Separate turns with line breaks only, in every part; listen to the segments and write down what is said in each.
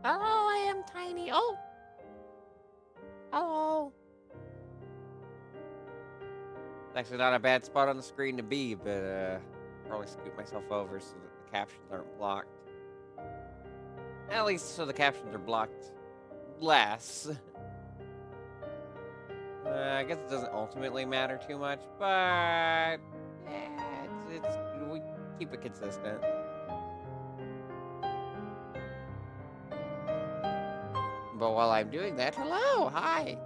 Hello, I am tiny. Oh, hello. It's actually not a bad spot on the screen to be, but probably scoot myself over so that the captions aren't blocked. At least so the captions are blocked less. I guess it doesn't ultimately matter too much, but yeah, we keep it consistent. But while I'm doing that, hello, hi.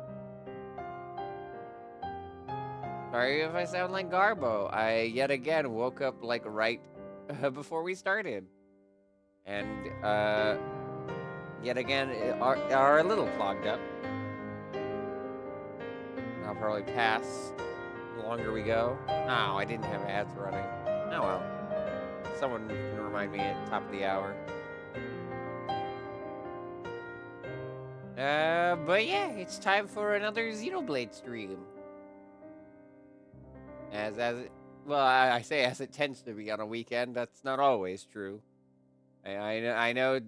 Sorry if I sound like Garbo. I yet again woke up like right before we started, and yet again are a little clogged up. I'll probably pass the longer we go. Oh, I didn't have ads running. Oh well. Someone can remind me at the top of the hour. But yeah, it's time for another Xenoblade stream. I say as it tends to be on a weekend. That's not always true. I know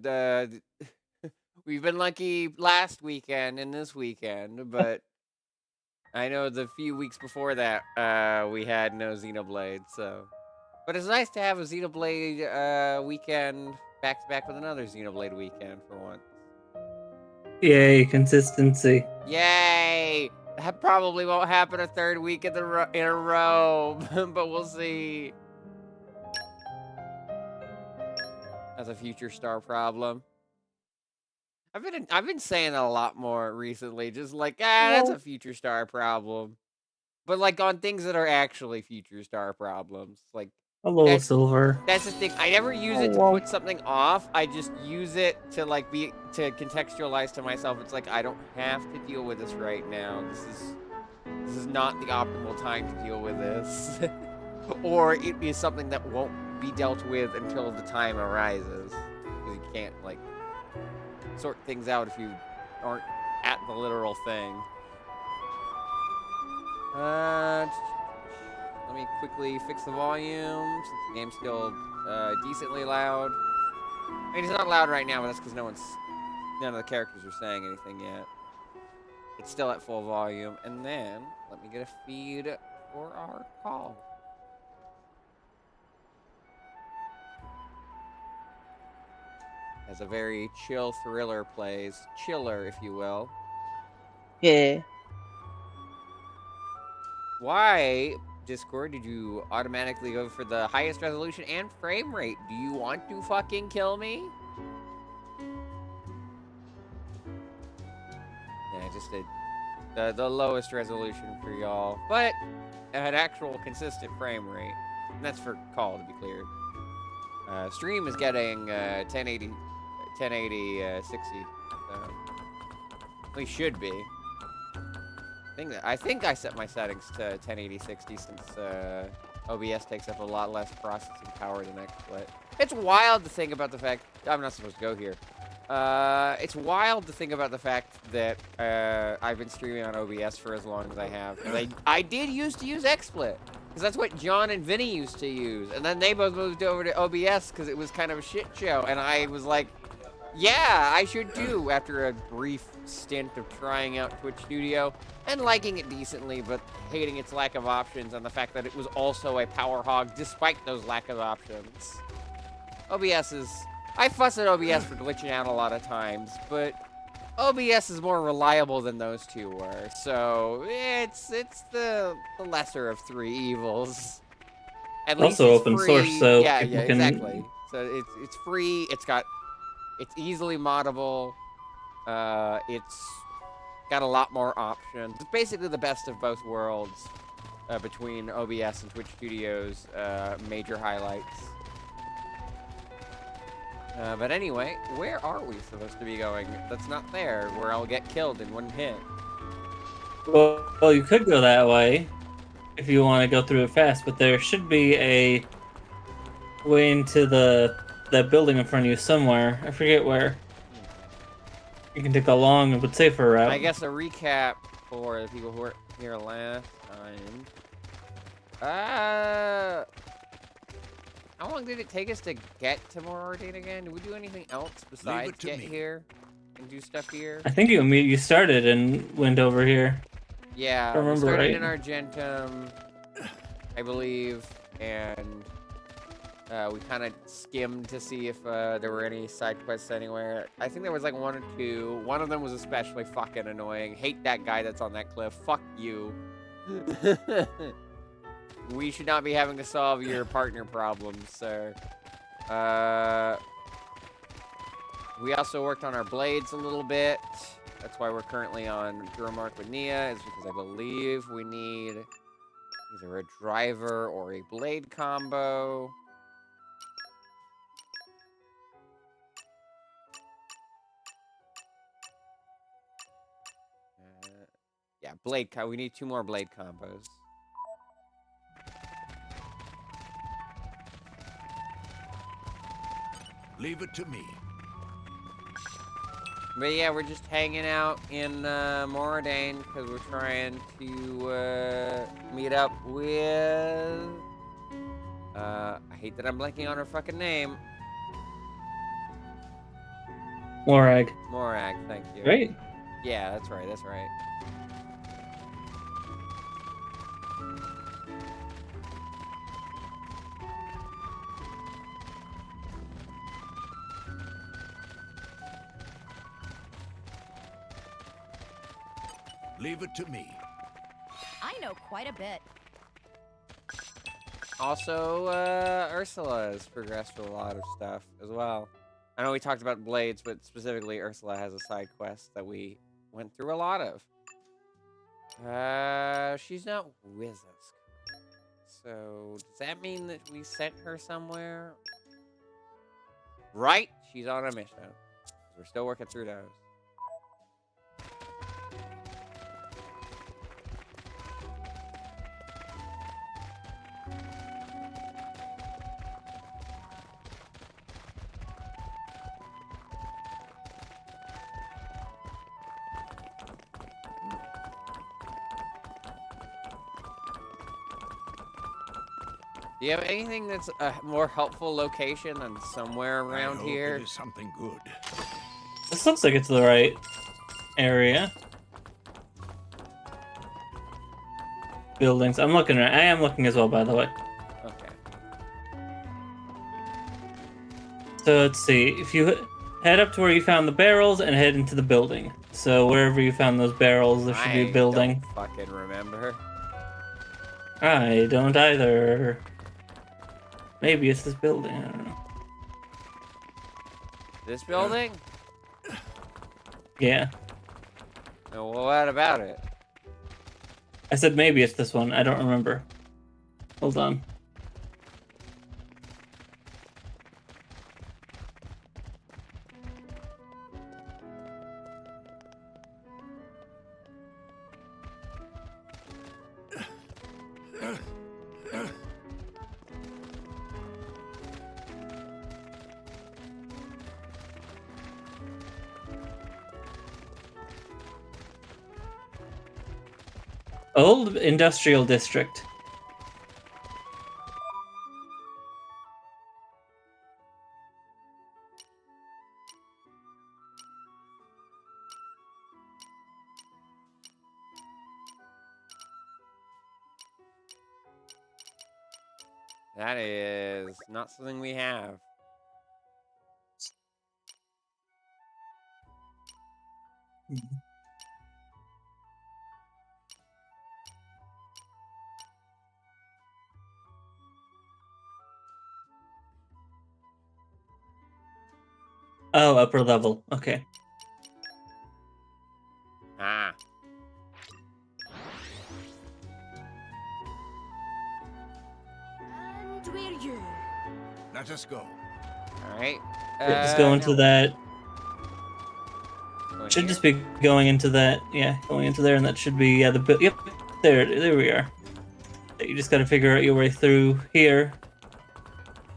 we've been lucky last weekend and this weekend, but I know the few weeks before that we had no Xenoblade. So, but it's nice to have a Xenoblade weekend back to back with another Xenoblade weekend for once.
Yay, consistency.
Yay! That probably won't happen a third week in a row, but we'll see. That's a future star problem. I've been saying that a lot more recently, just like that's a future star problem. But like on things that are actually future star problems. Like
Hello, Silver.
that's the thing. I never use it to put something off. I just use it to like to contextualize to myself. It's like I don't have to deal with this right now. This is not the optimal time to deal with this. Or it is something that won't be dealt with until the time arises. Because you can't like sort things out if you aren't at the literal thing. Let me quickly fix the volume since the game's still decently loud. I mean, it's not loud right now, but that's because none of the characters are saying anything yet. It's still at full volume. And then, let me get a feed for our call. As a very chill thriller plays. Chiller, if you will.
Yeah.
Why, Discord, did you automatically go for the highest resolution and frame rate? Do you want to fucking kill me? Yeah, just the lowest resolution for y'all. But an actual consistent frame rate. And that's for call, to be clear. Stream is getting 1080 60. We should be. I think I set my settings to 1080 60 since OBS takes up a lot less processing power than XSplit. It's wild to think about the fact I'm not supposed to go here. It's wild to think about the fact that I've been streaming on OBS for as long as I have. I did used to use XSplit because that's what John and Vinny used to use, and then they both moved over to OBS because it was kind of a shit show, and I was like, yeah, I should too, after a brief stint of trying out Twitch Studio and liking it decently, but hating its lack of options and the fact that it was also a power hog despite those lack of options. OBS is... I fuss at OBS for glitching out a lot of times, but OBS is more reliable than those two were, so it's the lesser of three evils. At least
Also
it's
open
free.
source, so
yeah,
people can...
exactly. So it's free. It's easily moddable. It's got a lot more options. It's basically the best of both worlds between OBS and Twitch Studios' major highlights. But anyway, where are we supposed to be going? That's not there, where I'll get killed in one hit.
Well, you could go that way if you want to go through it fast, but there should be a way into that building in front of you somewhere. I forget where. You can take a long but safer route.
I guess a recap for the people who were here last time. How long did it take us to get to Mor Ardain again? Did we do anything else besides get here and do stuff here?
I think you started and went over here.
Yeah, we started in Argentum, I believe, and we kind of skimmed to see if there were any side quests anywhere. I think there was like one or two. One of them was especially fucking annoying. Hate that guy that's on that cliff. Fuck you. We should not be having to solve your partner problems, sir. We also worked on our blades a little bit. That's why we're currently on Mark with Nia, is because I believe we need either a driver or a blade combo. Yeah, we need 2 more blade combos.
Leave it to me.
But yeah, we're just hanging out in Mor Ardain because we're trying to meet up with... I hate that I'm blanking on her fucking name.
Morag.
Morag, thank you.
Right?
Yeah, that's right, that's right.
Leave it to me.
I know quite a bit.
Also, Ursula has progressed with a lot of stuff as well. I know we talked about blades, but specifically Ursula has a side quest that we went through a lot of. She's not with us. So, does that mean that we sent her somewhere? Right? She's on a mission. We're still working through those. Do you have anything that's a more helpful location than somewhere around here?
It is something good.
This looks like it's the right area. Buildings. I am looking as well, by the way.
Okay.
So let's see. If you head up to where you found the barrels and head into the building. So wherever you found those barrels, there should be a building.
I don't fucking remember.
I don't either. Maybe it's this building. I don't know.
This building?
Yeah.
No, well, what about it?
I said maybe it's this one. I don't remember. Hold on. Old industrial district.
That is not something we have.
Oh, upper level. Okay.
Ah.
And we're you.
Let us go.
All right.
Yeah, just go into
no.
that.
Go in
Should
here?
just be going into that. Yeah, going into there, and that should be yep. There we are. You just got to figure out your way through here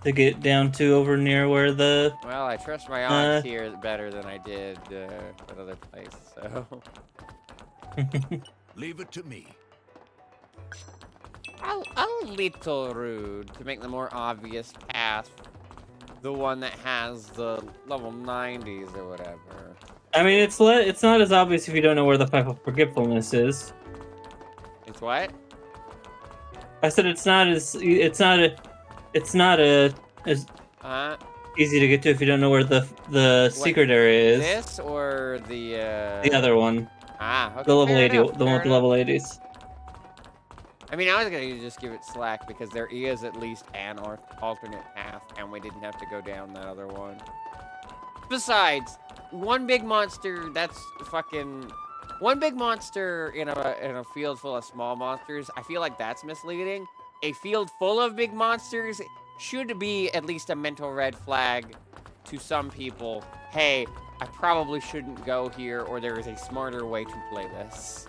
to get down to over near where the.
Well, I trust my odds here better than I did that other place. So.
Leave it to me.
A little rude to make the more obvious path the one that has the level 90s or whatever.
I mean, it's not as obvious if you don't know where the Pipe of Forgetfulness is.
It's what?
I said it's not as easy to get to if you don't know where the secret area is.
This or
The other one.
Ah, okay.
The level
fair
80,
enough,
the one with the level 80s.
I mean, I was gonna just give it slack because there is at least an alternate path, and we didn't have to go down that other one. Besides, one big monster. That's fucking one big monster in a field full of small monsters. I feel like that's misleading. A field full of big monsters should be at least a mental red flag to some people. Hey, I probably shouldn't go here, or there is a smarter way to play this.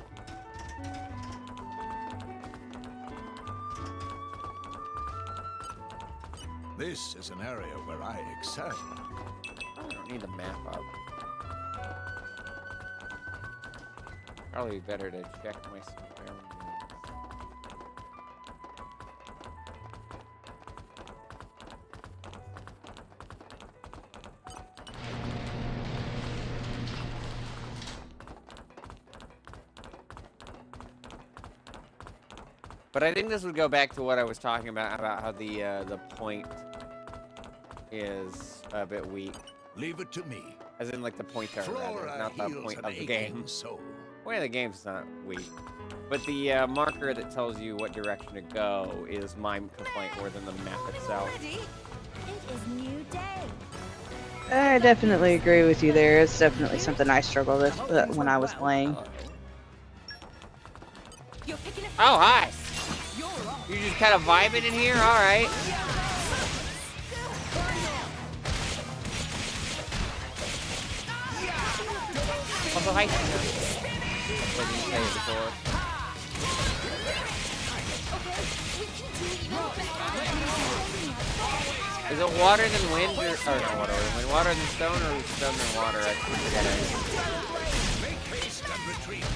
This is an area where I excel.
I don't need the map up. Probably better to check my surroundings. But I think this would go back to what I was talking about how the point is a bit weak.
Leave it to me.
As in, like, the pointer, rather,
Flora
not the
heals
point
an
of the
aching
game.
soul.
Point of the game's not weak. But the marker that tells you what direction to go is my complaint more than the map itself.
Ready? It is new day.
I definitely agree with you there. It's definitely something I struggled with when I was playing.
You're picking it.
Oh, hi!
You're on.
You just kind of vibing in here? Alright. Also, hi. What did you say before? Is it water than wind or not water than wind? Water than stone or stone than water? I forget.
Make haste and retreat.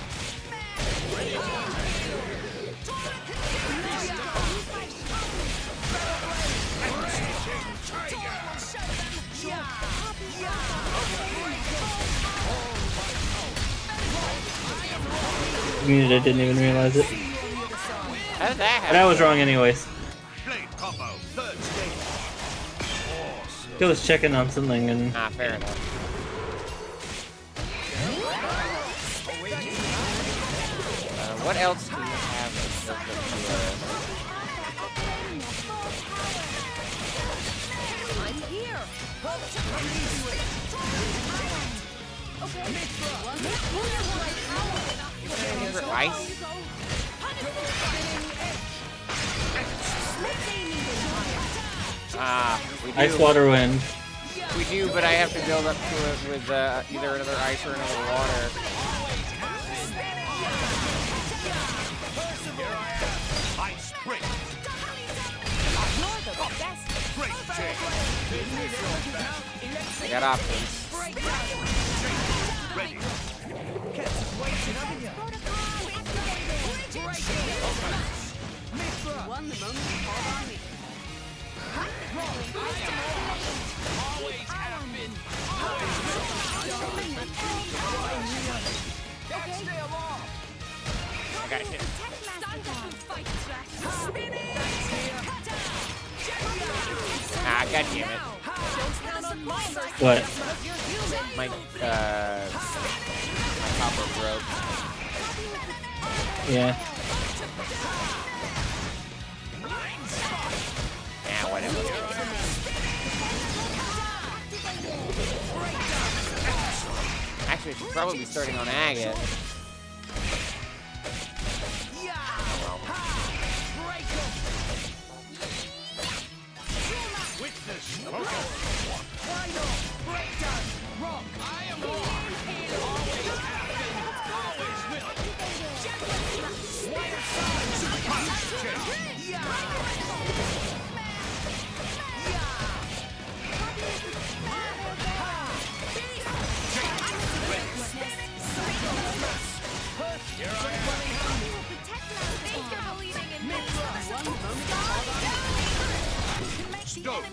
I mean, I didn't even realize it.
How did that happen?
But I was wrong anyways.
Blade combo, third stage.
I was checking on something and
Ah, fair enough. What else do you have that's
I'm here.
for ice? Ah, we do.
ice, water, wind.
We do, but I have to build up to it with either another ice or another water.
Ice break. Great change.
I got options.
Ready.
Won the moment to call on me.
I got hit. Ah, god damn it.
What?
My copper broke.
Yeah.
Yeah, whatever. Actually, I should probably be starting on Agate.
Witness focus. Why not? Breakdown. Rock. I am rock. Always have been. Always will. Super punch.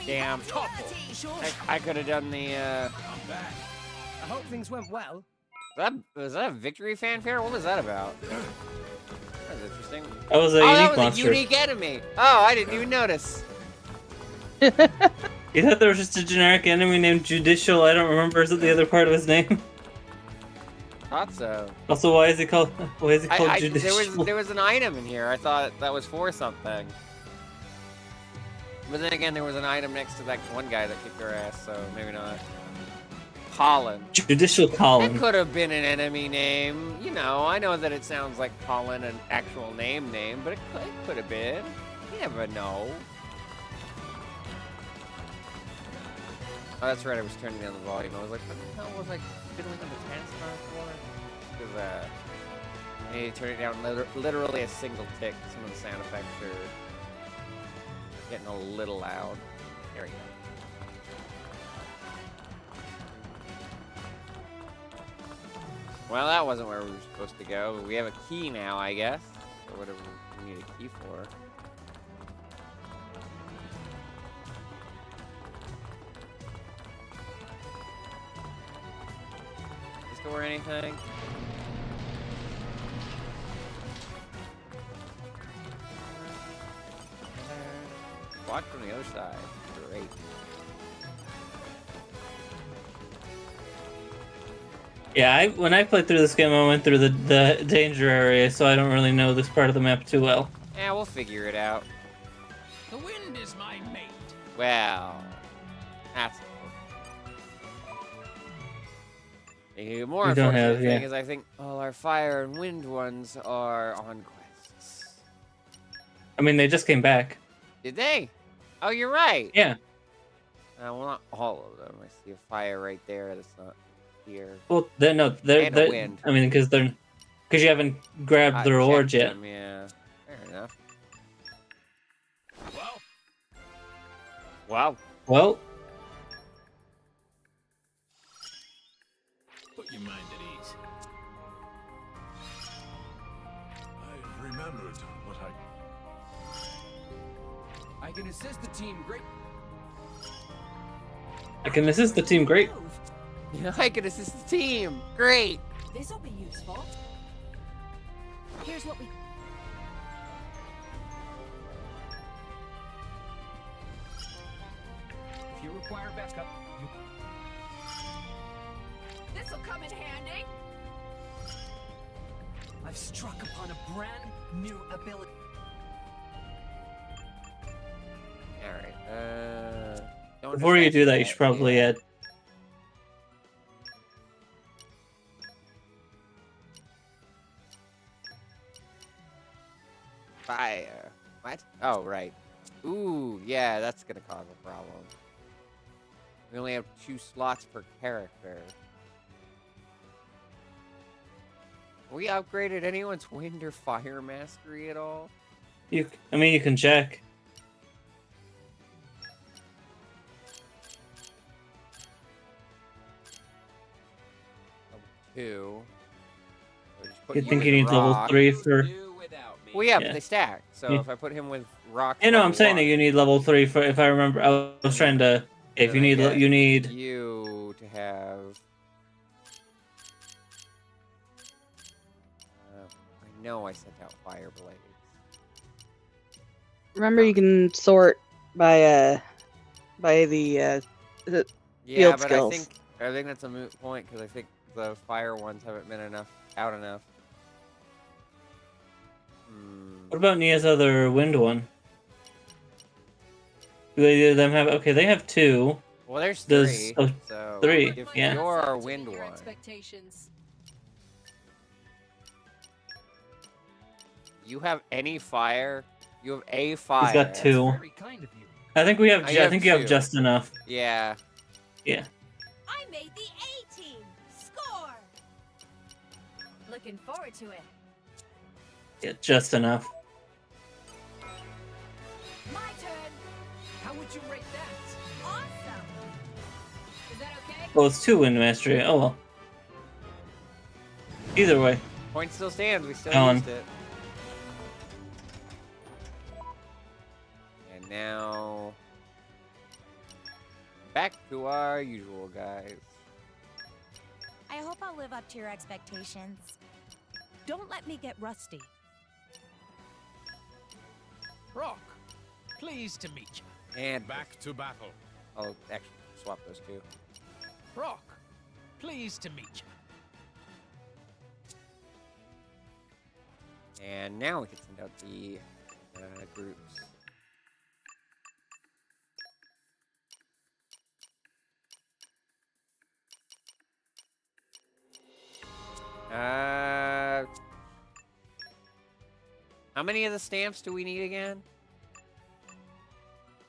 Damn. I could have done the,
I hope things went well.
was that a victory fanfare? What was that about? That was interesting.
That was a
Oh, that
unique
was
monster.
a unique enemy. Oh, I didn't even notice.
You thought there was just a generic enemy named Judicial. I don't remember the other part of his name.
Thought so.
Also, why is he called Judicial?
There was an item in here. I thought that was for something. But then again, there was an item next to that one guy that kicked our ass, so maybe not. Colin.
Judicial
It
Colin.
could have been an enemy name. You know, I know that it sounds like Colin, an actual name, but it could have been. You never know. Oh, that's right. I was turning down the volume. I was like, what the hell was I fiddling on the taskbar for? Because I need to turn it down literally a single tick. Some of the sound effects are getting a little loud. There we go. Well, that wasn't where we were supposed to go. We have a key now, I guess. Or whatever we need a key for. Or anything. Watch from the other side. Great.
Yeah, when I played through this game, I went through the danger area, so I don't really know this part of the map too well.
Yeah, we'll figure it out.
The wind is my mate.
Well, that's the more
We don't
unfortunate
have,
thing
yeah.
is I think all our fire and wind ones are on quests.
I mean, they just came back.
Did they? Oh, you're right.
Yeah.
Well, not all of them. I see a fire right there that's not here.
Well, they're
And a
they're
wind.
I mean, because you haven't grabbed the
I
rewards
checked
yet.
them, yeah. Fair enough.
Well,
Wow.
Well,
Put your mind at ease.
I remembered what
I can assist the team great.
I can assist the team. Great.
Yeah, I can assist the team. Great.
This'll be useful. Here's what we.
If you require backup,
This'll come in handy.
I've struck upon a brand new ability.
All right. Don't
Before you
distract
do that,
me
you should probably
yeah.
add.
Fire. What? Oh, right. Ooh, yeah, that's gonna cause a problem. We only have 2 slots per character. Have we upgraded anyone's wind or fire mastery at all?
I mean, you can check.
Level 2.
You think you need level 3 for?
Well, yeah,
Yeah.
but they stack. So
Yeah.
if I put him with rock,
You know, I'm
level
saying that
1,
you need level 3 for. If I remember, I was trying to. If
then
you
I
need,
get
you need.
you to have. I know I sent out fire blades.
Remember, you can sort by the
Yeah,
field
but
skills.
I think that's a moot point because I think the fire ones haven't been out enough.
What about Nia's other wind one? Do either of them have? Okay, they have 2.
Well, there's
Does
3. So
3?
if
Yeah.
you're our
To
wind
meet your
one,
expectations.
you have any fire? You have a
He's
fire.
got 2.
Very kind of you.
I think we have.
I
I think you have
2.
just enough.
Yeah.
Yeah.
I made the A team. Score. Looking forward to it.
Yeah, just enough.
My turn.
How would you rate that?
Awesome. Is that okay?
Well, it's 2 wind mastery. Oh well. Either way.
Point still stands. We still
Alan.
used it. And now back to our usual guys.
I hope I'll live up to your expectations. Don't let me get rusty.
Rock, pleased to meet you.
And
Back to battle.
I'll actually swap those 2.
Rock, pleased to meet you.
And now we can send out the groups. How many of the stamps do we need again?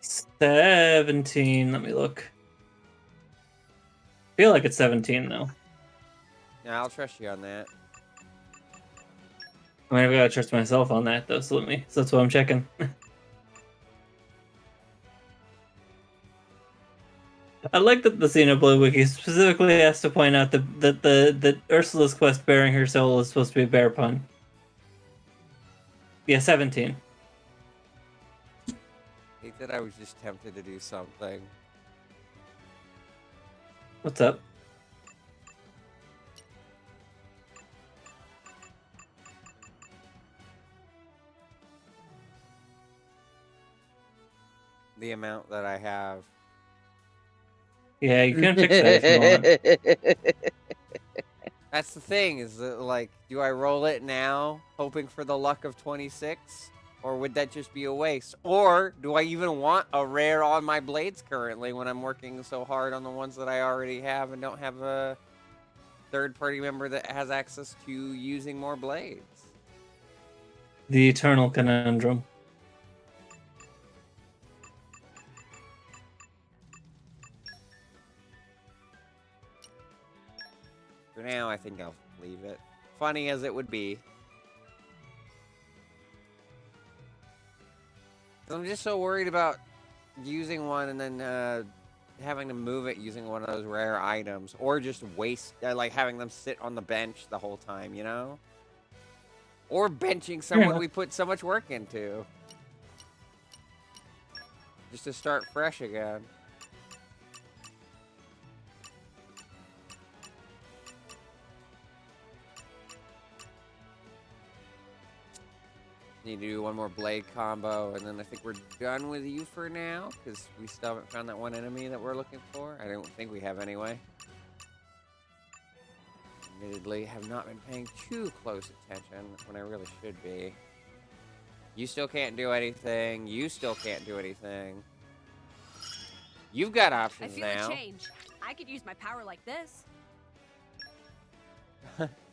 17. Let me look. I feel like it's 17 though.
Yeah, I'll trust you on that.
I mean, I've got to trust myself on that though. So that's what I'm checking. I like that the Xenoblade Wiki specifically has to point out that Ursula's quest bearing her soul is supposed to be a bear pun. Yeah, 17.
I think that I was just tempted to do something.
What's up?
The amount that I have.
Yeah, you can fix that if you want.
That's the thing, is that, like, do I roll it now, hoping for the luck of 26? Or would that just be a waste? Or do I even want a rare on my blades currently when I'm working so hard on the ones that I already have and don't have a third-party member that has access to using more blades?
The eternal conundrum.
For now, I think I'll leave it. Funny as it would be. I'm just so worried about using one and then having to move it using one of those rare items. Or just waste, like having them sit on the bench the whole time, you know? Or benching someone we put so much work into. Just to start fresh again. Need to do one more blade combo, and then I think we're done with you for now, because we still haven't found that one enemy that we're looking for. I don't think we have anyway. Admittedly, have not been paying too close attention when I really should be. You still can't do anything. You still can't do anything. You've got
I
options
feel
now.
a change. I could use my power like this.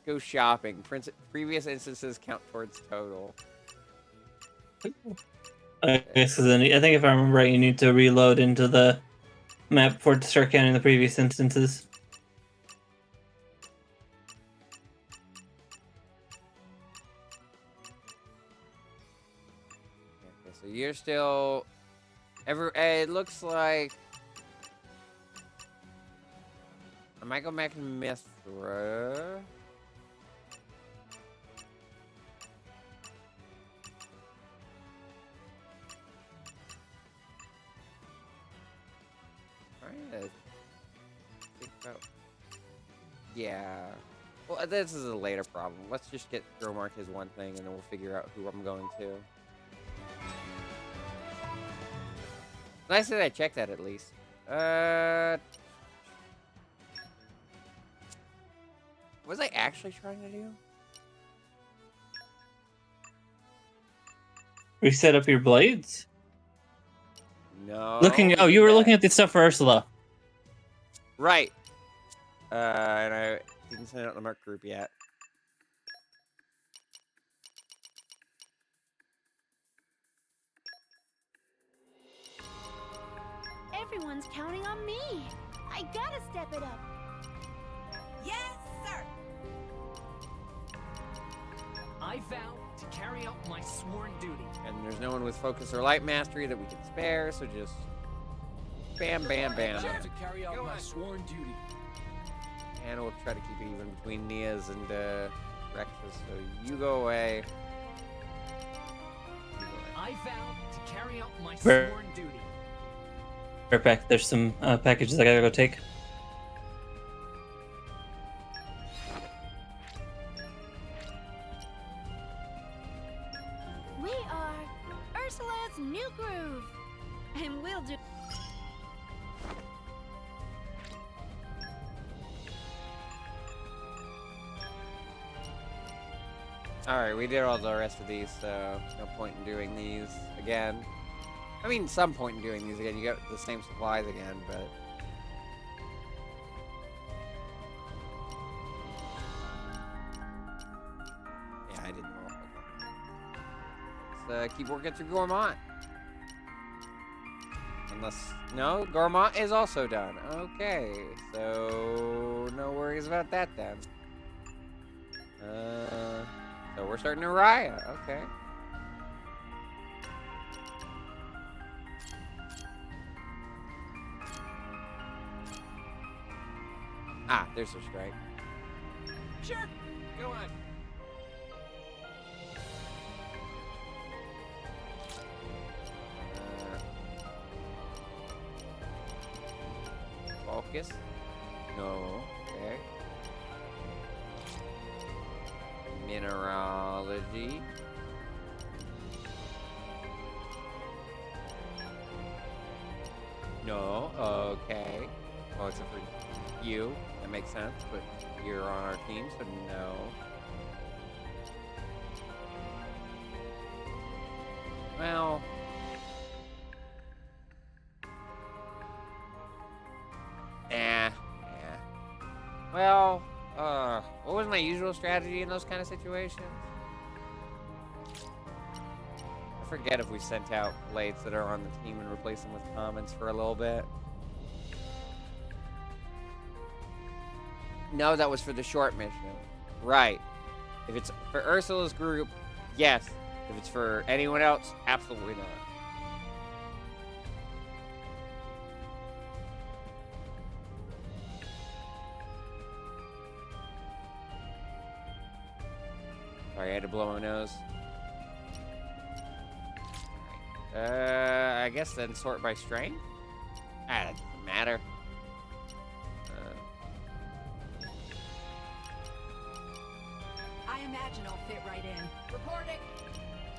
Go shopping. Previous instances count towards total.
Okay, so then I think if I remember right, you need to reload into the map before to start counting the previous instances.
Okay, so you're still... It looks like... I might go back to Mithra. trying to think about. Yeah. Well, this is a later problem. Let's just get Grommark his one thing, and then we'll figure out who I'm going to. Nice that I checked that at least. What was I actually trying to do?
Reset up your blades?
No.
Looking.
we
Oh,
did
you were
that.
looking at the stuff for Ursula.
Right. And I didn't send out the Merc group yet.
Everyone's counting on me. I gotta step it up.
Yes, sir.
I vow to carry out my sworn duty.
And there's no one with focus or light mastery that we can spare, so just bam, bam, bam.
I vow to carry out my sworn duty.
And we'll try to keep it even between Nia's and Rex's. So you go away. You go away.
I vow to carry out my
Where-
sworn duty.
Right back. There's some packages I gotta go take.
We are Ursula's new groove. And we'll do.
Alright, we did all the rest of these, so no point in doing these again. I mean, some point in doing these again. You get the same supplies again, but... Yeah, I didn't roll. Let's keep working through Gourmand. Unless... No, Gourmand is also done. Okay, so... No worries about that then. So we're starting Uriah. Okay. Ah, there's a strike.
Sure. Go on.
Focus. No. Okay. Mineralogy. No. Okay. Well, except for you. That makes sense, but you're on our team, so no. Well... Well, what was my usual strategy in those kind of situations? I forget if we sent out blades that are on the team and replace them with commons for a little bit. No, that was for the short mission. Right. If it's for Ursula's group, yes. If it's for anyone else, absolutely not. Sorry, I had to blow my nose. I guess then sort by strength? Ah, that doesn't matter.
I imagine I'll fit right in. Reporting.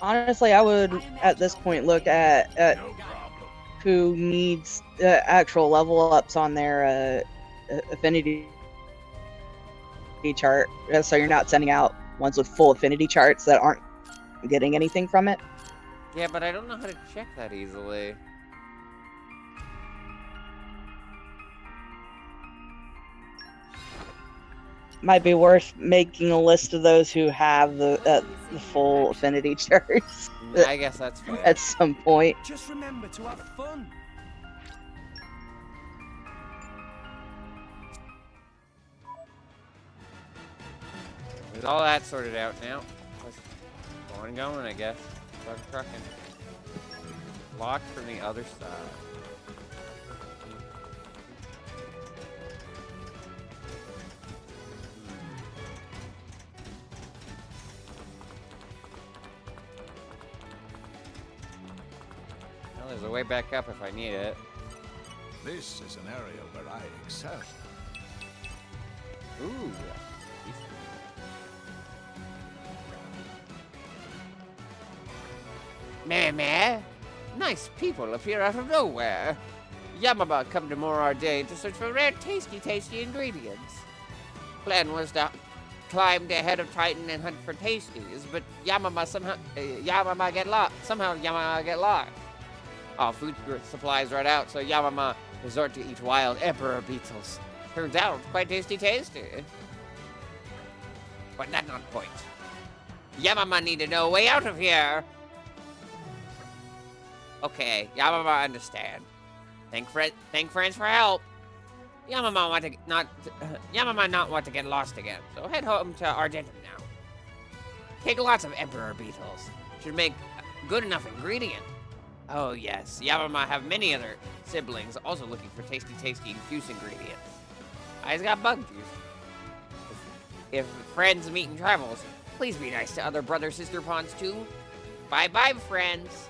Honestly, I would at this point look at
No problem.
who needs actual level ups on their affinity chart, so you're not sending out ones with full affinity charts that aren't getting anything from it.
Yeah, but I don't know how to check that easily.
Might be worth making a list of those who have the full affinity charts
I guess that's fair.
at some point.
Just remember to have fun.
With all that sorted out now, let's going, I guess. Start trucking. Locked from the other side. Well, there's a way back up if I need it.
This is an area where I excel.
Ooh. Meh meh. Nice people appear out of nowhere. Yamama come to Mor Ardain to search for rare, tasty ingredients. Plan was to climb the head of Titan and hunt for tasties, but Yamama get lost. Somehow Yamama get lost. All food supplies run out, so Yamama resort to eat wild emperor beetles. Turns out, quite tasty. But that's not the point. Yamama need to know a way out of here. Okay, Yamama understand. Thank friends for help. Yamama not want to get lost again, so head home to Argentum now. Take lots of emperor beetles. Should make good enough ingredient. Oh yes, Yamama have many other siblings also looking for tasty juice ingredients. I's got bug juice. If friends meet in travels, please be nice to other brother-sister pawns too. Bye-bye, friends.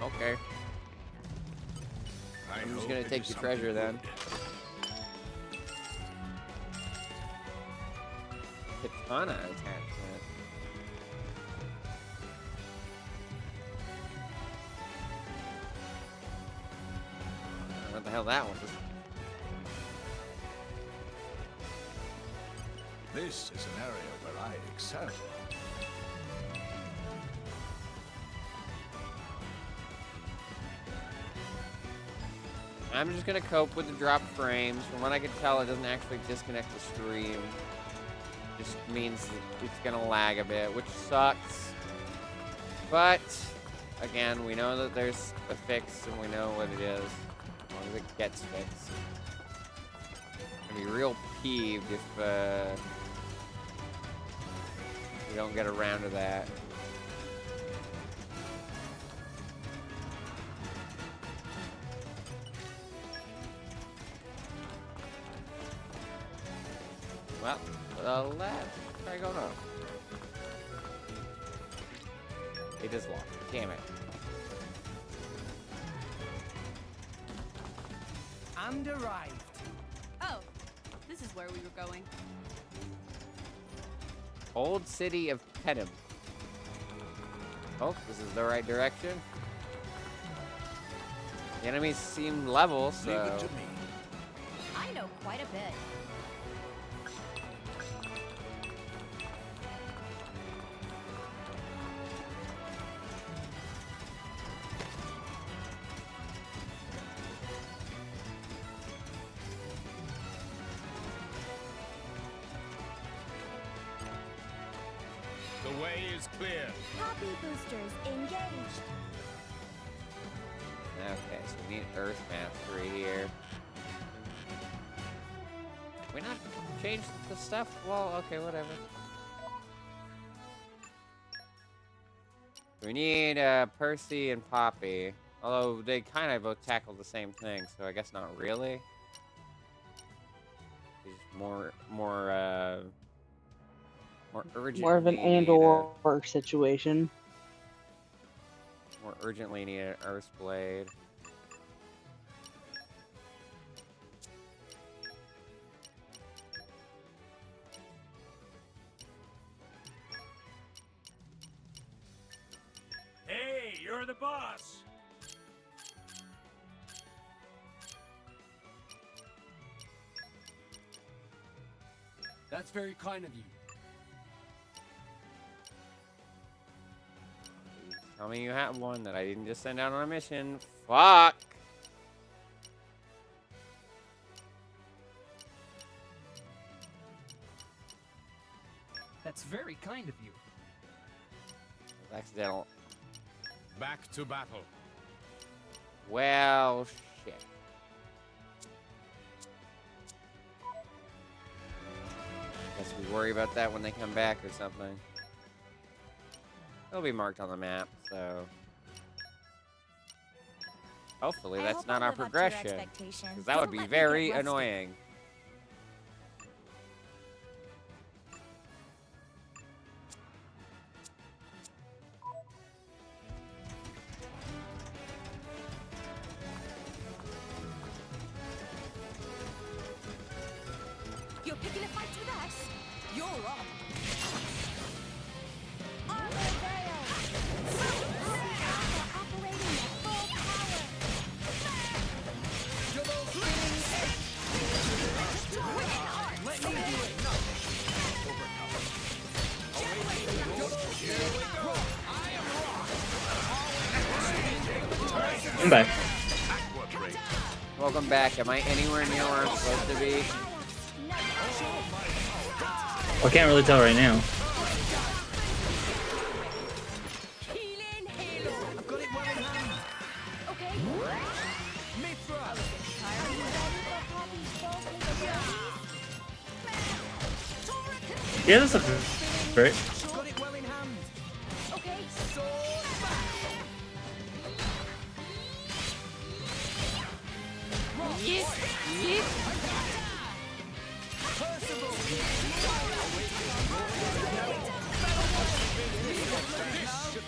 Okay. I'm just gonna take the treasure then. Katana attachment. What the hell that one is?
This is an area where I excel.
I'm just gonna cope with the drop frames. From what I can tell, it doesn't actually disconnect the stream. Just means that it's gonna lag a bit, which sucks. But again, we know that there's a fix, and we know what it is. As long as it gets fixed. I'm gonna be real peeved if we don't get around to that. Well, let's try going on. It is locked. Damn it.
And arrived.
Oh, this is where we were going.
Old City of Petum. Oh, this is the right direction. The enemies seem level, so...
Leave it to me.
I know quite a bit.
The way is clear.
Copy boosters engaged.
Okay, so we need Earth maps right here. We not change the stuff? Well, okay, whatever. We need Percy and Poppy. Although they kind of both tackle the same thing, so I guess not really. It's more urgent.
More of an and/or situation.
More urgently need an Earth Blade.
Hey, you're the boss.
That's very kind of you.
Tell me you have one that I didn't just send out on a mission. Fuck!
That's very kind of you.
Accidental.
Back to battle.
Well, shit. Guess we worry about that when they come back or something. It'll be marked on the map, so... Hopefully
I
that's
hope
not
I
our
live up to your
progression.
expectations.
Because that would
Don't
be
let me
very
get rusty.
annoying.
I'm back.
Welcome back. Am I anywhere near where I'm supposed to be?
I can't really tell right now.
Healing Halo. I've got it well in hand.
Okay.
Mithra.
Yeah, that's looking great.
Got it well in hand.
Okay.
Sword back.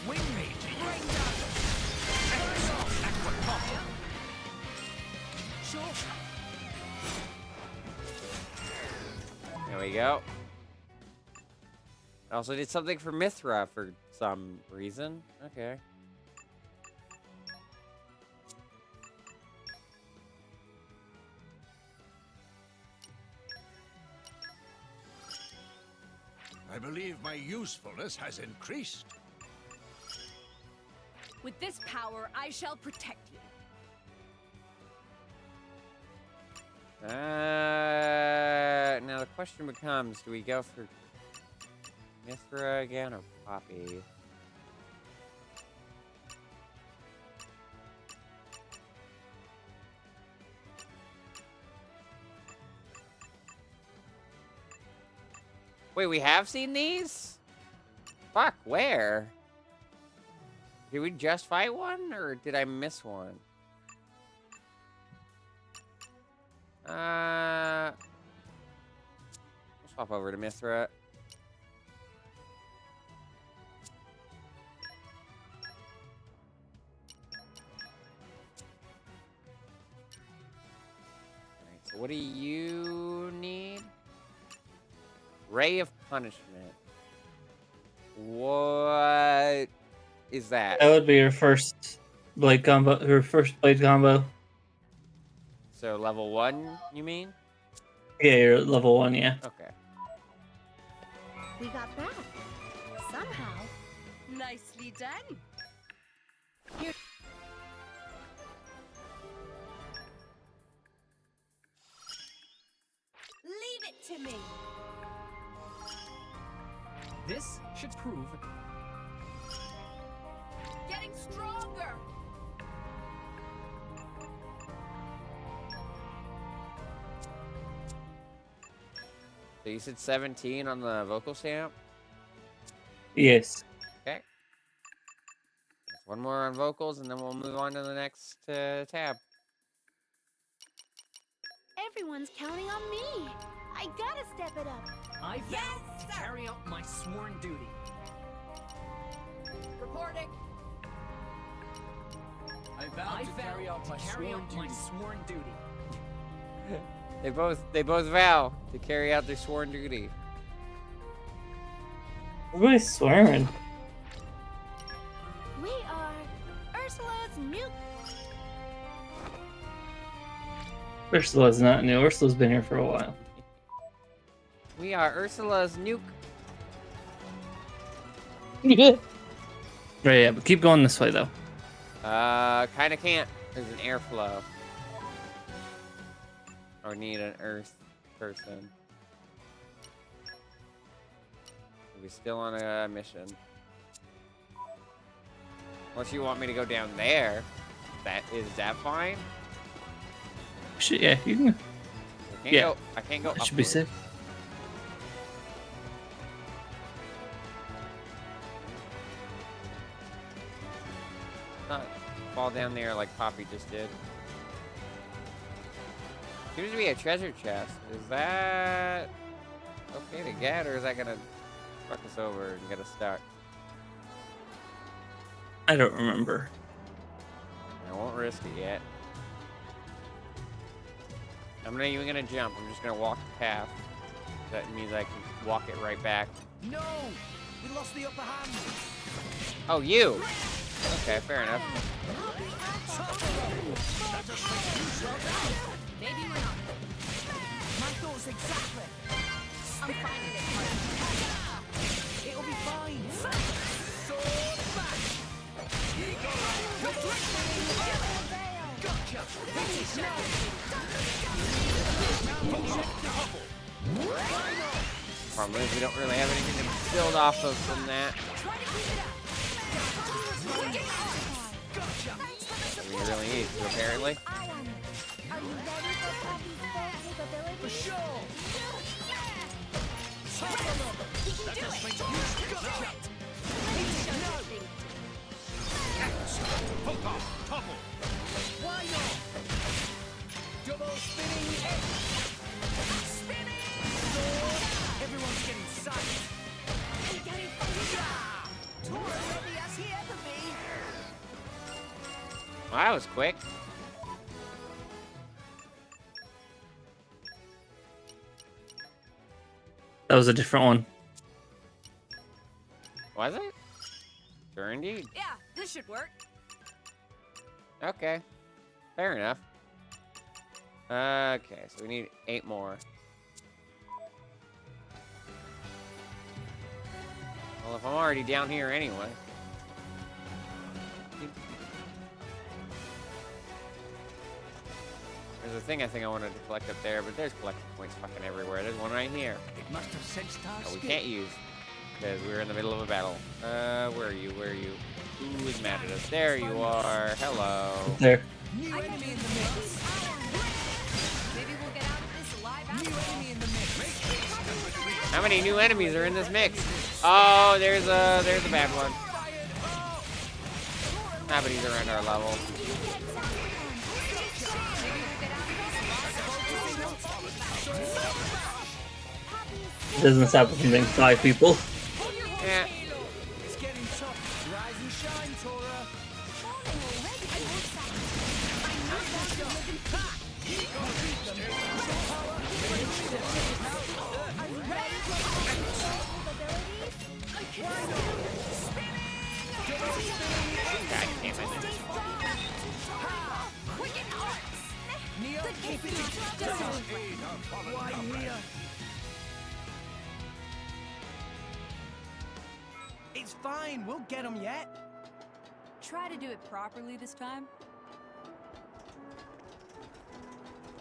Wing me.
There we go. I also did something for Mithra for some reason. Okay.
I believe my usefulness has increased.
With this power, I shall protect you.
Now the question becomes, do we go for Mithra again or Poppy? Wait, we have seen these? Fuck, where? Did we just fight one, or did I miss one? We'll swap over to Mithra. Alright, so what do you need? Ray of Punishment. What is that?
That would be her first blade combo. Her first blade combo.
So level 1, you mean?
Yeah, you're at level 1. Yeah.
Okay.
We got that. Somehow.
Nicely done. Leave it to me.
This should prove
Getting stronger.
So you said 17 on the vocal stamp?
Yes.
Okay. One more on vocals, and then we'll move on to the next tab.
Everyone's counting on me. I gotta step it up.
I vow to carry out my sworn duty.
Reporting.
I vow to carry out my sworn duty.
They both vow to carry out their sworn duty.
Everybody's swearing.
We are Ursula's new.
Ursula's not new. Ursula's been here for a while.
We are Ursula's nuke.
Right, yeah, but keep going this way though.
Kinda can't. There's an airflow. Or need an earth person. We're still on a mission. Unless you want me to go down there. Is that fine?
Shit, yeah, you can.
I can't go
That should be
upward.
safe.
Not fall down there like Poppy just did. Seems to be a treasure chest. Is that okay to get, or is that gonna fuck us over and get us stuck?
I don't remember.
I won't risk it yet. I'm not even gonna jump. I'm just gonna walk the path. That means I can walk it right back.
No! We lost the upper hand.
Oh, you! Okay, fair enough.
Maybe we're not.
My thoughts exactly.
I'm fine with it.
It'll be fine. Sword back.
Problem is we don't really have anything to build off of from that. We really need to, apparently.
Are you ready for Poppy's full capability?
For sure. Why not? Double spinning head. Spinning. Everyone's getting psyched. Tora ready as he ever be.
Well, that was quick.
That was a different one.
Was it? Sure indeed.
Yeah, this should work.
Okay. Fair enough. Okay, so we need 8 more. Well, if I'm already down here anyway. There's a thing I think I wanted to collect up there, but there's collection points fucking everywhere. There's one right here.
It must have sensed our
Oh, we
skill.
can't use because we're in the middle of a battle. Where are you? Where are you? Who is mad at us? There you are. Hello.
There.
New enemy in the mix.
Maybe we'll get out of this alive
New
after all.
enemy in the mix.
How many new enemies are in this mix? Oh, there's a bad one. Nah, but he's around our level.
It doesn't stop from being 5 people.
Yeah.
It's getting tough. Rise and shine, Tora.
God damn it.
Neo, keep it down. Why here? It's fine. We'll get them yet.
Try to do it properly this time.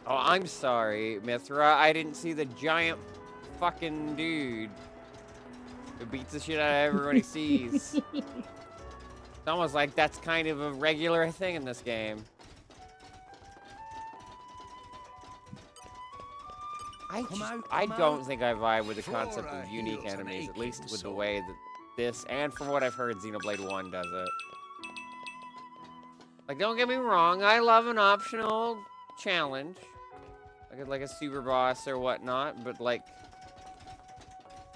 Oh, I'm sorry, Mithra. I didn't see the giant fucking dude who beats the shit out of everyone he sees. It's almost like that's kind of a regular thing in this game. I don't think I vibe with the concept of unique enemies, at least with the way that this, and from what I've heard, Xenoblade 1 does it. Like, don't get me wrong, I love an optional challenge. Like a super boss or whatnot, but like,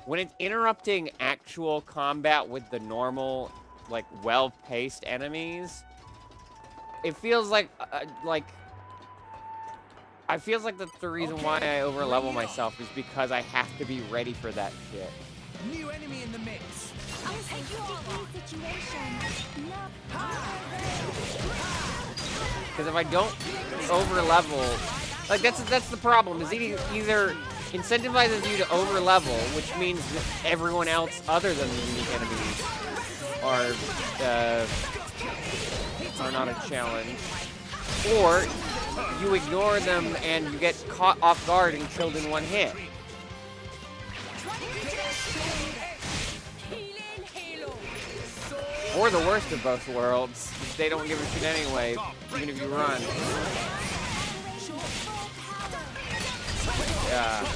when it's interrupting actual combat with the normal, like, well-paced enemies, it feels like I feels like that's the reason why I overlevel myself is because I have to be ready for that shit.
New enemy in the mix.
I'll take you all situation.
Because if I don't overlevel, like that's the problem. Is it either incentivizes you to overlevel, which means that everyone else other than the unique enemies are not a challenge, or you ignore them and you get caught off guard and killed in one hit. Or the worst of both worlds. They don't give a shit anyway, even if you run. Yeah.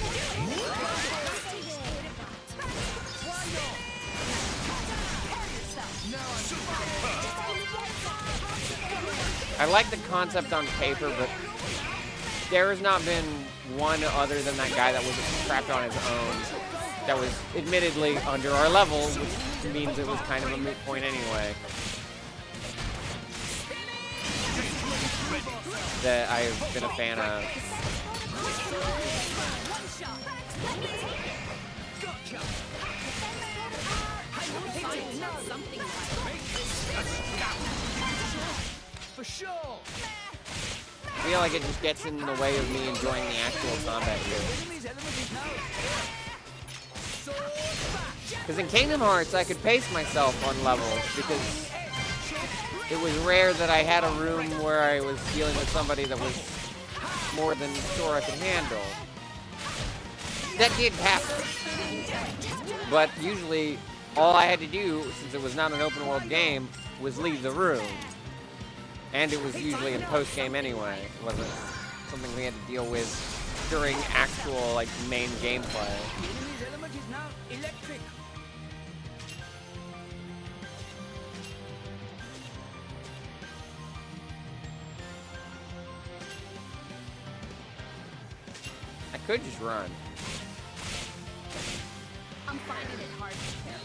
I like the concept on paper, but there has not been one other than that guy that was trapped on his own that was admittedly under our level, which means it was kind of a moot point anyway. That I've been a fan of.
For sure.
I feel like it just gets in the way of me enjoying the actual combat here. Because in Kingdom Hearts, I could pace myself on levels, because it was rare that I had a room where I was dealing with somebody that was more than sure I could handle. That did happen. But usually, all I had to do, since it was not an open world game, was leave the room. And it was usually in post-game anyway. It wasn't something we had to deal with during actual, like, main gameplay.
The enemy's element is now electric.
I could just run.
I'm finding it hard to carry.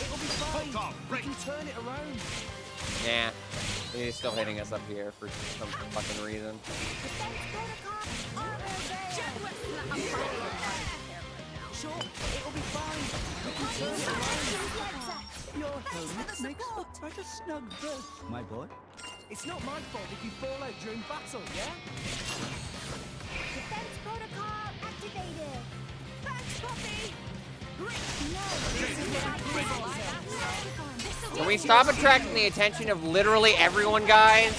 It'll be fine.
Hold on,
We
break.
can turn it around.
Nah. He's still hitting us up here for some fucking reason.
Defense protocol on
I'm finding it hard to carry right now.
Sure, it'll be fine. We can turn it around. Your helmet makes for quite a snug berth, my boy. It's not my fault if you fall out during battle, yeah?
Defense protocol activated.
Thanks, Poppy!
Can we stop attracting the attention of literally everyone, guys?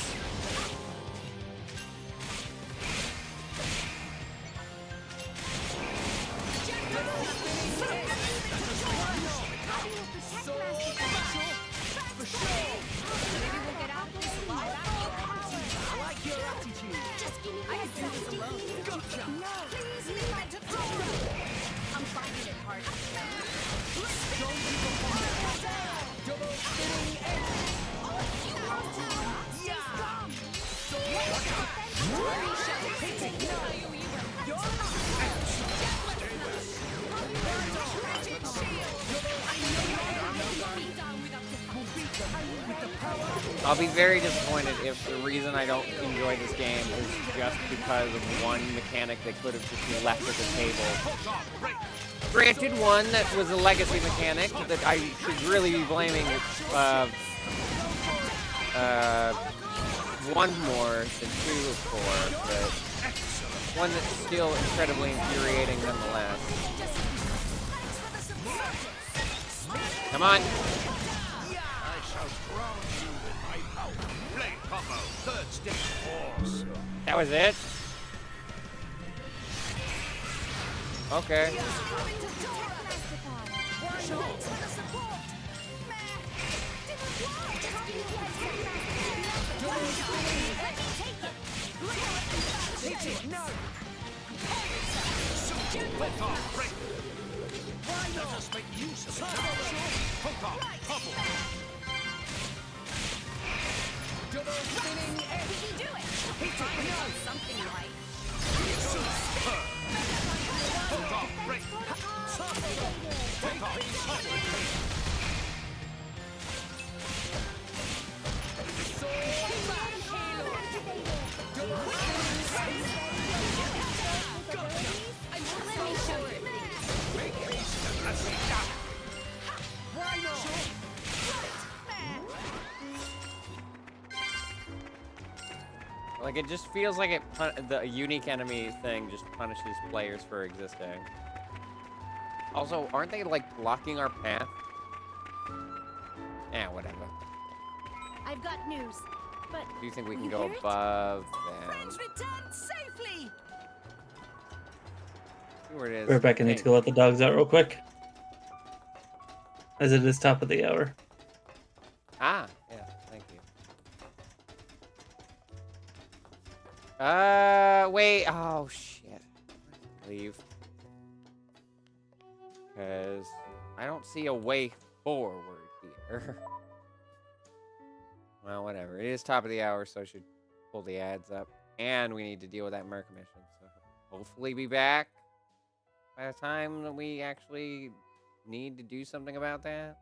I like your attitude.
Just give me one
Gotcha.
No, please leave my
I'm finding it hard to carry.
Don't give up. Double spinning edge.
I'll be very disappointed if the reason I don't enjoy this game is just because of one mechanic that could have just been left at the table. Granted, one that was a legacy mechanic that I should really be blaming one more than two for, but one that's still incredibly infuriating nonetheless. Come on.
I shall crown you with my power. Blade combo, third stage force.
That was it? Okay.
Hold on, break. Let us make use of it. Hold on, bubble.
Double spinning edge.
We can do it! Finally got something right.
Hold on, break. Hold on, bubble.
Let me show you.
Make haste and let's see that.
Why not?
Like, it just feels like the unique enemy thing just punishes players for existing. Also, aren't they, like, blocking our path? Eh, whatever.
I've got news, but
Do you think we
Will
can
you
go
hear it?
above them?
Friends returned safely!
See where it is.
Rebecca needs to go let the dogs out real quick, as it is top of the hour.
Ah, yeah, thank you. Wait, oh shit. Leave. Because I don't see a way forward here. Well, whatever. It is top of the hour, so I should pull the ads up. And we need to deal with that Merc mission, so hopefully be back by the time that we actually need to do something about that.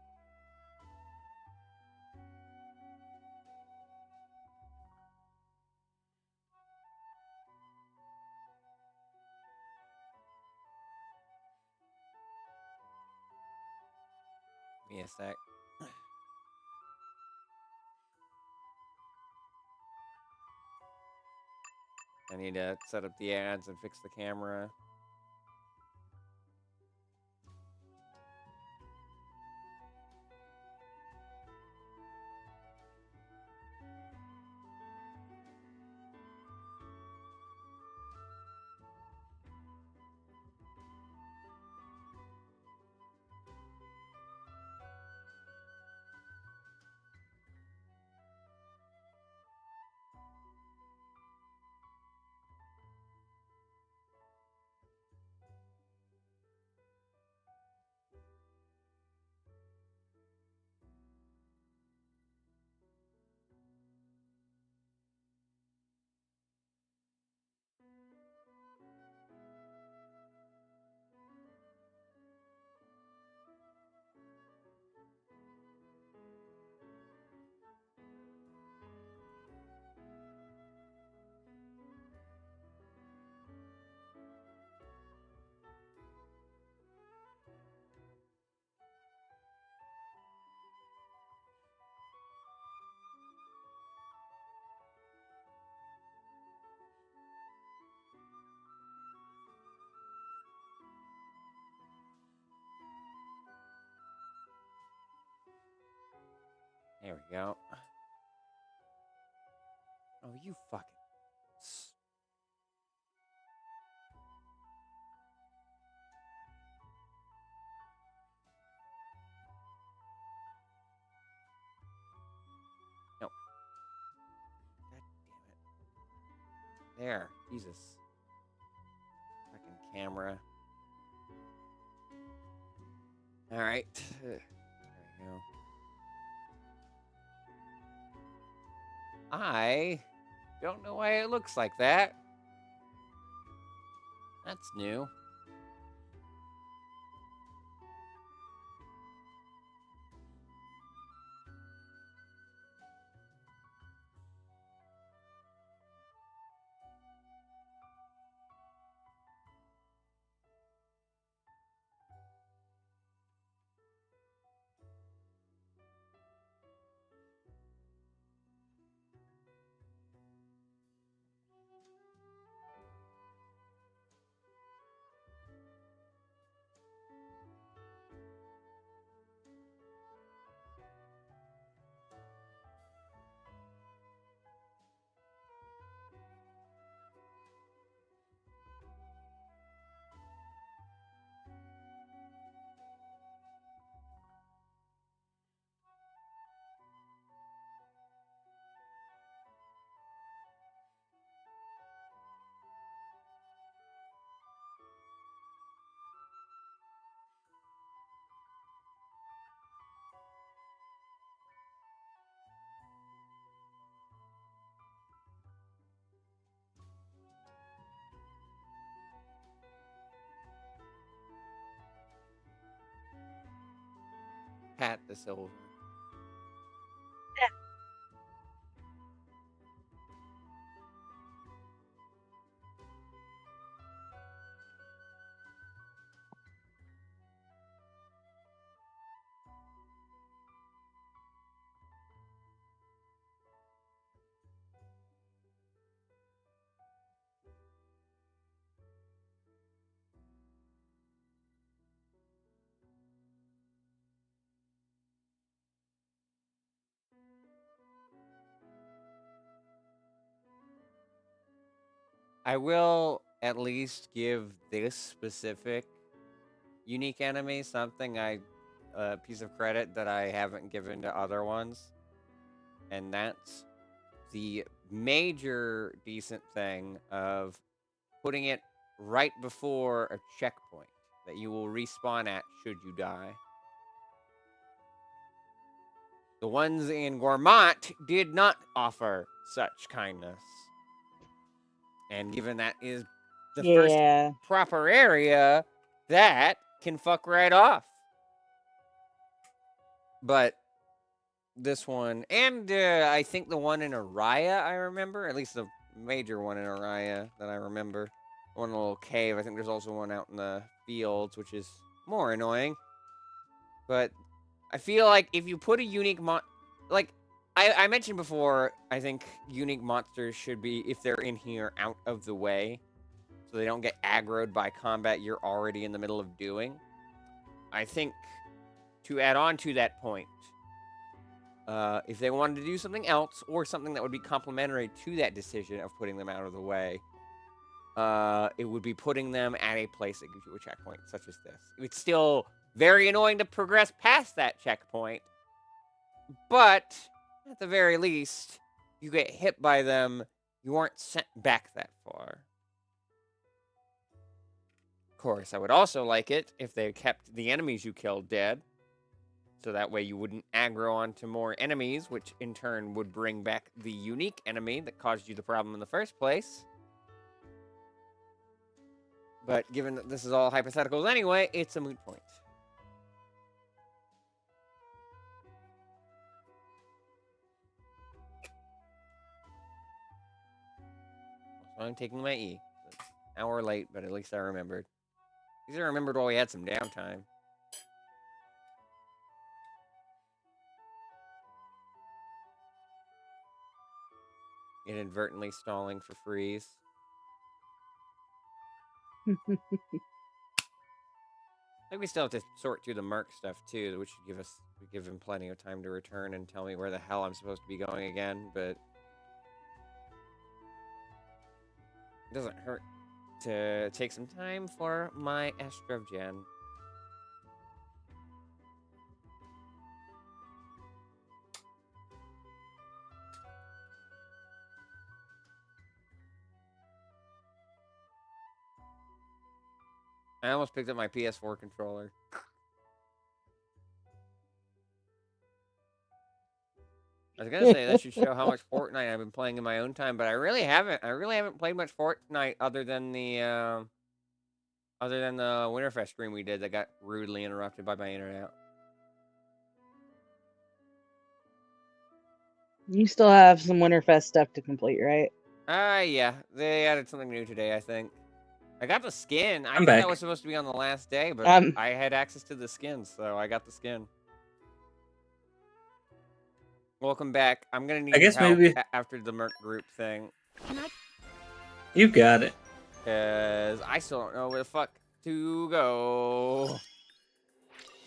Give me a sec. I need to set up the ads and fix the camera. There we go. Oh, you fucking. No. God damn it. There. Jesus. Fucking camera. Alright. There we go. I don't know why it looks like that. That's new. Pat the Silver. I will at least give this specific unique enemy something a piece of credit that I haven't given to other ones. And that's the major decent thing of putting it right before a checkpoint that you will respawn at should you die. The ones in Gourmont did not offer such kindness. And given that is the first proper area, that can fuck right off. But this one, and I think the one in Araya, I remember, at least the major one in Araya that I remember, one in a little cave. I think there's also one out in the fields, which is more annoying. But I feel like if you put a unique like I mentioned before, I think unique monsters should be, if they're in here, out of the way, so they don't get aggroed by combat you're already in the middle of doing. I think to add on to that point, if they wanted to do something else or something that would be complementary to that decision of putting them out of the way, it would be putting them at a place that gives you a checkpoint, such as this. It's still very annoying to progress past that checkpoint, but at the very least, you get hit by them, you aren't sent back that far. Of course, I would also like it if they kept the enemies you killed dead, so that way you wouldn't aggro onto more enemies, which in turn would bring back the unique enemy that caused you the problem in the first place. But given that this is all hypotheticals anyway, it's a moot point. So I'm taking my E. It's an hour late, but at least I remembered. At least I remembered while we had some downtime. Inadvertently stalling for freeze. I think we still have to sort through the Merc stuff too, which should give us to give him plenty of time to return and tell me where the hell I'm supposed to be going again, but it doesn't hurt to take some time for my estrogen. I almost picked up my PS4 controller. I was gonna say that should show how much Fortnite I've been playing in my own time, but I really haven't. I really haven't played much Fortnite other than the Winterfest stream we did that got rudely interrupted by my internet.
You still have some Winterfest stuff to complete, right?
Yeah. They added something new today, I think. I got the skin. I
I'm
thought
back.
that was supposed to be on the last day, but I had access to the skin, so I got the skin. Welcome back. I'm gonna need
I
your
guess
help
maybe-
after the Merc group thing,
You got it.
cause I still don't know where the fuck to go.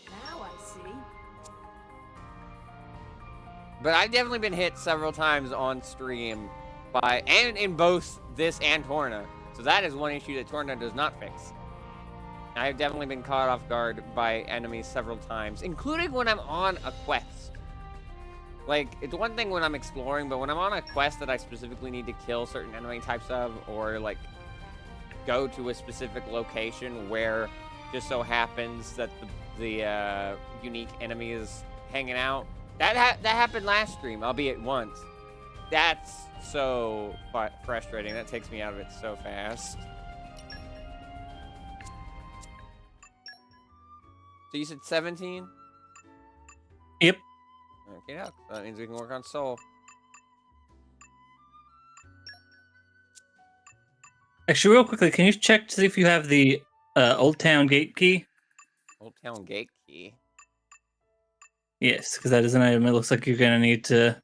Now I see.
But I've definitely been hit several times on stream and in both this and Torna. So that is one issue that Torna does not fix. I have definitely been caught off guard by enemies several times, including when I'm on a quest. Like, it's one thing when I'm exploring, but when I'm on a quest that I specifically need to kill certain enemy types of, or like go to a specific location where just so happens that the unique enemy is hanging out. That happened last stream, albeit once. That's so frustrating. That takes me out of it so fast. So you said 17?
Yep.
Okay, yeah. That means we can work on Soul.
Actually, real quickly, can you check to see if you have the Old Town Gate key?
Old Town Gate key.
Yes, because that is an item it looks like you're gonna need to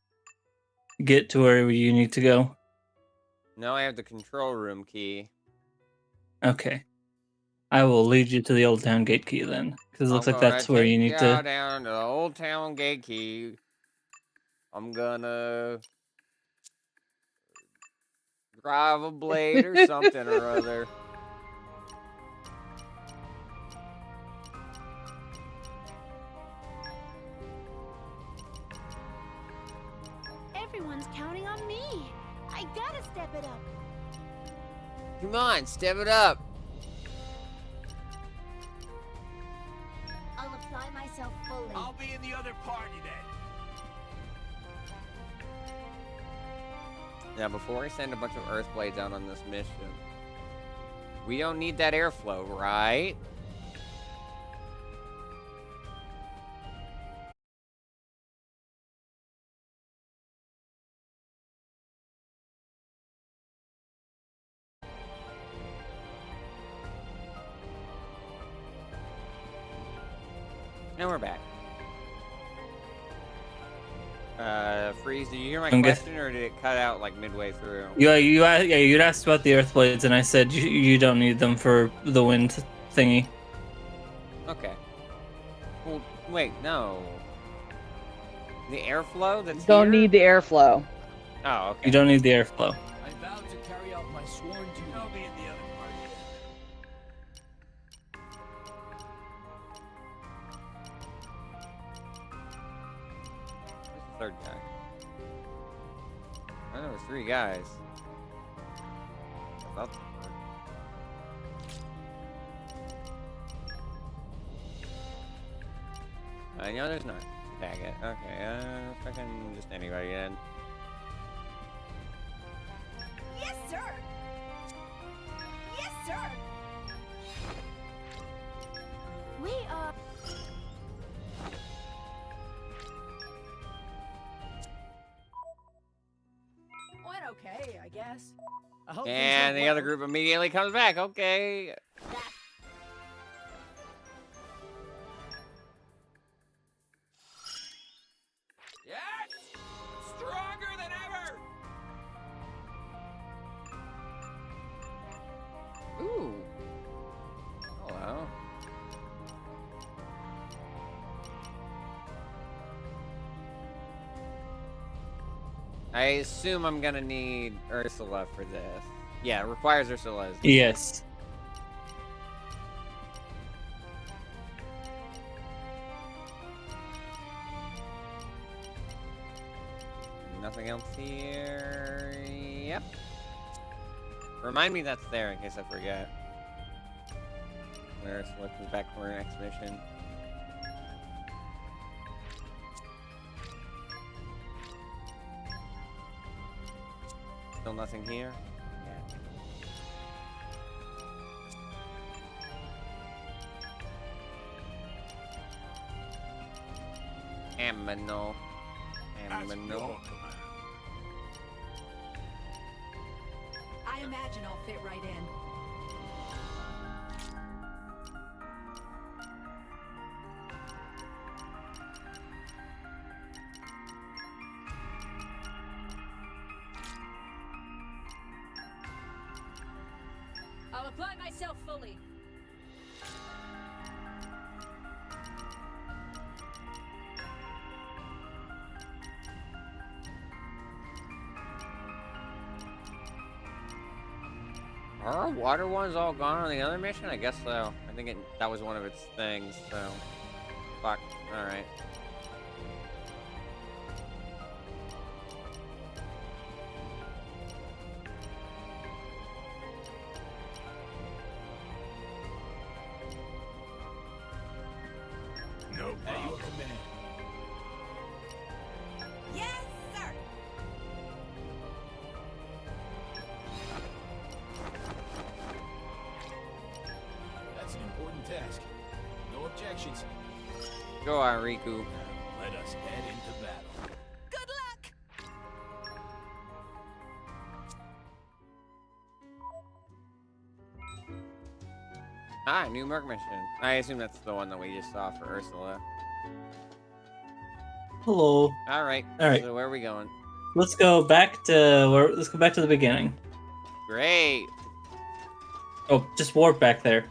get to where you need to go.
No, I have the control room key.
Okay. I will lead you to the Old Town Gate key then, because it looks like that's where you need to.
Down to the Old Town Gate key. I'm gonna drive a blade or something or other.
Everyone's counting on me. I gotta step it up.
Come on, step it up.
I'll apply myself fully.
I'll be in the other party then.
Now, before we send a bunch of Earth Blades out on this mission, we don't need that airflow, right? And we're back. Freeze, did you hear my
I'm good.
question, or did it cut out like midway through?
You'd asked about the Earth Blades, and I said you don't need them for the wind thingy.
Okay. Well, wait, no. The airflow that's
Don't
here?
need the airflow.
Oh, okay.
You don't need the airflow.
I vow to carry out my sworn duty.
I'll be in the other party then.
Where's the third guy? Oh, there were 3 guys. I thought there were. No, there's not. Tag it. Okay, fucking just anybody then.
Yes, sir. Yes, sir.
We are.
Went okay, I guess.
I hope things
And
went
the other
well.
group immediately comes back. Okay.
Yes! Stronger than ever!
Ooh. Hello. I assume I'm gonna need Ursula for this. Yeah, it requires Ursula.
Yes.
Nothing else here. Yep. Remind me that's there in case I forget. Where's looking back for an exhibition? Still nothing here? Yeah. Aminal.
At your
Aminal.
command.
I imagine I'll fit right in. I'll apply myself fully.
Are our water ones all gone on the other mission? I guess so. I think that was one of its things, so. Fuck. Alright.
No
At your
problem.
command.
Yes, sir.
That's an important task. No objections.
Go on, Riku.
Let us head into battle.
Good luck.
Ah, new Merc mission. I assume that's the one that we just saw for Ursula.
Hello.
Alright.
Alright.
So where are we going?
Let's go back to let's go back to the beginning.
Great.
Oh, just warp back there.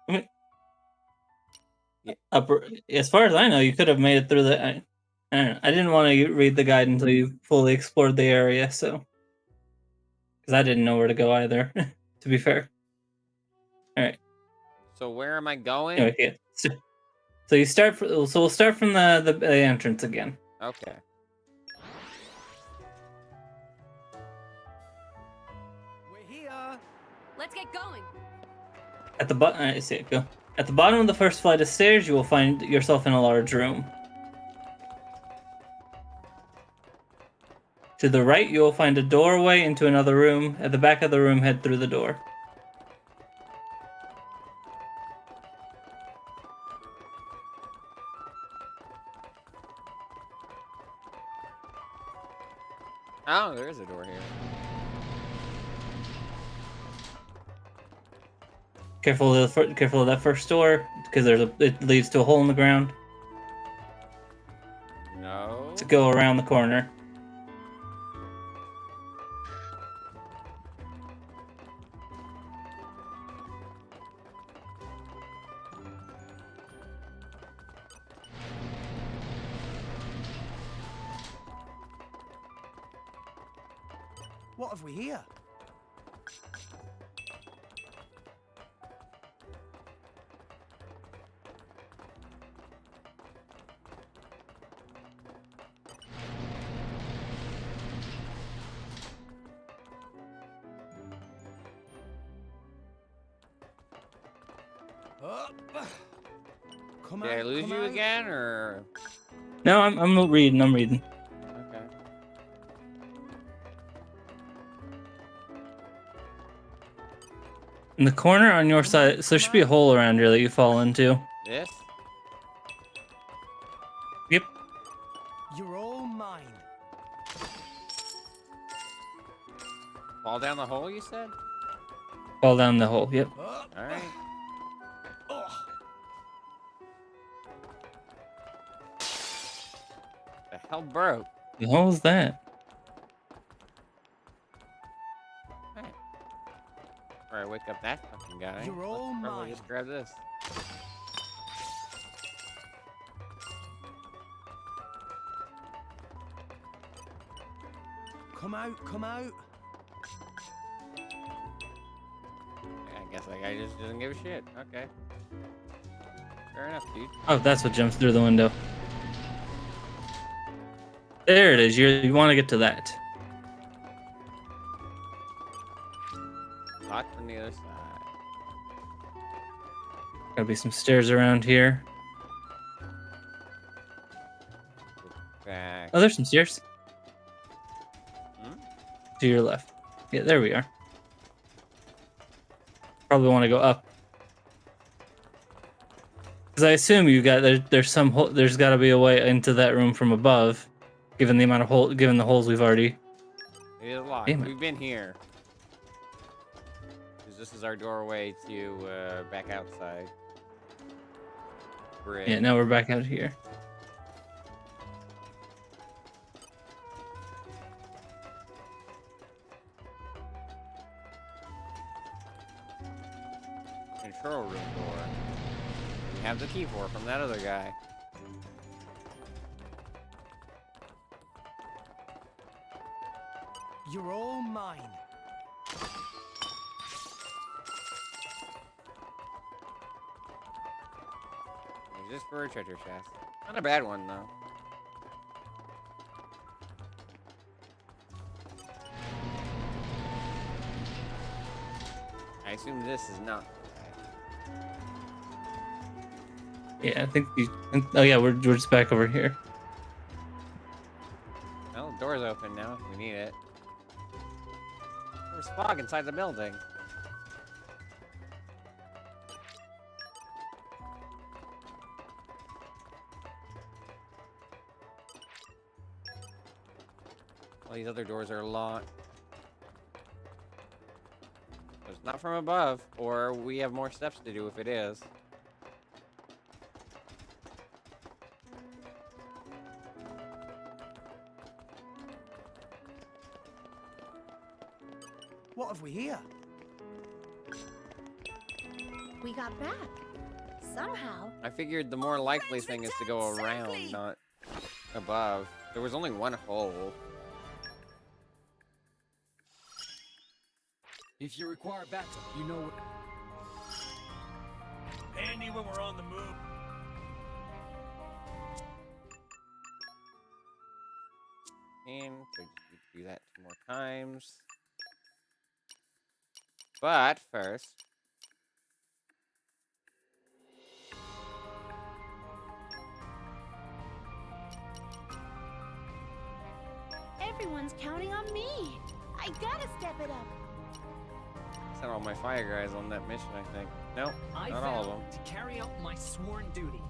I mean, as far as I know, you could have made it through the. I don't know. I didn't want to read the guide until you fully explored the area, so because I didn't know where to go either. To be fair. All right.
So where am I going?
Anyway, yeah. So you start. So we'll start from the entrance again.
Okay.
We're here.
Let's get going.
At the bottom, I see it go. At the bottom of the first flight of stairs, you will find yourself in a large room. To the right, you will find a doorway into another room. At the back of the room, head through the door.
Oh, there is a door here.
Careful of that first door, because it leads to a hole in the ground
No.
to go around the corner.
What have we here? Up. Come
Did I
out,
lose
come
you
out.
again, or?
No, I'm reading. I'm reading.
Okay.
In the corner on your side, so there should be a hole around here that you fall into.
This?
Yep.
You're all mine.
Fall down the hole, you said?
Fall down the hole. Yep.
Up.
Alright.
Oh.
The hell broke?
The hell is that?
Alright, wake up that fucking guy.
You're all
Let's probably
mine.
just grab this.
Come out, come out.
I guess that guy just doesn't give a shit. Okay. Fair enough, dude.
Oh, that's what jumps through the window. There it is. You want to get to that.
Locked from the other side.
Gotta be some stairs around here.
Back.
Oh, there's some stairs.
Hmm?
To your left. Yeah, there we are. Probably want to go up. Because I assume you got there's got to be a way into that room from above, given the amount of given the holes we've already.
It is locked.
Damn it.
We've been here. 'Cause this is our doorway to back outside. We're in.
Yeah, now we're back out here.
Control room door. We have the key for from that other guy.
You're all mine.
Use this for a treasure chest. Not a bad one though. I assume this is not.
Yeah, I think oh yeah, we're just back over here.
Well, the door's open now if we need it. There's fog inside the building. All these other doors are locked. So it's not from above, or we have more steps to do if it is.
What have we here?
We got back. Somehow.
I figured the more likely thing is to go around, not above. There was only one hole.
If you require backup, you know what. Handy when we're on the move.
And so just need to do that 2 more times. But first,
Everyone's counting on me. I gotta step it up.
I sent all my fire guys on that mission, I think. Nope,
I
not all of
vow
them.
to carry out my sworn duty.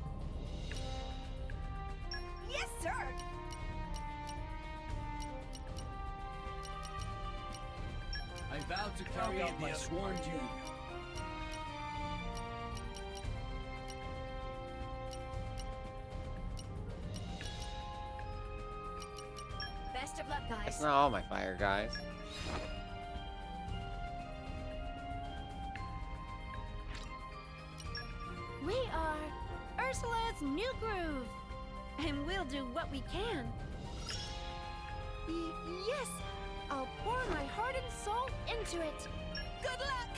Yes, sir.
I vow to carry out my sworn duty.
Best of luck, guys.
That's not all my fire guys.
We are Ursula's new groove. And we'll do what we can. Yes, I'll pour my heart and soul into it. Good luck!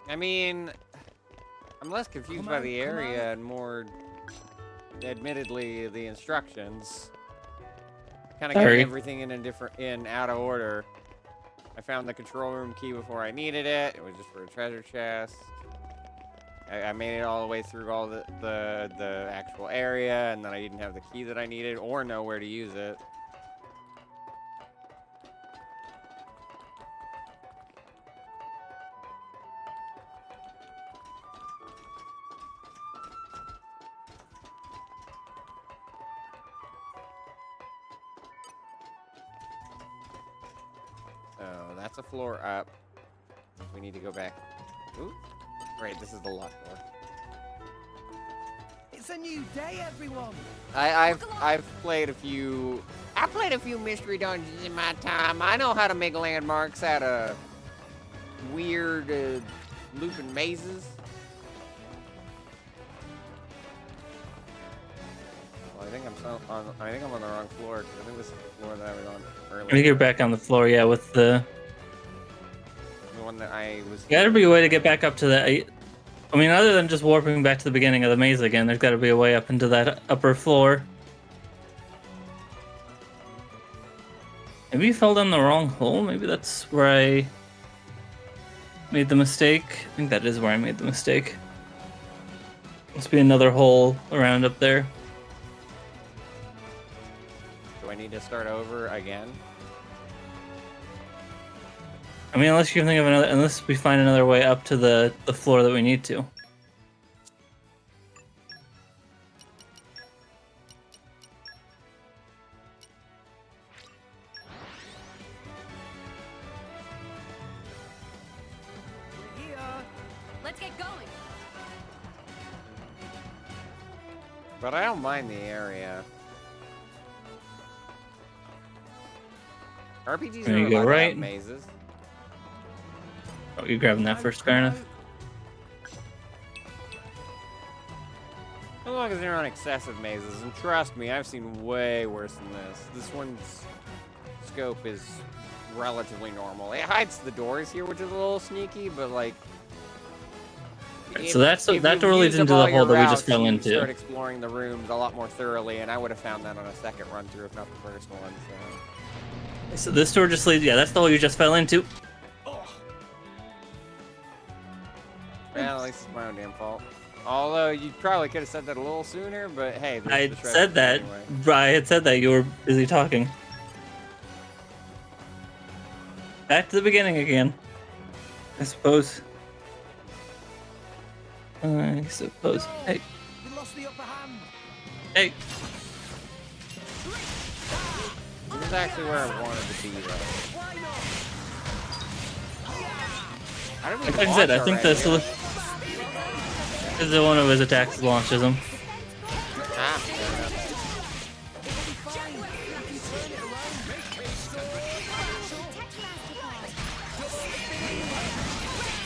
I mean, I'm less confused
Come
by
on,
the
come
area and more, admittedly, the instructions. Kind of got
Sorry.
everything in out of order. I found the control room key before I needed it. It was just for a treasure chest. I made it all the way through all the actual area, and then I didn't have the key that I needed or know where to use it. So that's a floor up. We need to go back. Ooh. Right, this is the locked door.
It's a new day, everyone.
I've played a few I played a few mystery dungeons in my time. I know how to make landmarks out of weird looping mazes. Well, I think I'm on the wrong floor because I think this is the floor that I was on earlier.
I think you're back on the floor, yeah, with the
one that I was.
Gotta be a way to get back up to that. I mean, other than just warping back to the beginning of the maze again, there's got to be a way up into that upper floor. Maybe you fell down the wrong hole. Maybe that's where I made the mistake. I think that is where I made the mistake. Must be another hole around up there.
Do I need to start over again?
I mean, unless you can think of another, unless we find another way up to the floor that we need to.
Here.
Let's get going.
But I don't mind the area. RPGs
There
are
you
allowed
go,
to have
right?
mazes.
Oh, you're grabbing that first, fair enough.
As long as they're not excessive mazes, and trust me, I've seen way worse than this. This one's scope is relatively normal. It hides the doors here, which is a little sneaky, but like.
Right, so that door leads into the hole that we just fell into.
Start exploring the rooms a lot more thoroughly, and I would have found that on a second run through, if not the first one.
So this door just leads. Yeah, that's the hole you just fell into.
Well, at least it's my own damn fault. Although you probably could have said that a little sooner, but hey,
I
the shredder
said that.
anyway.
I had said that. You were busy talking. Back to the beginning again. I suppose. I suppose. Hey.
We lost the upper hand.
Hey.
This is actually where I wanted to be, though.
Why not?
How did we
Like I
launch
said, I think
already?
this is one of his attacks launches him.
Ah, fair enough.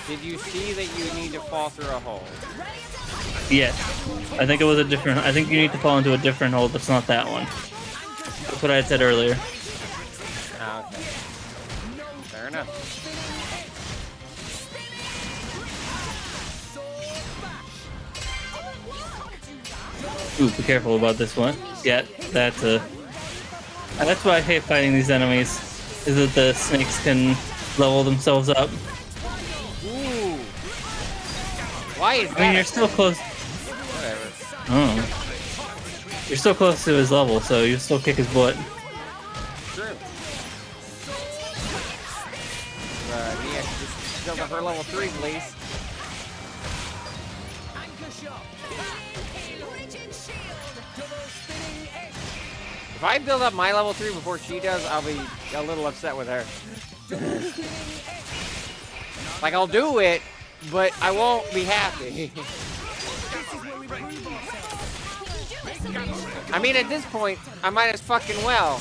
Did you see that you need to fall through a hole?
Yes. I think it was a different. I think you need to fall into a different hole that's not that one. That's what I had said earlier.
Ah, okay. Fair enough.
Ooh, be careful about this one. Yeah, that's why I hate fighting these enemies. Is that the snakes can level themselves up.
Ooh. Why is that?
I mean, you're still close.
Whatever.
Oh. You're still close to his level, so you still kick his butt.
True. Nia, just jump to her level 3, please.
Anchor shot.
If I build up my level 3 before she does, I'll be a little upset with her. Like, I'll do it, but I won't be happy. I mean, at this point, I might as fucking well.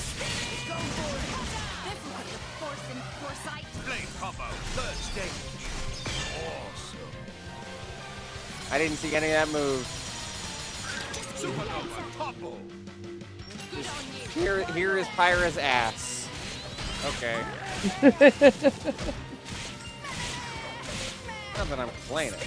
Blade combo, third stage. Awesome.
I didn't see any of that move.
Supernova topple.
Here is Pyra's ass. Okay. Not that I'm complaining.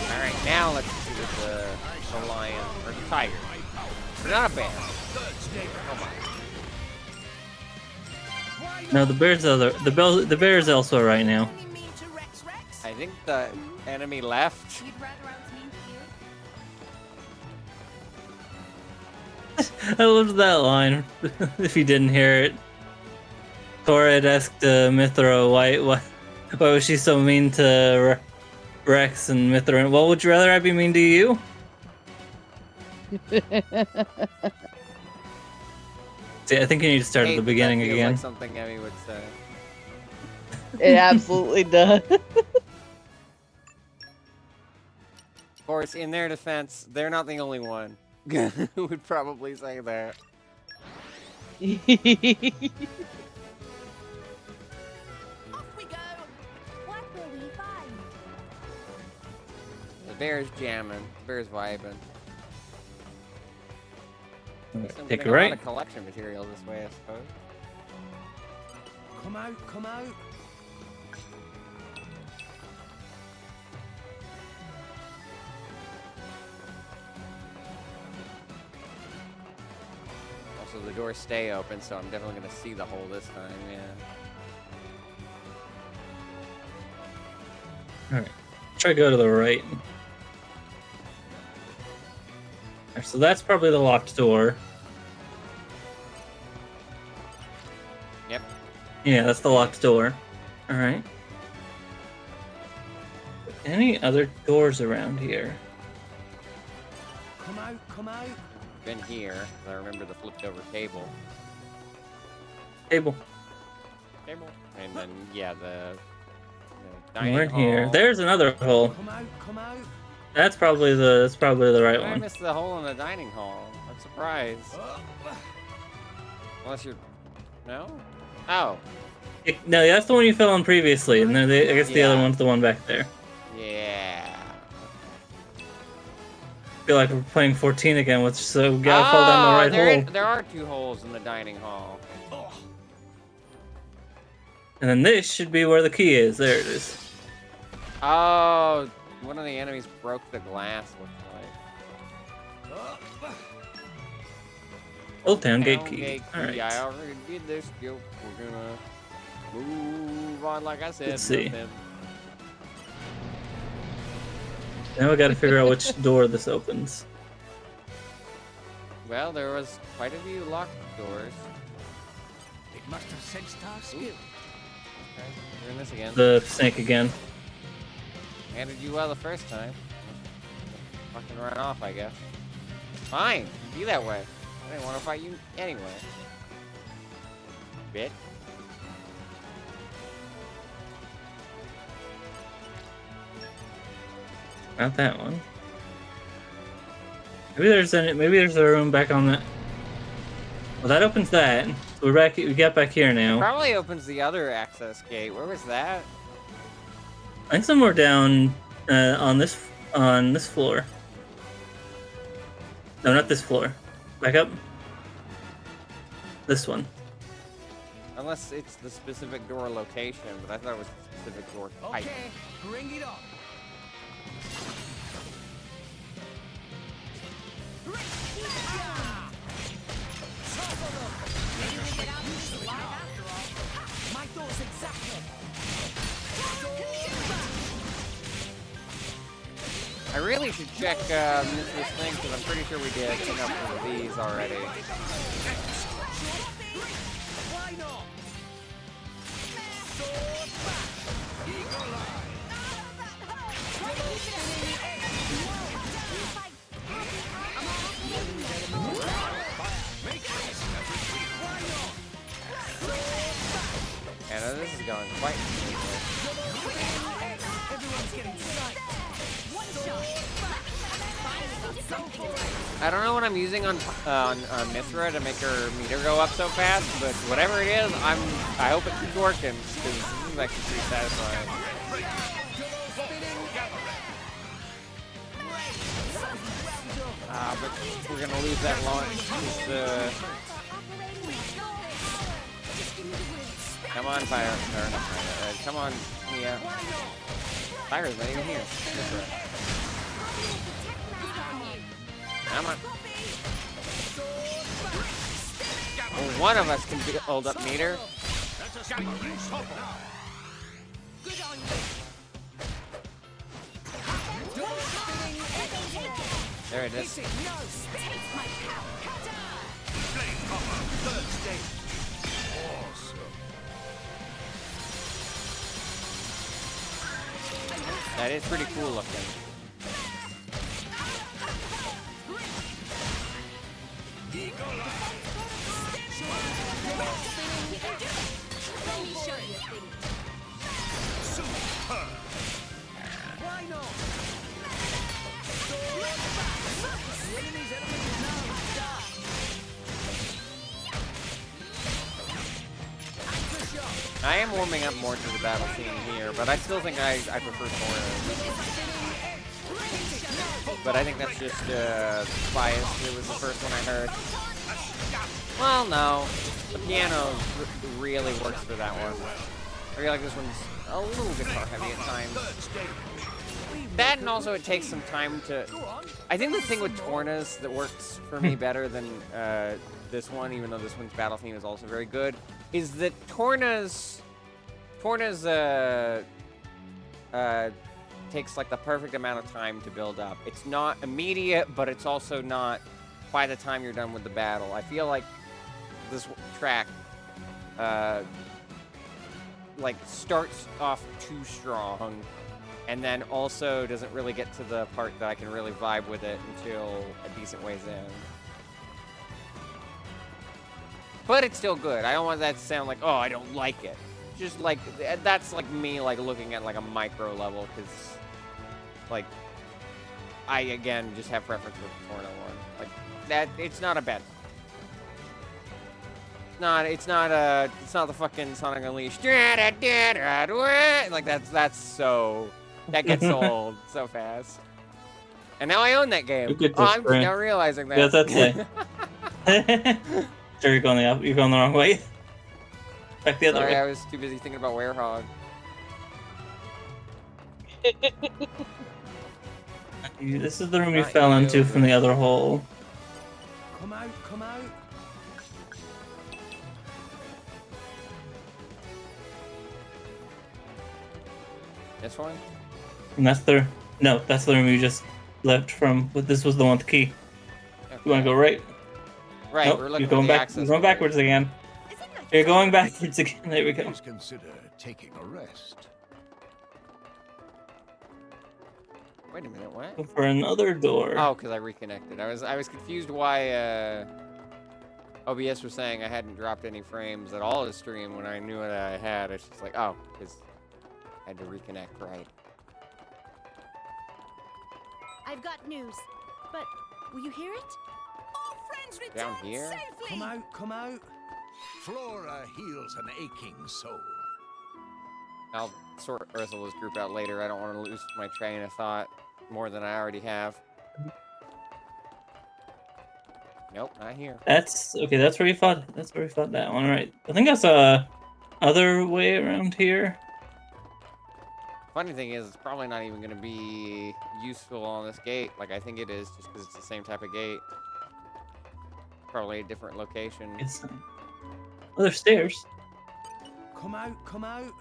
All right, now let's see with the lion or the tiger. But not a bear. Come on.
No, the bear's the bear's elsewhere right now.
Only mean to Rex Rex.
I think the enemy left.
You'd rather I was mean to you?
I loved that line. If you didn't hear it, Cora had asked Mithra why was she so mean to Rex, and Mithra, well, would you rather I be mean to you? See, I think you need to start at the beginning
That feels
again.
Like something Emmy would say.
It absolutely does.
Of course, in their defense, they're not the only one who would probably say that.
Off we go.
What will we find?
The bear's jamming. The bear's vibing.
Take a
A lot
right.
of collection material this way, I suppose.
Come out, come out.
Also, the doors stay open, so I'm definitely gonna see the hole this time. Yeah.
All right, try to go to the right. Alright, so that's probably the locked door.
Yep.
Yeah, that's the locked door. All right. Any other doors around here?
Come out, come out.
Been here. 'Cause I remember the flipped over table.
Table.
Table. And then yeah, the dining
We're in here.
hall.
There's another hole.
Come out, come out.
That's probably the right
I
one.
missed the hole in the dining hall. I'm surprised. Unless you're no. Oh.
No, that's the one you fell on previously, and then I guess the other
Yeah.
one's the one back there.
Yeah.
I feel like we're playing 14 again, which so we gotta fall down the right hole.
There are two holes in the dining hall.
And then this should be where the key is. There it is.
Oh, one of the enemies broke the glass. Looks like.
Old Town Gate
Town
key.
Gate
All right.
I already did this joke. We're gonna move on, like I said.
Let's see.
nothing.
Now we gotta figure out which door this opens.
Well, there was quite a few locked doors.
It must have sensed our skill.
Okay, we're in this again.
The snake again.
Handled you well the first time. Fucking run off, I guess. Fine, be that way. I didn't want to fight you anyway. Bitch.
Not that one. Maybe there's a room back on that. Well, that opens that. So we're back. We got back here now.
Probably opens the other access gate. Where was that?
I think somewhere down on this floor. No, not this floor. Back up. This one.
Unless it's the specific door location, but I thought it was the specific door type.
Okay, bring it on. My thoughts exactly.
I really should check this thing because I'm pretty sure we did enough of these already.
Why not?
And this is going quite smoothly.
Everyone's getting psyched.
I don't know what I'm using on Mithra to make her meter go up so fast, but whatever it is, I hope it keeps working because this is actually pretty satisfying. But we're gonna lose that launch. Come on, Fire. Or, not Fire. Come on, Mia. Fire's not even here. Mithra. Come on. Well, one of us can hold up meter.
Got you covered.
Good on you.
There it is.
Take my power.
Flame cover. Third stage. Awesome.
That is pretty cool looking.
Let me show you a thing.
Superb.
Why not? Enemy's enemies now die. Anchor shot.
I am warming up more to the battle scene here, but I still think I prefer Torna. But I think that's just bias. It was the first one I heard. Well, no. The piano really works for that one. I feel like this one's a little guitar heavy at times.
Third stage.
That and also it takes some time to... I think the thing with Torna's that works for me better than this one, even though this one's battle theme is also very good, is that Torna's takes like the perfect amount of time to build up. It's not immediate, but it's also not by the time you're done with the battle. I feel like this track like starts off too strong and then also doesn't really get to the part that I can really vibe with it until a decent ways in. But it's still good. I don't want that to sound like, oh, I don't like it. Just like, that's like me like looking at like a micro level, because like I again just have preference with the Torna one. Like that, it's not a bad song. It's not the fucking Sonic Unleashed. Like that's so, that gets old so fast. And now I own that game. Oh, I'm just now realizing that.
Yes, that's it. Sure, you're going the wrong way. Back the other
Sorry,
way.
I was too busy thinking about Werehog.
This is the room you
Not
fell
you.
into from the other hole.
Come out, come out.
This one?
And that's the room you just left from. But this was the one with the key.
Okay.
You want to go right?
Right,
Nope,
we're looking
you're going
for the
back.
access
You're going
point.
backwards again. You're going backwards again. There we go.
Please consider taking a rest.
Wait a minute, what?
Go for another door.
Oh, because I reconnected. I was confused why OBS was saying I hadn't dropped any frames at all this stream when I knew what I had. It's just like, oh, because I had to reconnect, right.
I've got news, but will you hear it?
All friends return
Down here?
safely.
Come out, come out.
Flora heals an aching soul.
I'll sort Ursula's group out later. I don't want to lose my train of thought more than I already have. Nope, not here.
That's okay. That's where you fought. That's where we fought that one, right? I think that's other way around here.
Funny thing is, it's probably not even going to be useful on this gate. Like I think it is, just because it's the same type of gate. Probably a different location.
It's other stairs.
Come out, come out.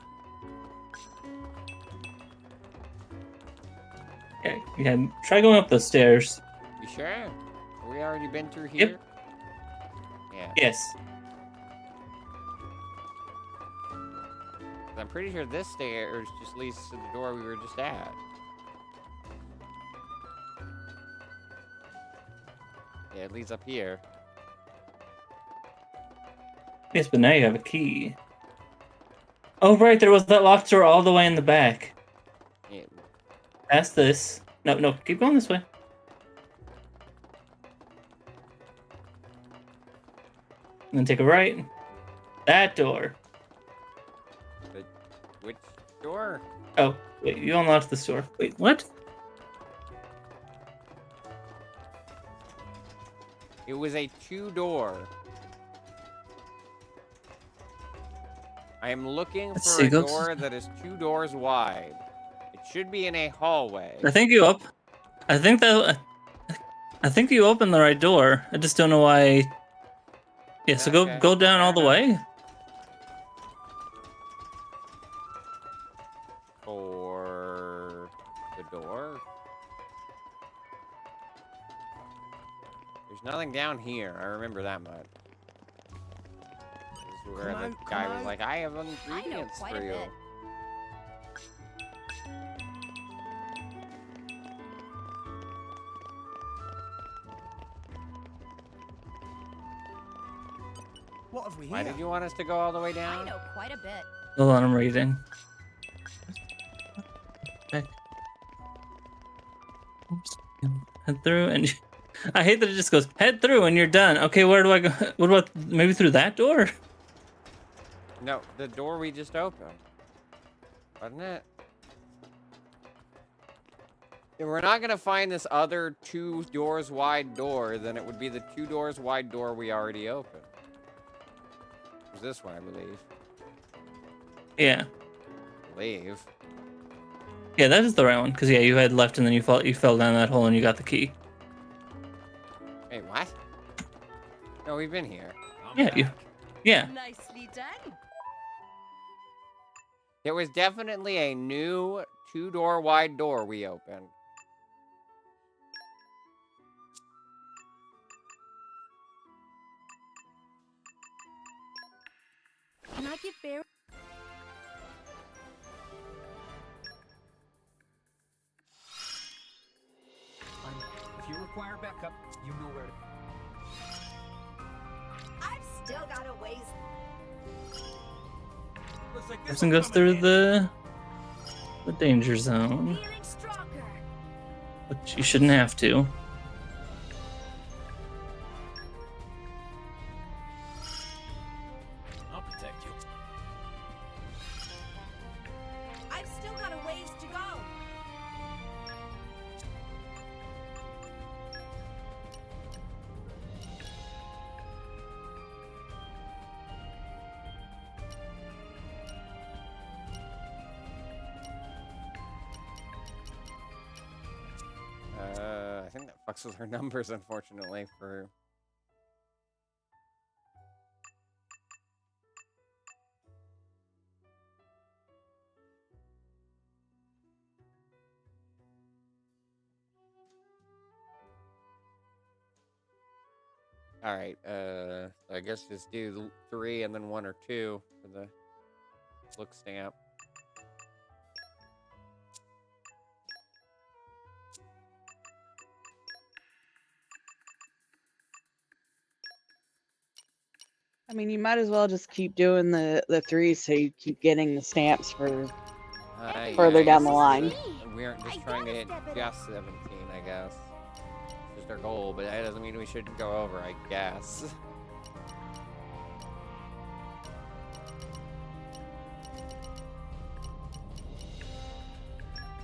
Okay, yeah. Try going up those stairs.
You sure? We already been through here?
Yep.
Yeah.
Yes.
I'm pretty sure this stairs just leads to the door we were just at. Yeah, it leads up here.
Yes, but now you have a key. Oh, right. There was that locked door all the way in the back.
Yeah.
Past this. No. Keep going this way. And then take a right. That door.
Which door?
Oh, wait. You unlocked this door. Wait, what?
It was a two-door. I am looking
Let's
for
see,
a
go-
door that is 2 doors wide. It should be in a hallway.
I think you opened the right door. I just don't know why. Yeah, so
Okay.
go down all the
Fair
way.
for the door. There's nothing down here. I remember that much. This is where the guy was like, I have ingredients
quite
for
a
you.
bit.
What have we
Why
here?
did you want us to go all the way
I
down?
know quite a bit.
Hold on, I'm reading. Okay. Oops. Head through and I hate that it just goes head through and you're done. Okay, where do I go? What about maybe through that door?
No, the door we just opened. Wasn't it? If we're not going to find this other 2 doors wide door, then it would be the 2 doors wide door we already opened. It was this one, I believe.
Yeah.
Believe.
Yeah, that is the right one. Because yeah, you had left and then you fell down that hole and you got the key.
Wait, what? No, we've been here.
Yeah, you. Yeah.
Nicely done.
It was definitely a new 2-door wide door we opened.
Can I give Barry?
If you require backup, you know where to.
I've still got a ways.
Looks like this
Person
will
goes
come
through
in
the danger zone,
Feeling stronger.
but you shouldn't have to.
I'll protect you.
I've still got a ways to go.
I think that fucks with her numbers, unfortunately, for... Alright, I guess just do 3 and then 1 or 2 for the look stamp.
I mean, you might as well just keep doing the 3 so you keep getting the stamps for further
Yeah, I
down the
guess
line.
we aren't just trying to hit just 17, I guess. It's just our goal, but that doesn't mean we shouldn't go over, I guess.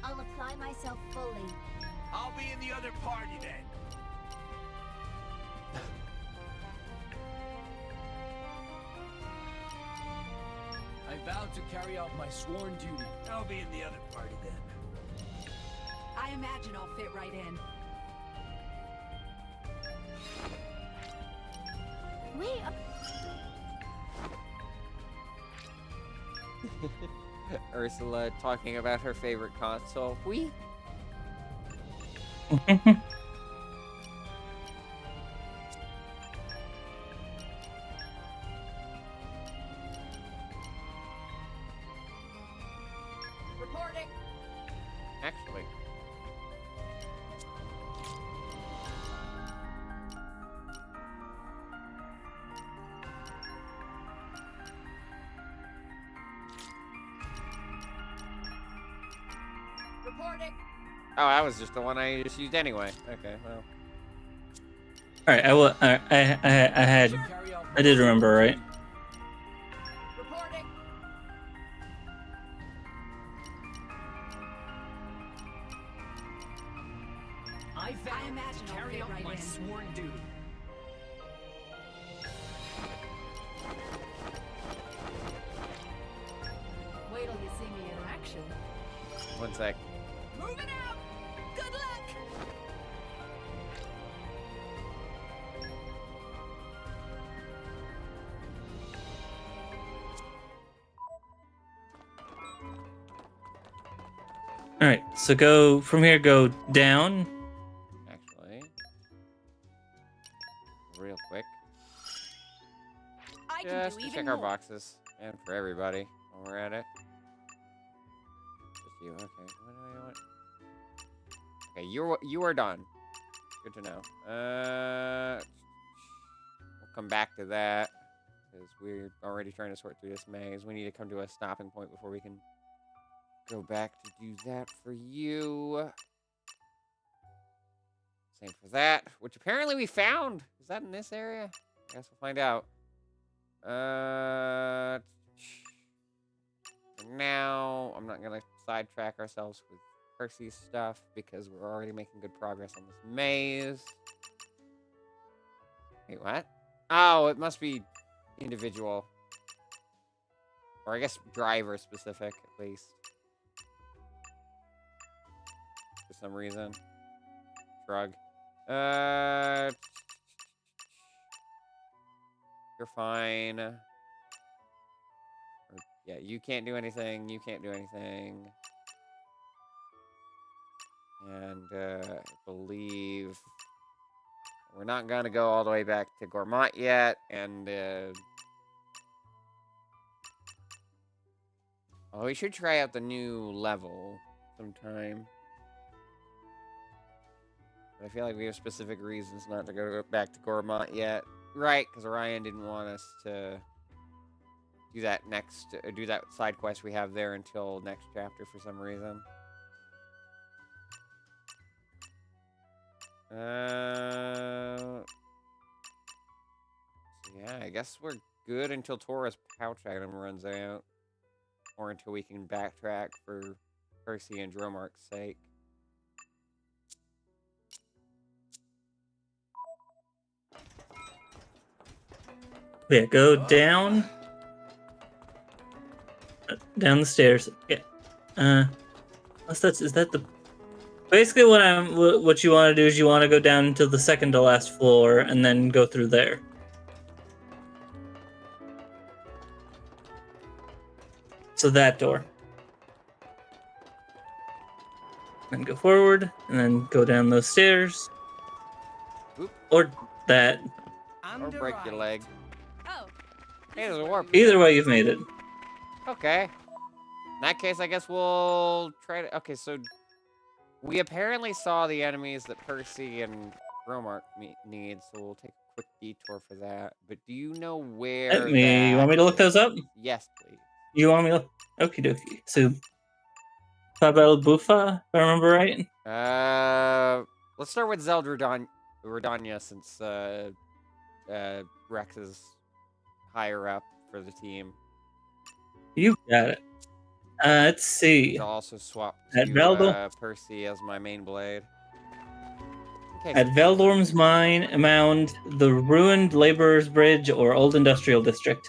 I'll apply myself fully.
I'll be in the other party then.
I vowed to carry out my sworn duty.
I'll be in the other party then.
I imagine I'll fit right in.
Wait.
Ursula talking about her favorite console. We.
Reporting.
Actually.
Reporting.
Oh, that was just the one I just used anyway. Okay, well.
All right, I did remember, right?
Reporting.
I vow
imagine
to
I'll
carry
fit
out
right
my
in.
sworn duty.
Wait till you see me in action.
One sec.
Moving out. Good luck.
All right, so go from here. Go down.
Actually, real quick,
I can
just
do
to
even
check our
more.
boxes and for everybody while we're at it. Just you. Okay. What do I want? Okay, you are done. Good to know. We'll come back to that because we're already trying to sort through this maze. We need to come to a stopping point before we can go back to do that for you. Same for that, which apparently we found. Is that in this area? I guess we'll find out. For now, I'm not gonna sidetrack ourselves with Percy's stuff because we're already making good progress on this maze. Wait, what? Oh, it must be individual. Or I guess driver specific, at least. For some reason. Shrug. You're fine. Yeah, you can't do anything. You can't do anything. And I believe we're not gonna go all the way back to Gourmand yet. And oh, we should try out the new level sometime. But I feel like we have specific reasons not to go back to Gourmand yet. Right, because Orion didn't want us to do that do that side quest we have there until next chapter for some reason. So yeah, I guess we're good until Taurus pouch item runs out. Or until we can backtrack for Percy and Dromark's sake.
Yeah, go down. Down the stairs. Yeah. Is that the... Basically what you want to do is you want to go down to the second to last floor and then go through there. So that door. Then go forward and then go down those stairs.
Oop.
Or that.
Or break your leg.
Oh,
Hey, there's a warp.
Either way, you've made it.
Okay. In that case, I guess we'll try to... Okay, so... We apparently saw the enemies that Percy and Dromark need, so we'll take a quick detour for that. But do you know where
You want me to look those up?
Yes, please.
You want me to... Okie dokie. So... Fabel Buffa, if I remember right?
Let's start with Zeldredania, since Rex is higher up for the team.
You got it. Let's see.
I'll also swap
At
to Percy as my main blade.
At Veldorm's Mound, the ruined Laborer's Bridge, or Old Industrial District.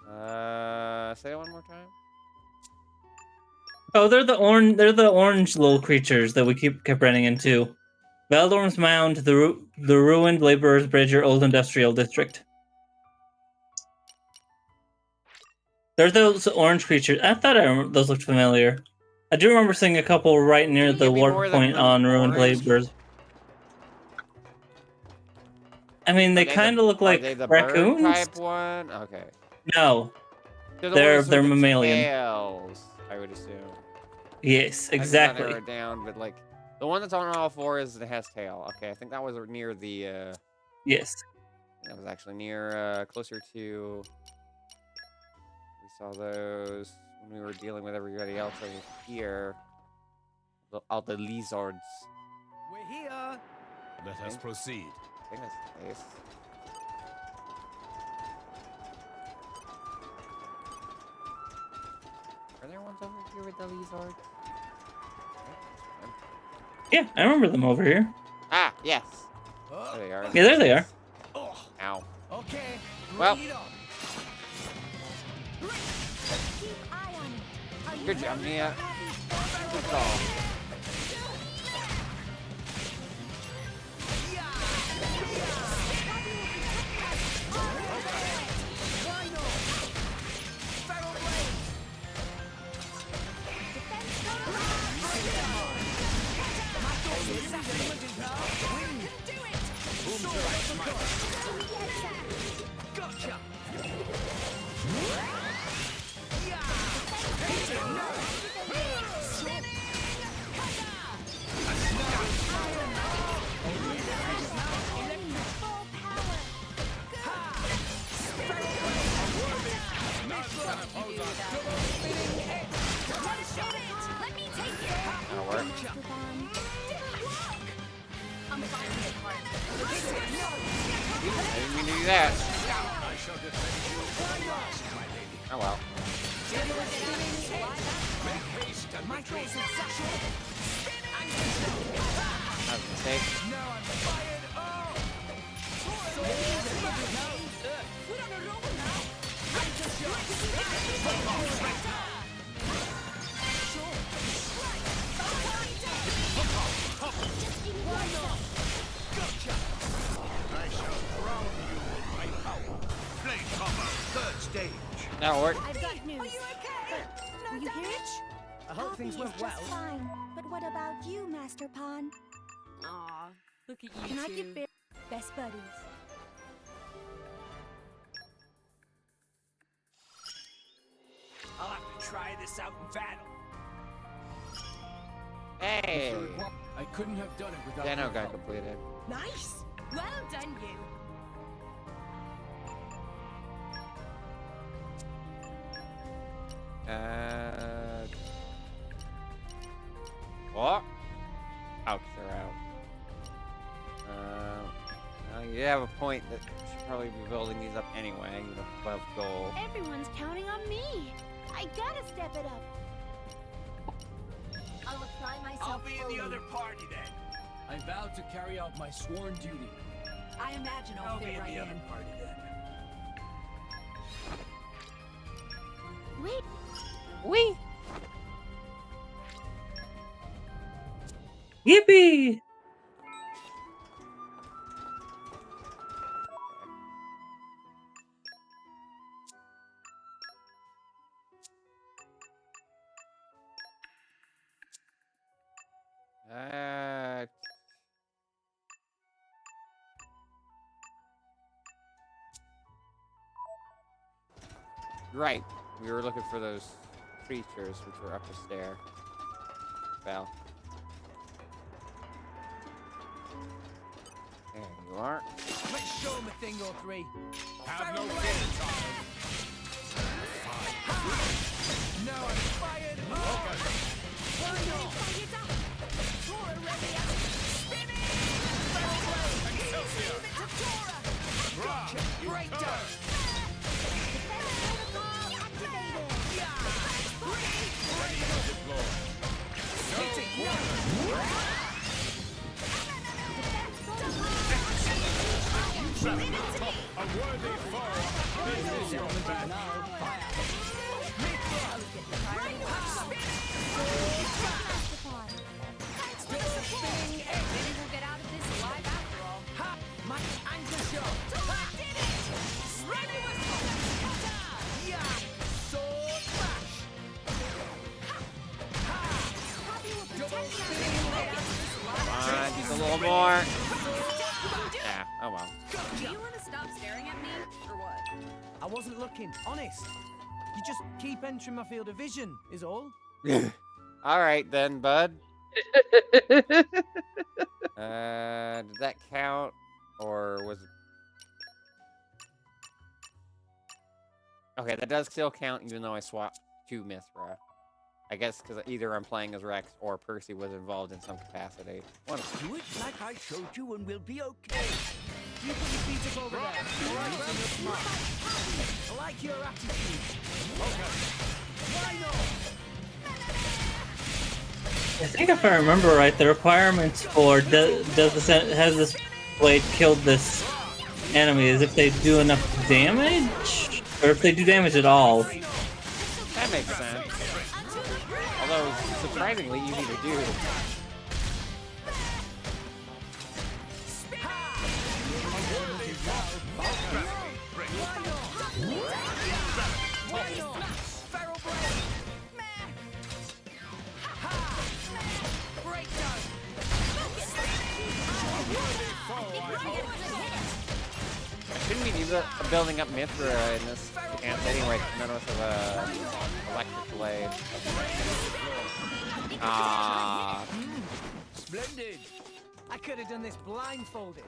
Say it one more time.
Oh, they're the orange little creatures that we kept running into. Veldorm's Mound, the ruined Laborer's Bridge, or Old Industrial District. They're those orange creatures. I thought those looked familiar. I do remember seeing a couple right near the warp point on ruined Laborer's. I mean, they kind of look like raccoons.
Type one? Okay.
No,
They're
mammalian.
Tails, I would assume.
Yes, exactly.
I narrow it down, but like the one that's on all fours that has tail. Okay, I think that was near the.
Yes.
That was actually near, closer to. We saw those when we were dealing with everybody else over here. All the lizards.
We're here.
Let us proceed.
I think that's the place. Are there ones over here with the lizards?
Yeah, I remember them over here.
Ah, yes. There they are.
Yeah, there they are.
Ow.
Okay.
Well.
Bring it on.
Keep eye on it. Are you
Good job,
ready
Mia.
for
Good call.
Gotcha.
That'll work.
I'm finding it hard.
I didn't mean to do that.
I shall defend you at last, my lady.
Oh well.
Make haste and retreat.
That was a mistake.
Now I'm fired up.
We're on a roll now.
I shall drown you in my power. Blade combo, third stage.
That'll work.
I've got news.
Are you okay?
Will you hear it?
I hope things
Poppy
went
is
well.
just fine. But what about you, Master Pawn?
Aw, look at you
Can I
two.
give best buddies?
I'll have to try this out in battle.
Hey.
I couldn't have done it without
Xeno
your
got
help.
completed.
Nice. Well done, you.
What? Oh, 'cause they're out. You have a point that you should probably be building these up anyway, even above goal.
Everyone's counting on me. I gotta step it up. I'll apply myself
I'll be in
fully.
the other party then.
I vowed to carry out my sworn duty.
I imagine I'll
I'll be
fit
in
right
the other
in.
party then.
Wait,
Wee!
Yippee!
Right. We were looking for those creatures which were up the stair. Bell. There you are.
Let's show him a thing or three.
Have no fear, child.
Now I'm fired up. Breakdown. Hit it
A worthy foe. This is your best.
Maybe we'll get out of this alive after all.
Ha! My anchor shot. Did it! Ready with yeah! Sword smash. Ha! Double spinning leg.
Come on, just a little more. Yeah, oh well.
Do you want to stop staring at me, or what?
I wasn't looking, honest. You just keep entering my field of vision, is all.
Alright then, bud. Did that count? Or was it... Okay, that does still count even though I swapped to Mithra. I guess because either I'm playing as Rex or Percy was involved in some capacity. One of them.
Do it like I showed you and we'll be okay. You put your feet up over there. All right, well, smart. I like your attitude. Okay. Why not?
I think if I remember right, the requirements for has this blade killed this enemy is if they do enough damage, or if they do damage at all.
That makes sense. Although it's surprisingly easy to do. shouldn't be building up Mithra in this chance anyway. None of us have a electric blade. Ah.
Splendid. I could have done this blindfolded.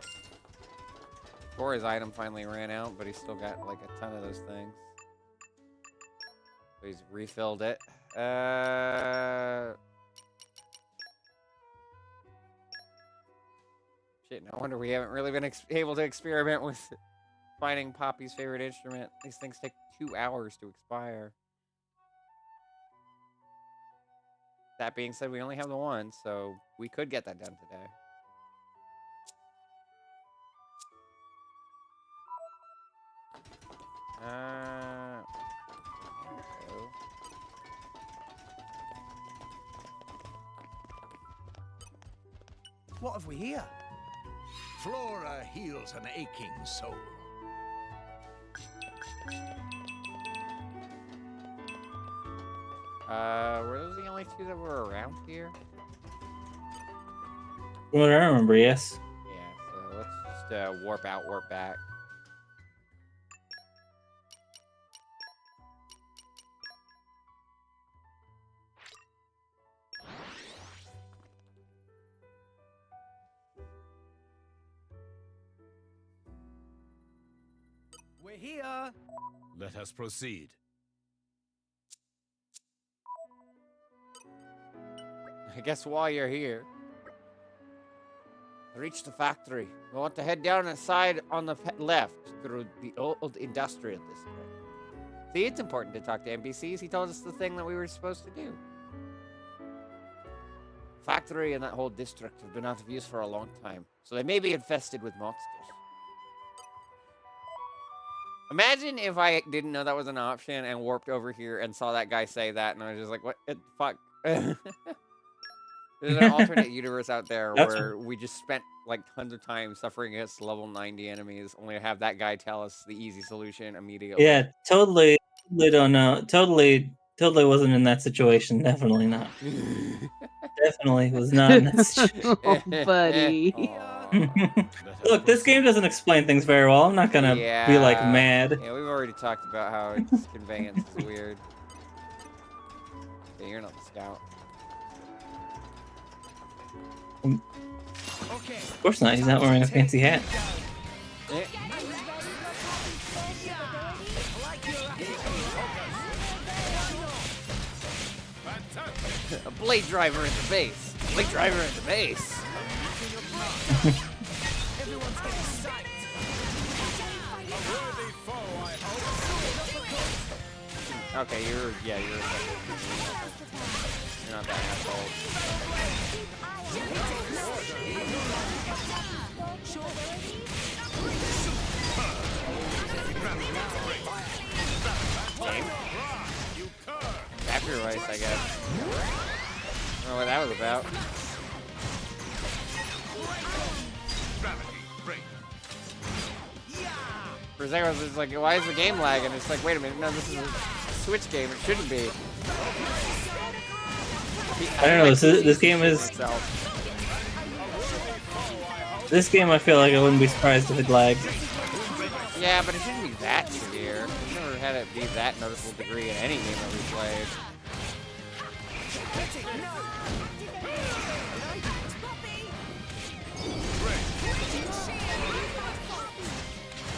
Before his item finally ran out, but he's still got like a ton of those things. So he's refilled it. Shit, no wonder we haven't really been able to experiment with finding Poppy's favorite instrument. These things take 2 hours to expire. That being said, we only have the one, so we could get that done today. There we go.
What have we here?
Flora heals an aching soul.
Were those the only two that were around here?
From what I remember, yes.
Yeah, so let's just warp out, warp back.
We're here.
Let us proceed.
I guess while you're here, reach the factory. We want to head down the side on the left through the old industrial district. See, it's important to talk to NPCs. He told us the thing that we were supposed to do. Factory and that whole district have been out of use for a long time, so they may be infested with monsters. Imagine if I didn't know that was an option and warped over here and saw that guy say that, and I was just like, what the fuck? There's an alternate universe out there where we just spent like tons of time suffering against level 90 enemies, only to have that guy tell us the easy solution immediately.
Yeah, totally don't know. Totally wasn't in that situation. Definitely not. Definitely was not in that situation.
Oh, buddy.
Look, this game doesn't explain things very well. I'm not gonna be like mad.
Yeah, we've already talked about how its conveyance is weird. Yeah, you're not the scout.
Okay.
Of course not. He's not wearing a fancy hat.
Eh. A blade driver in the base. Blade driver in the base.
Everyone's getting psyched.
Okay, you're not that asshole. Game. Sacrifice, I guess. I don't know what that was about. For a second, I was just like, why is the game lagging? It's like, wait a minute, no, this is a Switch game. It shouldn't be.
I don't know. This game is. This game, I feel like I wouldn't be surprised if it lagged.
Yeah, but it shouldn't be that severe. I've never had it be that noticeable degree in any game that we played.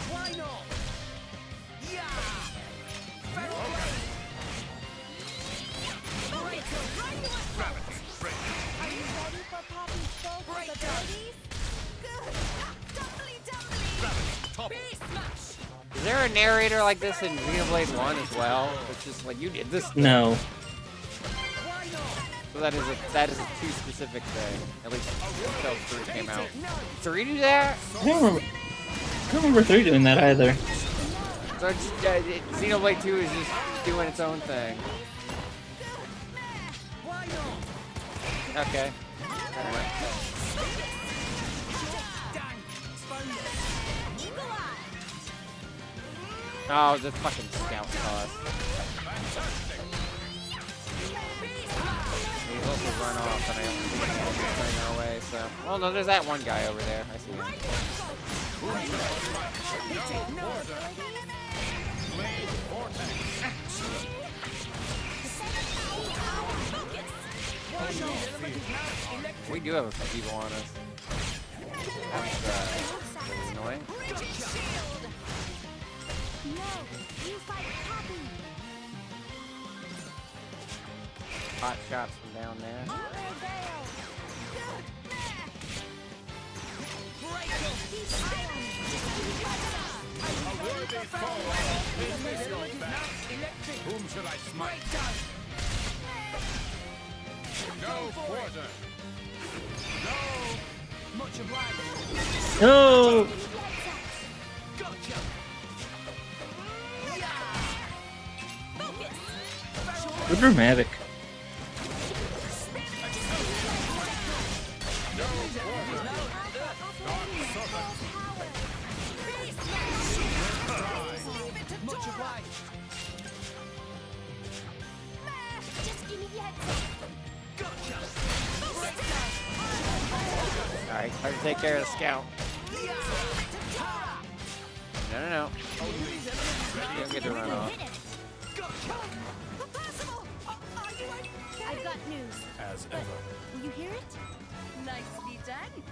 Why not? Yeah.
Are you ready for Poppy's full capabilities? Good. Dumbly.
Is there a narrator like this in Xenoblade 1 as well? It's just like, you did this thing.
No.
So that is a too specific thing. At least until 3 came out. 3 do that?
I don't remember 3 doing that either.
So it's, Xenoblade 2 is just doing its own thing. Okay. Oh, the fucking scout cost. These also run off, and I don't think it's going our way, so... Well, no, there's that one guy over there. I see him. We do have a few people on us. That's really annoying. Hot shots from down there.
Whom shall I smite? No quarter. No.
Much obliged.
No!
Gotcha.
So dramatic.
Much obliged.
Just give me the heads up.
Gotcha.
Alright, time to take care of the scout. No. You don't get to run off.
I've got news.
As ever.
Will you hear it? Nicely done.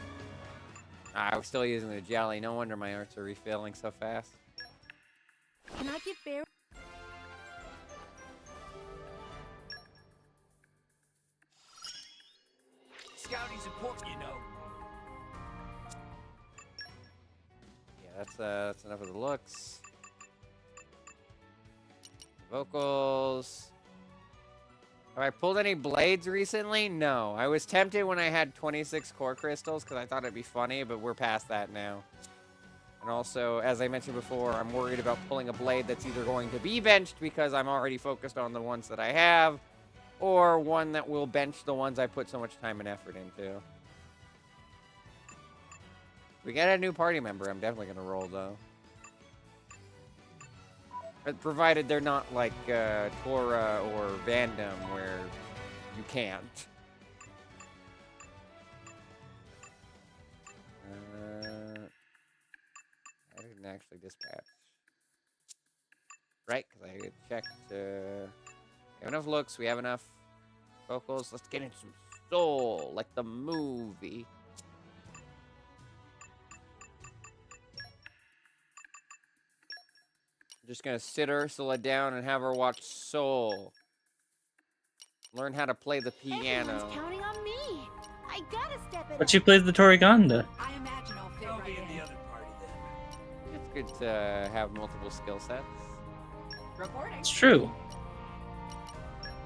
I was still using the jelly. No wonder my arts are refilling so fast.
Can I give Bear?
Scouting's important, you know.
Yeah, that's enough of the looks. Vocals. Have I pulled any blades recently? No. I was tempted when I had 26 core crystals because I thought it'd be funny, but we're past that now. And also, as I mentioned before, I'm worried about pulling a blade that's either going to be benched because I'm already focused on the ones that I have, or one that will bench the ones I put so much time and effort into. We get a new party member, I'm definitely going to roll, though. But provided they're not like Torah or Vandom, where you can't. I didn't actually dispatch. Right, because I checked. We have enough looks, we have enough vocals. Let's get into some soul, like the movie. I'm just gonna sit Ursula down and have her watch Soul. Learn how to play the piano.
Everyone's counting on me. I gotta step it
But
up.
she plays the Toriganda.
I imagine I'll fit
I'll
right
be in
in.
the other party then.
It's good to have multiple skill sets.
Reporting.
It's true.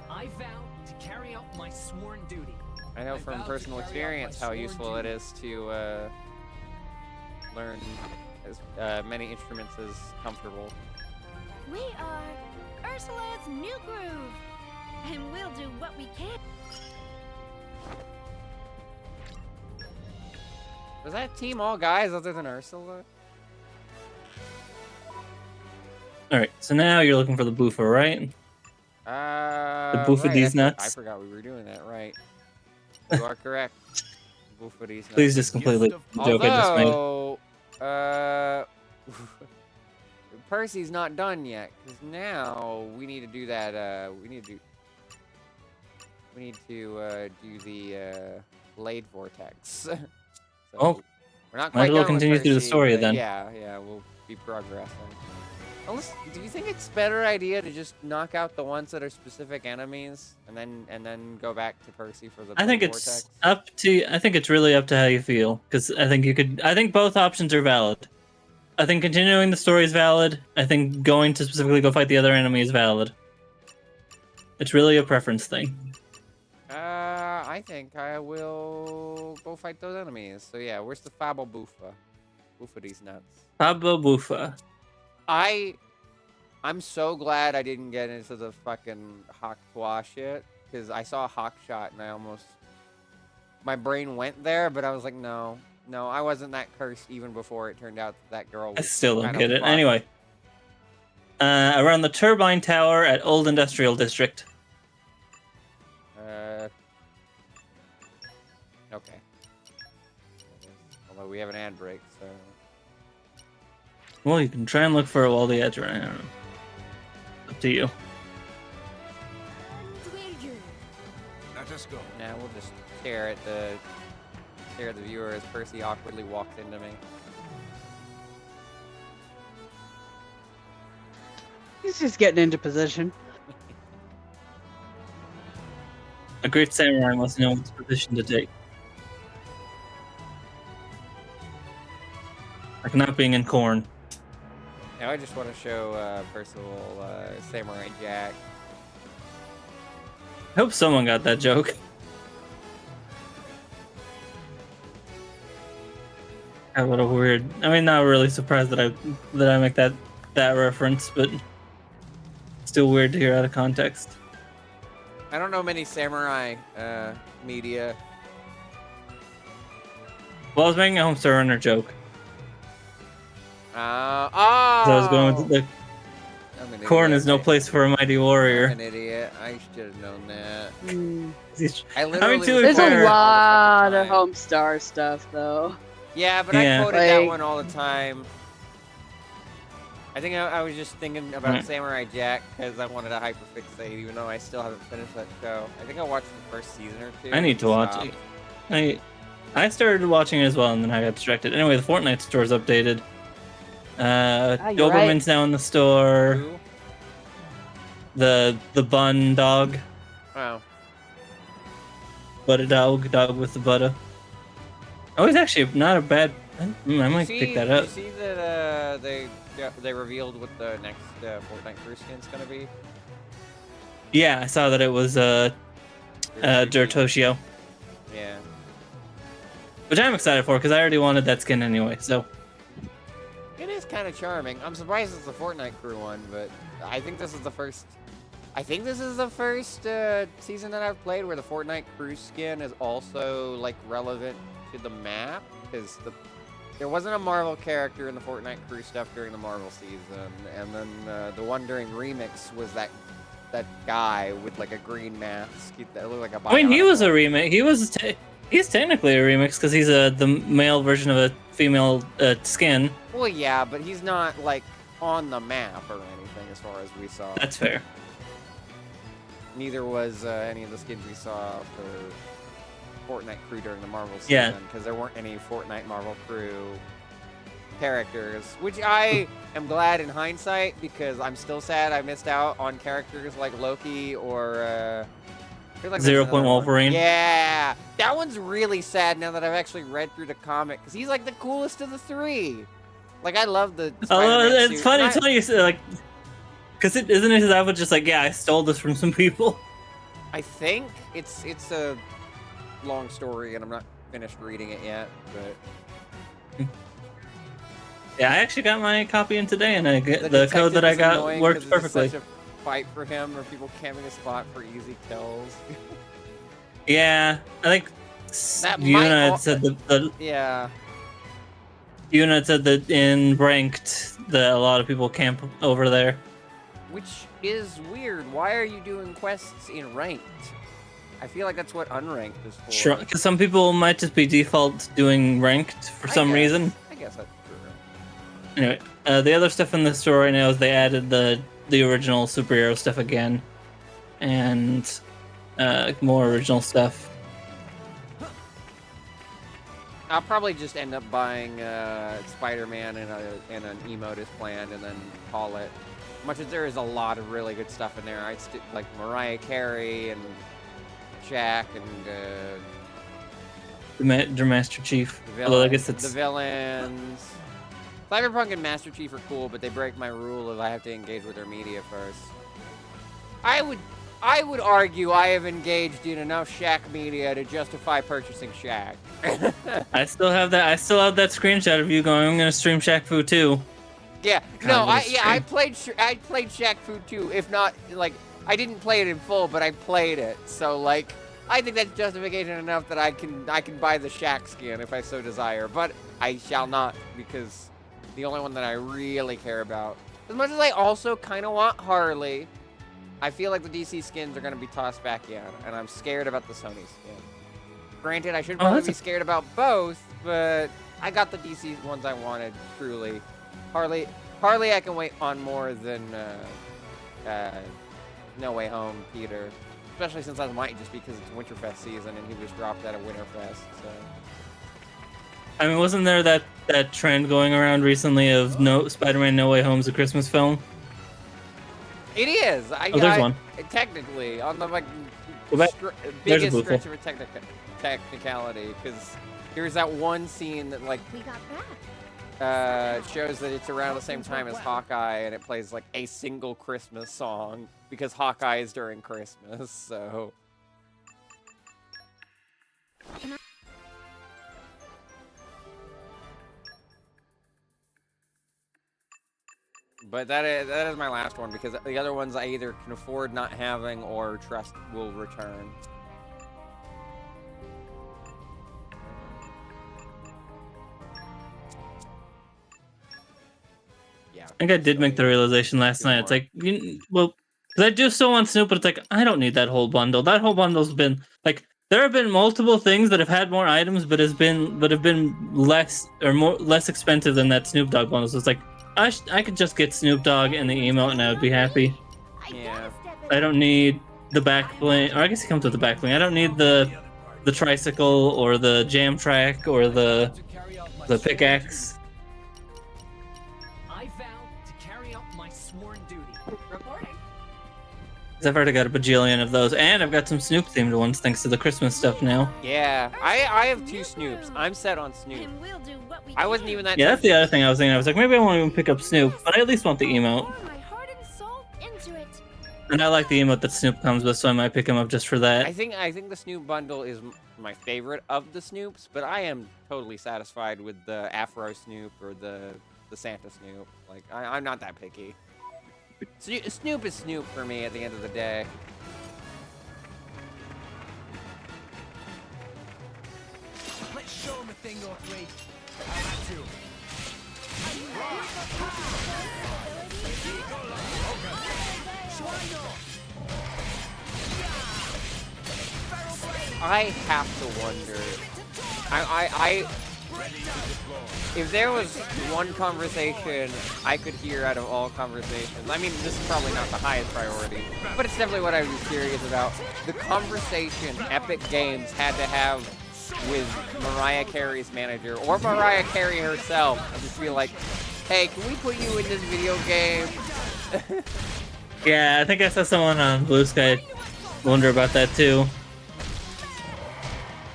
I vow to carry out my sworn duty.
I know
I
from
vow to
personal
carry out
experience
my
how
sworn
useful it
duty.
is to learn as many instruments as comfortable.
We are Ursula's new groove, and we'll do what we can.
Was that team all guys other than Ursula?
Alright, so now you're looking for the boofer, right? boof of
Right,
these
I
nuts?
forgot we were doing that, right. You are correct. Boof of these nuts.
Please just completely
Gift
the joke I just made.
Although, Percy's not done yet, because now we need to do that, we need to do the Blade Vortex. So
Oh,
we're not
might
quite
as well
done with
continue through the
Percy,
story
but
then.
Yeah, we'll be progressing. Unless, do you think it's a better idea to just knock out the ones that are specific enemies and then go back to Percy for the
I think
Blade
it's
Vortex?
up to. I think it's really up to how you feel, because I think you could. I think both options are valid. I think continuing the story is valid. I think going to specifically go fight the other enemy is valid. It's really a preference thing.
I think I will go fight those enemies. So yeah, where's the Fabo Boofa? Boofa these nuts.
Pablo Bufa.
I'm so glad I didn't get into the fucking Hawk Twa shit, because I saw a Hawk shot and my brain went there, but I was like, no, I wasn't that cursed even before it turned out that girl was
I still don't
kinda
get it.
fucked.
Anyway, around the turbine tower at Old Industrial District.
Okay. Although we have an ad break, so
Well, you can try and look for it while the ads are running. I don't know. Up to you.
Let us go.
Now we'll just stare at the viewer as Percy awkwardly walks into me.
He's just getting into position.
A great samurai must know which position to take. Like not being in corn.
Now I just want to show Percival Samurai Jack.
I hope someone got that joke. A little weird. I mean, not really surprised that I make that reference, but still weird to hear out of context.
I don't know many samurai media.
Well, I was making a Homestar Runner joke.
Oh!
So I was going with the
I'm an
corn
idiot.
is no place for a mighty
I'm
warrior.
an idiot. I should have known that. I
I
literally
mean, to
was
be
There's
quoting
fair-
a
that all
lot
the
of
fucking time.
Homestar stuff, though.
Yeah, but
Yeah.
I quoted that
Like-
one all the time. I think I was just thinking about
Right.
Samurai Jack because I wanted to hyperfixate, even though I still haven't finished that show. I think I watched the first season or two.
I need to watch
Stopped.
it. I started watching it as well, and then I got distracted. Anyway, the Fortnite store's updated.
you're
Doberman's now in the store.
Who?
The bun dog,
Oh.
butter dog with the butter. Oh, he's actually not a bad. I might pick that up.
You see that they revealed what the next Fortnite crew skin's gonna be?
Yeah, I saw that it was Dirtoshio,
Yeah.
which I'm excited for because I already wanted that skin anyway. So
It is kind of charming. I'm surprised it's the Fortnite crew one, but I think this is the first. I think this is the first season that I've played where the Fortnite crew skin is also like relevant to the map, because there wasn't a Marvel character in the Fortnite crew stuff during the Marvel season, and then the one during Remix was that guy with like a green mask that looked like a.
I mean, he
Bionic
was a
one.
remake. He's technically a remix because he's the male version of a female skin.
Well, yeah, but he's not like on the map or anything as far as we saw.
That's fair.
Neither was any of the skins we saw for Fortnite crew during the Marvel season,
Yeah.
because there weren't any Fortnite Marvel crew characters, which I am glad in hindsight, because I'm still sad I missed out on characters like Loki or I feel like there's
0
another
Point
one.
Wolverine.
Yeah, that one's really sad now that I've actually read through the comic, because he's like the coolest of the three. Like, I love the Spider-Man
It's
suit,
funny.
and
It's funny you say like, because isn't it that was just like, yeah, I stole this from some people.
I think it's a long story, and I'm not finished reading it yet, but
Yeah, I actually got my copy in today, and the code
detective
that I
is
got
annoying
works
'cause it's
perfectly.
such a fight for him, or people camping a spot for easy kills.
Yeah, I think
That
Yuna
might
had said
Yeah,
Yuna had said that in ranked that a lot of people camp over there.
which is weird. Why are you doing quests in ranked? I feel like that's what unranked is for.
Sure, because some people might just be default doing ranked for
I
some
guess.
reason.
I guess that's true.
Anyway, the other stuff in the store right now is they added the original superhero stuff again, and more original stuff.
I'll probably just end up buying Spider-Man and an emote as planned, and then call it. Much as there is a lot of really good stuff in there, I'd like Mariah Carey and Shaq and
The Master Chief.
the
Although I
villains.
guess it's
The villains. Cyberpunk and Master Chief are cool, but they break my rule of I have to engage with their media first. I would argue I have engaged in enough Shaq media to justify purchasing Shaq.
I still have that. I still have that screenshot of you going, "I'm gonna stream Shaq Fu 2."
Yeah,
God,
no,
what a
I played Shaq Fu 2. If not, like, I didn't play it in full, but I played it. So like, I think that's justification enough that I can buy the Shaq skin if I so desire. But I shall not, because the only one that I really care about, as much as I also kind of want Harley, I feel like the DC skins are gonna be tossed back in, and I'm scared about the Sony skin. Granted, I should probably
that's
be scared about both, but I got the DC ones I wanted, truly. Harley, I can wait on more than No Way Home, Peter. Especially since that might just because it's Winterfest season and he was dropped out of Winterfest. So.
I mean, wasn't there that trend going around recently of Spider-Man No Way Home's a Christmas film?
It is.
There's one.
Technically, on the like
There's
biggest
a
stretch of a technicality, because here's that one scene that like
We got back.
shows that it's around the same time as Hawkeye, and it plays like a single Christmas song because Hawkeye is during Christmas. So. But that is my last one, because the other ones I either can afford not having or trust will return. Yeah.
I think I did make the realization last night. It's like, well, because I do still want Snoop, but it's like, I don't need that whole bundle. That whole bundle's been like, there have been multiple things that have had more items, but have been less expensive than that Snoop Dogg bundle. So it's like, I could just get Snoop Dogg and the emote and I would be happy.
Yeah.
I don't need the back bling, or I guess it comes with the back bling. I don't need the tricycle or the jam track or the pickaxe.
I vow to carry out my sworn duty.
Reporting.
I've already got a bajillion of those, and I've got some Snoop themed ones thanks to the Christmas stuff now.
Yeah. I have 2 Snoops. I'm set on Snoop.
And we'll do what we
I wasn't
can.
even that.
Yeah, that's the other thing I was thinking. I was like, maybe I won't even pick up Snoop, but I at least want the emote.
Pour my heart and soul into it.
And I like the emote that Snoop comes with, so I might pick him up just for that.
I think the Snoop bundle is my favorite of the Snoops, but I am totally satisfied with the Afro Snoop or the Santa Snoop. Like I'm not that picky. Snoop is Snoop for me at the end of the day.
Let's show him a thing or three. I had to.
I have to wonder. If there was one conversation I could hear out of all conversations, I mean, this is probably not the highest priority, but it's definitely what I was curious about. The conversation Epic Games had to have with Mariah Carey's manager, or Mariah Carey herself, and just be like, hey, can we put you in this video game?
Yeah, I think I saw someone on Blue Sky wonder about that too.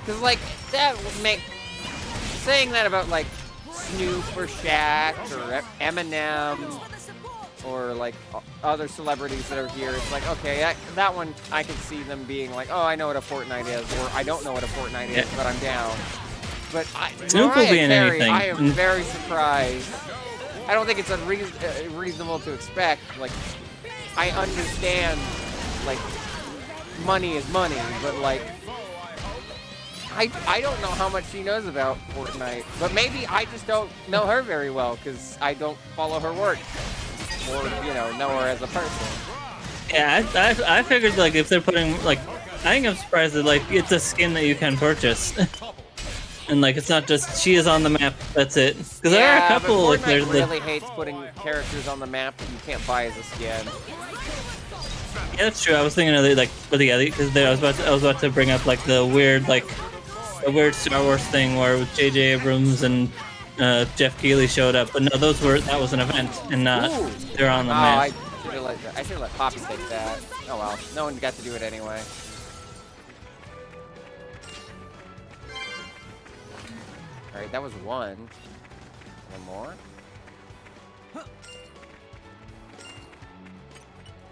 Because, like, that would make... Saying that about, like, Snoop or Shaq or Eminem or, like, other celebrities that are here, it's like, okay, that one, I can see them being like, oh, I know what a Fortnite is, or I don't know what a Fortnite is, but I'm down. But
Snoop will be in
Carey,
anything.
I am very surprised. I don't think it's unreasonable to expect. Like, I understand, like, money is money, but, like, I don't know how much she knows about Fortnite, but maybe I just don't know her very well because I don't follow her work or, know her as a person.
Yeah, I figured, like, if they're putting, like, I think I'm surprised that, like, it's a skin that you can purchase. And, like, it's not just, she is on the map, that's it. Because there are a couple,
but
like,
Fortnite
there's
really hates putting characters on the map that you can't buy as a skin.
Yeah, that's true. I was thinking of the, like, but yeah, because I was about to bring up, like, the weird Star Wars thing where J.J. Abrams and Jeff Keighley showed up, but no, that was an event and not they're on the map.
I should have let Poppy take that. Oh well, no one got to do it anyway. All right, that was one. One more.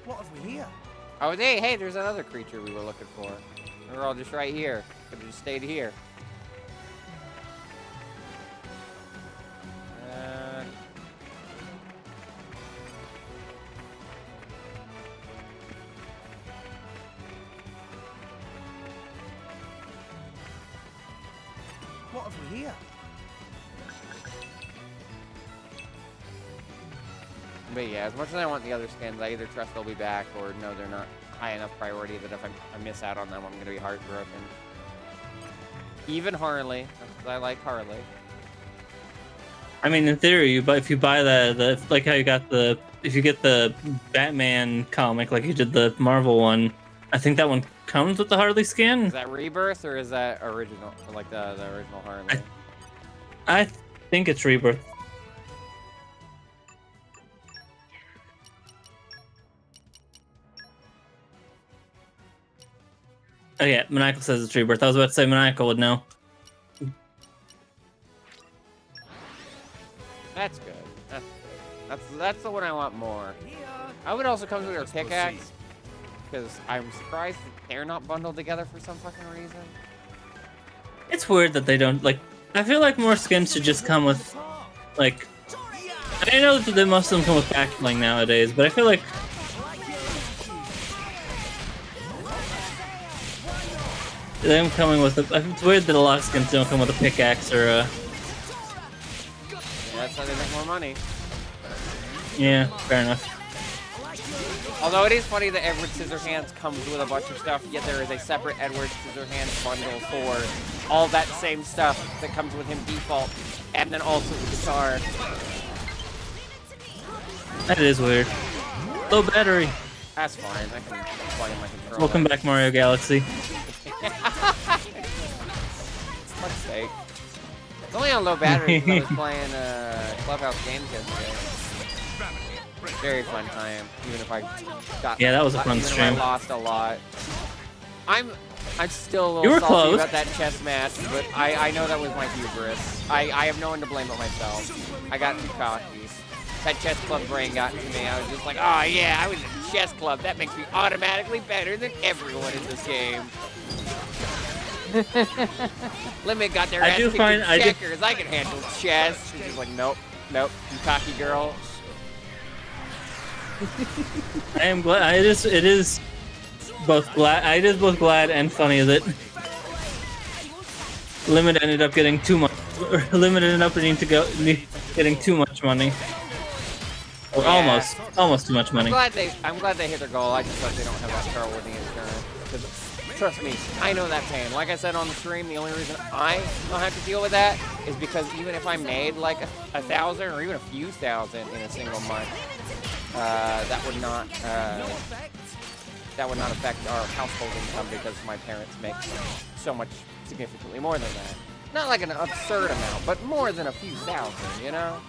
What have we here?
Oh, hey, there's another creature we were looking for. We're all just right here. Could have just stayed here.
What have we here?
But yeah, as much as I want the other skins, I either trust they'll be back or no, they're not high enough priority that if I miss out on them, I'm going to be heartbroken. Even Harley, because I like Harley.
I mean, in theory, if you buy the like how you got if you get the Batman comic like you did the Marvel one, I think that one comes with the Harley skin.
Is that Rebirth or is that original? Like the original Harley?
I think it's Rebirth. Oh yeah, Maniacal says it's Rebirth. I was about to say Maniacal would know.
That's good. That's good. That's the one I want more. I would also come with her pickaxe because I'm surprised that they're not bundled together for some fucking reason.
It's weird that they don't like. I feel like more skins should just come with like. I know that most of them come with backbling nowadays, but I feel like them coming with it's weird that a lot of skins don't come with a pickaxe or a.
Yeah, that's how they make more money.
Yeah, fair enough.
Although it is funny that Edward Scissorhands comes with a bunch of stuff, yet there is a separate Edward Scissorhands bundle for all that same stuff that comes with him default, and then also the guitar.
That is weird. Low battery.
That's fine. I can plug in my controller.
Welcome back, Mario Galaxy.
Fuck's sake. It's only on low battery because I was playing Clubhouse games yesterday. Very fun time, even if I got.
Yeah, that was a fun
even
stream.
If I lost a lot. I'm still a
You
little
were
salty
close.
about that chess match, but I know that was my hubris. I have no one to blame but myself. I got too cocky. That chess club brain got to me. I was just like, oh yeah, I was in a chess club. That makes me automatically better than everyone in this game. Limit got their ass kicked in checkers. I can handle chess. She's just like, nope, you cocky girl.
I am glad. It is both glad and funny that Limit ended up getting too much. Limit ended up getting too much money. Or
Yeah.
almost too much money.
I'm glad they hit their goal. I just hope they don't have that trouble with the insurance. Because trust me, I know that pain. Like I said on the stream, the only reason I don't have to deal with that is because even if I made like a thousand or even a few thousand in a single month, that would not affect our household income because my parents make so much significantly more than that. Not like an absurd amount, but more than a few thousand, you know?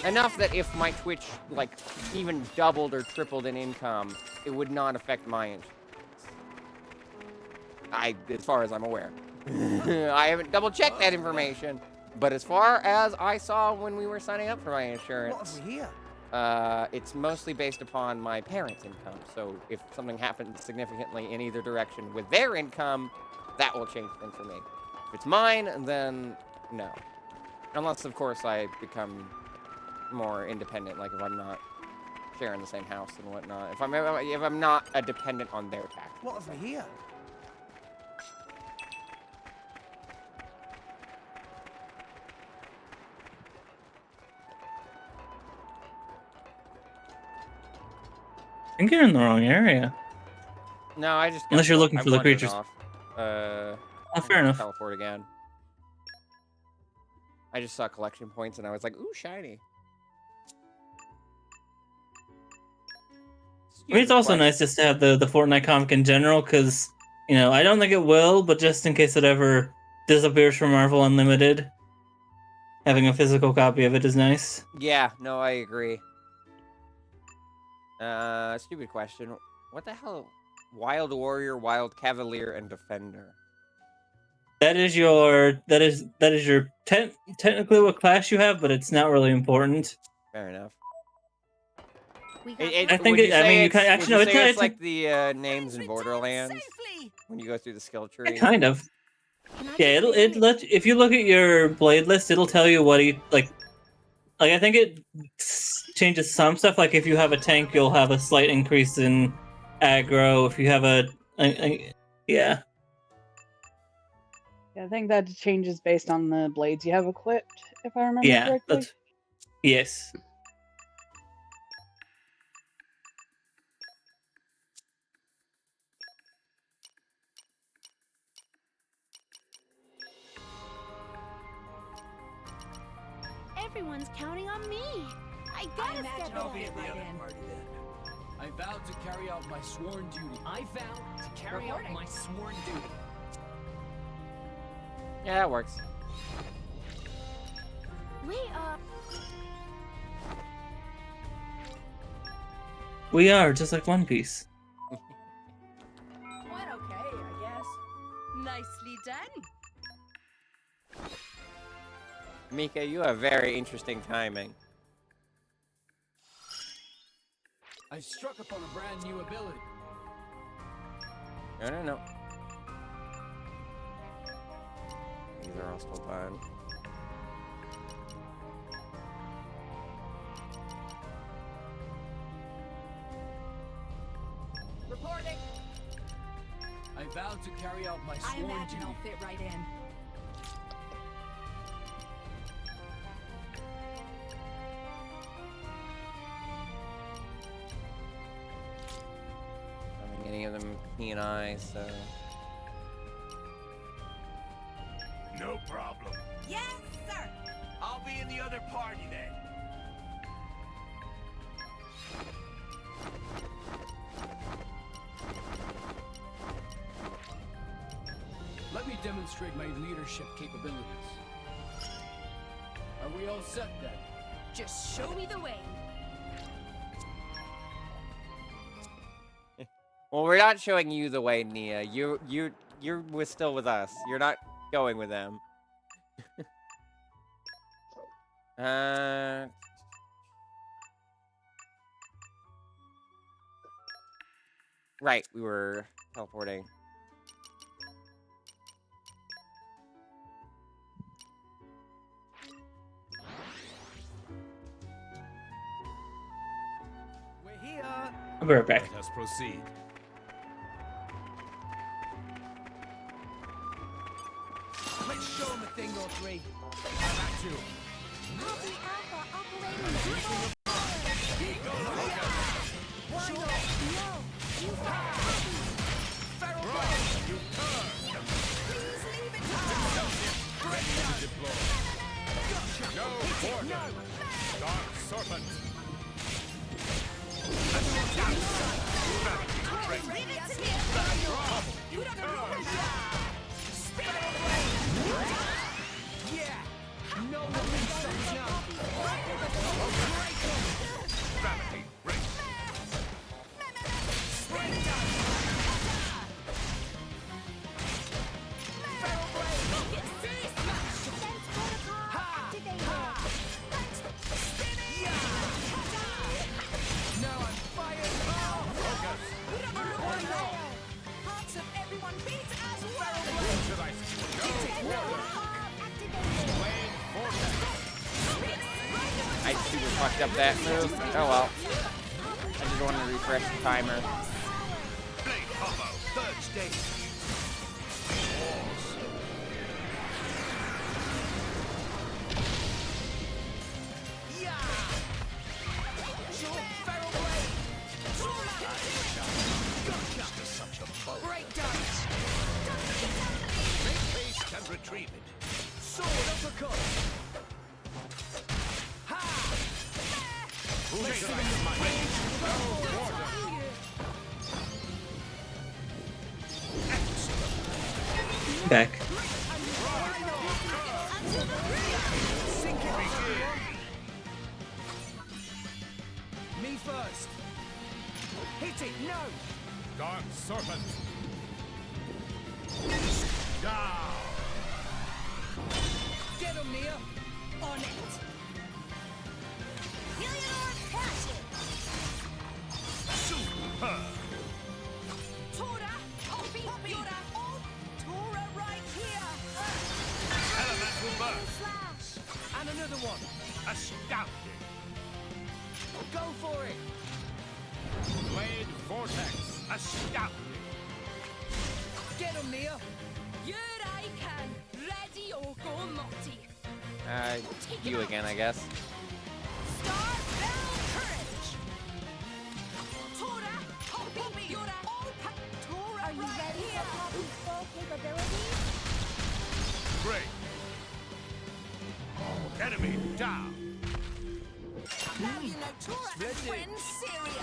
Enough that if my Twitch like even doubled or tripled in income, it would not affect my insurance. As far as I'm aware. I haven't double checked that information, but as far as I saw when we were signing up for my insurance, it's mostly based upon my parents' income. So if something happens significantly in either direction with their income, that will change things for me. If it's mine, then no. Unless, of course, I become more independent, like if I'm not sharing the same house and whatnot. If I'm not a dependent on their tax.
What have we here?
I think you're in the wrong area.
No, I just
Unless you're looking for the creatures.
Oh,
fair enough.
Teleport again. I just saw collection points and I was like, ooh, shiny.
I mean, it's also nice just to have the Fortnite comic in general, because, you know, I don't think it will, but just in case it ever disappears from Marvel Unlimited, having a physical copy of it is nice.
Yeah, no, I agree. Stupid question. What the hell? Wild Warrior, Wild Cavalier, and Defender.
That is technically what class you have, but it's not really important.
Fair enough.
I think you can actually no.
It's like the names in Borderlands when you go through the skill tree.
Kind of. Yeah, it let if you look at your blade list, it'll tell you what he like. Like I think it changes some stuff. Like if you have a tank, you'll have a slight increase in aggro. If you have yeah.
I think that changes based on the blades you have equipped, if I remember correctly.
Yes.
Everyone's counting on me. I
I
gotta
imagine
step
I'll
up.
fit right in.
Party then. I vowed to carry out my sworn duty.
I vow to carry out my sworn duty.
Yeah, that works.
Wait,
We are just like One Piece.
Went okay, I guess.
nicely done.
Mika, you have very interesting timing.
I struck upon a brand new ability.
No. These are all still fine.
Reporting.
I vowed to carry out my
I
sworn
imagine
duty.
I'll fit right in.
I don't think any of them keen eyes, so.
No problem.
Yes, sir.
I'll be in the other party then.
Let me demonstrate my leadership capabilities. Are we all set then?
Just show me the way.
Well, we're not showing you the way, Nia. You're still with us. You're not going with them. Right, we were teleporting.
We're here.
I'll be right back.
Let us proceed.
Let's show them a thing or three. That too.
I'll be Alpha operating triple. Why not? No, you
Feral
You turn.
please leave it to
Ready to deploy. No border. Dark serpent.
Leave it to me.
You turn.
Yeah. No one can stop us now.
Gravity. Break.
Defense protocol activated.
Now I'm fired.
Parts of everyone beat as well.
Should I no border?
Activated.
Blade vortex.
I super fucked up that move. Oh well. I just wanted to refresh the timer.
Blade combo. Third stage.
Feral blade.
Just such a foe.
Breakdance.
Make haste and retrieve it.
Sword uppercut. Ha!
Who should I rage? No border. Excellent.
Back.
Me first. Hit it. No.
Dark serpent. Down.
Get him, Nia.
On it. Heliodor passion.
Super.
Tora, Poppy, Yora, all Tora right here.
Elemental burst.
Slash.
And another one.
Astounding.
Go for it.
Blade vortex. Astounding.
Get him, Nia.
Yurai can ready or go naughty.
You again, I guess.
Star Bell Courage. Tora, Poppy, Yora, all Tora
Are you
right
ready
here.
for Poppy's full capabilities?
Great. Enemy down. Splendid.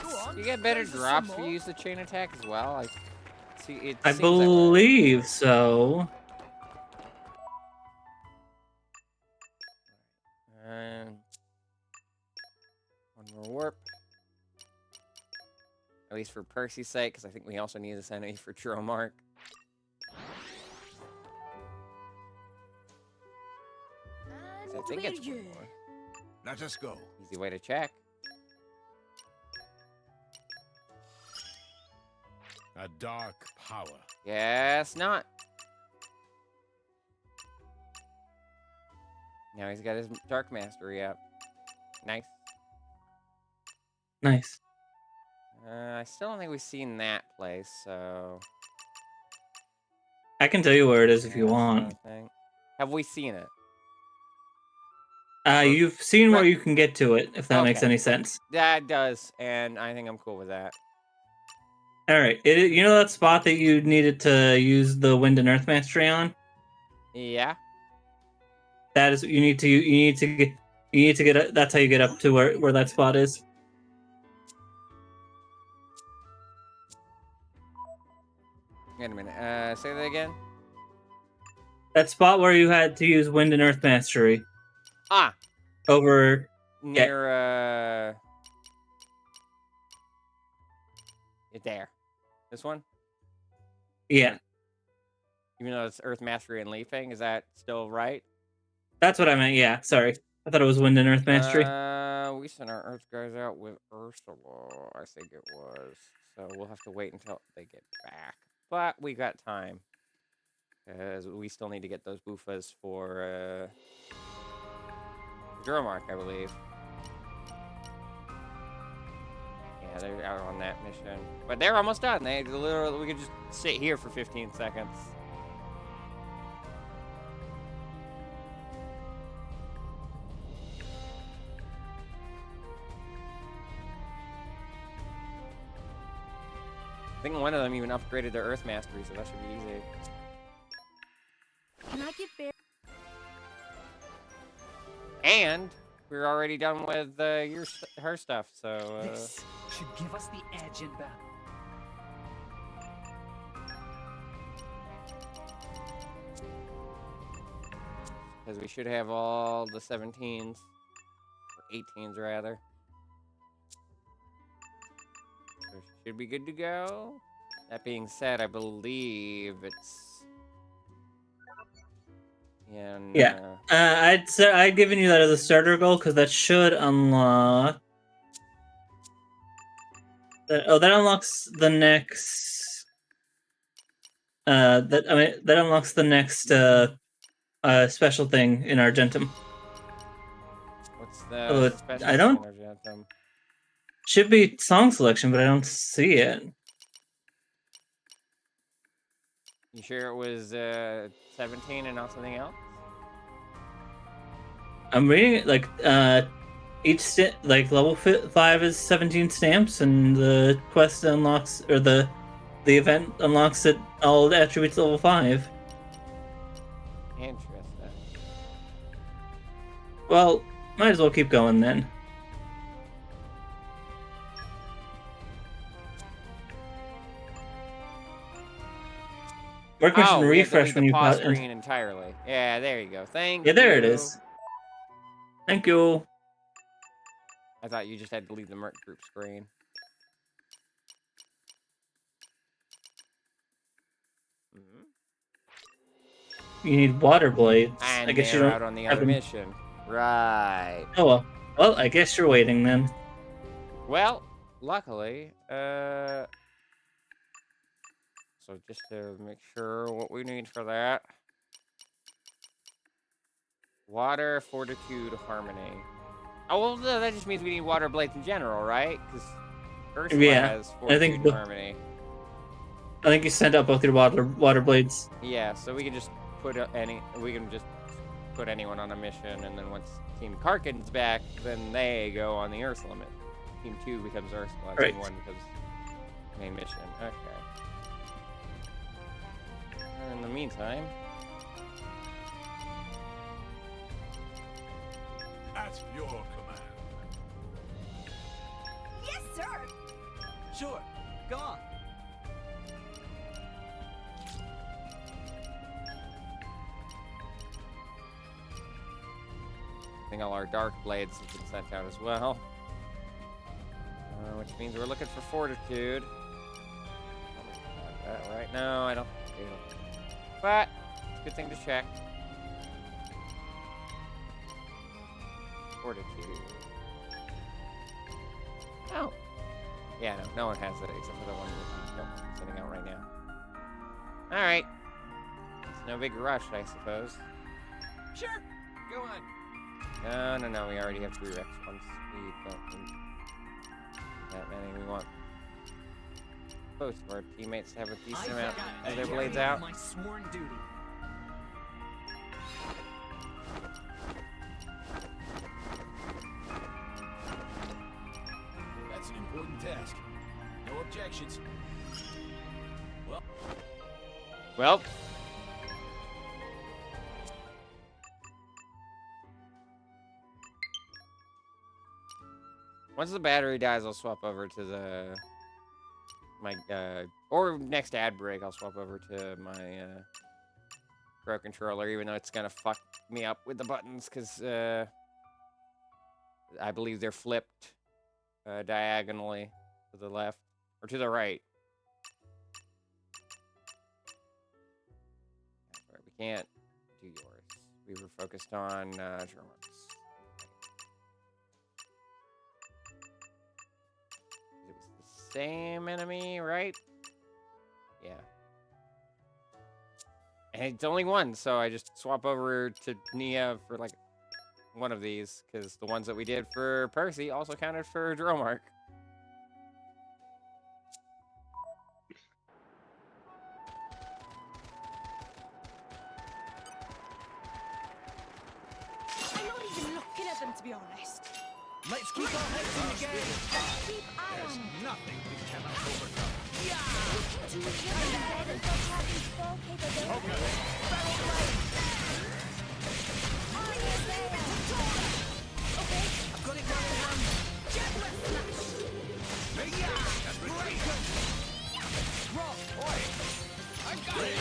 Go on.
You get better
raise us some
drops if you
more.
use the chain attack as well. Like, see, it
I
seems that way.
believe so.
And one more warp. At least for Percy's sake, because I think we also need this enemy for Dromark. I think it's one more.
Let us go.
Easy way to check.
A dark power.
Yes, not. Now he's got his Dark Mastery up. Nice.
Nice.
I still don't think we've seen that place, so...
I can tell you where it is if you
that's
want.
another thing. Have we seen it?
You've seen where
Right.
you can get to it, if that makes
Okay.
any sense.
That does, and I think I'm cool with that.
All right. You know that spot that you needed to use the Wind and Earth Mastery on?
Yeah.
That is you need to get that's how you get up to where that spot is.
Wait a minute. Say that again.
That spot where you had to use Wind and Earth Mastery
Ah,
over
near there. This one?
yeah.
Even though it's Earth Mastery and Leaping, is that still right?
That's what I meant. Yeah, sorry. I thought it was Wind and Earth Mastery.
We sent our Earth guys out with Ursula, I think it was. So we'll have to wait until they get back. But we got time. Because we still need to get those Boofas for Dromark, I believe. Yeah, they're out on that mission. But they're almost done. They literally, we could just sit here for 15 seconds. I think one of them even upgraded their Earth Mastery, so that should be easy.
Can I give Bear?
And we're already done with her stuff, so
This should give us the edge in battle.
because we should have all the 17s, or 18s rather. So should be good to go. That being said, I believe it's
Yeah. I'd given you that as a starter goal because that should unlock. That unlocks the next. That unlocks the next special thing in Argentum.
What's the
Oh,
special
I don't-
thing in Argentum?
Should be song selection, but I don't see it.
You sure it was 17 and not something else?
I'm reading it like each level 5 is 17 stamps, and the quest unlocks or the event unlocks it all the attributes level 5.
Interesting.
Well, might as well keep going then. Work mission
Oh, we have to
refresh
leave
when
the
you
pause
pause.
screen entirely. Yeah, there you go. Thank
Yeah,
you.
there it is. Thank you.
I thought you just had to leave the Merc group screen.
You need water blades.
And
I guess you
they're
don't
out on the
have
other
them.
mission. Right.
Oh well. Well, I guess you're waiting then.
Well, luckily, so just to make sure what we need for that. Water, Fortitude, Harmony. Oh, well, that just means we need water blades in general, right? Because Ursula
Yeah,
has
I
Fortitude
think
and
the-
Harmony.
I think you sent out both your water blades.
Yeah, so we can just put put anyone on a mission, and then once Team Karkin's back, then they go on the Ursula mission. Team 2 becomes Ursula,
Right.
Team 1 becomes main mission. Okay. And in the meantime,
At your command.
Sure, go on.
I think all our dark blades have been sent out as well. Which means we're looking for fortitude. That right? No, I don't. But it's a good thing to check. Fortitude. Oh. Yeah, no one has it except for the one we're sending out right now. Alright. It's no big rush, I suppose.
Sure. Go on.
No. We already have 3 Rex ones. We don't need that many. We want both of our teammates to have a decent amount of their blades out.
My sworn duty.
That's an important task. No objections.
Well. Once the battery dies, I'll swap over to or next ad break, I'll swap over to my Pro controller, even though it's gonna fuck me up with the buttons, because I believe they're flipped diagonally to the left or to the right. We can't do yours. We were focused on Germans. It was the same enemy, right? Yeah. And it's only one, so I just swap over to Nia for like one of these, because the ones that we did for Percy also counted for Dromark.
I'm not even looking at them, to be honest.
Let's keep our heads in the game.
Keep eye on them.
Nothing we cannot overcome.
Do you really know that they'll have these full capabilities? Oh, yes, they are. Okay.
I've got it right in hand.
Make haste and retreat.
Rock.
Oi! I've got it!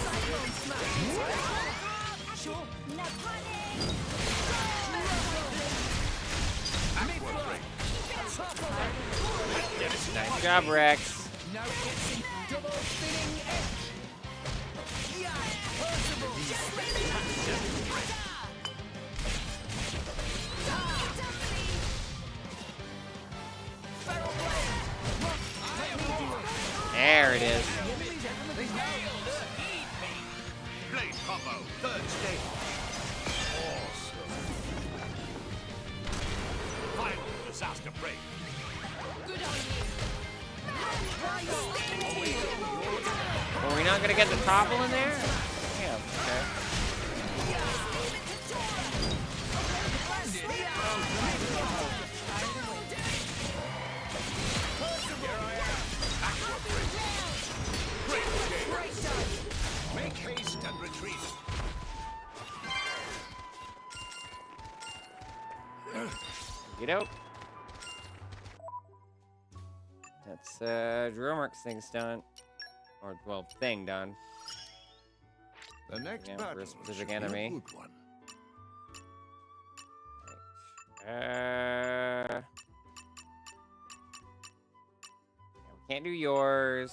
Cyclone smash. Sure.
No panic.
Nice job, Rex.
Now it's in double spinning edge. Yeah, possible. Feral blade. Rock. Let me do it.
There it is.
Blade combo, third stage. Awesome. Final disaster break.
Were we not gonna get the topple in there? Yeah, okay.
Make haste and retreat.
You know. That's Dromark's thing's done. Or well, thing done.
The next
Yeah,
battle
for a specific
should be
enemy.
a good one.
Yeah, we can't do yours.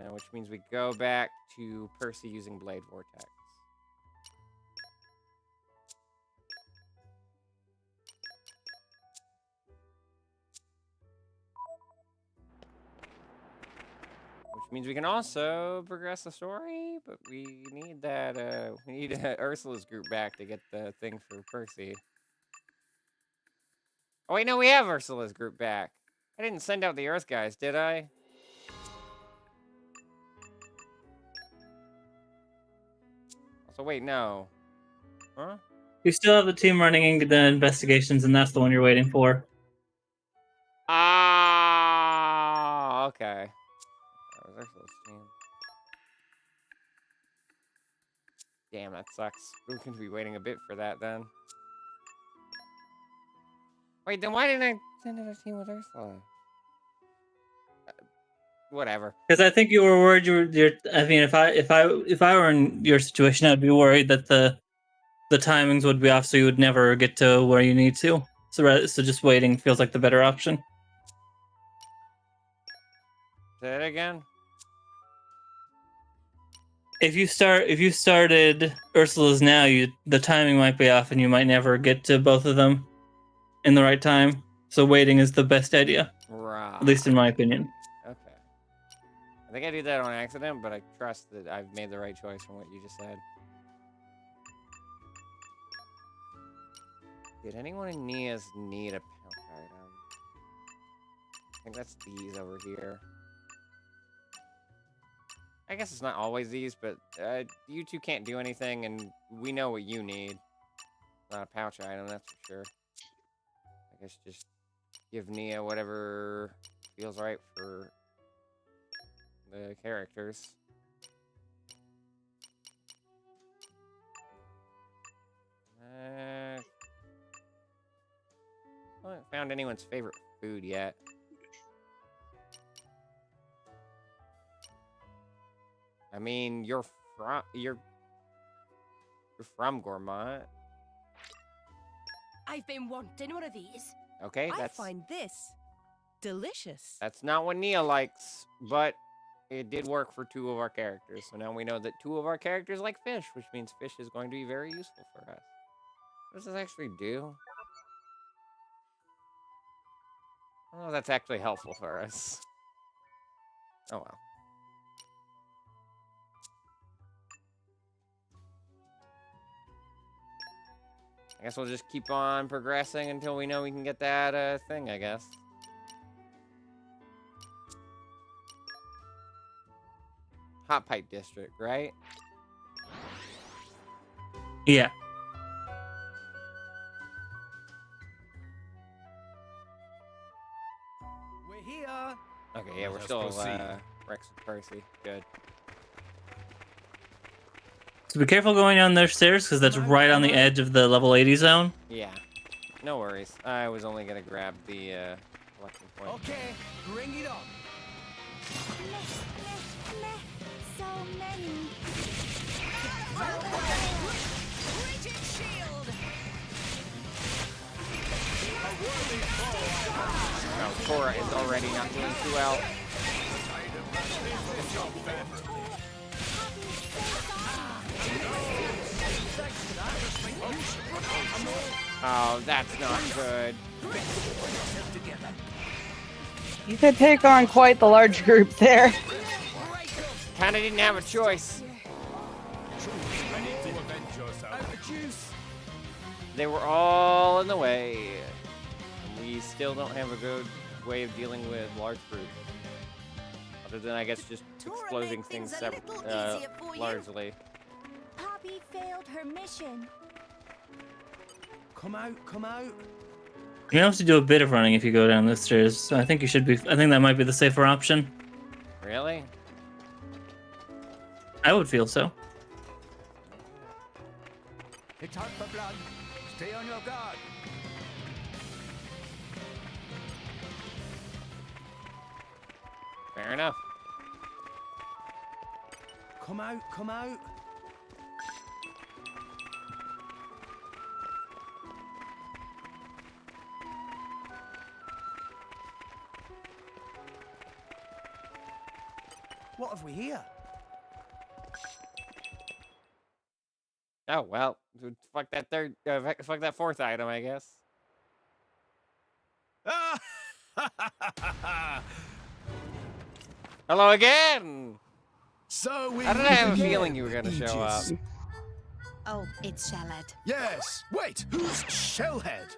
Which means we go back to Percy using Blade Vortex. Which means we can also progress the story, but we need that, we need Ursula's group back to get the thing for Percy. Oh wait, no, we have Ursula's group back. I didn't send out the Earth guys, did I? Also, wait, no. Huh?
You still have the team running the investigations, and that's the one you're waiting for.
Ah, okay. That was Ursula's team. Damn, that sucks. We're going to be waiting a bit for that then. Wait, then why didn't I send it a team with Ursula? Whatever.
Because I think you were worried. You're. I mean, if I were in your situation, I'd be worried that the timings would be off, so you would never get to where you need to. So just waiting feels like the better option.
Say it again.
If you started Ursula's now, the timing might be off, and you might never get to both of them in the right time. So waiting is the best idea,
Right.
at least in my opinion.
Okay. I think I did that on accident, but I trust that I've made the right choice from what you just said. Did anyone in Nia's need a pouch item? I think that's these over here. I guess it's not always these, but you two can't do anything, and we know what you need. Not a pouch item, that's for sure. I guess just give Nia whatever feels right for the characters. I haven't found anyone's favorite food yet. I mean, you're from Gourmand.
I've been wanting one of these.
Okay,
I find this delicious.
that's not what Nia likes, but it did work for 2 of our characters. So now we know that 2 of our characters like fish, which means fish is going to be very useful for us. What does this actually do? I don't know if that's actually helpful for us. Oh well. I guess we'll just keep on progressing until we know we can get that thing, I guess. Hot Pipe District, right?
Yeah.
We're here.
Okay, yeah, we're
Let's
still
proceed.
Rex and Percy. Good.
So be careful going down their stairs, because that's right on the edge of the level 80 zone.
Yeah. No worries. I was only gonna grab the collection point.
Okay, bring it on.
So many.
Rigid shield.
Oh, Cora is already not doing too well. Oh, that's not good.
You could take on quite the large group there.
Kinda didn't have a choice.
I need to avenge yourself.
Out of juice.
They were all in the way. And we still don't have a good way of dealing with large groups. Other than, I guess, just
Tora
exploding
made
things
things a little easier for you.
largely.
Poppy failed her mission.
Come out, come out.
You have to do a bit of running if you go down the stairs. So I think you should be. I think that might be the safer option.
Really?
I would feel so.
It's hot for blood. Stay on your guard.
Fair enough.
Come out, come out. What have we here?
Oh, well. Fuck that third, fuck that 4th item, I guess. Hello again!
So we
How did I have a
meet
feeling
again,
you were gonna show up?
Aegis.
Oh, it's Shallad.
Yes. Wait, who's Shellhead?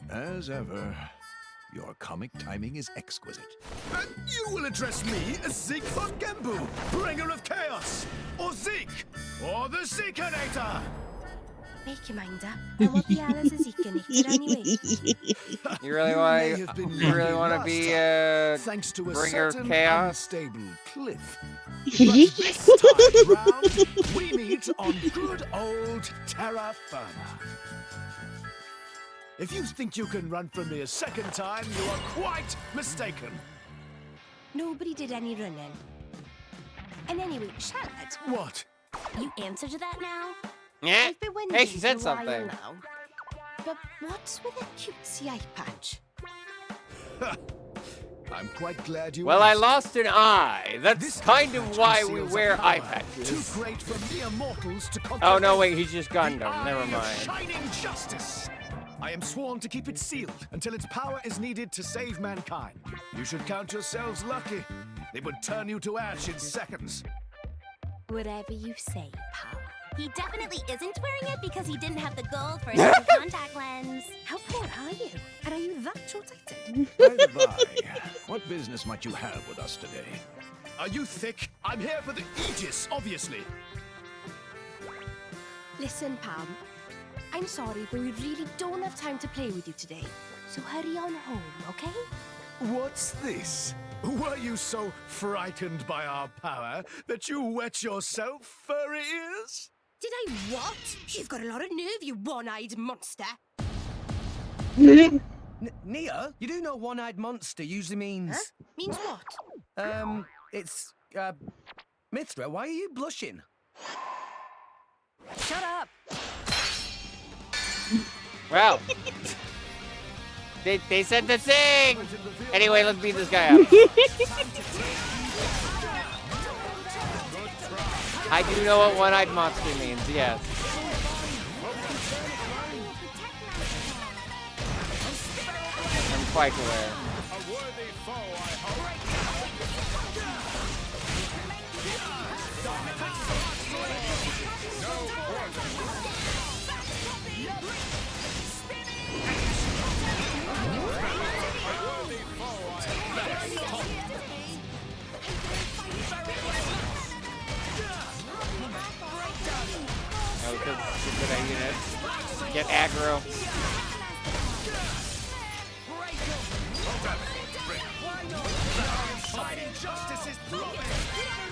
As ever, your comic timing is exquisite. And you will address me as Zeke von Gembu, bringer of chaos, or Zeke, or the Seekinator.
Make your mind up. And what the hell is Zeke needed anyway?
You really want to be
thanks to a
bringer of
certain
chaos?
unstable cliff. But this time round, we meet on good old terra firma. If you think you can run from me a second time, you are quite mistaken.
Nobody did any running. And anyway, Charlotte,
What?
you answer to that now?
Yeah.
I've been winning
Hey, she said
for a while
something.
now. But what's with a cutesy eye patch?
I'm quite glad you
Well, I
asked.
lost an eye. That's
This
kind
eye
of
patch
why we
conceals a
wear
power
eye
Too
patches.
great for mere mortals to comprehend.
Oh, no, wait, he's just
The
Gundam.
eye
Never
of
mind.
Shining justice. I am sworn to keep it sealed until its power is needed to save mankind. You should count yourselves lucky. It would turn you to ash in seconds.
Whatever you say, pal.
He definitely isn't wearing it because he didn't have the gold for his contact lens.
How poor are you? And are you that short-sighted?
By the by, what business might you have with us today? Are you thick? I'm here for the Aegis, obviously.
Listen, Pam. I'm sorry, but we really don't have time to play with you today. So hurry on home, okay?
What's this? Were you so frightened by our power that you wet yourself, furry ears?
Did I what? You've got a lot of nerve, you one-eyed monster.
Nia, you do know one-eyed monster usually means...
Huh? Means what?
It's, Mithra, why are you blushing?
Shut up!
Well, they said the thing. Anyway, let's beat this guy up. I do know what one-eyed monster means, yes. I'm quite aware. Oh, because I unit. Get aggro.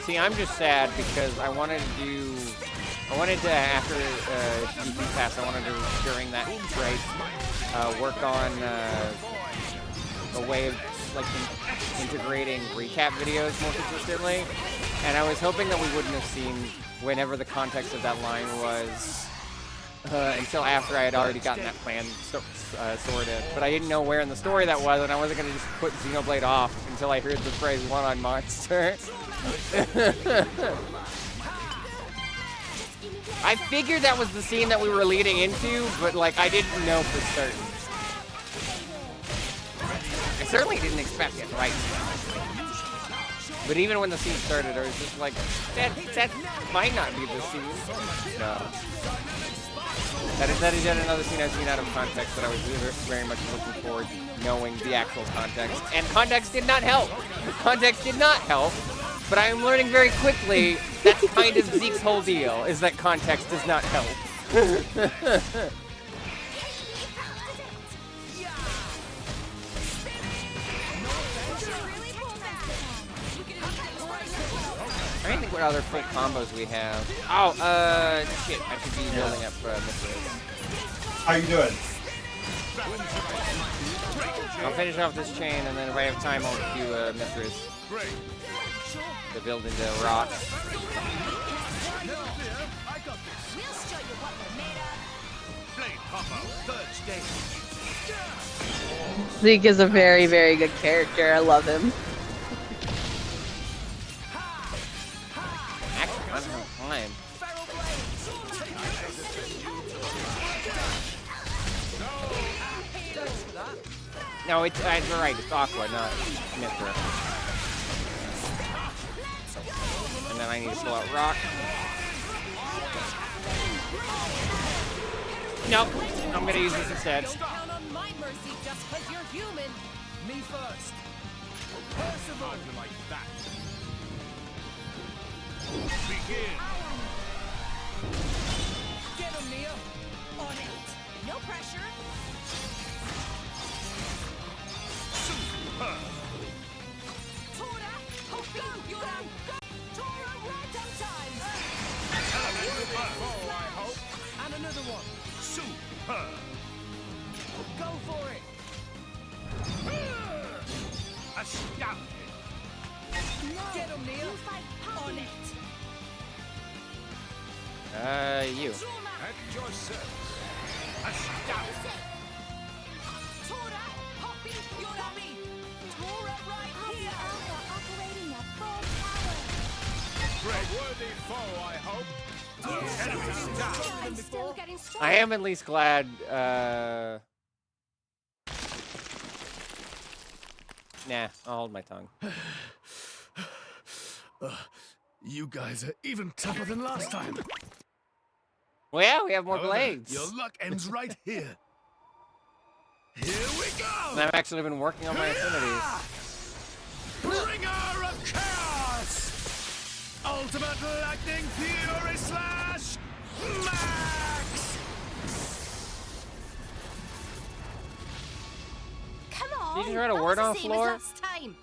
See, I'm just sad because I wanted to after GP Pass, I wanted to, during that break, work on a way of like integrating recap videos more consistently. And I was hoping that we wouldn't have seen whenever the context of that line was until after I had already gotten that plan sorted. But I didn't know where in the story that was, and I wasn't going to just put Xenoblade off until I heard the phrase one-eyed monster. I figured that was the scene that we were leading into, but like I didn't know for certain. I certainly didn't expect it right now. But even when the scene started, I was just like, that might not be the scene. No. That is yet another scene I've seen out of context that I was very much looking forward to knowing the actual context. And context did not help. Context did not help. But I am learning very quickly that's kind of Zeke's whole deal, is that context does not help. I don't think what other full combos we have. Oh, shit. I should be building up Mithras.
How you doing?
I'll finish off this chain, and then if I have time, I'll do Mithras to build into rock.
Zeke is a very, very good character. I love him.
Actually, I'm fine. No, it's you're right. It's Aqua, not Mithra. And then I need to pull out rock. Nope, I'm gonna use this instead.
Don't count on my mercy just 'cause you're human.
Me first. Percival. Like that.
Begin.
Get him, Nia.
No pressure.
Super.
Tora, go, go, go. Tora, right on time.
Elemental burst.
Oh, I hope. And another one.
Super.
Go for it.
Astounding.
No.
Get him, Neil.
You fight Poppy.
On it.
You.
At your service. Astounding.
Tora, Poppy, you're on me. Tora, right
Poppy
here.
Alpha operating at full power.
Great worthy foe, I hope. Enemies down.
I'm still getting stronger.
I am at least glad. Nah, I'll hold my tongue.
You guys are even tougher than last time.
Well, yeah, we have more
However,
blades.
Your luck ends right here. Here we go!
And I've actually been working on my affinities.
Bringer of Chaos! Ultimate Lightning Fury Slash Max!
Come on.
Did you just write a
that
word
was
on
the
the
same as
floor?
last time.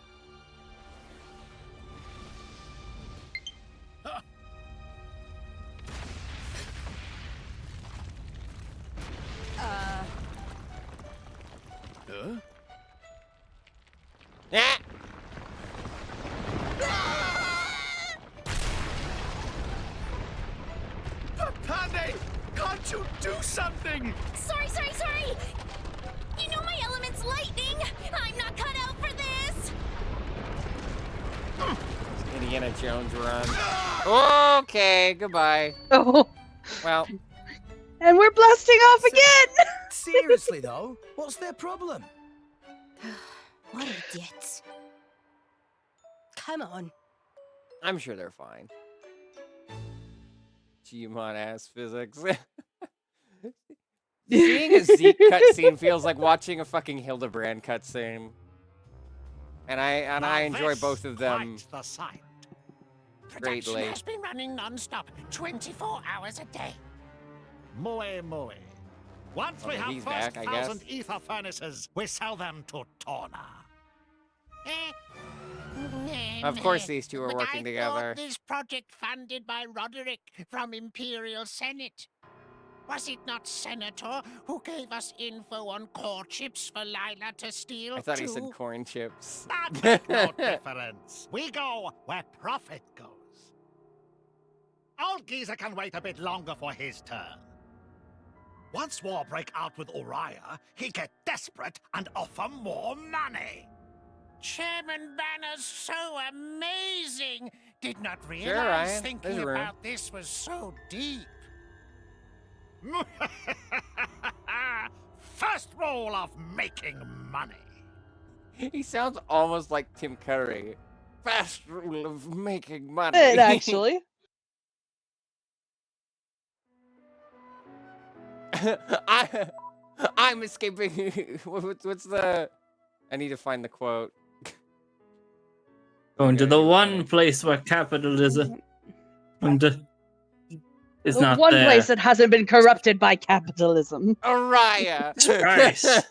Huh?
Yeah.
Pande! Can't you do something?
Sorry. You know my element's lightning. I'm not cut out for this.
Indiana Jones run. Okay, goodbye.
Oh,
Well,
and we're blasting off again.
Seriously, though, what's their problem?
What idiots. Come on.
I'm sure they're fine. Gmod ass physics. Seeing a Zeke cutscene feels like watching a fucking Hildebrand cutscene. And I enjoy both of them
The sight.
greatly.
Production has been running non-stop, 24 hours a day. Moe. Once we
Okay,
have
he's
first
back, I guess.
1,000 ether furnaces, we sell them to Torna.
Of course these two are
But
working
I
together.
thought this project funded by Roderick from Imperial Senate. Was it not Senator who gave us info on core chips for Lila to steal?
I thought he
too?
said corn chips.
That makes no difference. We go where profit goes. Old geezer can wait a bit longer for his turn. Once war break out with Uriah, he get desperate and offer more money. Chairman Banner's so amazing. Did not realize
Ryan.
thinking
There's room.
about this was so deep. First rule of making money.
He sounds almost like Tim Curry. Fast rule of making money.
It actually.
I'm escaping. What's the? I need to find the quote.
Going to the one place where capitalism is
The
not
one
there.
place that hasn't been corrupted by capitalism.
Araya.
Christ.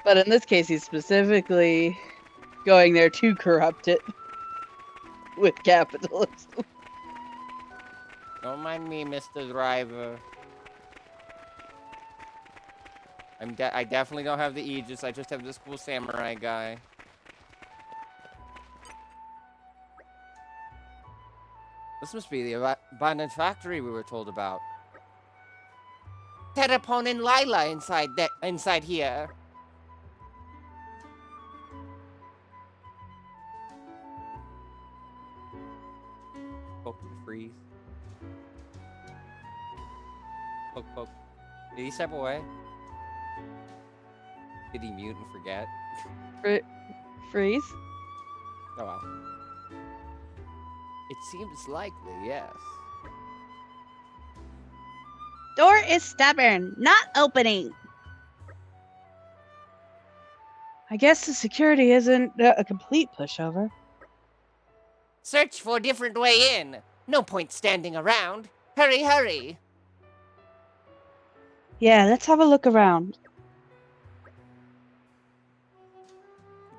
But in this case, he's specifically going there to corrupt it with capitalism.
Don't mind me, Mr. Driver. I definitely don't have the Aegis. I just have this cool samurai guy. This must be the abandoned factory we were told about. Terrapon and Lila inside here. Poke the freeze. Poke. Did he step away? Did he mute and forget?
Freeze?
Oh well. It seems likely, yes.
Door is stubborn, not opening. I guess the security isn't a complete pushover.
Search for a different way in. No point standing around. Hurry, hurry.
Yeah, let's have a look around.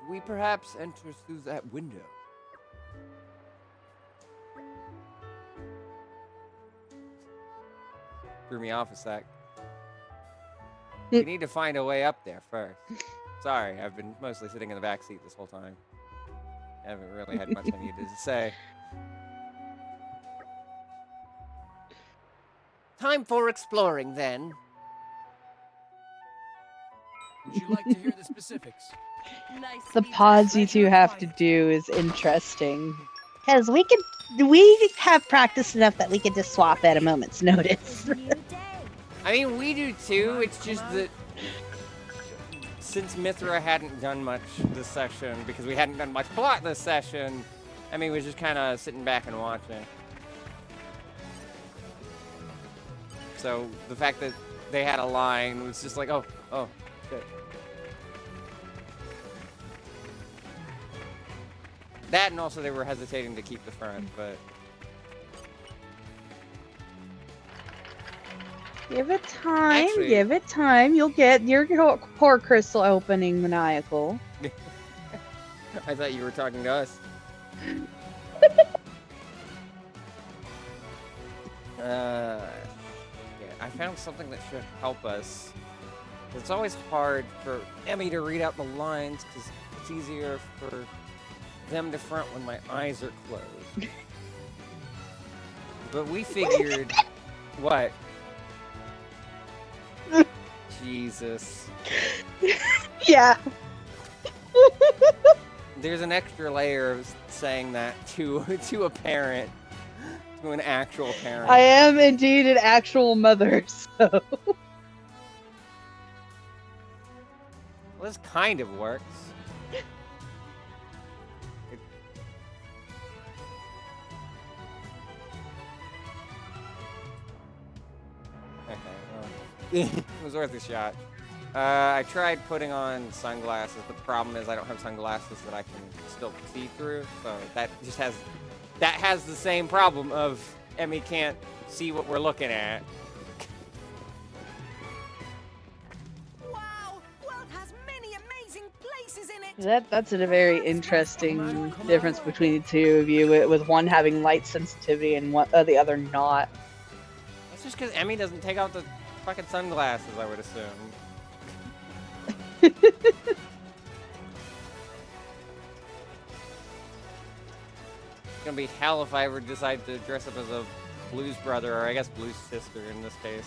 Could we perhaps enter through that window? Threw me off a sec. We need to find a way up there first. Sorry, I've been mostly sitting in the back seat this whole time. I haven't really had much I needed to say. Time for exploring, then.
Would you like to hear the specifics?
The pods you two have to do is interesting. Because we have practiced enough that we could just swap at a moment's notice.
I mean, we do too. It's just that since Mithra hadn't done much this session, because we hadn't done much plot this session, I mean, we was just kind of sitting back and watching. So the fact that they had a line was just like, oh, shit. That and also they were hesitating to keep the front, but...
Give it time,
Actually-
give it time. You'll get your core crystal opening maniacal.
I thought you were talking to us. Yeah, I found something that should help us. It's always hard for Emmy to read out the lines because it's easier for them to front when my eyes are closed. But we figured... What? Jesus.
Yeah.
There's an extra layer of saying that to a parent, to an actual parent.
I am indeed an actual mother, so...
Well, this kind of works. Okay, well, it was worth a shot. I tried putting on sunglasses. The problem is I don't have sunglasses that I can still see through, so that just has the same problem of Emmy can't see what we're looking at.
Wow, world has many amazing places in it.
That's a very interesting difference between the two of you, with one having light sensitivity and the other not.
That's just because Emmy doesn't take out the fucking sunglasses, I would assume. It's gonna be hell if I ever decide to dress up as a Blues brother, or I guess Blues sister in this case,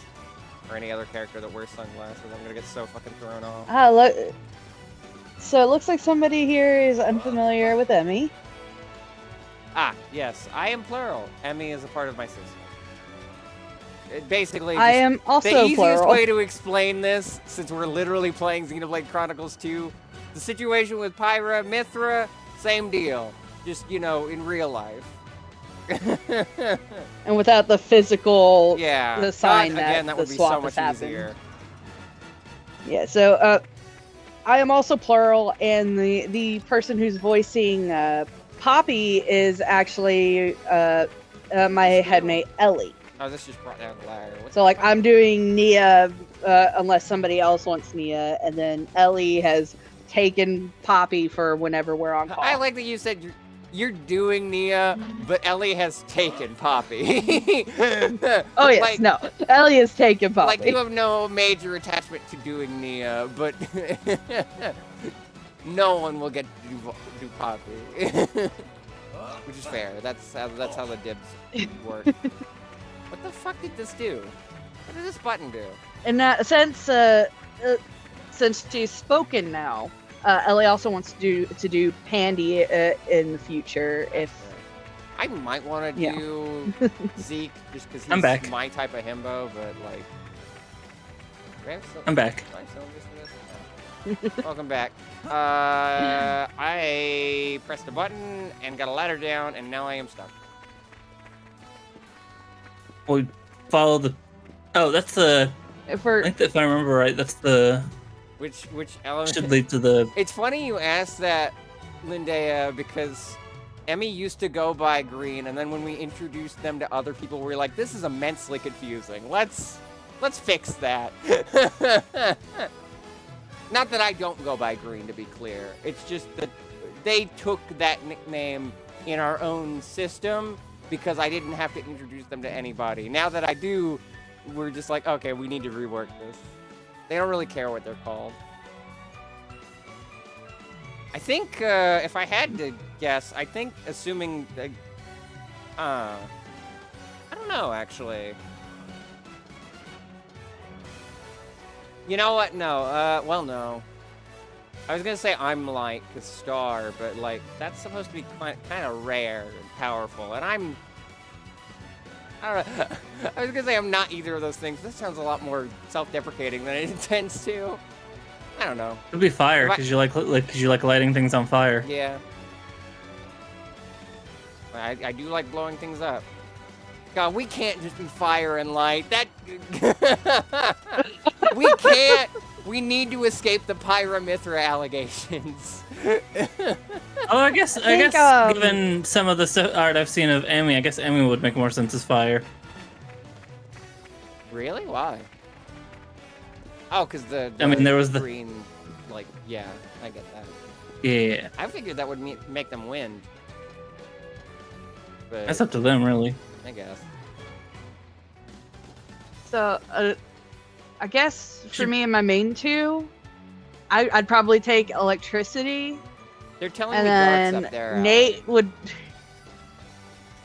or any other character that wears sunglasses. I'm gonna get so fucking thrown off.
Ah, look. So it looks like somebody here is unfamiliar with Emmy.
Ah, yes, I am plural. Emmy is a part of my system. It basically,
I am also
the easiest
plural.
way to explain this, since we're literally playing Xenoblade Chronicles 2, the situation with Pyra, Mithra, same deal. Just, you know, in real life.
And without the physical
Yeah,
the sign
God, again,
that
that
the
would be
swap
so
has
much
happened.
easier.
Yeah, so I am also plural, and the person who's voicing Poppy is actually my headmate Ellie.
Oh, this just brought down the ladder.
So like I'm doing Nia unless somebody else wants Nia, and then Ellie has taken Poppy for whenever we're on call.
I like that you said you're doing Nia, but Ellie has taken Poppy.
Oh yes,
like,
no, Ellie has taken Poppy.
Like, you have no major attachment to doing Nia, but no one will get to do Poppy. Which is fair. That's how the dibs work. What the fuck did this do? What did this button do?
In that sense, since she's spoken now, Ellie also wants to do Pandy in the future. If
I might want to do Zeke just because
I'm back.
he's my type of himbo, but like,
I'm back.
do I have cylinders for this? No. Welcome back. I pressed a button and got a ladder down, and now I am stuck.
We follow the. Oh, that's the. I
if we're
think if I remember right, that's the.
Which element
Should lead to the.
It's funny you asked that, Lindea, because Emmy used to go by green, and then when we introduced them to other people, we were like, this is immensely confusing. Let's fix that. Not that I don't go by green, to be clear. It's just that they took that nickname in our own system because I didn't have to introduce them to anybody. Now that I do, we're just like, okay, we need to rework this. They don't really care what they're called. I think, if I had to guess, I think assuming, I don't know, actually. You know what? No, well, no. I was gonna say I'm Light, cause Star, but, like, that's supposed to be kind of rare and powerful, and I don't know. I was gonna say I'm not either of those things. This sounds a lot more self-deprecating than it intends to. I don't know.
It'll be fire because you like lighting things on fire.
Yeah. I do like blowing things up. God, we can't just be fire and light. That we can't. We need to escape the Pyramithra allegations.
Oh, I guess given some of the art I've seen of Emmy, I guess Emmy would make more sense as fire.
Really? Why? Oh, because
I mean, there was the
green, like, yeah, I get that.
Yeah.
I figured that would make them wind. But
That's up to them, really.
I guess.
So, I guess for me and my main two, I'd probably take electricity.
They're telling
and
me
then
dark's up there.
Nate would.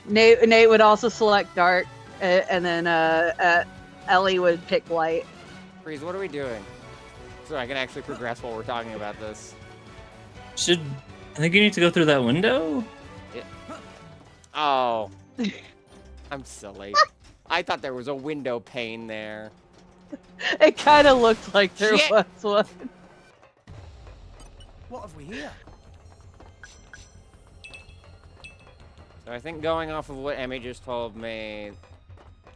Nate would also select dark, and then Ellie would pick light.
Freeze, what are we doing? So I can actually progress while we're talking about this.
I think you need to go through that window?
Yeah. Oh. I'm silly. I thought there was a window pane there.
It kind of looked like there
Shit.
was one.
What have we here?
So I think going off of what Emmy just told me,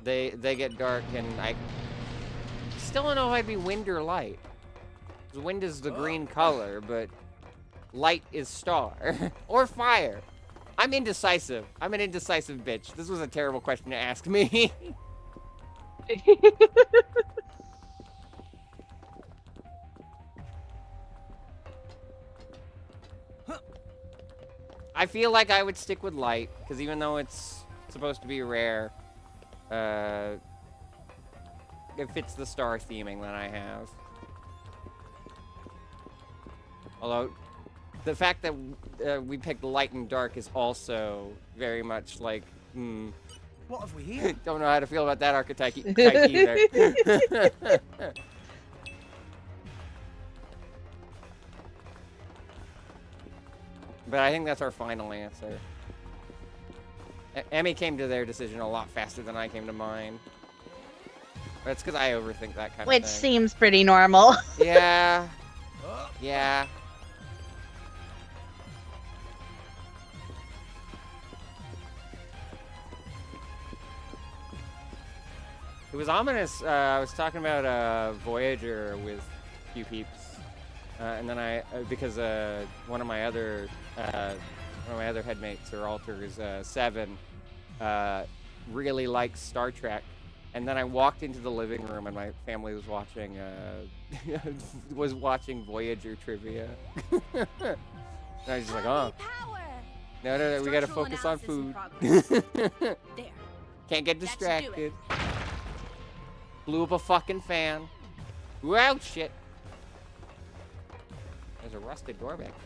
they get dark, and I still don't know if I'd be wind or light. 'Cause wind is the green color, but light is star. Or fire. I'm indecisive. I'm an indecisive bitch. This was a terrible question to ask me. I feel like I would stick with light, because even though it's supposed to be rare, it fits the star theming that I have. Although, the fact that we picked light and dark is also very much like,
What have we here?
don't know how to feel about that archetype either. But I think that's our final answer. Emmy came to their decision a lot faster than I came to mine. That's because I overthink that kind of thing.
Which seems pretty normal.
Yeah. Yeah. It was ominous. I was talking about Voyager with a few peeps, and then because one of my other headmates or alters, Seven, really likes Star Trek, and then I walked into the living room and my family was watching Voyager trivia. And I was just like, oh, no, we gotta focus on food. Can't get distracted. Blew up a fucking fan. Well, shit. There's a rusted door back there.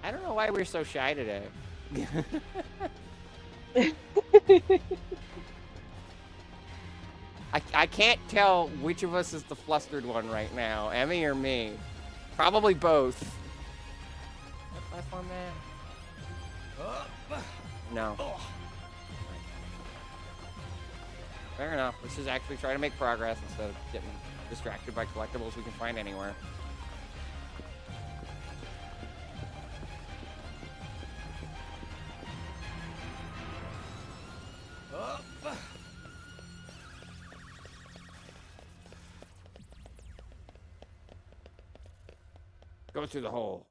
I don't know why we're so shy today. I can't tell which of us is the flustered one right now, Emmy or me. Probably both. What platform that? No. Fair enough. Let's just actually try to make progress instead of getting distracted by collectibles we can find anywhere. Go through the hole.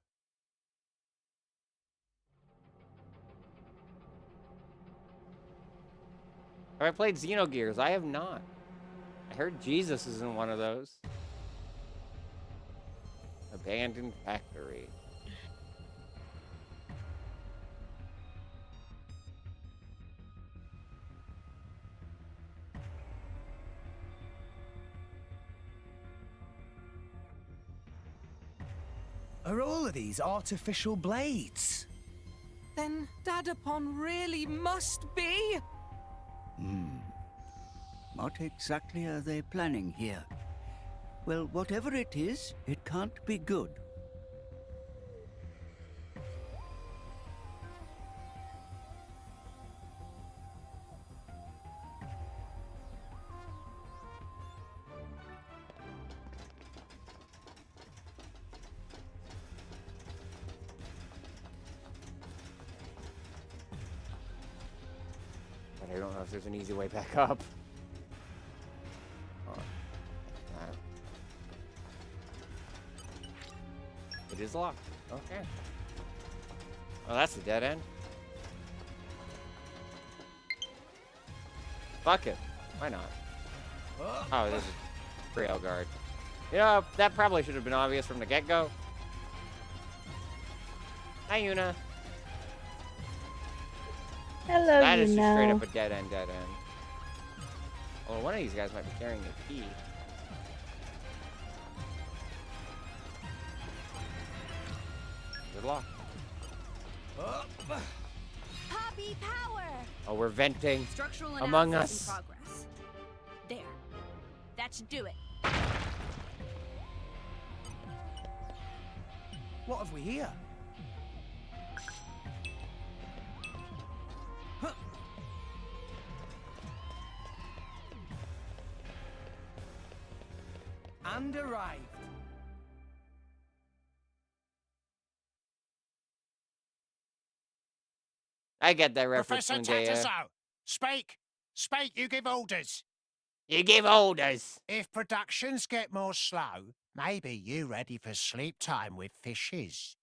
Have I played Xenogears? I have not. I heard Jesus is in one of those. Abandoned factory.
Are all of these artificial blades?
Then Dadapon really must be.
What exactly are they planning here? Well, whatever it is, it can't be good.
But I don't know if there's an easy way back up. It is locked. Okay. Oh, that's a dead end. Fuck it. Why not? Oh, this is trail guard. Yeah, that probably should have been obvious from the get-go. Hi, Yuna.
Hello,
That is just straight
Yuno.
up a dead end, dead end. Well, one of these guys might be carrying a key. Good luck.
Poppy power.
Oh, we're venting
Structural
among
analysis
us.
in progress. There. That should do it.
What have we here? Huh. And arrived.
I get that reference,
Professor
Mundea.
Tatterzo, speak. Speak, you give orders.
You give orders.
If productions get more slow, maybe you ready for sleep time with fishes.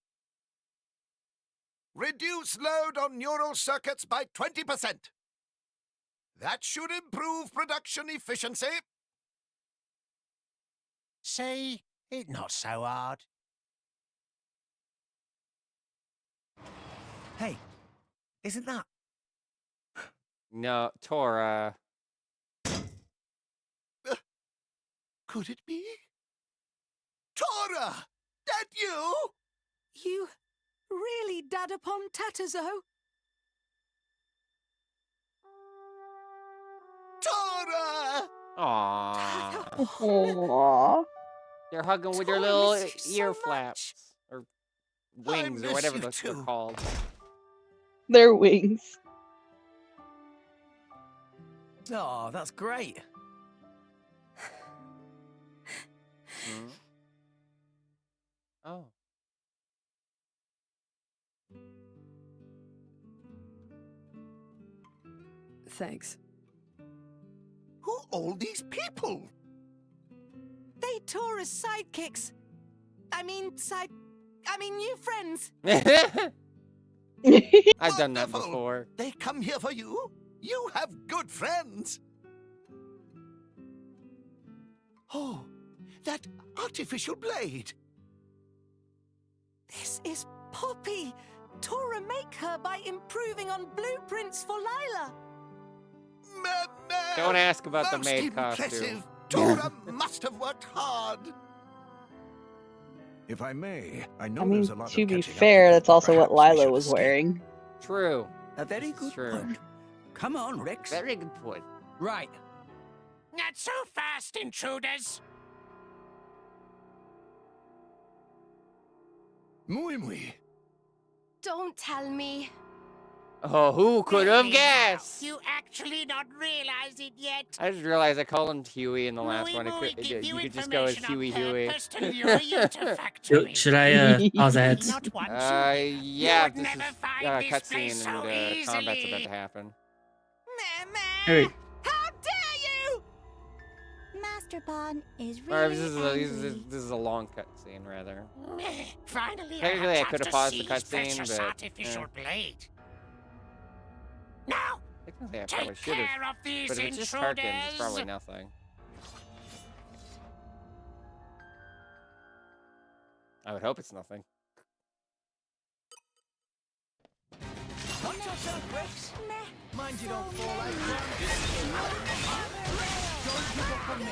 Reduce load on neural circuits by 20%. That should improve production efficiency.
See? It's not so hard.
Hey, isn't that?
No, Tora.
Could it be? Tora! That you?
You really Dadapon Tatterzo?
Tora!
Aww.
Aww.
They're hugging with their
Tora,
little
miss you
ear
so
flaps. Or wings, or
miss
whatever
you
they're
too.
called.
Their wings.
Oh, that's great.
Hmm? Oh.
Thanks.
Who all these people?
They Tora's sidekicks. I mean, new friends.
I've done that
Wonderful.
before.
They come here for you? You have good friends. Oh, that artificial blade.
This is Poppy. Tora make her by improving on blueprints for Lila.
Madness!
Don't ask about the
Most
maid
impressive.
costume.
Tora must have worked hard. If I may, I know
I mean,
there's a lot
to
of
be
catching up
fair,
to do.
that's also what
Perhaps we
Lila
should
was
escape.
wearing.
True.
A very
This is
good
true.
point. Come on, Rex.
Very good point.
Right.
Not so fast, intruders.
Muy muy.
Don't tell me.
Oh, who could have
Really now,
guessed?
You actually not realize it yet?
I just realized I called him Huey in the last
Louie
one.
Louie give
You
you
could just go as
information on
Huey Huey.
purpose to lure you to factory.
Should I pause ads?
Not want you.
Yeah,
would
this is
never find this
cutscene
place so
and combat's about
easily.
to happen.
Meh.
Hey.
How dare you!
Master Pawn is
Or
really
this is a long cutscene, rather.
Finally,
Technically, I
have
could have
chance
paused
to
the
see his
cutscene,
precious
but
artificial blade. Now,
technically, I probably
take
should have.
care of these
But if it's just Tarkins, it's probably
intruders.
nothing. I would hope it's nothing.
Watch yourself, Rex. Mind you don't fall out. Don't give up on me.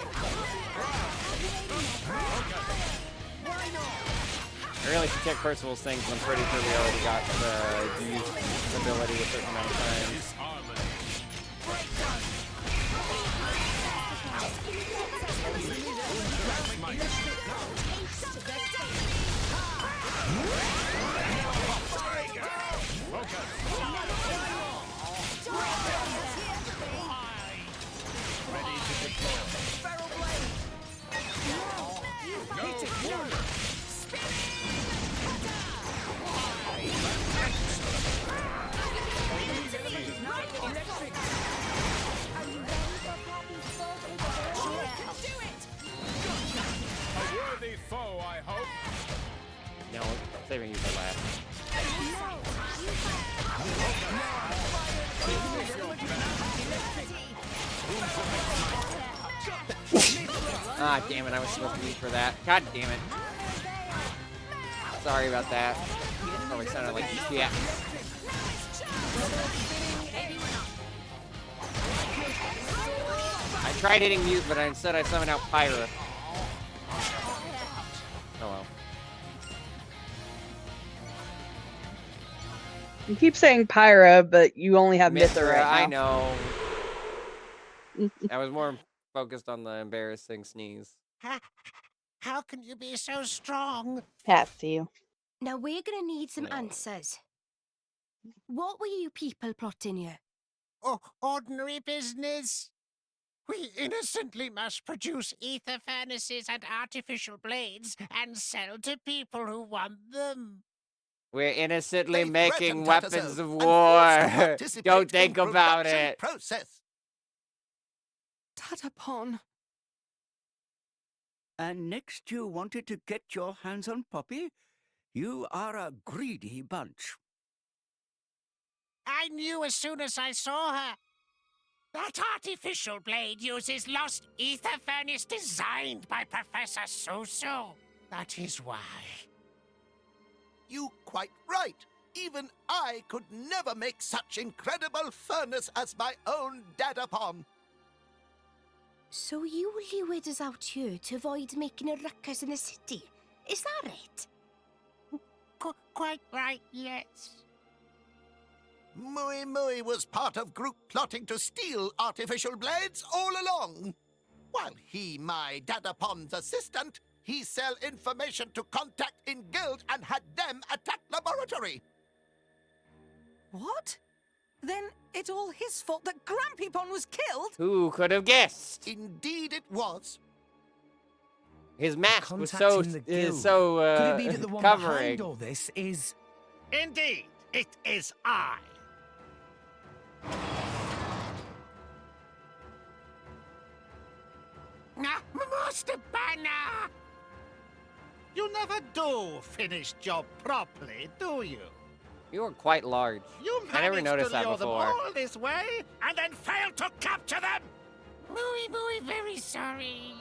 Why not?
I really should check Percival's things. I'm pretty sure we already got the use ability a certain amount of times.
Ready to deploy.
Feral blade. Hit it. Electric.
Are you ready for Poppy's full capability?
You can do it!
A worthy foe, I hope.
No, I'm saving you for last. Ah, damn it, I was supposed to use for that. God damn it. Sorry about that. Probably sounded like shit. I tried hitting mute, but instead I summoned out Pyra. Oh well.
You keep saying Pyra, but you only have Mithra right now.
I know. I was more focused on the embarrassing sneeze.
How can you be so strong?
Have to.
Now we're gonna need some
No.
answers. What were you people plotting here?
Oh, ordinary business. We innocently must produce ether furnaces and artificial blades and sell to people who want them.
We're innocently
They
making
threatened
weapons
Tattersall
of
and forced to
war.
participate
Don't think
in
about
production
it.
Process.
Tatapon.
And next you wanted to get your hands on Poppy? You are a greedy bunch.
I knew as soon as I saw her. That artificial blade uses lost ether furnace designed by Professor Susu. That is why.
You quite right. Even I could never make such incredible furnace as my own Dadapon.
So you lured us out here to avoid making a ruckus in the city. Is that it?
Quite right, yes.
Mui Mui was part of group plotting to steal artificial blades all along. While he, my Dadapon's assistant, he sell information to contact in guild and had them attack laboratory.
What? Then it's all his fault that Grampypon was killed?
Who could have guessed?
Indeed it was.
His mask was
Contacting the guild. Could it be that the one
covering.
behind all this is...
Indeed, it is I. Master Banner! You never do finish job properly, do you?
You were quite large.
You
I never
managed
noticed
to
that
lure them
before.
all this way and then failed to capture them. Muy, very sorry.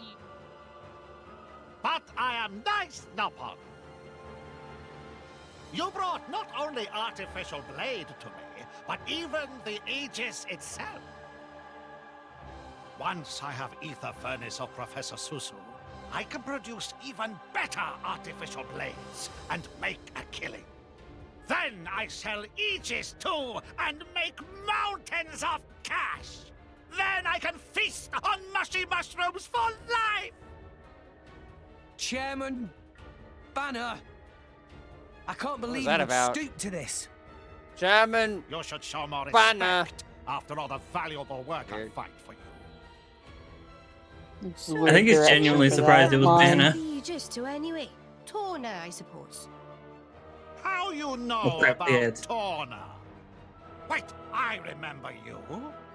But I am nice, Nopon. You brought not only artificial blade to me, but even the Aegis itself. Once I have ether furnace of Professor Susu, I can produce even better artificial blades and make a killing. Then I sell Aegis too and make mountains of cash. Then I can feast on mushy mushrooms for life.
Chairman Banner. I can't believe
that
you
about?
stooped to this.
Chairman
You should show more
Banner.
respect after all the valuable work I fight for you.
I think he's genuinely surprised it was Banner.
Just to anyway. Torna, I suppose.
How you know
Oh, crap,
about
yeah.
Torna? Wait, I remember you.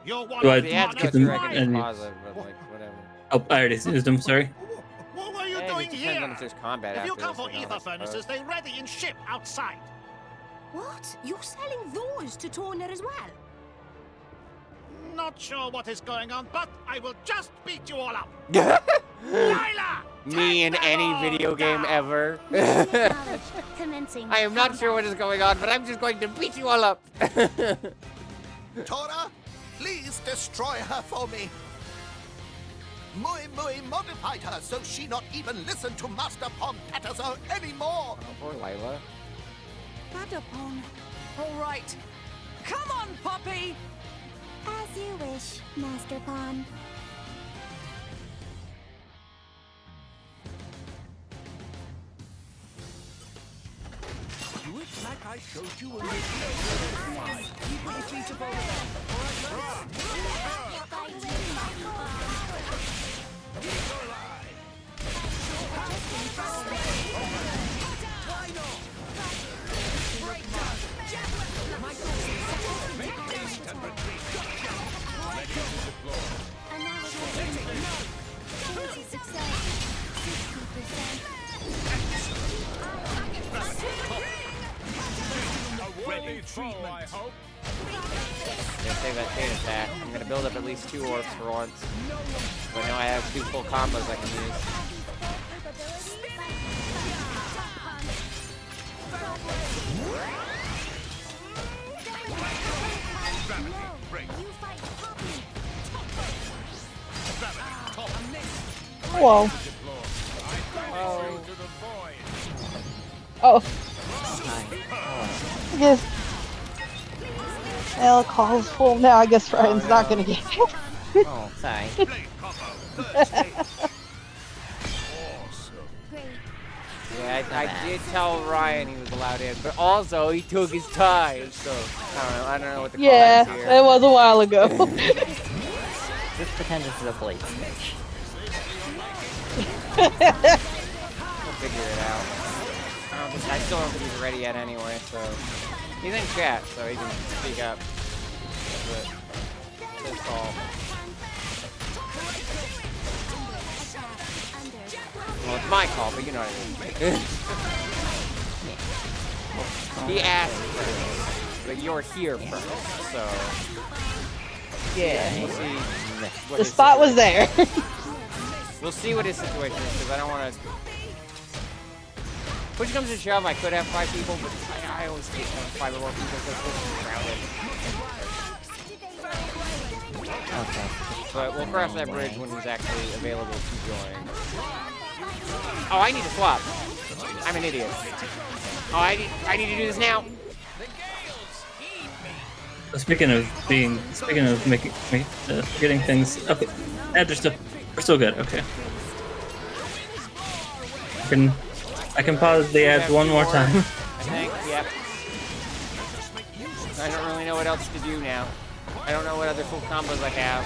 You want
Do I
If he has to go
keep them
through, I can
in-
pause it, but like, whatever.
Oh, I already used them, sorry.
What were you
It
doing
just depends on
here?
if there's combat
If
after
you come
this,
for
you know,
ether
I suppose.
furnaces, they ready in ship outside.
What? You're selling those to Torna as well?
Not sure what is going on, but I will just beat you all up. Lila!
Me in any video game ever.
Commencing.
I am not sure what is going on, but I'm just going to beat you all up.
Tora, please destroy her for me. Mui modified her so she not even listen to Master Pom Patterson anymore.
Oh, poor Lila.
Patapon. All right. Come on, Poppy!
As you wish, Master Pawn.
Do it like I showed you when we keep your feet above
Ready treatment. I hope.
Gonna save that chain attack. I'm gonna build up at least 2 orbs for once. But now I have 2 full combos I can use.
Whoa. Oh. I guess. Well, call's full now. I guess Ryan's not gonna get it.
Oh, sorry. Yeah, I did tell Ryan he was allowed in, but also he took his time, so I don't know what the call
Yeah,
is here.
it was a while ago.
Just pretend this is a blade snitch.
We'll figure it out. I still don't think he's ready yet anyway, so he's in chat, so he can speak up. But it's his call. Well, it's my call, but you know what I mean. He asked first, but you're here first, so
Yeah.
we'll see. What
The
his
spot was there.
We'll see what his situation is, because I don't want to. Push comes to shove, I could have 5 people, but I always hate having 5 or more people because it's crowded.
Okay.
But we'll cross that bridge when he's actually available to join. Oh, I need to swap. I'm an idiot. Oh, I need to do this now.
Speaking of getting things. Okay, add their stuff. We're still good. Okay. I can pause the ads one more time.
I think. Yep. I don't really know what else to do now. I don't know what other full combos I have.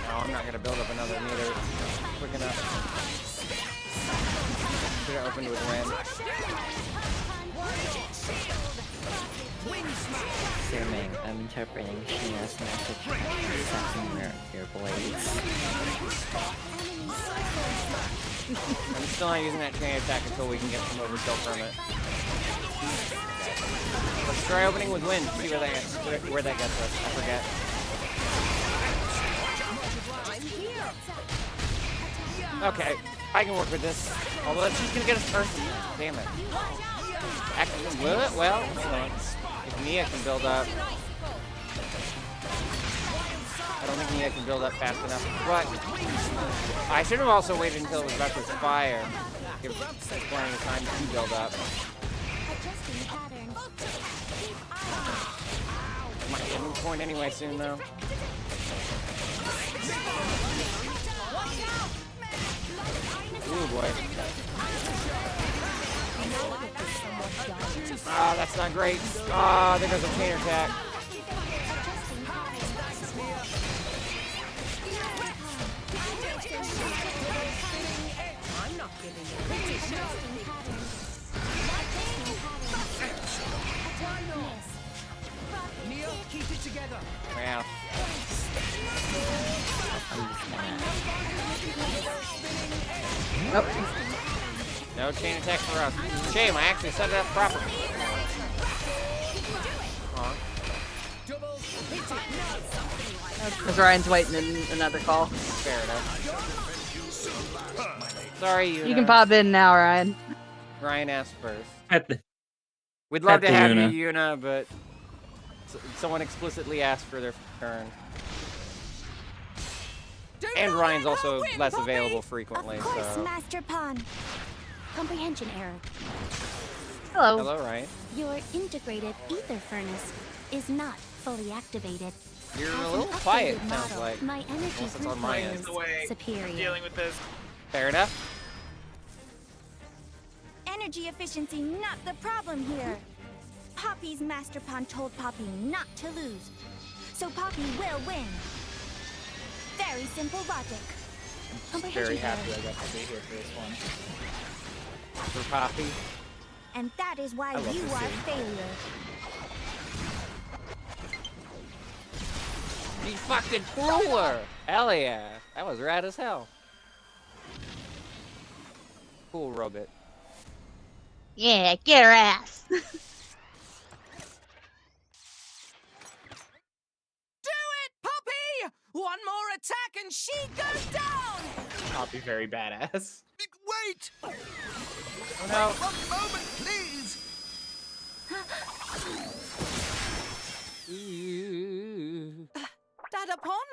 No, I'm not gonna build up another meter quick enough. Should have opened with wind.
Assuming I'm interpreting Sheena's message as attacking your blades.
I'm still not using that chain attack until we can get some overkill from it. Let's try opening with wind. See where that gets us. I forget. Okay, I can work with this. Although that's just gonna get us Earth. Damn it. Actually, will it? Well, hold on. If Mia can build up. I don't think Mia can build up fast enough. But I should have also waited until it was about to expire. Give plenty of time to build up. Might get a new point anyway soon, though. Ooh, boy. Ah, that's not great. Ah, there goes a chain attack.
Neo, keep it together.
Wow.
Nope.
No chain attack for us. Shame, I actually set it up properly. Aw.
Because Ryan's waiting in another call.
Fair enough. Sorry,
You can pop in now, Ryan.
Ryan asked first.
At the,
We'd love
at
to
the
have
Yuna.
you, Yuna, but someone explicitly asked for their turn. And Ryan's also less available frequently,
Of course,
so...
Master Pawn. Comprehension error.
Hello.
Hello, Ryan.
Your integrated ether furnace is not fully activated.
You're
As
a
an
little quiet,
upgraded
sounds
model,
like.
My energy
Unless it's on my
throughput
end.
is
The way
superior.
Dealing with this.
Fair enough.
Energy efficiency not the problem here. Poppy's Master Pawn told Poppy not to lose. So Poppy will win. Very simple logic.
Very
Comprehension
happy
error.
I got to be here for this one.
For Poppy.
And that is why
I love
you
this
are
scene.
failure.
You fucking fool her! Hell yeah. That was rad as hell. Cool, Robit.
Yeah, get her ass.
Do it, Poppy! One more attack and she goes down!
Poppy very badass.
Wait!
Oh no.
One moment, please!
Dadapon?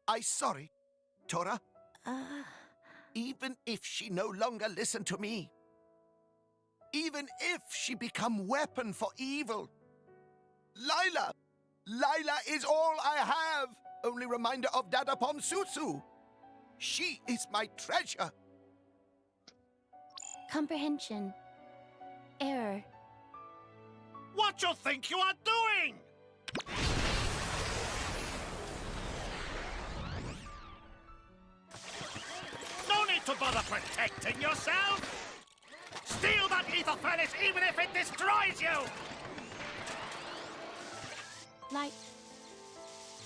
I sorry, Tora. Even if she no longer listen to me, even if she become weapon for evil, Lila is all I have. Only reminder of Dadapon Susu. She is my treasure.
Comprehension error.
What you think you are doing? No need to bother protecting yourself. Steal that ether furnace even if it destroys you.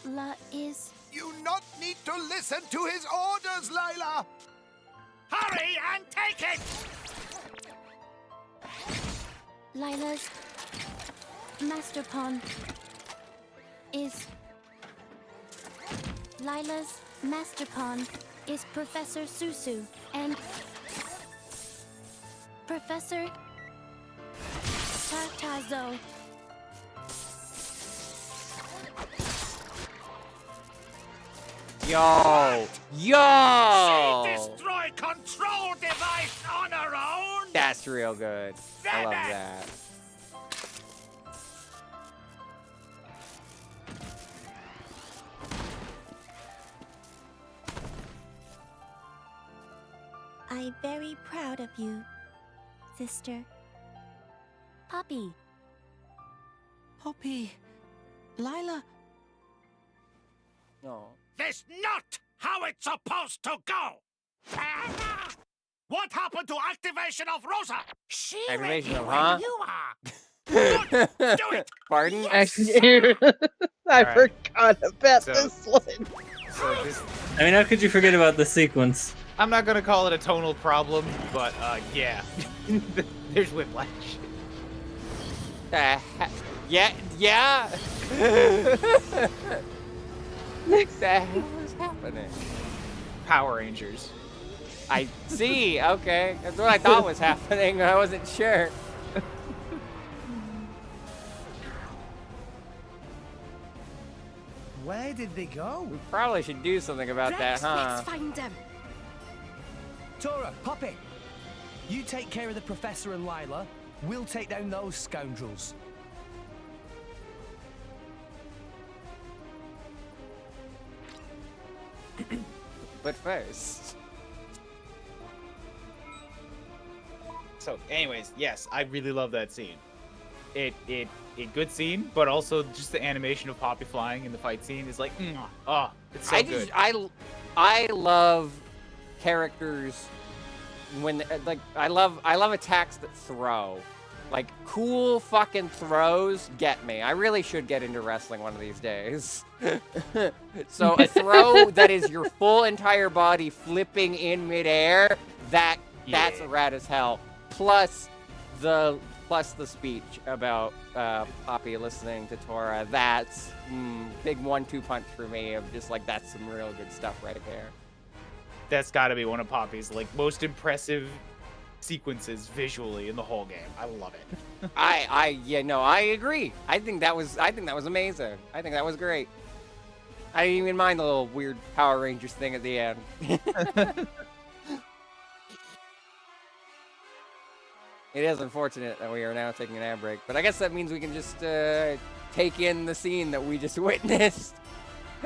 La is...
You not need to listen to his orders, Lila.
Hurry and take it.
Lila's Master Pawn is... Lila's Master Pawn is Professor Susu and Professor Tartazo.
Yo!
She
Yo!
destroyed control device on her own.
That's real good. I love that.
I'm very proud of you, sister. Poppy.
Poppy. Lila.
No.
That's not how it's supposed to go. What happened to activation of Rosa? She
Activation
ready
of,
when
huh?
you are. Do it.
Pardon?
I
Alright.
forgot about
So-
this one.
So this,
I mean, how could you forget about the sequence?
I'm not gonna call it a tonal problem, but yeah, there's whiplash.
Yeah, yeah. What the hell is happening?
Power Rangers.
I see. Okay, that's what I thought was happening. I wasn't sure.
Where did they go?
We probably should do something about that, huh?
Let's find them.
Tora, Poppy, you take care of the Professor and Lila. We'll take down those scoundrels.
But first,
So, anyways, yes, I really love that scene. It good scene, but also just the animation of Poppy flying in the fight scene is like, oh, it's so good.
I love characters when like I love attacks that throw. Like cool fucking throws get me. I really should get into wrestling one of these days. So a throw that is your full entire body flipping in midair, that's rad as hell. Plus the speech about Poppy listening to Tora. That's big 1-2 punch for me of just like that's some real good stuff right there.
That's got to be one of Poppy's like most impressive sequences visually in the whole game. I love it.
I agree. I think that was amazing. I think that was great. I didn't even mind the little weird Power Rangers thing at the end. It is unfortunate that we are now taking an ad break, but I guess that means we can just take in the scene that we just witnessed.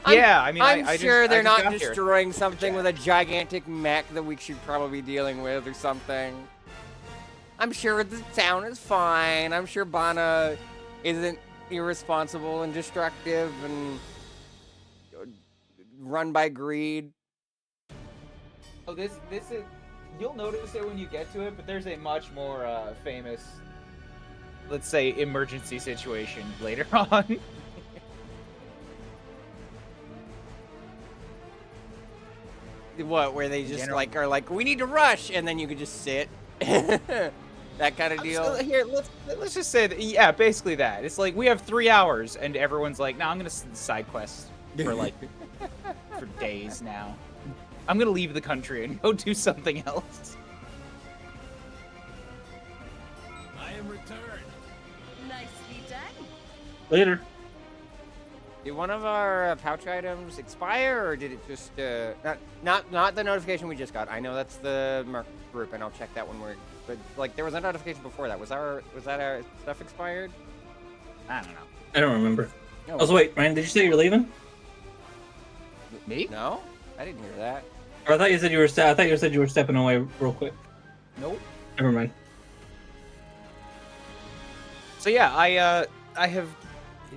I'm sure they're not destroying something with a gigantic mech that we should probably be dealing with or something. I'm sure the town is fine. I'm sure Bana isn't irresponsible and destructive and run by greed.
Oh, this is... You'll notice it when you get to it, but there's a much more famous, let's say, emergency situation later on.
What, where they just are like, we need to rush, and then you could just sit. That kind of deal.
So here, let's just say that, yeah, basically that. It's like we have 3 hours, and everyone's like, "No, I'm gonna side quest for like for days now. I'm gonna leave the country and go do something else."
I am returned.
Nicely done.
Later.
Did one of our pouch items expire, or did it just not the notification we just got? I know that's the Merc group, and I'll check that when but like there was a notification before that. Was that our stuff expired?
I don't know.
I don't remember.
Oh,
Oh, so wait, Ryan, did you say you were leaving?
Me?
No, I didn't hear that.
Or I thought you said you were stepping away real quick.
Nope.
Never mind.
So yeah, I have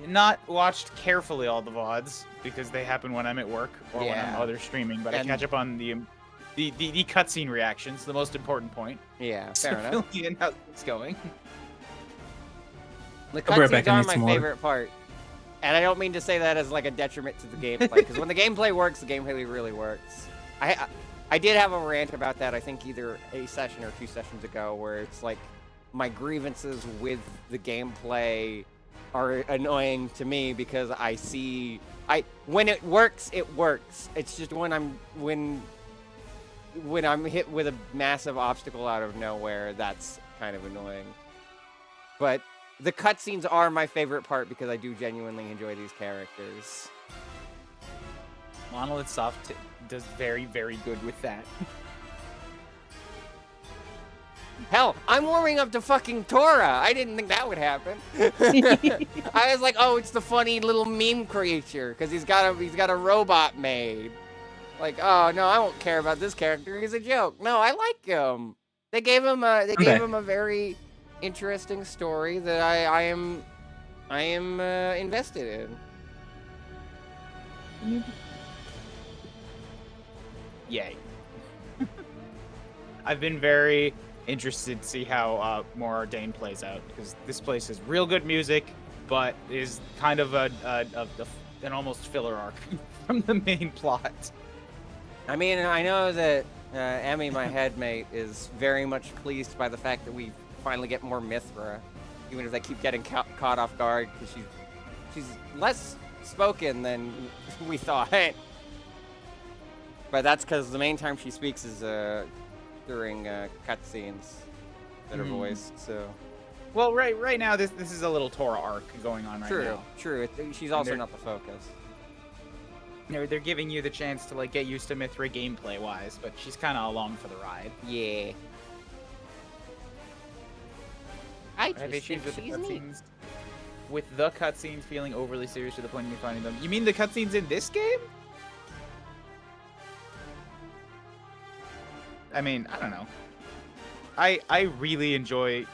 not watched carefully all the VODs because they happen when I'm at work or when I'm other streaming, but I catch up on the cutscene reactions, the most important point.
Yeah, fair enough.
Fill in how it's going.
The cutscenes are my favorite part. And I don't mean to say that as like a detriment to the gameplay, because when the gameplay works, the gameplay really works. I did have a rant about that, I think either a session or 2 sessions ago, where it's like my grievances with the gameplay are annoying to me because when it works, it works. It's just when I'm hit with a massive obstacle out of nowhere, that's kind of annoying. But the cutscenes are my favorite part because I do genuinely enjoy these characters.
Monolith Soft does very, very good with that.
Hell, I'm warming up to fucking Tora. I didn't think that would happen. I was like, oh, it's the funny little meme creature because he's got a robot made. Like, oh no, I won't care about this character. He's a joke. No, I like him. They gave him a very interesting story that I am invested in.
Yay. I've been very interested to see how Mor Ardain plays out, because this place has real good music, but is kind of an almost filler arc from the main plot.
I mean, I know that Emmy, my headmate, is very much pleased by the fact that we finally get more Mithra, even if they keep getting caught off guard, because she's less spoken than we thought. But that's because the main time she speaks is during cutscenes that are voiced. So,
well, right now this is a little Tora arc going on right now.
True. She's also not the focus.
They're giving you the chance to like get used to Mithra gameplay wise, but she's kind of along for the ride.
Yeah. I have issues with the cutscenes.
With the cutscenes feeling overly serious to the point of me finding them. You mean the cutscenes in this game? I mean, I don't know. I really enjoy...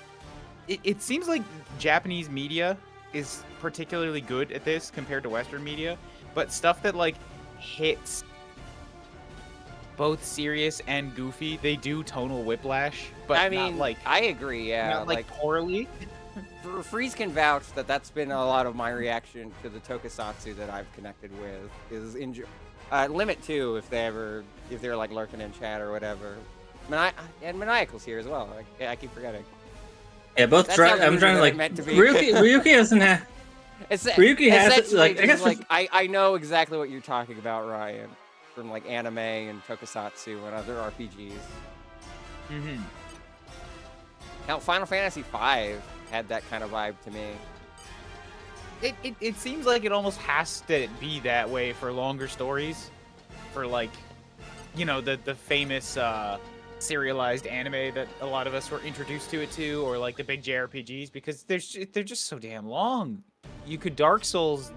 It seems like Japanese media is particularly good at this compared to Western media, but stuff that, like, hits both serious and goofy. They do tonal whiplash, but
I mean,
not like
I agree. Yeah,
not like poorly.
Freeze can vouch that that's been a lot of my reaction to the tokusatsu that I've connected with. Is Limit 2 if they're like lurking in chat or whatever. And Maniacal's here as well. I keep forgetting.
Yeah, both. I'm trying to like. Ryuki doesn't have. Ryuki has like. I guess
I know exactly what you're talking about, Ryan, from like anime and tokusatsu and other RPGs.
Mm-hmm.
Now, Final Fantasy V had that kind of vibe to me.
It seems like it almost has to be that way for longer stories, for like, you know, the famous serialized anime that a lot of us were introduced to it to, or like the big JRPGs, because they're just so damn long. You could Dark Souls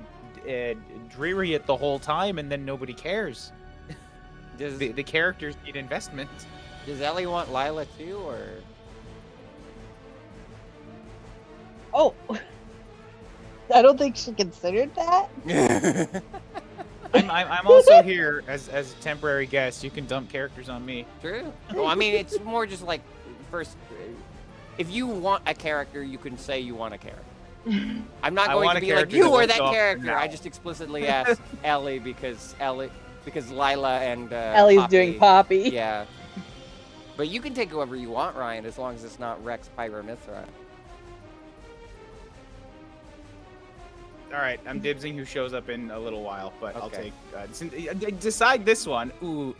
dreary it the whole time, and then nobody cares. The characters need investment.
Does Ellie want Lila too, or?
Oh, I don't think she considered that.
I'm also here as a temporary guest. You can dump characters on me.
True. Well, I mean, it's more just like first. If you want a character, you can say you want a character. I'm not going to be like you are that character. I just explicitly asked Ellie because Lila and
Ellie's
Poppy,
doing Poppy.
Yeah. But you can take whoever you want, Ryan, as long as it's not Rex, Pyro, Mithra.
All right, I'm dibsing who shows up in a little while, but okay. I'll take. Decide this one. Ooh.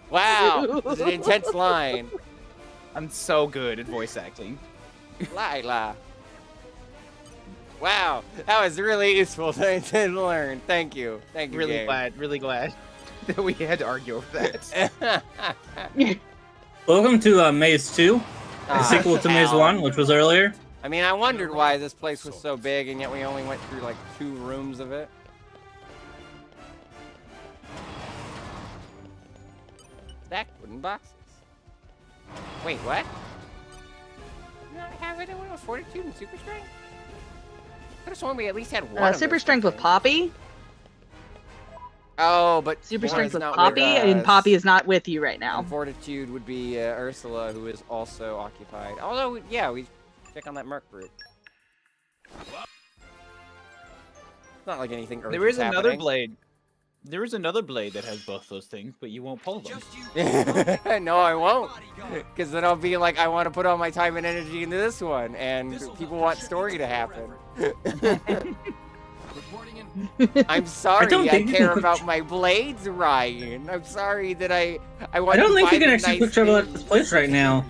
Wow, this is an intense line.
I'm so good at voice acting.
Lila. Wow, that was really useful to learn. Thank you.
Really glad that we had to argue over that.
Welcome to Maze 2, a sequel to Maze 1, which was earlier.
I mean, I wondered why this place was so big, and yet we only went through like 2 rooms of it. Stacked wooden boxes. Wait, what? You don't have anyone with Fortitude and Super Strength? Could have sworn we at least had one.
Super Strength with Poppy.
Oh, but
Super Strength with Poppy, and Poppy is not with you right now.
And Fortitude would be Ursula, who is also occupied. Although, yeah, we check on that Merc group. It's not like anything urgent.
There is another
happening.
blade. There is another blade that has both those things, but you won't pull them.
No, I won't. Because then I'll be like, I want to put all my time and energy into this one, and people want story to happen. I'm sorry, I care about my blades, Ryan. I'm sorry that I want to
I don't think you can
nice
actually quick travel at this place right now.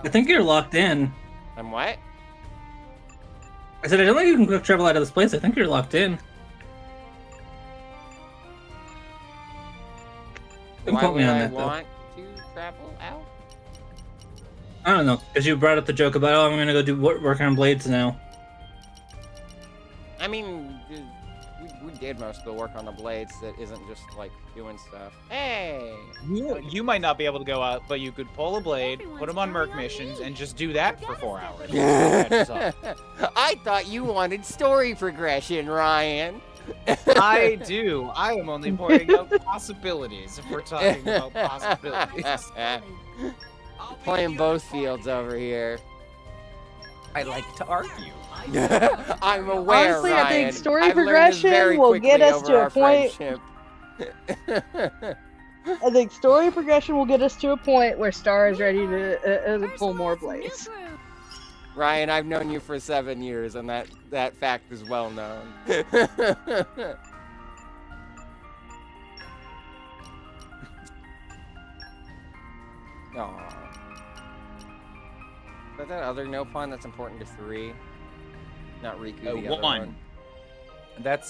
I think you're locked in.
I'm what?
I said I don't think you can quick travel out of this place. I think you're locked in. Don't
Why
quote
would
me on
I
that, though.
want to travel out?
I don't know, because you brought up the joke about, oh, I'm gonna go do work on blades now.
I mean, we did most of the work on the blades that isn't just like doing stuff. Hey!
You might not be able to go out, but you could pull a blade, put them on Merc missions, and just do that for 4 hours.
I thought you wanted story progression, Ryan.
I do. I am only pointing out possibilities if we're talking about possibilities.
Playing both fields over here.
I like to argue.
I'm aware,
Honestly,
Ryan.
I think story
I've
progression will get us to a point.
Friendship.
I think story progression will get us to a point where Star is ready to pull more blades.
Ryan, I've known you for 7 years, and that fact is well known. Aww. Is that other no pawn that's important to 3? Not Riku, the other one.
That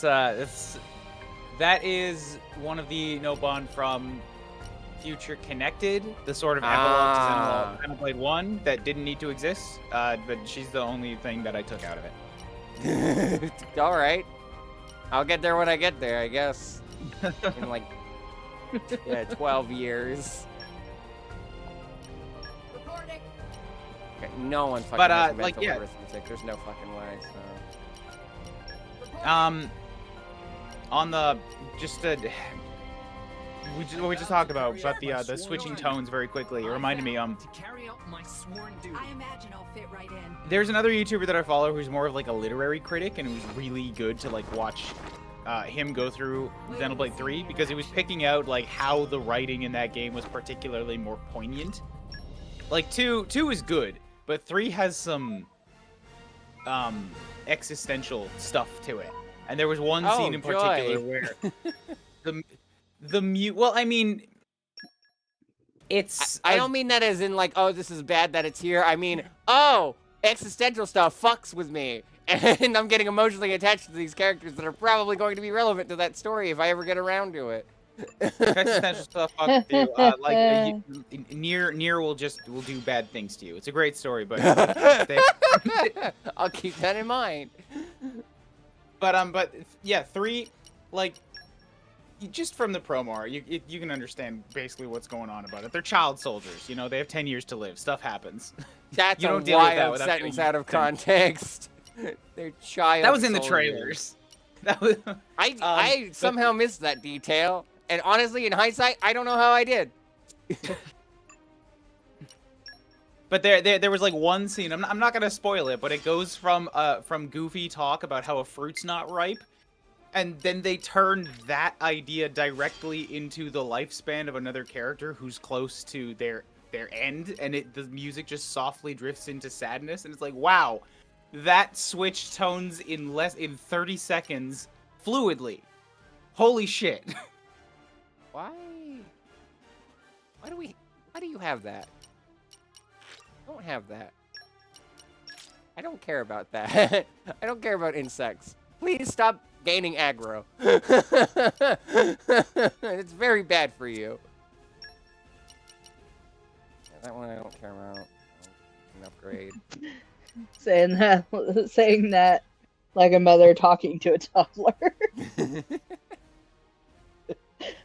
is one of the Nobon from Future Connected, the sort of epilogue to Xenoblade 1 that didn't need to exist, but she's the only thing that I took out of it.
Alright. I'll get there when I get there, I guess. In like 12 years. Okay, no one fucking has mental arithmetic. There's no fucking way, so...
On the... what we just talked about the switching tones very quickly. It reminded me
To carry out my sworn duty.
I imagine I'll fit right in.
there's another YouTuber that I follow who's more of like a literary critic, and it was really good to like watch him go through Xenoblade 3 because he was picking out like how the writing in that game was particularly more poignant. Like 2 is good, but 3 has some existential stuff to it. And there was one scene in particular where well, I mean, it's
I don't mean that as in like, oh, this is bad that it's here. I mean, oh, existential stuff fucks with me. And I'm getting emotionally attached to these characters that are probably going to be relevant to that story if I ever get around to it.
existential stuff fucks with you. Nier will do bad things to you. It's a great story, but
I'll keep that in mind.
But yeah, 3, like, just from the promo art, you can understand basically what's going on about it. They're child soldiers, you know, they have 10 years to live. Stuff happens.
That's
you
a
don't deal with that
wild
without
sentence
getting
out of context. They're child
That was in the
soldiers.
trailers. That was
I somehow missed that detail. And honestly, in hindsight, I don't know how I did.
But there was like one scene. I'm not gonna spoil it, but it goes from goofy talk about how a fruit's not ripe, and then they turn that idea directly into the lifespan of another character who's close to their end, and the music just softly drifts into sadness, and it's like, wow, that switched tones in 30 seconds fluidly. Holy shit.
Why do you have that? I don't have that. I don't care about that. I don't care about insects. Please stop gaining aggro. It's very bad for you. Yeah, that one I don't care about. An upgrade.
Saying that like a mother talking to a toddler.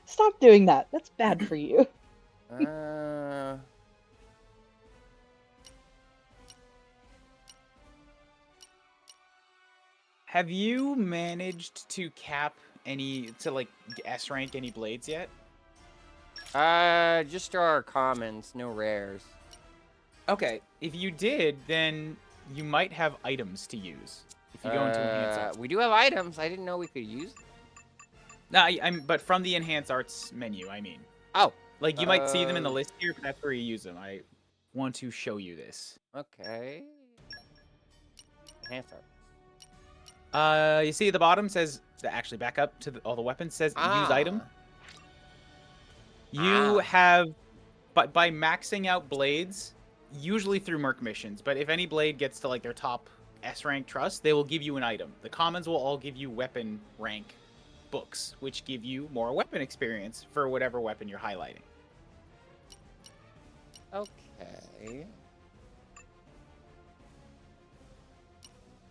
Stop doing that. That's bad for you.
Have you managed to cap like S rank any blades yet?
Just our commons, no rares.
Okay, if you did, then you might have items to use. If you go into enhance arts.
We do have items. I didn't know we could use them.
No, but from the enhance arts menu, I mean.
Oh.
Like you might see them in the list here, but that's where you use them. I want to show you this.
Okay. Enhance arts.
You see at the bottom says, actually back up to all the weapons, says use item. You have, but by maxing out blades, usually through Merc missions, but if any blade gets to like their top S rank trust, they will give you an item. The commons will all give you weapon rank books, which give you more weapon experience for whatever weapon you're highlighting.
Okay.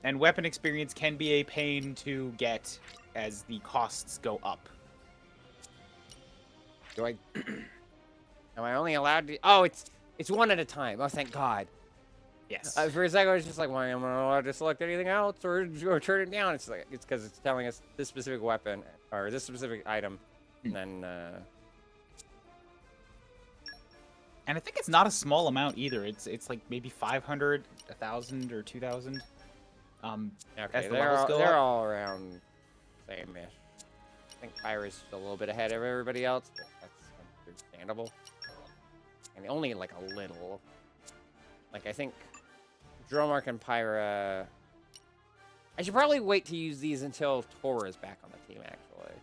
And weapon experience can be a pain to get as the costs go up.
Do I... Am I only allowed to... Oh, it's one at a time. Oh, thank God.
Yes.
For a second, I was just like, why am I not allowed to select anything else or turn it down? It's like it's because it's telling us this specific weapon or this specific item, and then.
And I think it's not a small amount either. It's like maybe 500, 1,000, or 2,000.
Okay, they're all around same-ish. I think Pyra's just a little bit ahead of everybody else, but that's understandable. And only like a little. Like I think Dromark and Pyra. I should probably wait to use these until Tora is back on the team. Actually,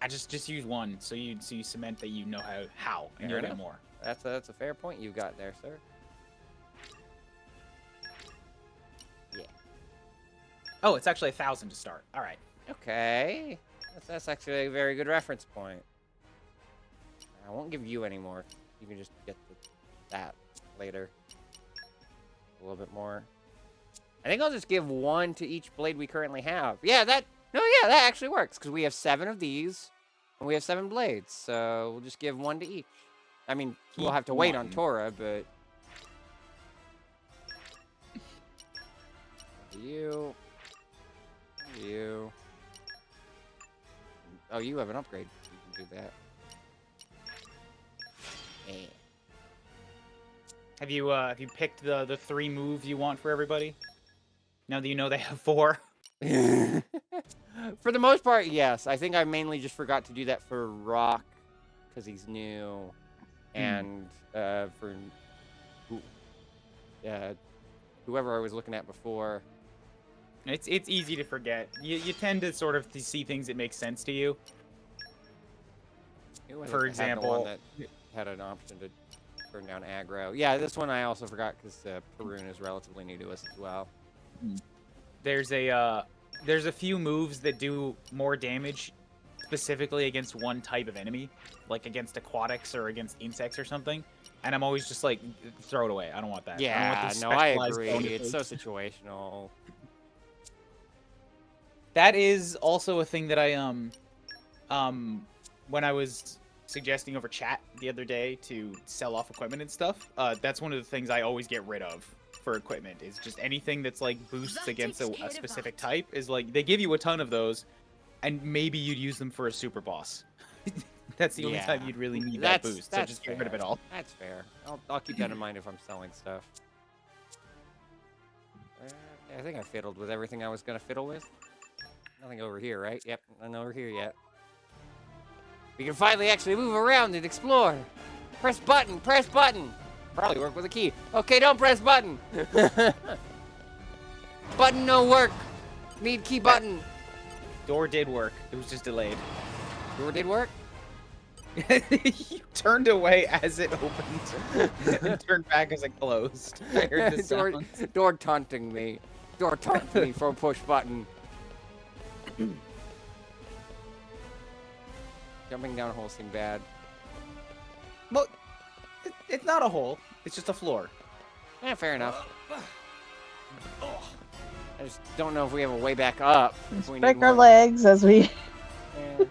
I just use one, so you cement that you know how and you'll get more.
That's a fair point you got there, sir. Yeah.
Oh, it's actually 1,000 to start. All right.
Okay, that's actually a very good reference point. I won't give you any more. You can just get that later. A little bit more. I think I'll just give one to each blade we currently have. Yeah, that actually works because we have 7 of these and we have 7 blades. So we'll just give one to each. I mean, we'll have to wait on Tora, but you. Oh, you have an upgrade. You can do that.
Have you picked the 3 moves you want for everybody? Now that you know they have 4.
For the most part, yes. I think I mainly just forgot to do that for Rock because he's new, and for whoever I was looking at before.
It's easy to forget. You tend to sort of see things that make sense to you. For example,
that had an option to turn down aggro. Yeah, this one I also forgot because Perun is relatively new to us as well.
There's a few moves that do more damage specifically against one type of enemy, like against aquatics or against insects or something. And I'm always just like, throw it away. I don't want that.
Yeah,
I don't want
I agree. It's so situational.
That is also a thing that I when I was suggesting over chat the other day to sell off equipment and stuff, that's one of the things I always get rid of for equipment, is just anything that's like boosts against a specific type. Is like, they give you a ton of those, and maybe you'd use them for a super boss. That's the only time you'd really need that boost, so just get rid of it all.
That's fair. I'll keep that in mind if I'm selling stuff. I think I fiddled with everything I was going to fiddle with. Nothing over here, right? Yep, nothing over here yet. We can finally actually move around and explore. Press button, press button. Probably work with a key. Okay, don't press button. Button no work. Need key button.
Door did work. It was just delayed.
Door did work?
You turned away as it opened and turned back as it closed. I heard the sound.
Door taunting me. Door taunting me for a push button. Jumping down holes seem bad.
Well, it's not a hole. It's just a floor.
Yeah, fair enough. I just don't know if we have a way back up.
Break our legs as we...
Yeah.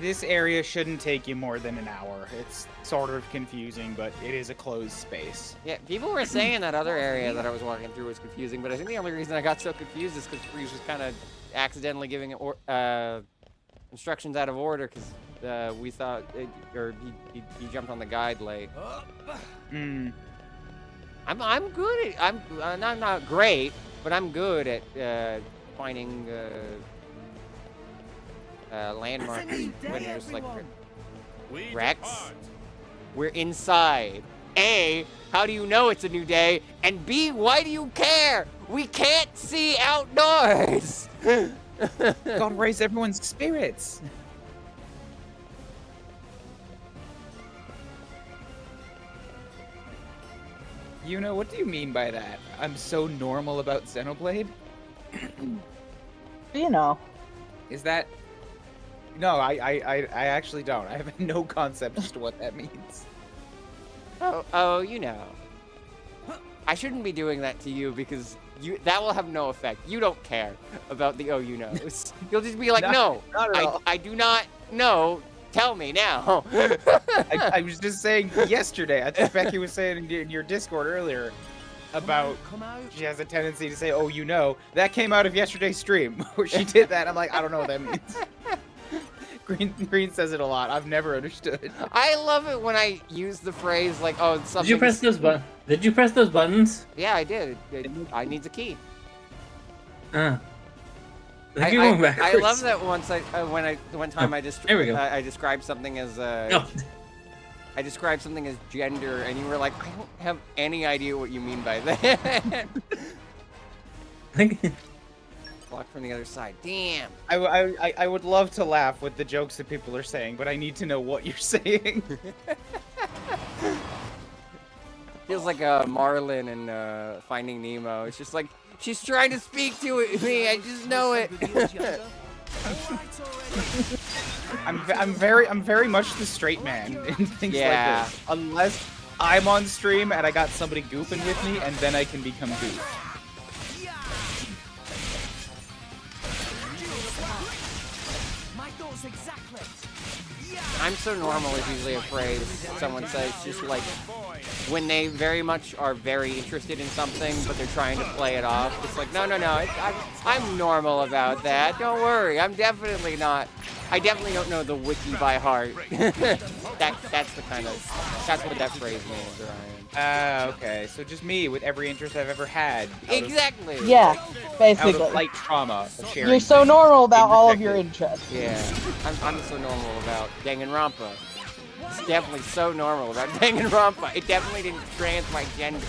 This area shouldn't take you more than an hour. It's sort of confusing, but it is a closed space.
Yeah, people were saying that other area that I was walking through was confusing, but I think the only reason I got so confused is because Freeze was kind of accidentally giving instructions out of order because we thought, he jumped on the guide late. I'm good at, I'm not great, but I'm good at finding landmarks when there's like wrecks. We're inside. A, how do you know it's a new day? And B, why do you care? We can't see outdoors.
God raise everyone's spirits. You know, what do you mean by that? I'm so normal about Xenoblade?
You know.
Is that... No, I actually don't. I have no concept as to what that means.
Oh, you know. I shouldn't be doing that to you because that will have no effect. You don't care about the you knows. You'll just be like, no, I do not know. Tell me now.
I was just saying yesterday, I think Becky was saying in your Discord earlier about she has a tendency to say, oh, you know. That came out of yesterday's stream where she did that. I'm like, I don't know what that means. Green says it a lot. I've never understood.
I love it when I use the phrase like, "Oh, something."
Did you press those buttons? Did you press those buttons?
Yeah, I did. I need the key.
I
love that once one time I described something as I described something as gender, and you were like, I don't have any idea what you mean by that. Block from the other side. Damn.
I would love to laugh with the jokes that people are saying, but I need to know what you're saying.
Feels like Marlin in Finding Nemo. It's just like she's trying to speak to me. I just know it.
I'm very much the straight man in things like this. Unless I'm on stream and I got somebody goofing with me, and then I can become goof.
I'm so normal is usually a phrase someone says, just like when they very much are very interested in something, but they're trying to play it off. It's like, no, I'm normal about that. Don't worry, I'm definitely not I definitely don't know the wiki by heart. That's what that phrase means, Ryan.
Okay. So just me with every interest I've ever had.
Exactly.
Yeah,
Out
basically.
of light trauma of sharing.
You're so normal about all of your interests.
Yeah, I'm so normal about Danganronpa. It's definitely so normal about Danganronpa. It definitely didn't trans my gender.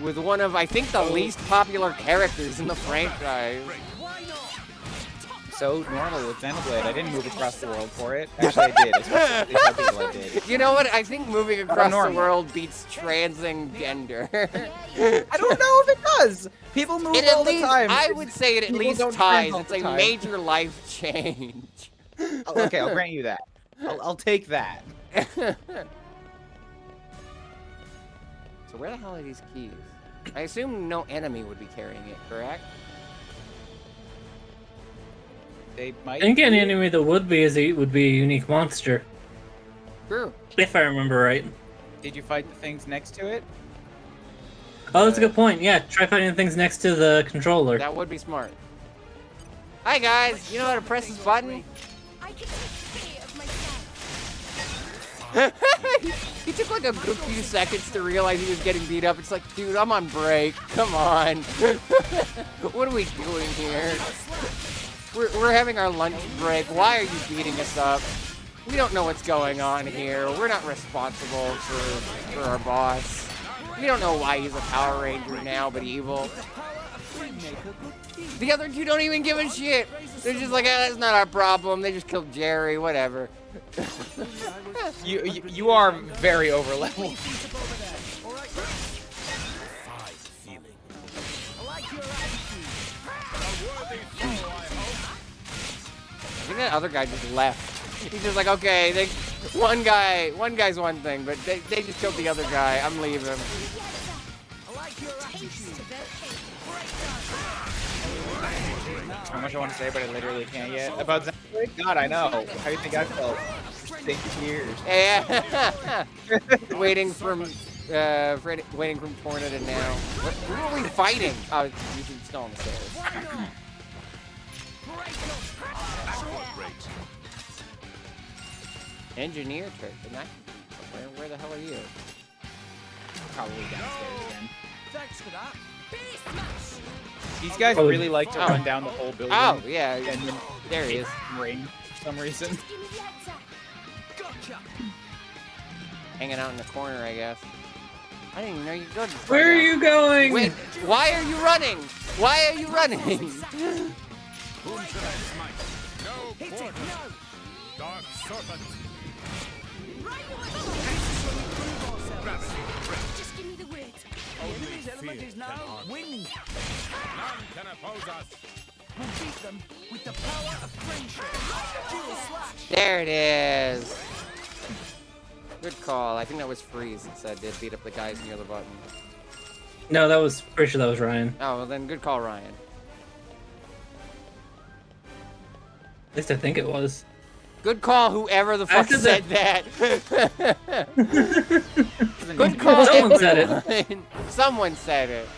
With one of, I think, the least popular characters in the franchise.
So normal with Xenoblade. I didn't move across the world for it. Actually, I did. Especially tell people I did.
You know what? I think moving across the world beats transing gender.
I don't know if it does. People move all the time.
I would say it at least ties. It's a major life change.
Okay, I'll grant you that. I'll take that.
So where the hell are these keys? I assume no enemy would be carrying it, correct?
They might.
I think any enemy that would be would be a unique monster.
True.
If I remember right.
Did you fight the things next to it?
Oh, that's a good point. Yeah, try fighting things next to the controller.
That would be smart. Hi guys, you know how to press this button?
I can take care of myself.
He took like a good few seconds to realize he was getting beat up. It's like, dude, I'm on break. Come on. What are we doing here? We're having our lunch break. Why are you beating us up? We don't know what's going on here. We're not responsible for our boss. We don't know why he's a Power Ranger now, but evil. The other two don't even give a shit. They're just like, that's not our problem. They just killed Jerry, whatever.
You are very over level.
I think that other guy just left. He's just like, okay, one guy's one thing, but they just killed the other guy. I'm leaving.
How much I want to say, but I literally can't yet. About Xenoblade? God, I know. How do you think I felt for 6 years?
Yeah. waiting from Torna to now. Who are we fighting? Oh, you should still on the stairs. Engineer trick, and where the hell are you?
Probably downstairs again.
Thanks for that.
These guys really like to run down the whole building.
Oh, yeah.
And then
there he is.
Ring for some reason.
Gotcha.
Hanging out in the corner, I guess. I didn't even know you could go to
Where are you going?
Wait, why are you running? Why are you running?
Whom should I smite? No quarter. Dark serpent.
Just give me the word.
The enemy's element is now wind.
None can oppose us.
We'll beat them with the power of friendship. Dual slash.
There it is. Good call. I think that was Freeze that said to beat up the guys near the button.
No, that was pretty sure that was Ryan.
Oh, well then good call, Ryan.
At least I think it was.
Good call, whoever the fuck said that. Good call.
Someone said it.
Someone said it.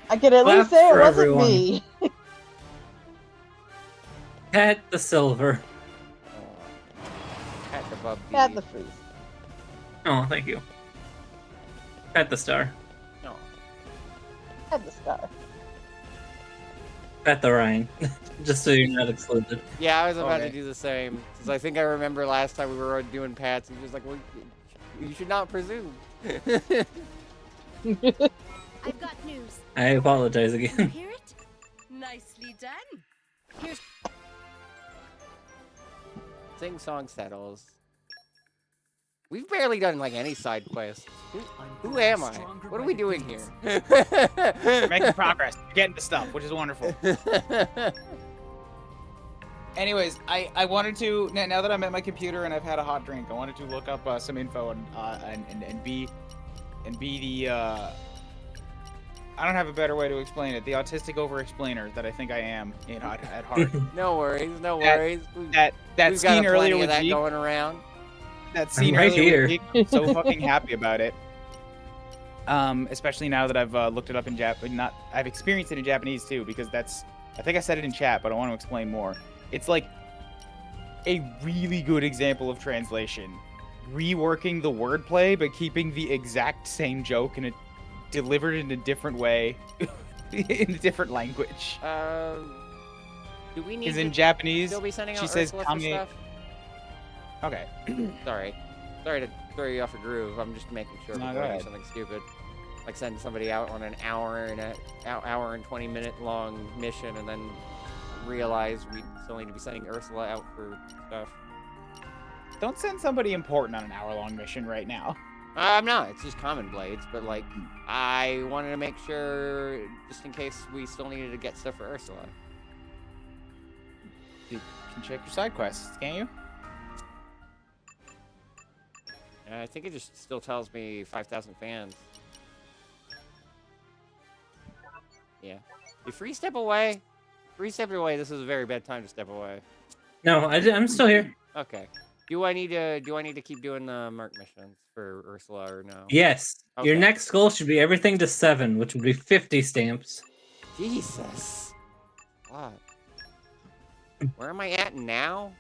I can at least say it wasn't me.
Pat the silver.
Pat the bub.
Pat the freeze.
Oh, thank you. Pat the star.
No.
Pat the star.
Pat the Ryan. Just so you're not excluded.
Yeah, I was about to do the same. Because I think I remember last time we were doing Pats, and he was like, well, you should not presume.
I've got news.
I apologize again.
Hear it? Nicely done. Here's
Sing song settles. We've barely done like any side quests. Who am I? What are we doing here?
We're making progress. We're getting to stuff, which is wonderful. Anyways, I wanted to, now that I'm at my computer and I've had a hot drink, I wanted to look up some info and be the I don't have a better way to explain it. The autistic over-explainer that I think I am at heart.
No worries, no worries.
That
We've
scene
got
earlier
of
with
that
Zeke,
going around.
that scene
I'm right
earlier
here.
with Zeke, I'm so fucking happy about it. Especially now that I've looked it up in I've experienced it in Japanese too, because I think I said it in chat, but I want to explain more. It's like a really good example of translation. Reworking the wordplay, but keeping the exact same joke and it delivered in a different way, in a different language.
Do we need?
Because in Japanese,
still be sending out
she says
Ursula for
"Kame."
stuff?
Okay.
Sorry to throw you off a groove. I'm just making sure
No,
before
go
I do
ahead.
something stupid, like send somebody out on an hour and 20-minute long mission, and then realize we still need to be sending Ursula out for stuff.
Don't send somebody important on an hour-long mission right now.
I'm not. It's just common blades, but like I wanted to make sure, just in case we still needed to get stuff for Ursula.
You can check your side quests, can't you?
I think it just still tells me 5,000 fans. Yeah. You free step away? Free step away. This is a very bad time to step away.
No, I'm still here.
Okay. Do I need to keep doing the Merc missions for Ursula or no?
Yes.
Okay.
Your next goal should be everything to 7, which would be 50 stamps.
Jesus. What? Where am I at now?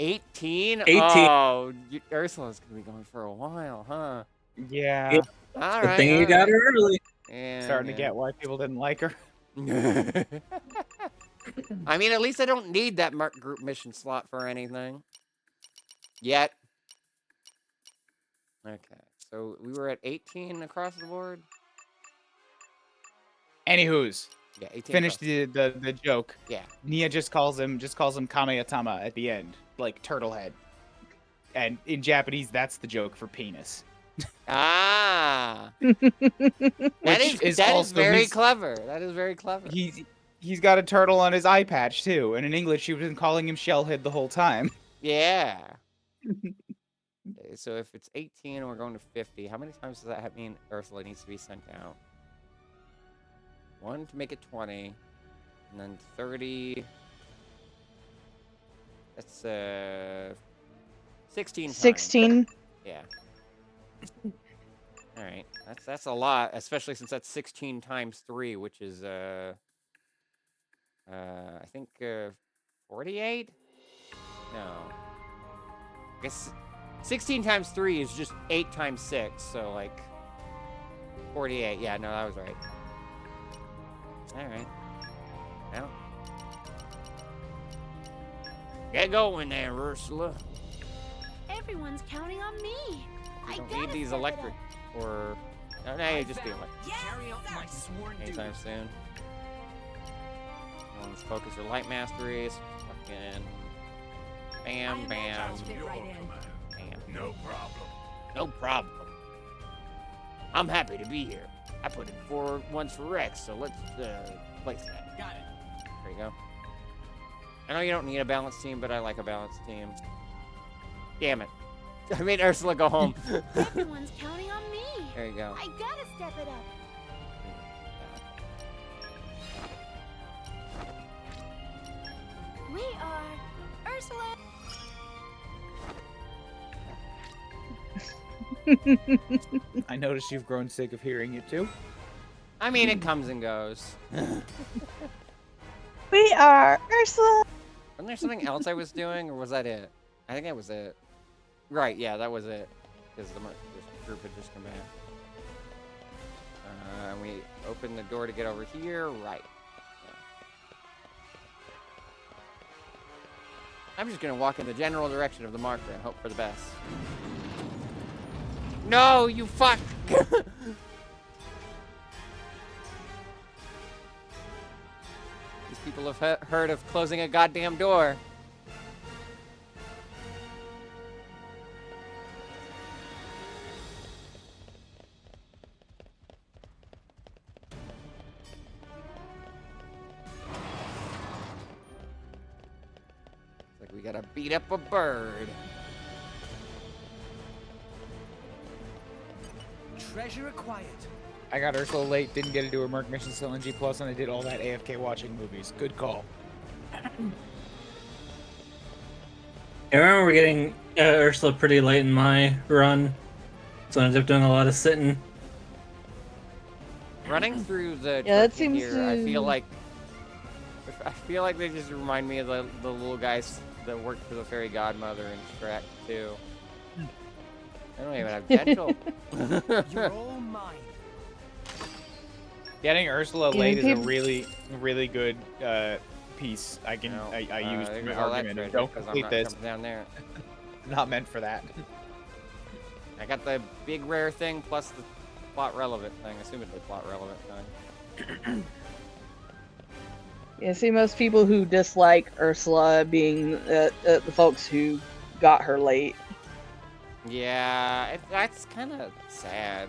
18?
18.
Oh, Ursula's gonna be going for a while, huh?
Yeah.
Yep.
All
Good
right.
thing you got her early.
Yeah,
Starting to get why people didn't like her.
I mean, at least I don't need that Merc group mission slot for anything. Yet. Okay, so we were at 18 across the board.
Anywho's.
Yeah, 18
Finish
across.
the joke.
Yeah.
Nia just calls him Kameatama at the end, like turtle head. And in Japanese, that's the joke for penis.
Ah. that is very clever. That is very clever.
He's got a turtle on his eye patch too, and in English she was been calling him Shellhead the whole time.
Yeah. Okay, so if it's 18 and we're going to 50, how many times does that mean Ursula needs to be sent out? 1 to make it 20, and then 30. That's 16 times.
16.
Yeah. All right, that's a lot, especially since that's 16 times 3, which is I think 48. No, I guess 16 times 3 is just 8 times 6, so like 48. Yeah, no, that was right. All right. Well, get going there, Ursula.
Everyone's counting on me.
You don't need these electric or no, you just be electric.
Carry out my sworn duty.
Anytime soon. Let's focus your light masteries. Fucking bam, bam, bam.
No problem.
No problem. I'm happy to be here. I put in 4 ones for Rex, so let's place that.
Got it.
There you go. I know you don't need a balanced team, but I like a balanced team. Damn it. I made Ursula go home.
Everyone's counting on me.
There you go.
I gotta step it up. We are Ursula.
I noticed you've grown sick of hearing it too.
I mean, it comes and goes.
We are Ursula.
Wasn't there something else I was doing, or was that it? I think that was it. Right, yeah, that was it. Because the group had just come back. And we opened the door to get over here. Right. Yeah. I'm just going to walk in the general direction of the marker and hope for the best. No, you fuck! These people have heard of closing a goddamn door. It's like we gotta beat up a bird.
Treasure acquired.
I got Ursula late, didn't get to do her Merc mission till NG Plus, and I did all that AFK watching movies. Good call.
I remember getting Ursula pretty late in my run, so I ended up doing a lot of sitting.
Running through the
Yeah, that
Turken
seems
here, I feel
to-
like they just remind me of the little guys that worked for the fairy godmother in Shrek too. I don't even have dental.
You're all mine.
Getting Ursula
Yeah,
late is a
peop-
really good piece. I used
there
my
goes all that
argument.
treasure,
Don't
'cause I'm
complete
not
this.
jumping down there.
Not meant for that.
I got the big rare thing plus the plot relevant thing, assumedly plot relevant thing.
Yeah, see, most people who dislike Ursula being the folks who got her late.
Yeah, that's kind of sad.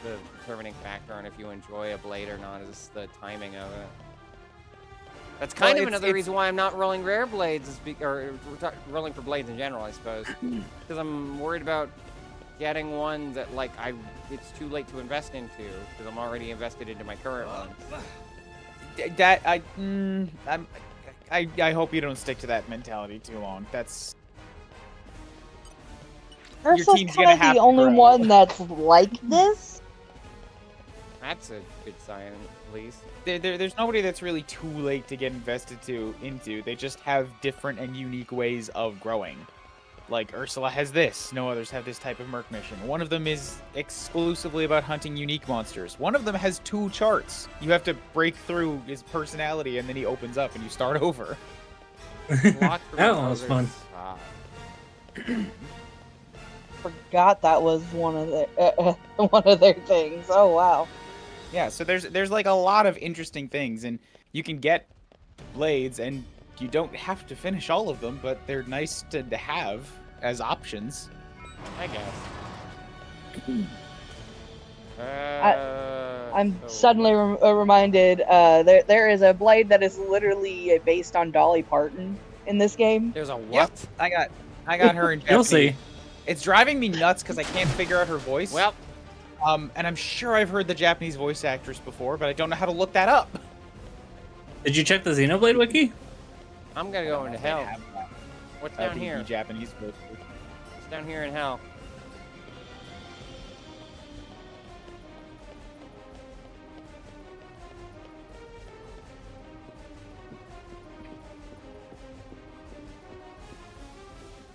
The determining factor on if you enjoy a blade or not is the timing of it. That's kind of another reason why I'm not rolling rare blades, or rolling for blades in general, I suppose. Because I'm worried about getting one that, like, it's too late to invest into, because I'm already invested into my current ones.
That I hope you don't stick to that mentality too long. That's
Ursula's
team's
kind
gonna
of
have
the
to
only
grow.
one that's like this.
That's a good sign, at least.
There's nobody that's really too late to get invested into. They just have different and unique ways of growing. Like Ursula has this. No others have this type of Merc mission. One of them is exclusively about hunting unique monsters. One of them has 2 charts. You have to break through his personality, and then he opens up, and you start over.
That one was fun.
Forgot that was one of their things. Oh wow.
Yeah, so there's like a lot of interesting things, and you can get blades, and you don't have to finish all of them, but they're nice to have as options.
I guess.
I'm suddenly reminded. There is a blade that is literally based on Dolly Parton in this game.
There's a what?
Yep, I got her in Japanese.
You'll see.
It's driving me nuts because I can't figure out her voice.
Well,
and I'm sure I've heard the Japanese voice actress before, but I don't know how to look that up.
Did you check the Xenoblade wiki?
I'm gonna go into hell. What's down
The
here?
Japanese voice.
What's down here in hell?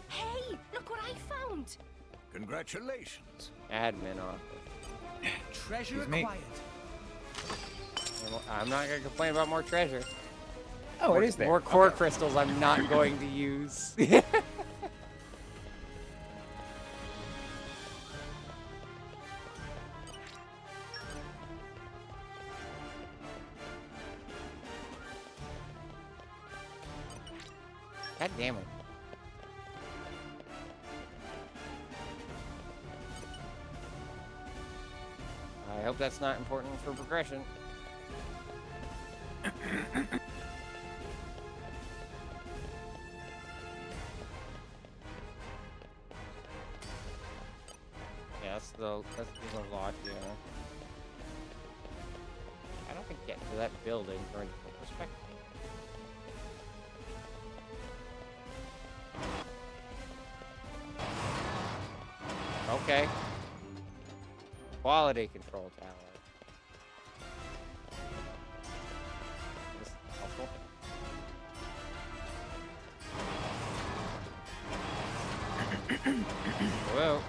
Hey, look what I found.
Congratulations.
Admin office.
Treasure
Excuse me.
acquired.
I'm not gonna complain about more treasure.
Oh, it is there.
More core crystals I'm not going to use. God damn it. I hope that's not important for progression. Yeah, that's the lot, yeah. I don't think getting to that building from a different perspective. Okay. Quality control tower. This is helpful. Whoa.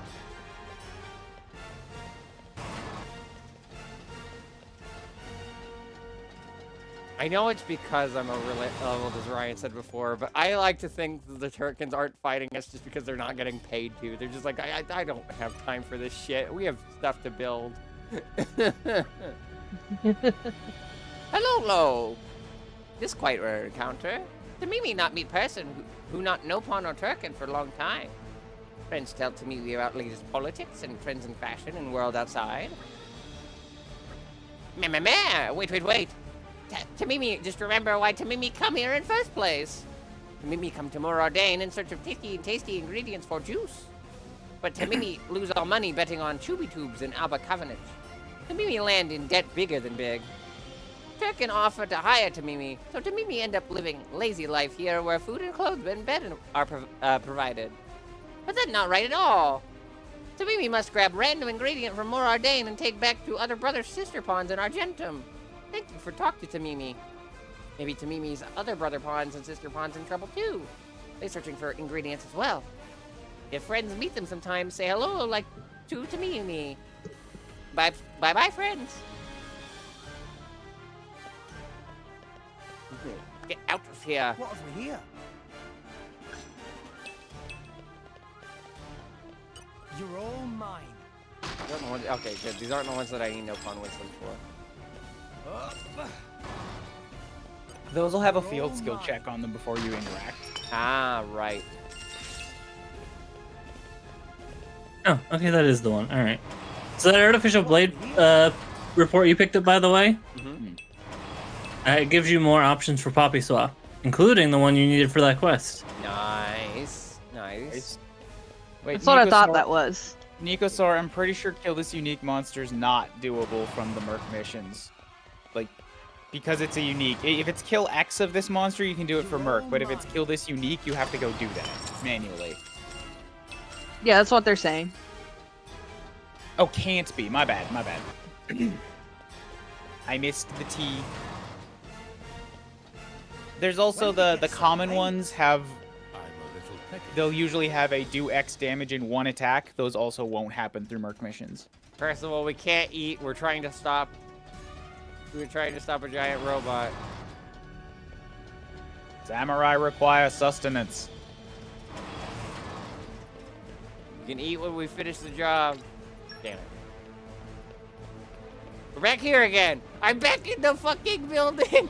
I know it's because I'm overleveled, as Ryan said before, but I like to think that the Turkins aren't fighting us just because they're not getting paid to. They're just like, I don't have time for this shit. We have stuff to build. Hello. This quite rare encounter. To me not meet person who not know Pon or Turkin for a long time. Friends tell to me about latest politics and trends in fashion and world outside. Wait. Tamimi, just remember why Tamimi come here in first place. Tamimi come to Mor Ardain in search of tasty ingredients for juice. But Tamimi lose all money betting on chubby tubes in Alba Covenant. Tamimi land in debt bigger than big. Turkin offer to hire Tamimi, so Tamimi end up living lazy life here where food and clothes and bed are provided. But that's not right at all. Tamimi must grab random ingredient from Mor Ardain and take back to other brother sister ponds in Argentum. Thank you for talking to Tamimi. Maybe Tamimi's other brother ponds and sister ponds in trouble too. They're searching for ingredients as well. If friends meet them sometime, say hello like to Tamimi. Bye bye friends. Get out of here.
What have we here? You're all mine.
These aren't the ones, okay, good. These aren't the ones that I need no fun wisdom for.
Those will have a field skill check on them before you interact.
Ah, right.
Oh, okay, that is the one. All right. So that artificial blade report you picked up, by the way, it gives you more options for Poppy Swap, including the one you needed for that quest.
Nice. Nice.
Wait,
That's what I thought that was.
Nicosaur, I'm pretty sure kill this unique monster is not doable from the Merc missions. Like, because it's a unique. If it's kill X of this monster, you can do it for Merc, but if it's kill this unique, you have to go do that manually.
Yeah, that's what they're saying.
Oh, can't be. My bad. I missed the T. There's also the common ones have. They'll usually have a do X damage in one attack. Those also won't happen through Merc missions.
First of all, we can't eat. We're trying to stop a giant robot.
Samurai require sustenance.
You can eat when we finish the job. Damn it. We're back here again. I'm back in the fucking building.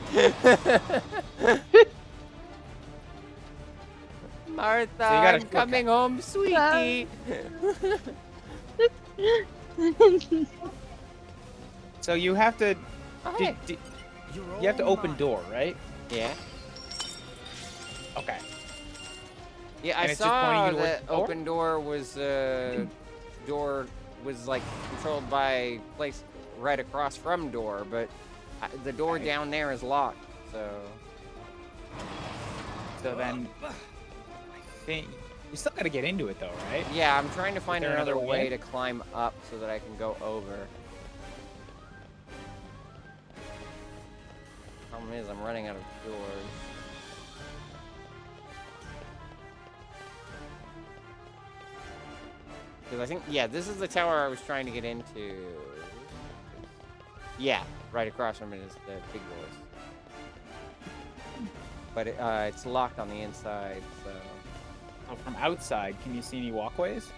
Martha,
So you gotta
I'm coming home, sweetie.
So you have to.
Oh, hey.
You have to open door, right?
Yeah.
Okay.
Yeah,
And
I
it's just
saw
pointing you towards
that
the door?
open door was like controlled by place right across from door, but the door down there is locked.
So then, I think you still got to get into it though, right?
Yeah, I'm trying to find
there
another
another
way
way?
to climb up so that I can go over. Problem is, I'm running out of doors. Because I think, yeah, this is the tower I was trying to get into. Yeah, right across from it is the big doors. But it's locked on the inside, so...
So from outside, can you see any walkways?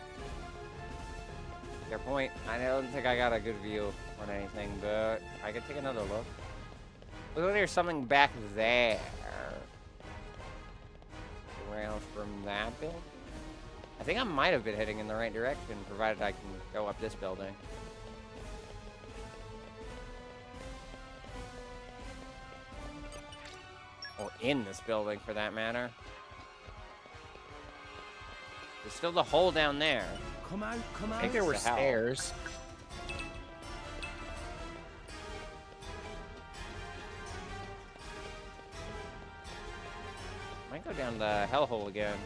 Fair point. I don't think I got a good view on anything, but I could take another look. Looks like there's something back there. Around from that building? I think I might have been heading in the right direction, provided I can go up this building. Or in this building, for that matter. There's still the hole down there.
Come out, come out.
I think there were
What the hell?
stairs.
Might go down the hellhole again.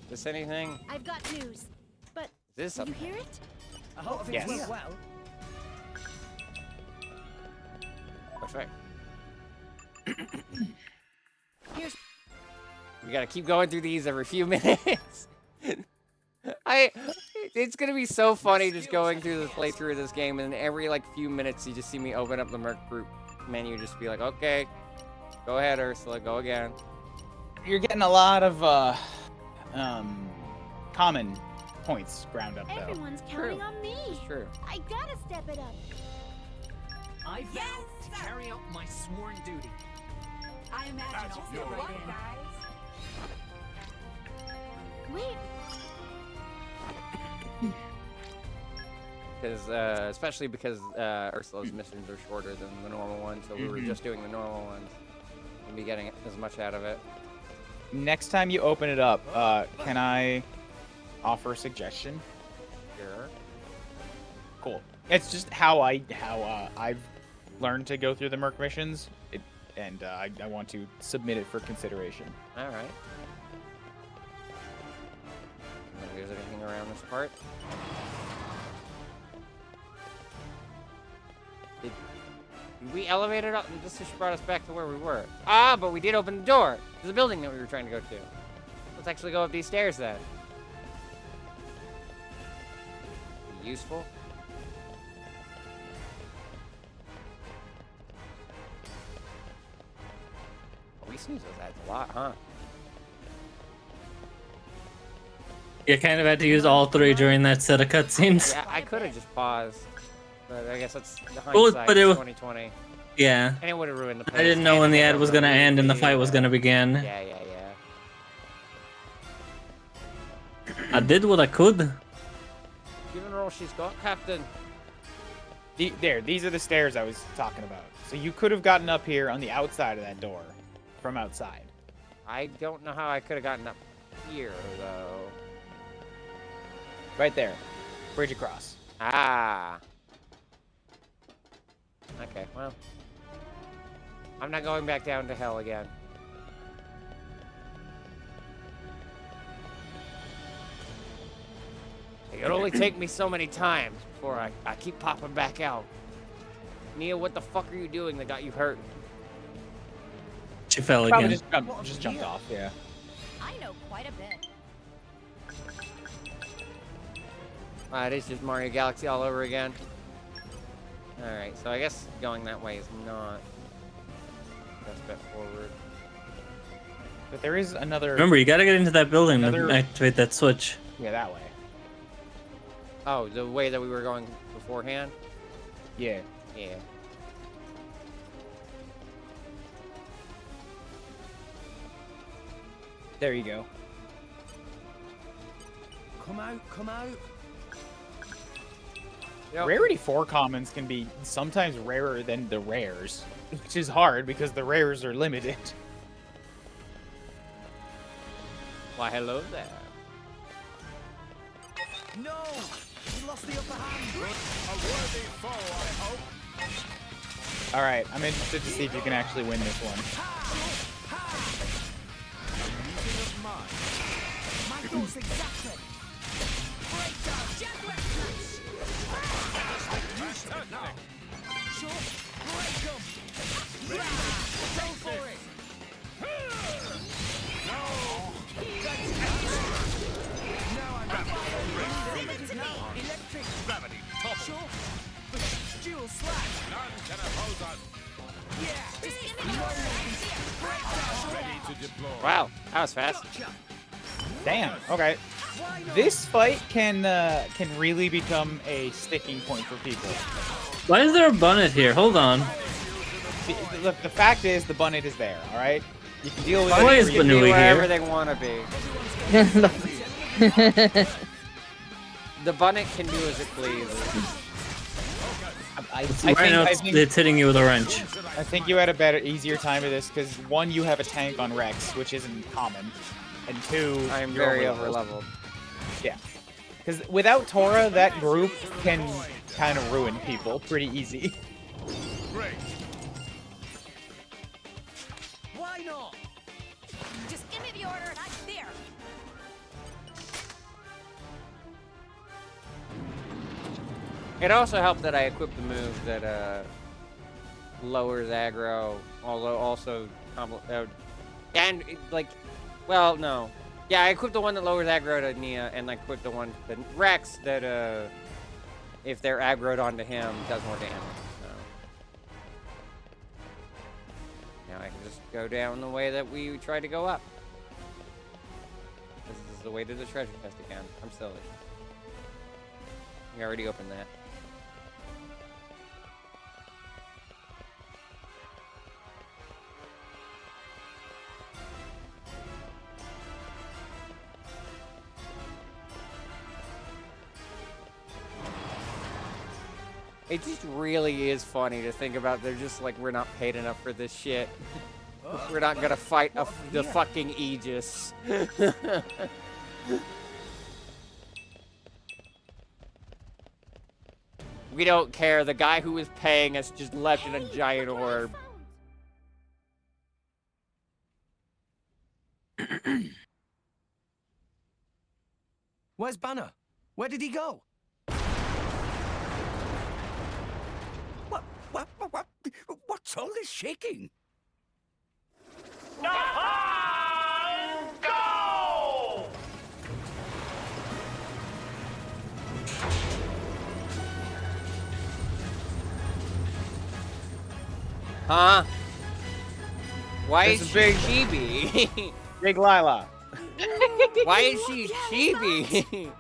Is this anything?
I've got news, but
Is this
did you
something?
hear it?
I hope things
Yes.
went well.
That's right.
Here's
We gotta keep going through these every few minutes. It's gonna be so funny just going through the playthrough of this game, and every like few minutes you just see me open up the Merc group menu, just be like, okay, go ahead, Ursula, go again.
You're getting a lot of common points ground up though.
everyone's counting on me.
It's true.
I gotta step it up.
I vow to carry out my sworn duty.
I imagine
As
I'll
your
fit right
order.
in.
Wait,
Because, especially because Ursula's missions are shorter than the normal ones, so we were just doing the normal ones. And be getting as much out of it.
Next time you open it up, can I offer a suggestion?
Sure.
Cool. It's just how I've learned to go through the Merc missions. and I want to submit it for consideration.
All right. There's anything around this part? Did we elevated up? This just brought us back to where we were. Ah, but we did open the door to the building that we were trying to go to. Let's actually go up these stairs then. Useful. Oh, we snooze those ads a lot, huh?
You kind of had to use all three during that set of cutscenes.
Yeah, I could have just paused, but I guess that's the hindsight.
Well, but it was
2020.
Yeah.
And it would have ruined the
I didn't know when the ad was gonna end and the fight was gonna begin.
Yeah.
I did what I could.
Given her all she's got, Captain.
These are the stairs I was talking about. So you could have gotten up here on the outside of that door, from outside.
I don't know how I could have gotten up here, though.
Right there. Bridge across.
Ah. Okay, well. I'm not going back down to hell again. It can only take me so many times before I keep popping back out. Nia, what the fuck are you doing that got you hurt?
She fell
Probably
again.
just jumped off, yeah.
I know quite a bit.
It is just Mario Galaxy all over again. Alright, so I guess going that way is not the best bet forward.
But there is another...
Remember, you gotta get into that building to activate that switch.
Yeah, that way.
Oh, the way that we were going beforehand?
Yeah.
Yeah.
There you go.
Come out, come out.
Rarity 4 commons can be sometimes rarer than the rares, which is hard because the rares are limited.
Why, hello there.
No! We lost the upper hand.
A worthy foe, I hope.
Alright, I'm interested to see if you can actually win this one.
My thoughts exactly. Breakdown. Jaguar smash. Now. Sure. Break 'em. Go for it. Now I'm electric.
Gravity, top.
Sure. Dual slash.
None can oppose us.
Yeah. Just give me your
Ready to deploy.
Wow, that was fast.
Damn. Okay. This fight can really become a sticking point for people.
Why is there a bunnet here? Hold on.
Look, the fact is the bunnet is there. All right. You can deal with
Why
it.
is Banui
wherever
here?
they want to be. The bunnet can do as it pleases.
Right now it's hitting you with a wrench.
I think you had a better, easier time of this because one, you have a tank on Rex, which isn't common, and two,
I am
you're
very
overleveled.
over-leveled.
Yeah, because without Tora, that group can kind of ruin people pretty easy.
Great.
Why not?
Just give me the order and I'm there.
It also helped that I equipped the move that lowers aggro, although also and like, well, no, yeah, I equipped the one that lowers aggro to Nia, and I equipped the one to Rex that if they're aggroed onto him, does more damage. So now I can just go down the way that we tried to go up. This is the way to the treasure chest again. I'm silly. We already opened that. It just really is funny to think about. They're just like, we're not paid enough for this shit. We're not gonna fight the fucking Aegis. We don't care. The guy who was paying us just left in a giant orb.
Where's Banner? Where did he go?
What's all this shaking?
Go!
Huh? Why
There's
is
a
she
big-
chibi?
Big Lila.
Why is she chibi?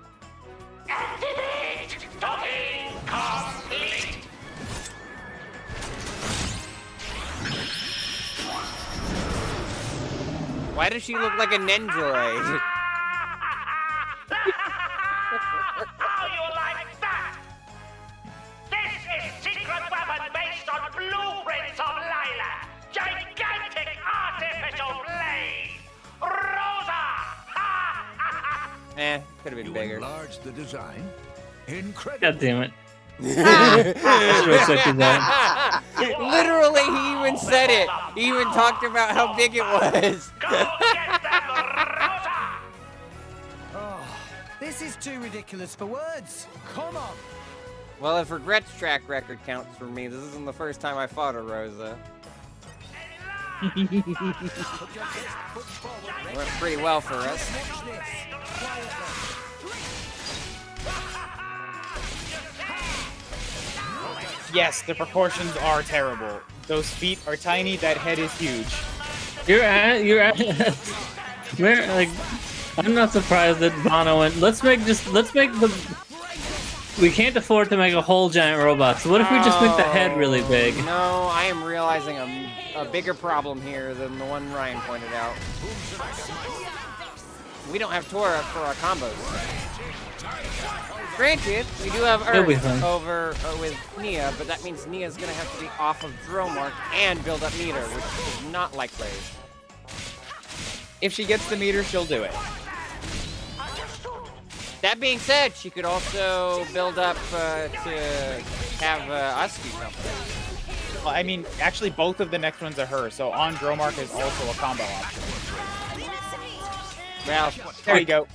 Activate! Docking complete!
Why does she look like a Nendroid?
How you like that? This is secret weapon based on blueprints of Lila. Gigantic artificial blade. Rosa!
Could have been
You
bigger.
enlarged the design. Incredible.
God damn it. I should have accepted that.
Literally, he even said it. He even talked about how big it was.
Oh, this is too ridiculous for words. Come on.
Well, if Regret's track record counts for me, this isn't the first time I fought a Rosa. Went pretty well for us.
Yes, the proportions are terrible. Those feet are tiny. That head is huge.
You're at. Where, like, I'm not surprised that Bono went. Let's make the. We can't afford to make a whole giant robot. So what if we just make the head really big?
No, I am realizing a bigger problem here than the one Ryan pointed out. We don't have Tora for our combos. Granted, we do have
It'll be
Earth
fun.
over with Nia, but that means Nia's gonna have to be off of Dromark and build up meter, which is not likely.
If she gets the meter, she'll do it.
That being said, she could also build up to have us do something.
Well, I mean, actually, both of the next ones are her, so on Dromark is also a combo option.
Well,
there you go.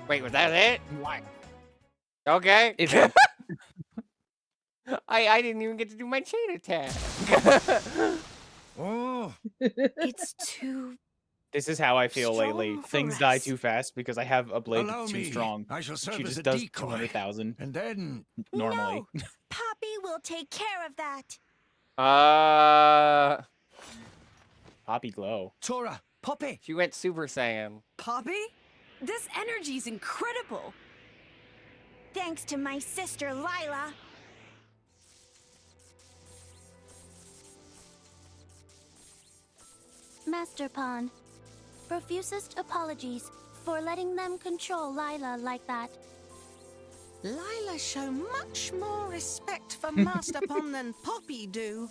Wait, was that it?
Why?
Okay. I didn't even get to do my chain attack.
Oh,
It's too.
This is how I feel lately.
Strong for
Things die
us.
too fast because I have a blade
Allow
that's too
me.
strong.
I shall serve
She
as
just
a
does
decoy.
200,000
and then
normally.
No, Poppy will take care of that.
Poppy Glow.
Tora, Poppy.
She went Super Saiyan.
Poppy? This energy's incredible.
Thanks to my sister Lila.
Master Pawn, profusest apologies for letting them control Lila like that.
Lila show much more respect for Master Pon than Poppy do.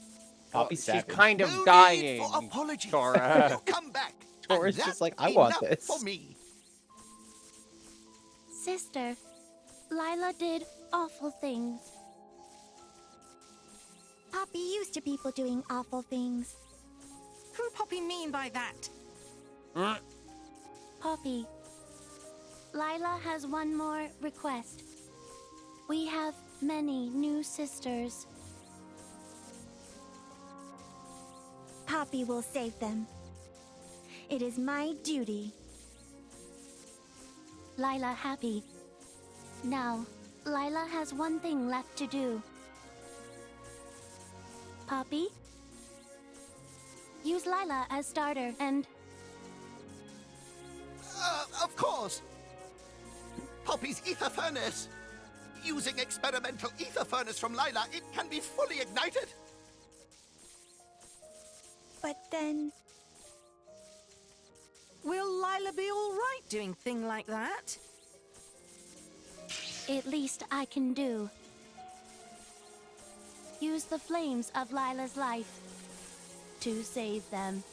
Poppy's
She's
savage.
kind of
No
dying.
need for apologies.
Tora.
You come back.
Tora's
and
just
that's
like, I want
enough
this.
for me.
Sister, Lila did awful things.
Poppy used to people doing awful things.
Who Poppy mean by that?
Poppy, Lila has one more request. We have many new sisters.
Poppy will save them. It is my duty.
Lila happy. Now, Lila has one thing left to do. Poppy? Use Lila as starter and...
Of course. Poppy's ether furnace. Using experimental ether furnace from Lila, it can be fully ignited.
But then...
Will Lila be all right doing thing like that?
At least I can do. Use the flames of Lila's life to save them.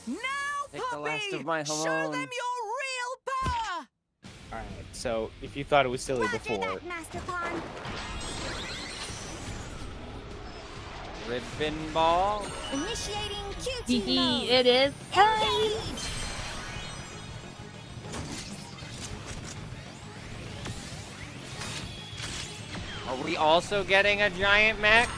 Now,
Take the last
Poppy!
of my
Show
hormone.
them your real power!
Alright, so if you thought it was silly before,
Master Pawn.
Ribbon ball.
Initiating QT
Hee
mode.
it is time.
Engage.
Are we also getting a giant mech?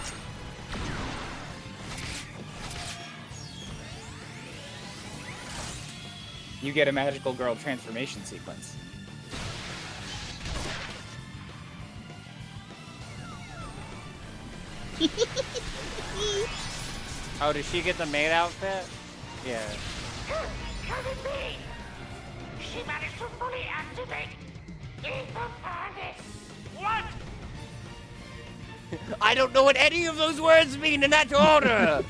you get a magical girl transformation sequence.
Oh, does she get the maid outfit? Yeah.
Can it be? She managed to fully activate Ether Bandit. What?
I don't know what any of those words mean in that order.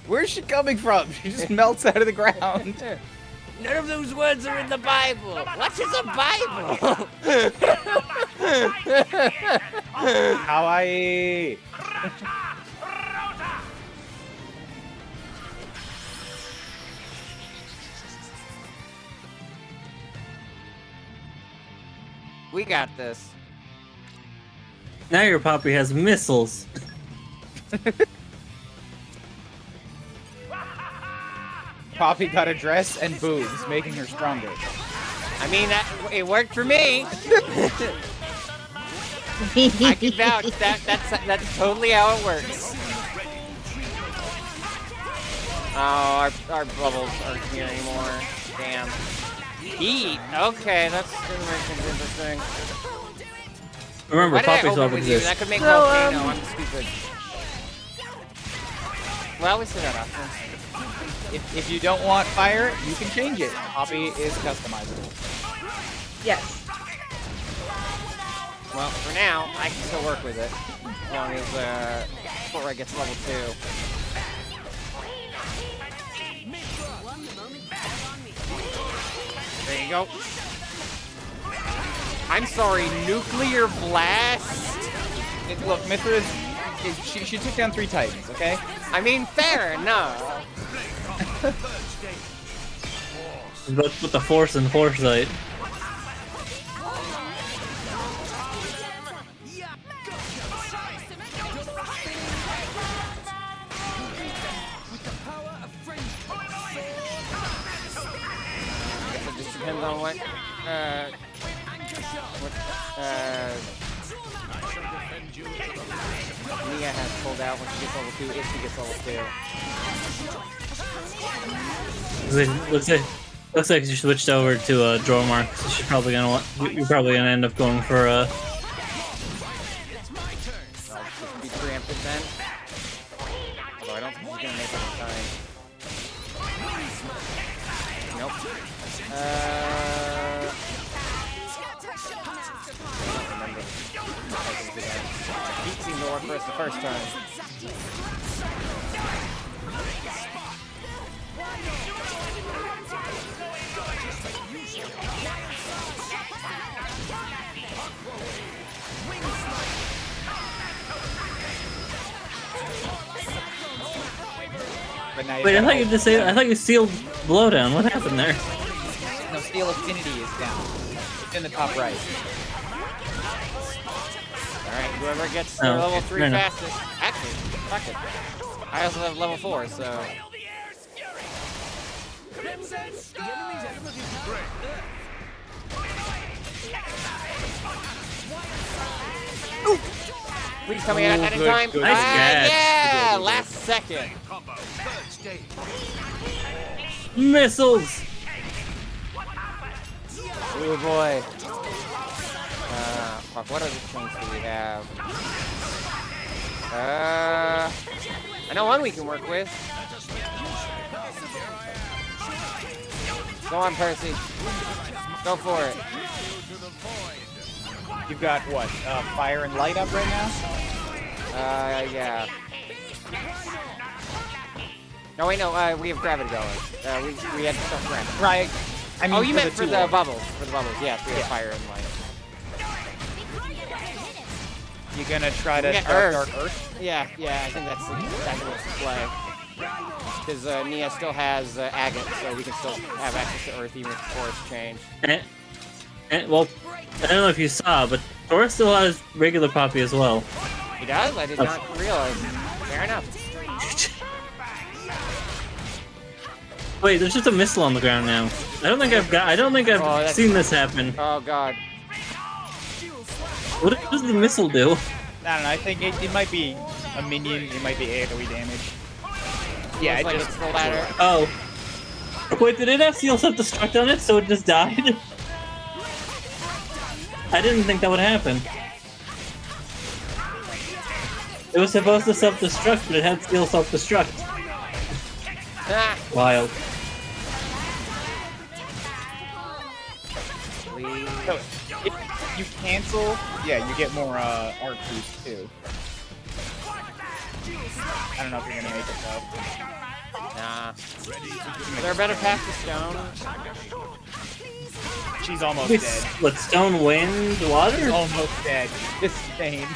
Where's she coming from? She just melts out of the ground.
None of those words are in the Bible. What is a Bible?
Kawaii.
We got this.
Now your Poppy has missiles.
Poppy got a dress and boobs, making her stronger.
I mean, it worked for me. I can vouch that's totally how it works. Oh, our bubbles aren't here anymore. Damn. Heat. Okay, that's gonna make things interesting.
Remember,
Why did I
Poppy's
open
all
with you?
exist.
That could make
So,
volcano. I'm stupid. Well, we still got options.
If you don't want fire, you can change it. Poppy is customizable.
Yes.
Well, for now, I can still work with it. As long as Flora gets level 2. There you go. I'm sorry, nuclear blast?
Look, Mithra, she took down 3 Titans, okay?
I mean, fair enough.
But with the force and foresight.
It just depends on what Mia has pulled out when she gets level 2, if she gets level 2.
Looks like you switched over to Dromark. So you're probably gonna end up going for
I'll just be preempted then. Although I don't think she's gonna make it in time. Nope. I don't remember. Heat seemed to work for us the first time.
But now
Wait, I thought you just said I thought you sealed blowdown. What happened there?
No, Steel Affinity is down. It's in the top right.
Alright, whoever gets to
Oh,
level
okay.
3
Fair enough.
fastest. Actually, fuck it. I also have level 4, so. Ooh. Please tell me I got that in time.
good catch.
Yeah, last second.
Missiles.
Oh boy. Fuck, what other things do we have? I know one we can work with. Go on, Percy. Go for it.
You've got what? Fire and light up right now?
Yeah. No, wait, no, we have gravity going. We had to start gravity.
Right. I mean,
oh, you
for
meant
the
for
two
the
ones.
bubbles. For the bubbles, yes, we have fire and light.
You gonna try to
Get
Dark Earth?
Yeah, I think that's exactly what's the play. Because Nia still has agate, so we can still have access to Earth even if the forest changed.
Well, I don't know if you saw, but Thor still has regular Poppy as well.
He does? I did not realize. Fair enough.
Wait, there's just a missile on the ground now. I don't think I've seen this happen.
Oh god.
What does the missile do?
I don't know. I think it might be a minion. It might be AoE damage. Yeah, it
like
just
it's the ladder.
Oh. Wait, did it have Seal Self-Destruct on it, so it just died? I didn't think that would happen. It was supposed to self-destruct, but it had Seal Self-Destruct. Wild.
So, if you cancel, yeah, you get more arc boost too. I don't know if you're gonna make it though.
Nah. Is there a better path to stone?
She's almost
Wait,
dead.
What, stone, wind, water?
She's almost dead. This thing.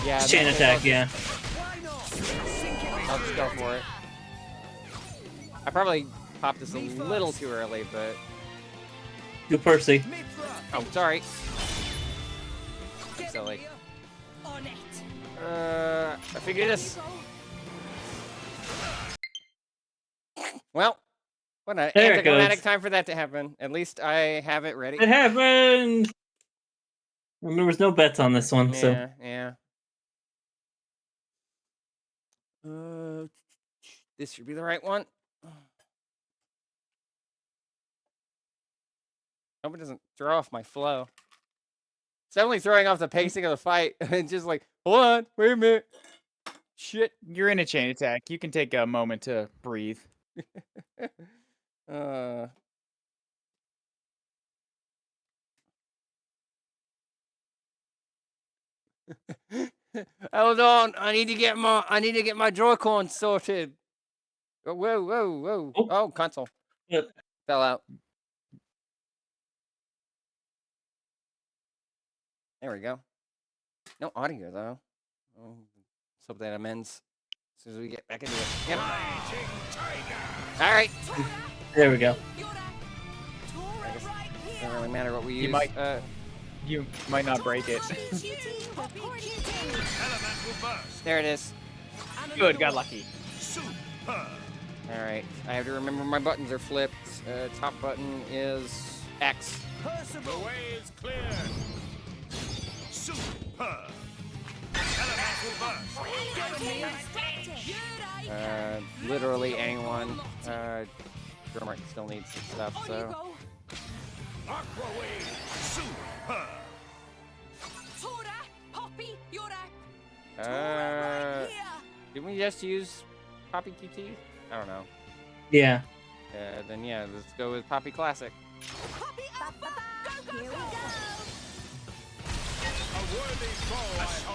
Yeah.
Chain attack, yeah.
I'll just go for it. I probably popped this a little too early, but...
Do Percy.
Oh, sorry. I'm silly. I figured this. Well, what an
There it
anticlimactic
goes.
time for that to happen. At least I have it ready.
It happened! And there was no bets on this one, so...
Yeah. This should be the right one. Hope it doesn't throw off my flow. It's definitely throwing off the pacing of the fight. It's just like, hold on, wait a minute. Shit.
You're in a chain attack. You can take a moment to breathe.
Hold on, I need to get my Joy-Con sorted. Oh, whoa. Oh, console.
Yep.
Fell out. There we go. No audio though. Oh, let's hope that amends as soon as we get back into it. Yep. All right.
There we go.
I guess it doesn't really matter what we use.
You might not break it.
There it is.
Good, got lucky.
All right. I have to remember my buttons are flipped. Top button is X.
The way is clear. Super.
Literally anyone. Drummer still needs some stuff, so.
Aqua Wave. Super.
Didn't we just use Poppy QT? I don't know.
Yeah.
Then yeah, let's go with Poppy Classic.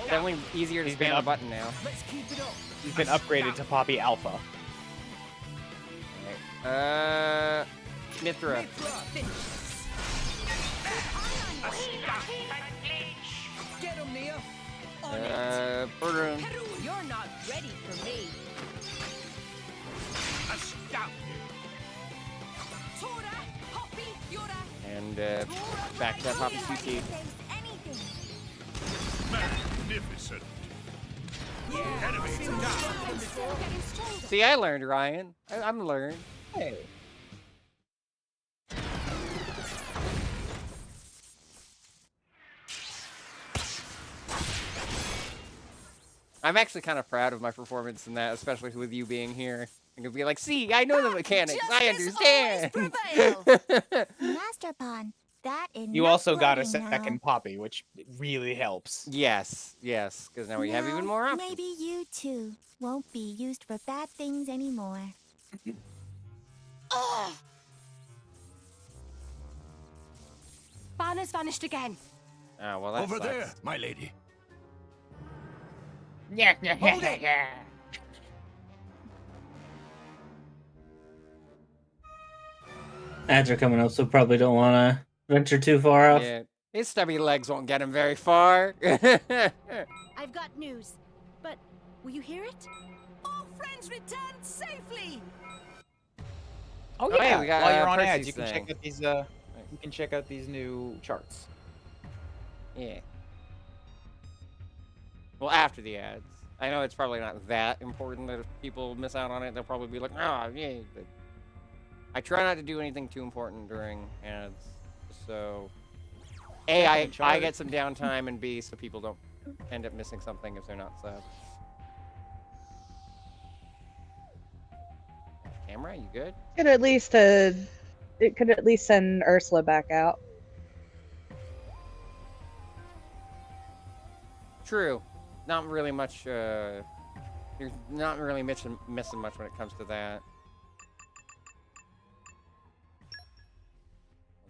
Definitely easier to spam the button now.
He's been upgraded to Poppy Alpha.
Okay. Mithra.
Get him, Nia.
Burroon.
You're not ready for me.
And back to Poppy QT.
Magnificent. Enemies down.
See, I learned, Ryan. I'm learned. Hey. I'm actually kind of proud of my performance in that, especially with you being here. I'm gonna be like, see, I know the mechanics. I understand.
Master Pawn, that is
You
not
also got a
loading now.
second Poppy, which really helps.
Yes, because now we have even more options.
Maybe you too won't be used for bad things anymore.
Banner's vanished again.
Oh, well, that's
Over there, my lady.
Yeah.
Ads are coming up, so probably don't want to venture too far off.
Yeah, His stubby legs won't get him very far.
I've got news, but will you hear it? All friends returned safely.
Oh
Oh,
yeah,
yeah, we got,
while you're on ads,
Percy's
you can
thing.
check out these. You can check out these new charts.
Yeah. Well, after the ads. I know it's probably not that important that if people miss out on it, they'll probably be like, oh, yeah. But I try not to do anything too important during ads. So, A, I get some downtime, and B, so people don't end up missing something if they're not subbed. Camera, you good?
Could at least it could at least send Ursula back out.
True. Not really much, you're not really missing much when it comes to that.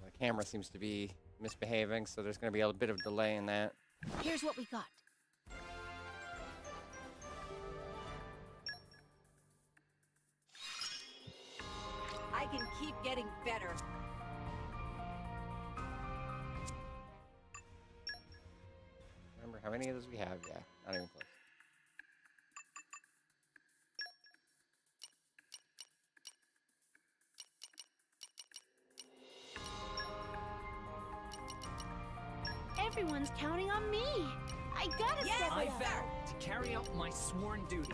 The camera seems to be misbehaving, so there's going to be a bit of delay in that.
Here's what we got. I can keep getting better.
Remember how many of those we have? Yeah, not even close.
Everyone's counting on me. I gotta step
I
it up.
vow to carry out my sworn duty.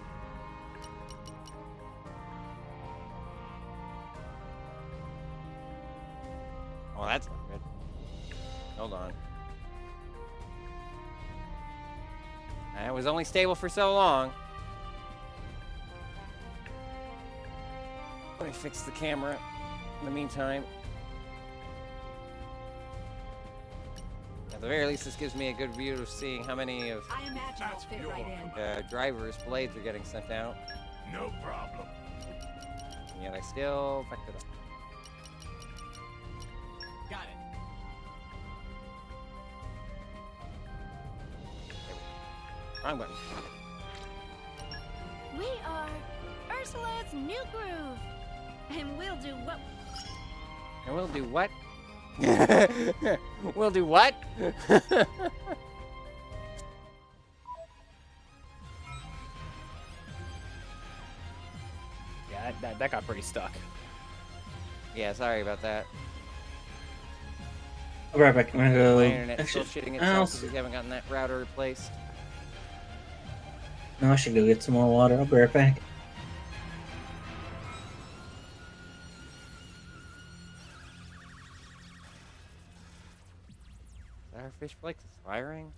Oh, that's not good. Hold on. It was only stable for so long. Let me fix the camera in the meantime. At the very least, this gives me a good view of seeing how many of
I imagine I'll fit right in.
drivers' blades are getting sent out.
No problem.
And yet I still fucked it up.
Got it.
Wrong button.
We are Ursula's new groove. And we'll do what?
And we'll do what? We'll do what?
Yeah, that got pretty stuck.
Yeah, sorry about that.
I'll be right back. I'm gonna go.
My internet's still shitting itself because we haven't gotten that router replaced.
No, I should go get some more water. I'll be right back.
Is that our fish flakes firing?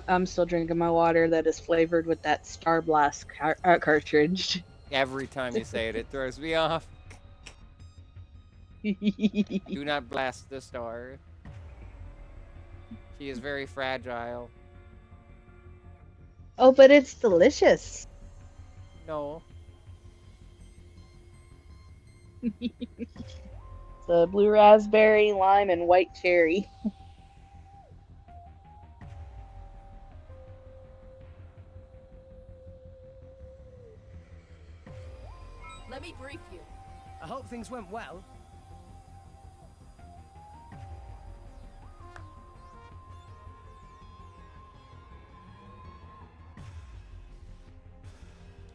I'm still drinking my water that is flavored with that Star Blast cartridge.
Every time you say it, it throws me off. Do not blast the star. She is very fragile.
Oh, but it's delicious.
No.
It's a blue raspberry, lime, and white cherry.
Let me brief you.
I hope things went well.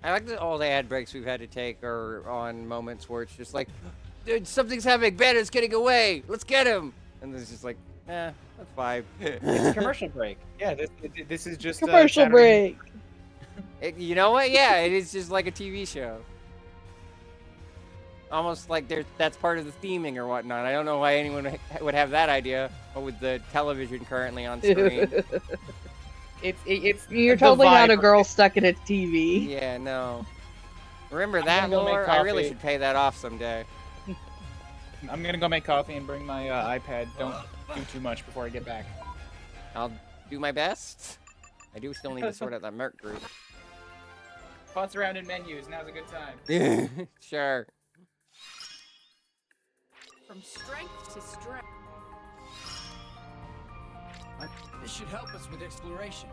I like that all the ad breaks we've had to take are on moments where it's just like, dude, something's happening, Banner's getting away, let's get him! And it's just like, that's fine.
It's a commercial break. Yeah, this is just
Commercial break.
You know what? Yeah, it is just like a TV show. Almost like that's part of the theming or whatnot. I don't know why anyone would have that idea, but with the television currently on screen.
It's
You're totally not a girl stuck in a TV.
Yeah, no. Remember that,
gonna go make
Lore? I really
coffee.
should pay that off someday.
I'm gonna go make coffee and bring my iPad. Don't do too much before I get back.
I'll do my best. I do still need to sort out that Merc group.
Putz around in menus. Now's a good time.
Sure.
From strength to strength.
This should help us with exploration.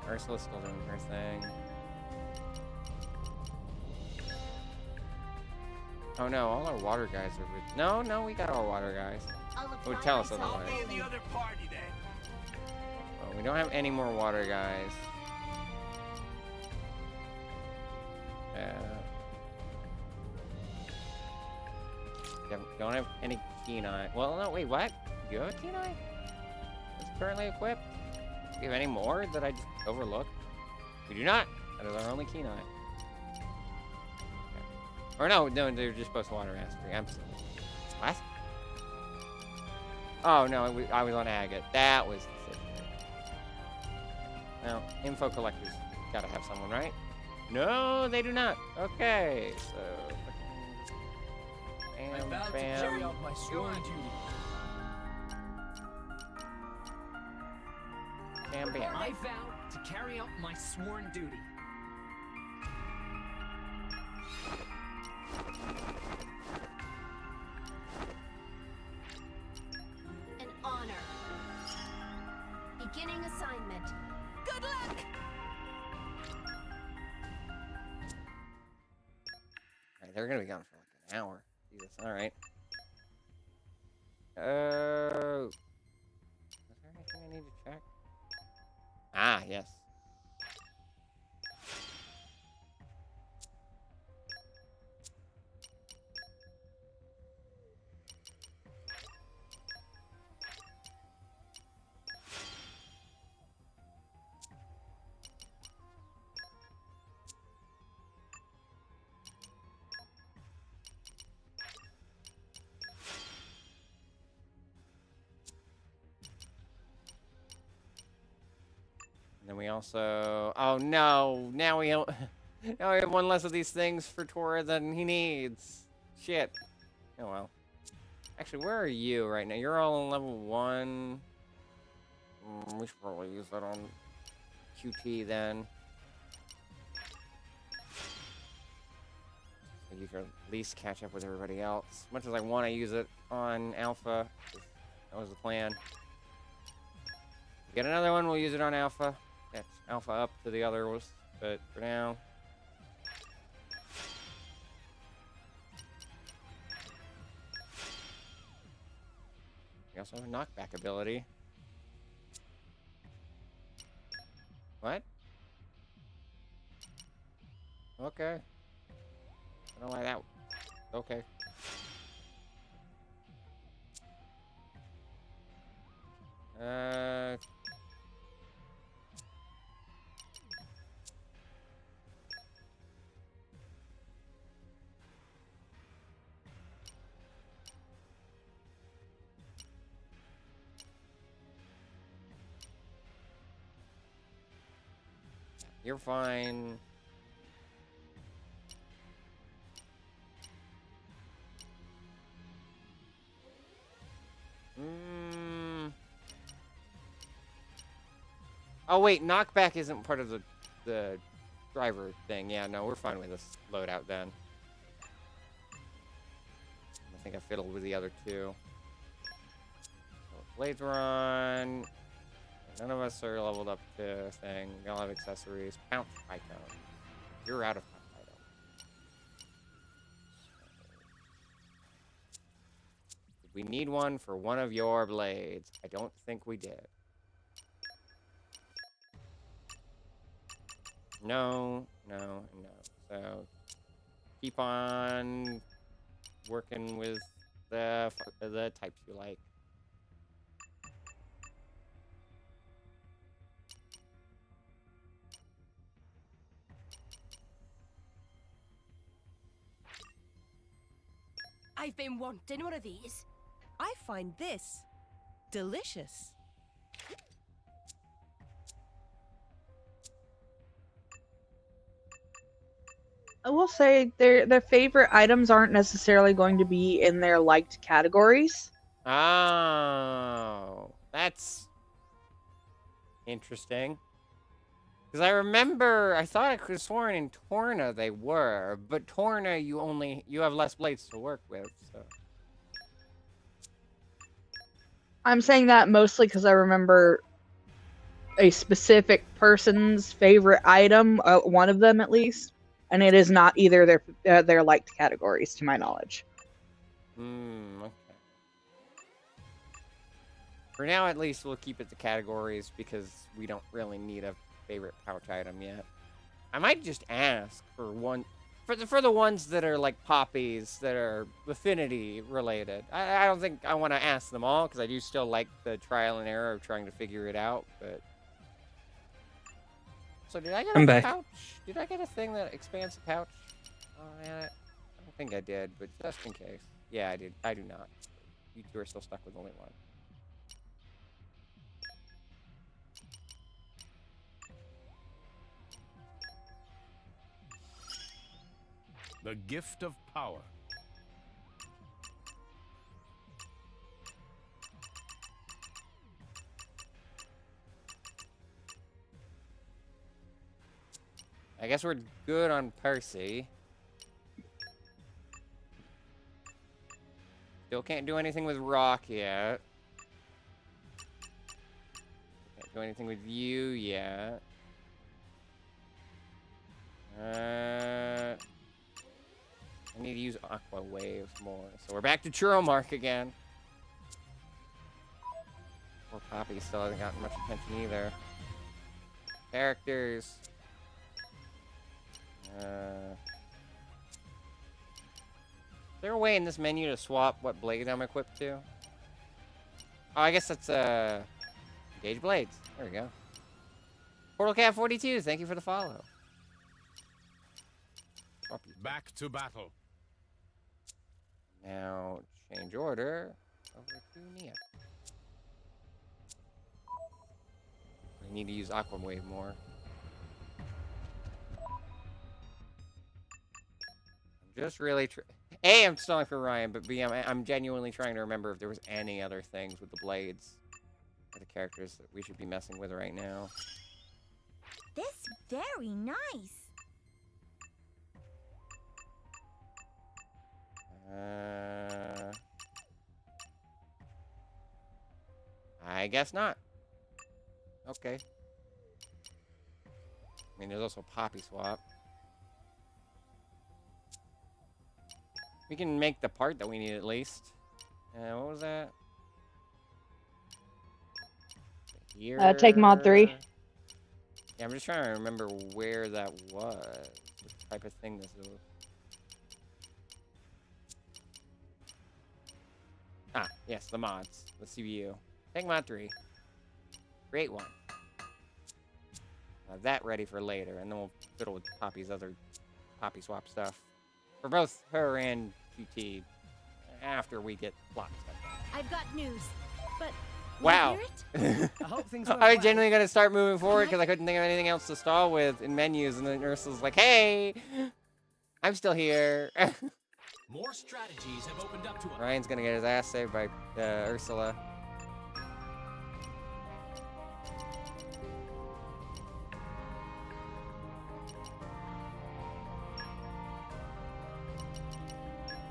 Ursula's still doing her thing. Oh no, all our water guys are with. No, we got our water guys. It would tell us otherwise.
the other party then.
Oh, we don't have any more water guys. Don't have any kenai. Well, no, wait, what? Do you have a kenai? It's currently equipped? Do you have any more that I just overlooked? We do not. That is our only kenai. Okay. Or no, they're just post-water mastery. I'm sorry. What? Oh, no, I was on agate. That was the thing. Well, info collectors gotta have someone, right? No, they do not. Okay, so...
I vow to carry out my sworn duty.
Bam, bam.
I vow to carry out my sworn duty.
An honor. Beginning assignment.
Good luck!
Alright, they're gonna be gone for like an hour. Jesus, alright. Is there anything I need to check? Ah, yes. And then we also... Oh no! Now we don't... Now we have one less of these things for Tora than he needs. Shit. Oh well. Actually, where are you right now? You're all on level 1. We should probably use that on QT then. So you can at least catch up with everybody else. As much as I want to use it on Alpha, that was the plan. Get another one, we'll use it on Alpha. Catch Alpha up to the others, but for now... We also have a knockback ability. What? Okay. I don't know why that... Okay. You're fine. Oh wait, knockback isn't part of the driver thing. Yeah, no, we're fine with this loadout then. I think I fiddled with the other two. So blades are on. None of us are leveled up to thing. We all have accessories. Pounce Python. You're out of Python. Did we need one for one of your blades? I don't think we did. No. So keep on working with the types you like.
I've been wanting one of these.
I find this delicious.
I will say their favorite items aren't necessarily going to be in their liked categories.
Oh, that's interesting. Because I remember, I thought I could have sworn in Torna they were, but Torna you have less blades to work with, so.
I'm saying that mostly because I remember a specific person's favorite item, one of them at least, and it is not either their liked categories, to my knowledge.
Okay. For now, at least, we'll keep it to categories because we don't really need a favorite pouch item yet. I might just ask for one, for the ones that are like poppies that are affinity related. I don't think I want to ask them all because I do still like the trial and error of trying to figure it out. But so did I get a pouch? Did I get a thing that expands the pouch? Oh man, I don't think I did, but just in case. Yeah, I did. I do not. You two are still stuck with only one.
The gift of power.
I guess we're good on Percy. Still can't do anything with Rock yet. Can't do anything with you yet. I need to use Aqua Waves more. So we're back to Churro Mark again. Poor Poppy still hasn't gotten much attention either. Characters. Is there a way in this menu to swap what blade I'm equipped to? Oh, I guess that's engage blades. There we go. Portal Cat 42, thank you for the follow.
Back to battle.
Now change order over to Nia. I need to use Aqua Wave more. I'm just really A, I'm stalling for Ryan, but B, I'm genuinely trying to remember if there was any other things with the blades or the characters that we should be messing with right now.
This very nice.
I guess not. Okay. I mean, there's also Poppy Swap. We can make the part that we need at least. What was that? Here.
Take mod 3.
Yeah, I'm just trying to remember where that was. What type of thing this is. Ah, yes, the mods. The CPU. Take mod 3. Create one. Have that ready for later, and then we'll fiddle with Poppy's other Poppy Swap stuff. For both her and QT after we get locked stuff done.
I've got news, but
wow.
I
hope things
I was genuinely going to start moving forward because I couldn't think of anything else to stall with in menus, and then Ursula's like, hey, I'm still here.
More strategies have opened up to us.
Ryan's going to get his ass saved by Ursula.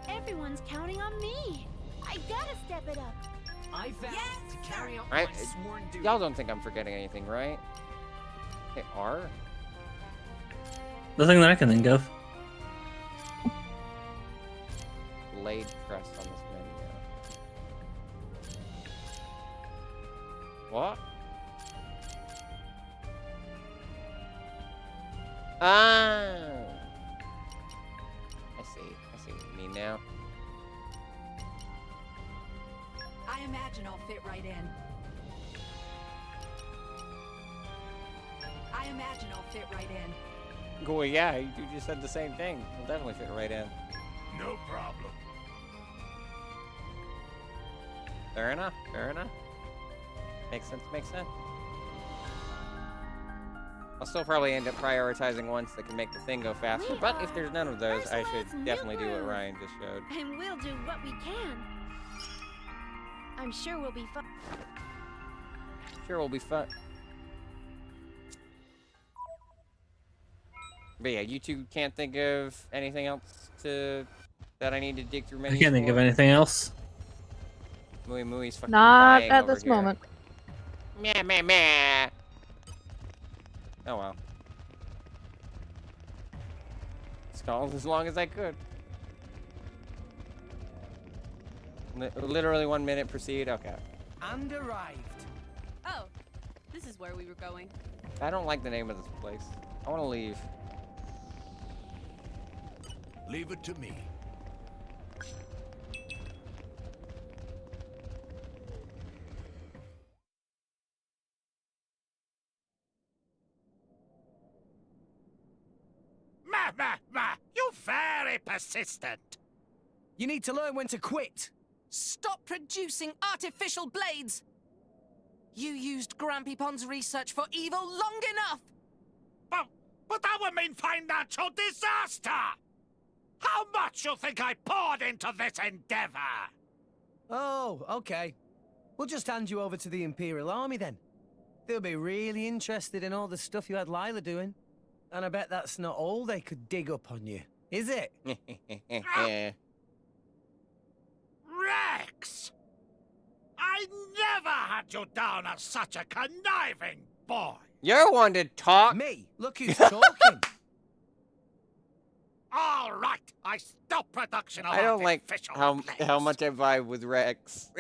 Everyone's counting on me. I gotta step it up.
I vow to carry out
Right?
my sworn duty.
Y'all don't think I'm forgetting anything, right? Okay, R?
Nothing that I can think of.
Blade press on this menu. What? Ah! I see what you mean now.
I imagine I'll fit right in. I imagine I'll fit right in.
Well, yeah, you just said the same thing. We'll definitely fit right in.
No problem.
Fair enough, fair enough. Makes sense, makes sense. I'll still probably end up prioritizing ones that can make the thing go faster, but if there's none of those, I should definitely do what Ryan just showed.
And we'll do what we can. I'm sure we'll be fine.
Sure, we'll be fun. But yeah, you two can't think of anything else that I need to dig through
I
menus
can't think of
for?
anything else.
Mui's fucking
Not
dying
at
over
this
here.
moment.
Meh, meh, meh. Oh well. Stalled as long as I could. Literally 1 minute, proceed. Okay.
And arrived.
Oh, this is where we were going.
I don't like the name of this place. I want to leave.
Leave it to me.
You're very persistent.
You need to learn when to quit.
Stop producing artificial blades! You used Grampy Pond's research for evil long enough!
But that would mean financial disaster! How much you think I poured into this endeavor?
Oh, okay. We'll just hand you over to the Imperial Army then. They'll be really interested in all the stuff you had Lila doing. And I bet that's not all they could dig up on you, is it?
Rex! I never had you down as such a conniving boy.
You're one to talk.
Me? Look who's talking.
All right, I stop production of
I don't like
artificial
how much I vibe with Rex.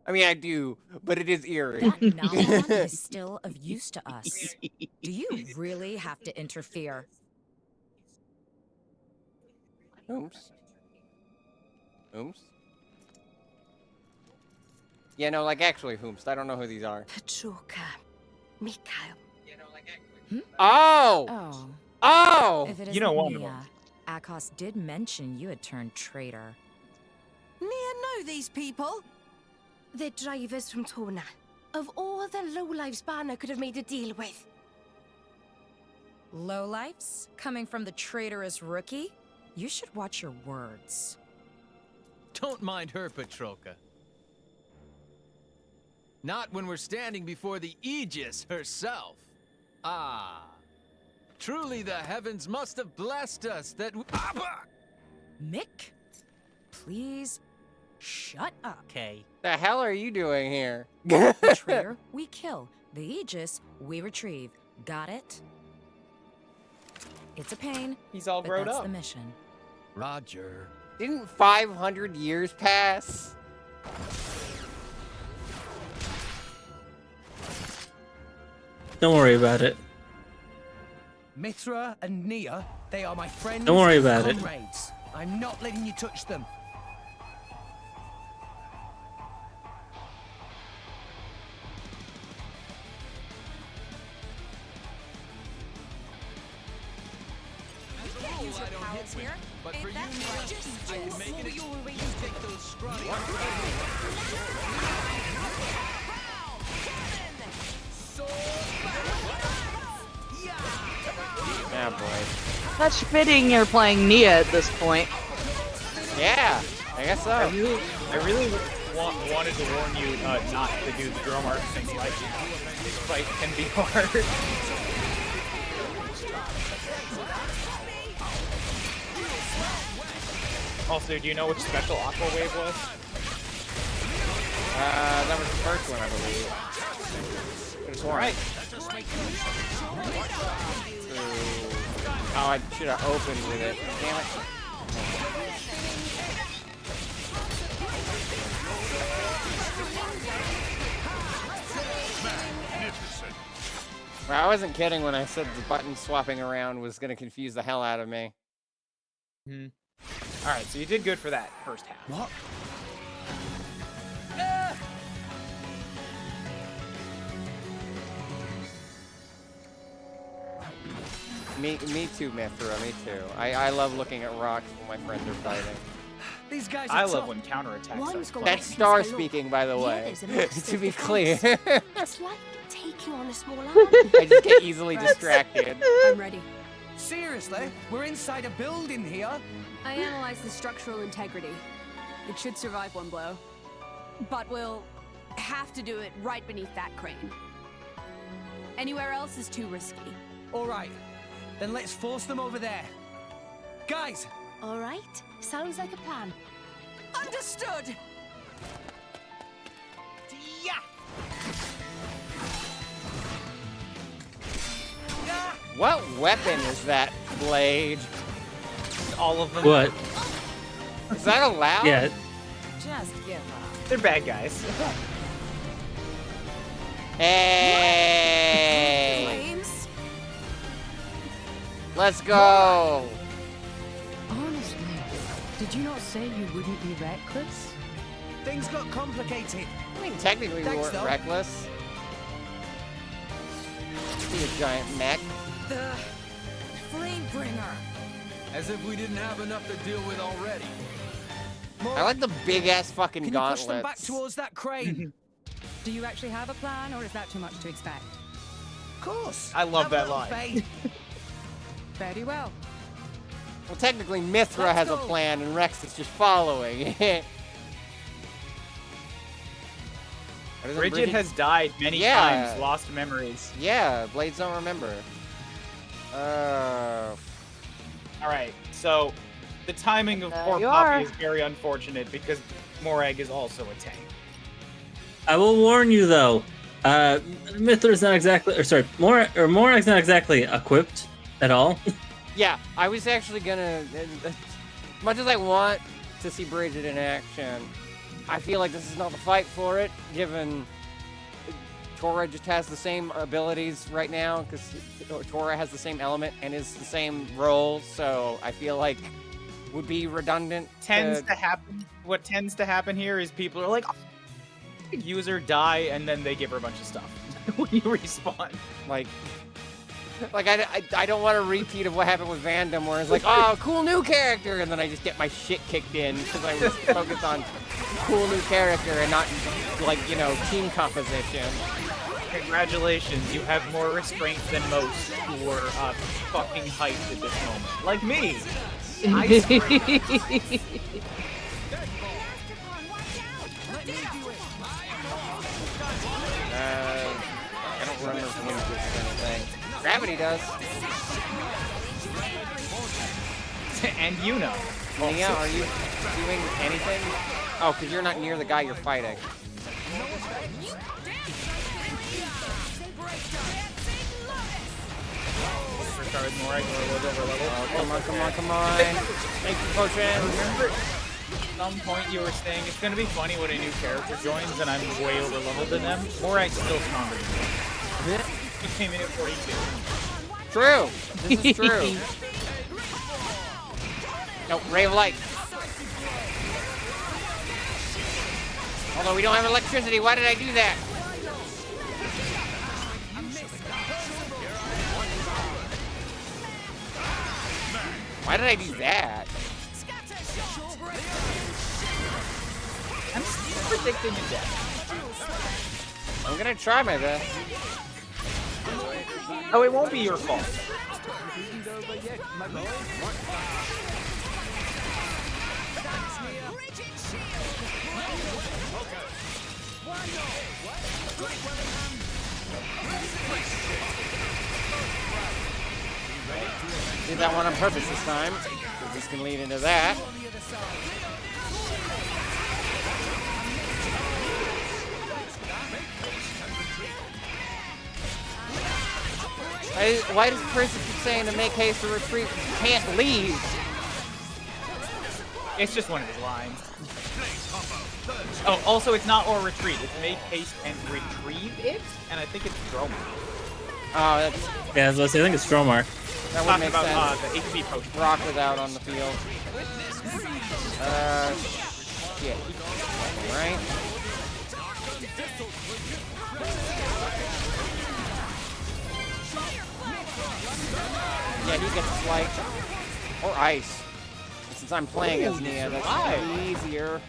I mean, I do, but it is eerie.
That Nomicon is still of use to us. Do you really have to interfere?
Ooms. Ooms? Yeah, no, like actually Ooms. I don't know who these are.
Petroka. Mikhail.
Oh!
Oh.
Oh!
If it
You know
isn't
one of
Nia,
them.
Akos did mention you had turned traitor.
Nia know these people?
They're drivers from Tona. Of all the lowlives Banner could have made a deal with.
Lowlifes? Coming from the traitorous rookie? You should watch your words.
Don't mind her, Petroka. Not when we're standing before the Aegis herself. Ah. Truly the heavens must have blessed us that
Mick? Please, shut up.
Okay.
The hell are you doing here?
The traitor, we kill. The Aegis, we retrieve. Got it? It's a pain.
He's all
but
grown
that's
up.
the mission.
Roger.
Didn't 500 years pass?
Don't worry about it.
Mithra and Nia, they are my friends.
Don't worry
and
about it.
comrades. I'm not letting you touch them.
I don't hit with, but for you, I can make it. You take those scrawny.
Yeah, boy.
That's fitting you're playing Nia at this point.
Yeah, I guess so.
I really wanted to warn you not to do the drum art thing. Like, this fight can be hard. Also, do you know which special Aqua Wave was?
That was the first one, I believe. It's alright. Oh, I should have opened with it. Damn it. Well, I wasn't kidding when I said the button swapping around was going to confuse the hell out of me.
Hmm. Alright, so you did good for that first half.
What?
Me too, Mithra, me too. I love looking at rocks when my friends are fighting.
These guys are
I
tough.
love when counterattacks are
That's Star speaking, by the way, to be clear.
It's like taking on a small army.
I just get easily distracted.
I'm ready.
Seriously? We're inside a building here?
I analyzed the structural integrity. It should survive one blow. But we'll have to do it right beneath that crane. Anywhere else is too risky.
All right. Then let's force them over there. Guys!
All right. Sounds like a plan.
Understood!
Yeah!
What weapon is that blade?
All of them.
What?
Is that allowed?
Yeah.
Just give up.
They're bad guys.
Hey!
Flames?
Let's go!
Honestly, did you not say you wouldn't be reckless?
Things got complicated.
I mean, technically we
Thanks,
weren't
though.
reckless. See a giant mech.
The Flamebringer.
As if we didn't have enough to deal with already.
I like the big ass fucking
Can you push them back
gauntlets.
towards that crane?
Do you actually have a plan, or is that too much to expect?
Of course.
I love
Have
that
a little
line.
faith.
Very well.
Well, technically Mithra has a plan and Rex is just following.
Bridget has died many
Yeah.
times, lost memories.
Yeah, blades don't remember.
All right, so the timing of poor
you
Poppy
are.
is very unfortunate because Morag is also a tank.
I will warn you though. Mithra's not exactly, or sorry, Morag's not exactly equipped at all.
Yeah, I was actually gonna. As much as I want to see Bridget in action, I feel like this is not the fight for it, given Tora just has the same abilities right now, because Tora has the same element and is the same role, so I feel like would be redundant.
What tends to happen here is people are like, oh, user die, and then they give her a bunch of stuff when you respawn.
Like I don't want a repeat of what happened with Vandom, where it's like, oh, cool new character, and then I just get my shit kicked in because I was focused on cool new character and not, like, you know, team composition.
Congratulations, you have more restraint than most who are fucking hyped at this moment. Like me. I scream.
I don't remember if Wind does anything. Gravity does.
And you know.
Nia, are you doing anything? Oh, because you're not near the guy you're fighting. Oh, come on, come on, come on. Thank you, Potion.
Remember, at some point you were saying it's gonna be funny when a new character joins and I'm way over leveled than them. Morag's still stronger than me. He came in at 42.
True. This is true. No, Ray of Light. Although we don't have electricity, why did I do that? Why did I do that?
I'm still predicting a death.
I'm gonna try my best.
Oh, it won't be your fault.
Did that one on purpose this time. This can lead into that. Why does Princess keep saying to make haste or retreat? Can't leave.
It's just one of his lines. Oh, also it's not or retreat. It's make haste and retrieve it, and I think it's Dromar.
Oh, that's...
Yeah, I was about to say, I think it's Dromar.
That would make
about,
sense.
the HP potion.
Rock without on the field. Shit. Right? Yeah, he gets light. Or ice. Since I'm playing as Nia, that's gonna be easier.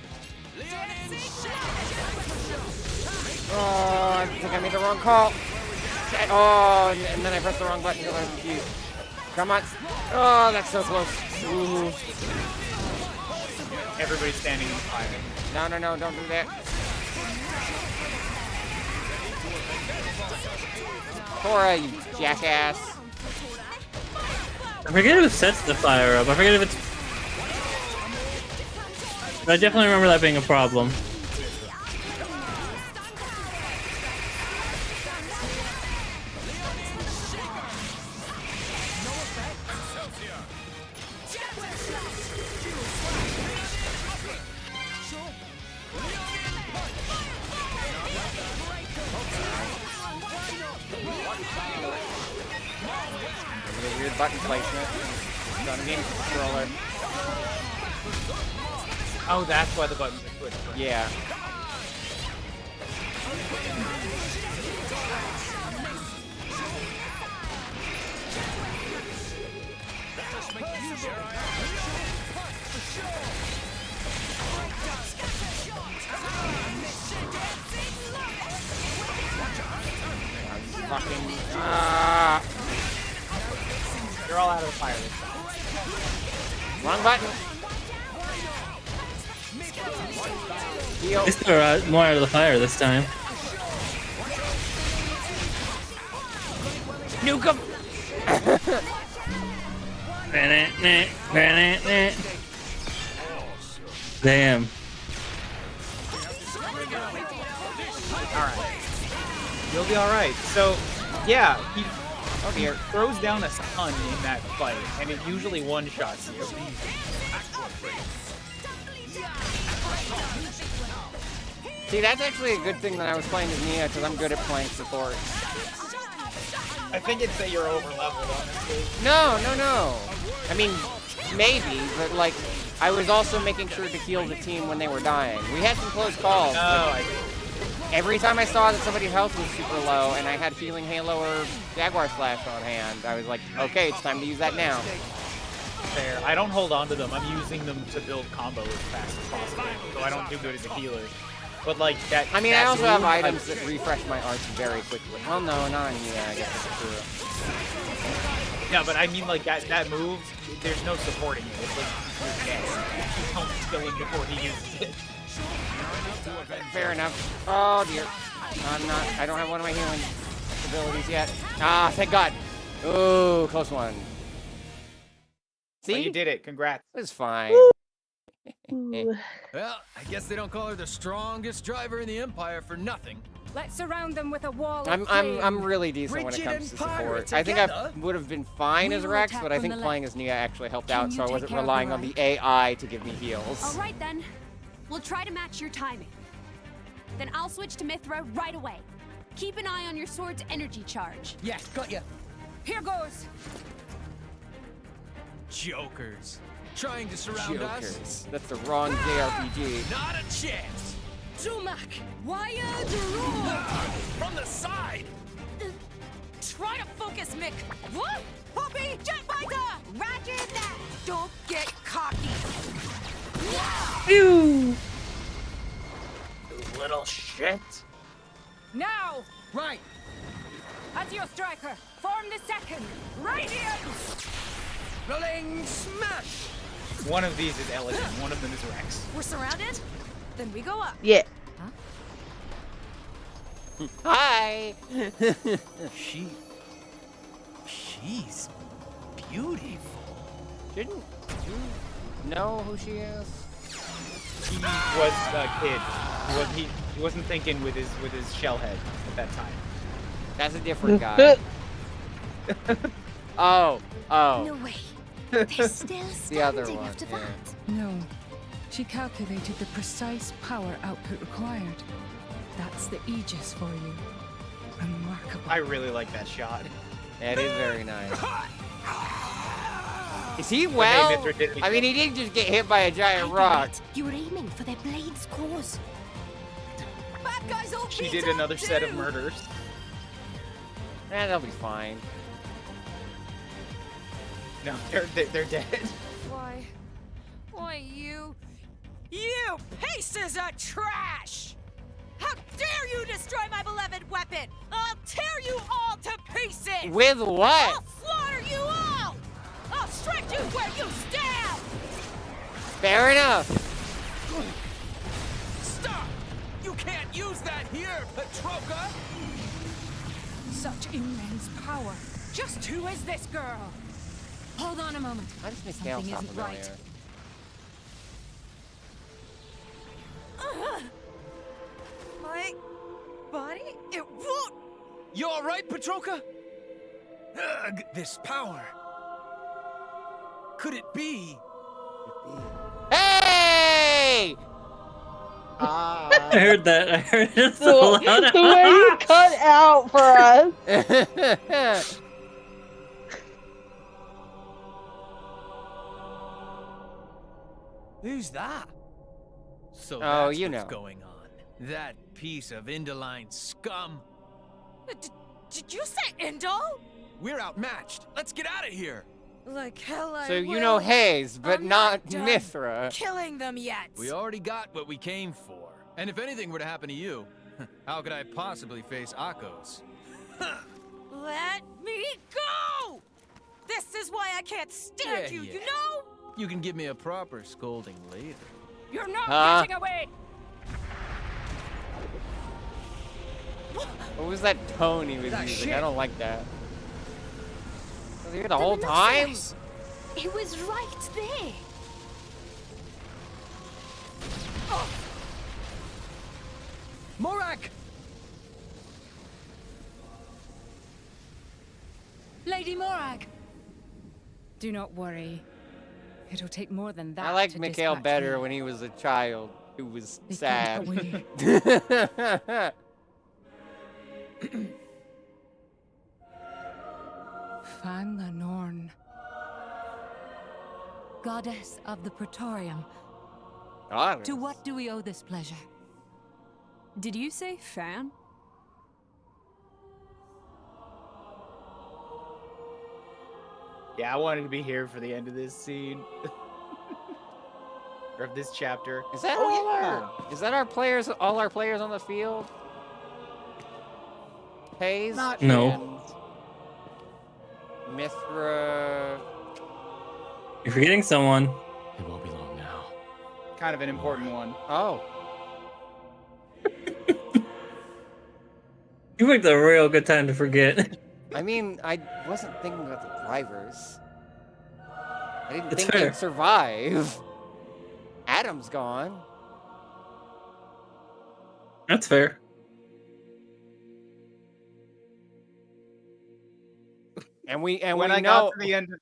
Oh, I think I made the wrong call. Oh, and then I pressed the wrong button because I was confused. Come on. Oh, that's so close. Ooh.
Everybody's standing in fire.
No, no, no, don't do that. Tora, you jackass.
I forget who sets the fire up. I forget if it's... But I definitely remember that being a problem.
Look at weird button placement. It's on a game controller.
Oh, that's why the buttons are switched.
Yeah. Fucking.
You're all out of the fire this time.
Wrong button.
At least they're more out of the fire this time.
Nuke him!
Damn.
Alright. You'll be alright. So, yeah, he throws down a stun in that fight, and it usually one-shots you.
See, that's actually a good thing that I was playing as Nia, because I'm good at playing support.
I think it's that you're over-leveled, honestly.
No. I mean, maybe, but like, I was also making sure to heal the team when they were dying. We had some close calls. Every time I saw that somebody's health was super low and I had Healing Halo or Jaguar Slash on hand, I was like, okay, it's time to use that now.
Fair. I don't hold on to them. I'm using them to build combo as fast as possible, so I don't do good as a healer. But like that.
I mean, I also have items that refresh my arts very quickly. Well, no, not in I guess that's true.
Yeah, but I mean, like that move, there's no supporting it. It's like you're dead. You don't kill him before he uses it.
Fair enough. Oh dear. I don't have one of my healing abilities yet. Ah, thank God. Ooh, close one. See?
Well, you did it. Congrats.
It's fine.
Well, I guess they don't call her the strongest driver in the Empire for nothing.
Let's surround them with a wall of
I'm really decent when it comes to support. I think I would have been fine as Rex, but I think playing as Nia actually helped out, so I wasn't relying on the AI to give me heals.
All right then. We'll try to match your timing. Then I'll switch to Mithra right away. Keep an eye on your sword's energy charge.
Yeah, got ya.
Here goes.
Jokers. Trying to surround us?
That's the wrong JRPG.
Not a chance.
Sumac, wired roar.
From the side.
Try to focus, Mick. What? Poppy, jet fighter. Roger that. Don't get cocky.
Phew.
You little shit.
Now.
Right.
As your striker, form the second. Radiance.
Rolling smash.
One of these is elegant. One of them is Rex.
We're surrounded? Then we go up.
Yeah.
Huh?
Hi.
She's beautiful.
Didn't you know who she is?
He was a kid. He wasn't thinking with his shell head at that time.
That's a different guy. Oh.
No way. They're still
The other
standing
one.
after
Yeah.
that.
No. She calculated the precise power output required. That's the Aegis for you. Remarkable.
I really like that shot.
That is very nice. Is he well? I mean, he didn't just get hit by a giant rock.
You were aiming for their blade's cause.
Bad guys all
She
beat
did
up
another set of
too.
murders.
They'll be fine.
No, they're dead.
Why you pieces of trash! How dare you destroy my beloved weapon! I'll tear you all to pieces!
With what?
I'll slaughter you all! I'll strike you where you stand!
Fair enough.
Stop! You can't use that here, Petroka!
Such immense power. Just who is this girl? Hold on a moment.
I just make Gale
Something
sound
isn't right.
familiar.
My body? It won't.
You all right, Petroka? Ugh, this power. Could it be?
Hey!
I heard that. I heard it
The,
so loud.
the way you cut out for us.
Who's that?
So
Oh,
that's
you
what's
know.
going on. That piece of Indoline scum.
Did you say Indol?
We're outmatched. Let's get out of here.
Like hell I
So you know
will.
Hayes, but
I'm
not
done
Mithra.
killing them yet.
We already got what we came for. And if anything were to happen to you, how could I possibly face Akos?
Let me go! This is why I can't stand you, you know?
You can give me a proper scolding later.
You're not
Huh?
getting away!
What was that tone he was
That
using?
shit.
I don't like that. Was he here the whole time?
It was right there.
Morak!
Lady Morag! Do not worry. It'll take more than that.
I liked
to
Mikhail
dispatch
better
me.
when he was a child who was
They
sad.
can't Fan the Norn. Goddess of the Praetorium.
Goddess.
To what do we owe this pleasure?
Did you say fan?
Yeah, I wanted to be here for the end of this scene. Or of this chapter.
Is that is that our players? All our players on the field? Hayes?
No.
and Mithra.
You're forgetting someone.
It won't be long now.
Kind of an important one.
Oh.
You picked a real good time to forget.
I mean, I wasn't thinking about the drivers. I didn't
That's
think
fair.
they'd survive. Adam's gone.
That's fair.
And we
when I got to the end of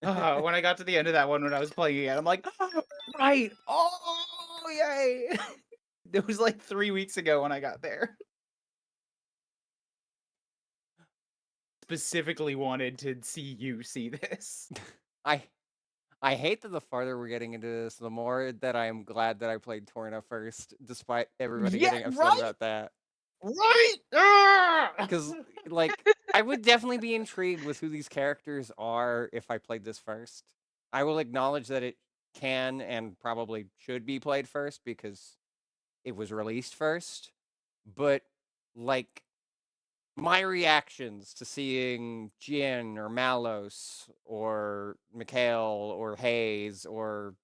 that, when I got to the end of that one when I was playing again, I'm like, oh, right, oh yay! It was like 3 weeks ago when I got there. Specifically wanted to see you see this.
I hate that the farther we're getting into this, the more that I am glad that I played Torna first, despite everybody
Yeah,
getting upset
right?
about that.
Right?
Because, like, I would definitely be intrigued with who these characters are if I played this first. I will acknowledge that it can and probably should be played first because it was released first. But, like, my reactions to seeing Jin or Malos or Mikhail or Hayes or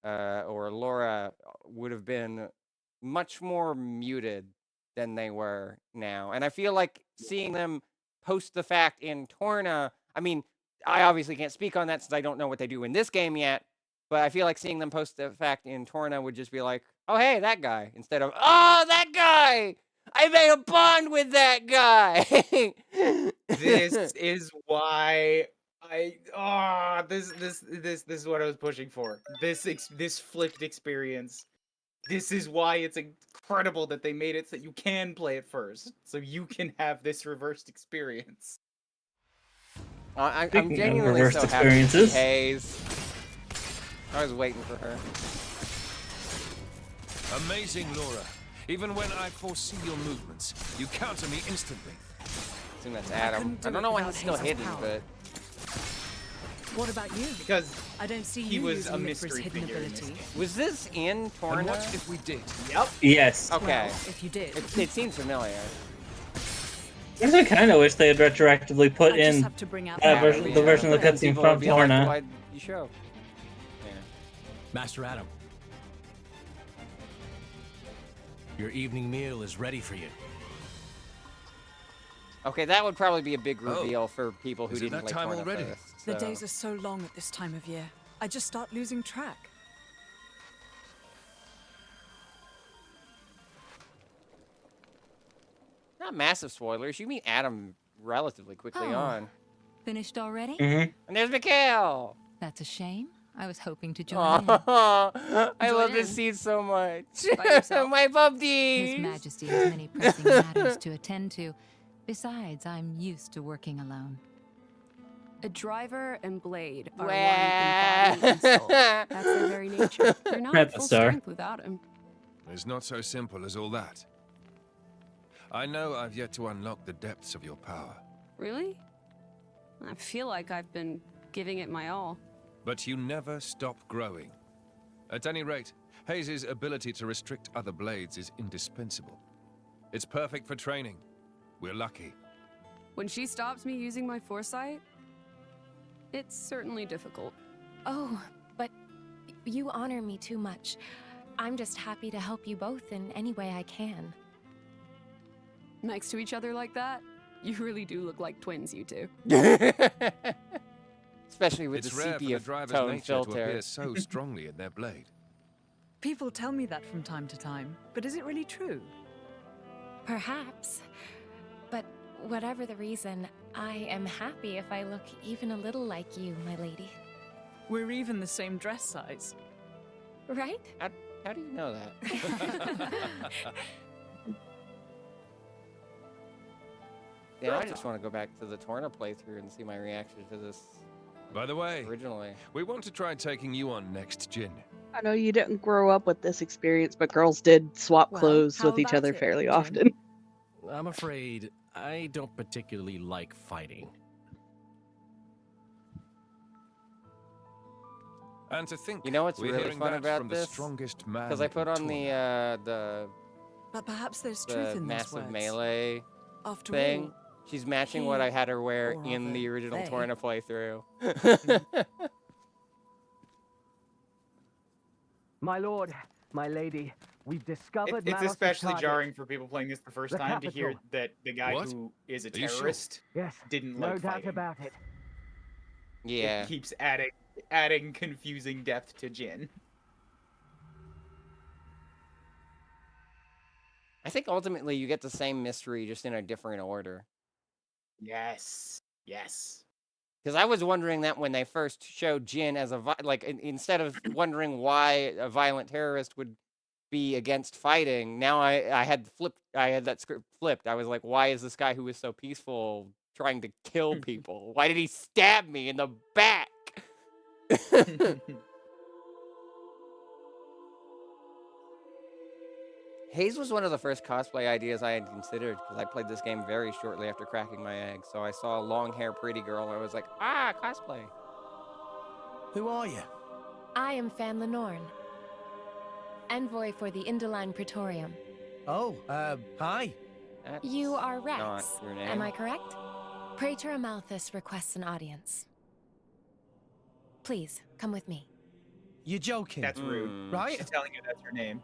Laura would have been much more muted than they were now. And I feel like seeing them post the fact in Torna, I mean, I obviously can't speak on that since I don't know what they do in this game yet, but I feel like seeing them post the fact in Torna would just be like, oh, hey, that guy, instead of, oh, that guy! I made a bond with that guy!
This is why this is what I was pushing for. This flipped experience. This is why it's incredible that they made it so you can play it first, so you can have this reversed experience.
I'm
Speaking of
genuinely
reversed
so happy to see
experiences.
Hayes. I was waiting for her.
Amazing, Laura. Even when I foresee your movements, you counter me instantly.
I assume that's Adam. I don't know why he's still hidden, but
What about you?
Because
I don't see
he
you
was
using
a
Mithra's
mystery
hidden
figure in this
ability.
was this in Torna?
And what if we did?
Yep.
Yes.
Okay.
Well, if you did.
It seems familiar.
I kind of wish they had retroactively put
I just
in
have to bring out
that
the
version, the version of the
Then
cutscene
people would
from
be like,
Torna.
why'd you show? Yeah.
Master Adam. Your evening meal is ready for you.
Okay, that would probably be a big reveal for people who
Is it
didn't
that
play
time
Torna
already?
first.
The
so.
days are so long at this time of year. I just start losing track.
Not massive spoilers. You meet Adam relatively quickly
Oh.
on.
Finished already?
And there's Mikhail!
That's a shame. I was hoping to join
Aw, I
Join
love this
in.
scene so much.
By yourself.
My puppies!
His Majesty has many pressing matters to attend to. Besides, I'm used to working alone.
A driver and blade are
Well.
one embodiment and soul. That's their very nature. You're not at full strength without him.
It's not so simple as all that. I know I've yet to unlock the depths of your power.
Really? I feel like I've been giving it my all.
But you never stop growing. At any rate, Hayes' ability to restrict other blades is indispensable. It's perfect for training. We're lucky.
When she stops me using my foresight, it's certainly difficult.
Oh, but you honor me too much. I'm just happy to help you both in any way I can.
Next to each other like that, you really do look like twins, you two.
Especially with
It's
the
rare for the
sepia
driver's
tone
nature to
filter.
appear so strongly in their blade.
People tell me that from time to time, but is it really true?
Perhaps. But whatever the reason, I am happy if I look even a little like you, my lady.
We're even the same dress size.
Right?
How do you know that? Yeah, I just want to go back to the Torna playthrough and see my reaction to this.
By the way,
originally,
we want to try taking you on next, Jin.
I know you didn't grow up with this experience, but girls did swap clothes with each other fairly often.
I'm afraid I don't particularly like fighting.
And to think,
you know what's
we're
really
hearing
fun
that
about
from
this?
the strongest man
Because I put on
Torna.
the
But perhaps there's truth in those
massive
words.
melee
After
thing.
all,
She's matching what I had her wear
or
in the
rather,
original
they-
Torna playthrough.
My lord, my lady, we've discovered
It's
Manos'
especially
target.
jarring for people playing this the first
The
time to hear
capital.
that the guy
What?
who is a
Are you sure?
terrorist
Yes,
didn't
no
like
doubt
fighting.
about it.
Yeah.
It keeps adding confusing depth to Jin.
I think ultimately you get the same mystery just in a different order.
Yes. Yes.
Because I was wondering that when they first showed Jin as a instead of wondering why a violent terrorist would be against fighting, now I had that script flipped. I was like, why is this guy who is so peaceful trying to kill people? Why did he stab me in the back? Hayes was one of the first cosplay ideas I had considered because I played this game very shortly after cracking my egg. So I saw a long hair pretty girl and I was like, cosplay.
Who are you?
I am Fan Lenorn, envoy for the Indoline Praetorium.
Oh, hi.
You are Rex,
not your name.
am I correct? Praetor Amalthus requests an audience. Please, come with me.
You're joking.
That's rude.
Right?
She's telling you that's her name.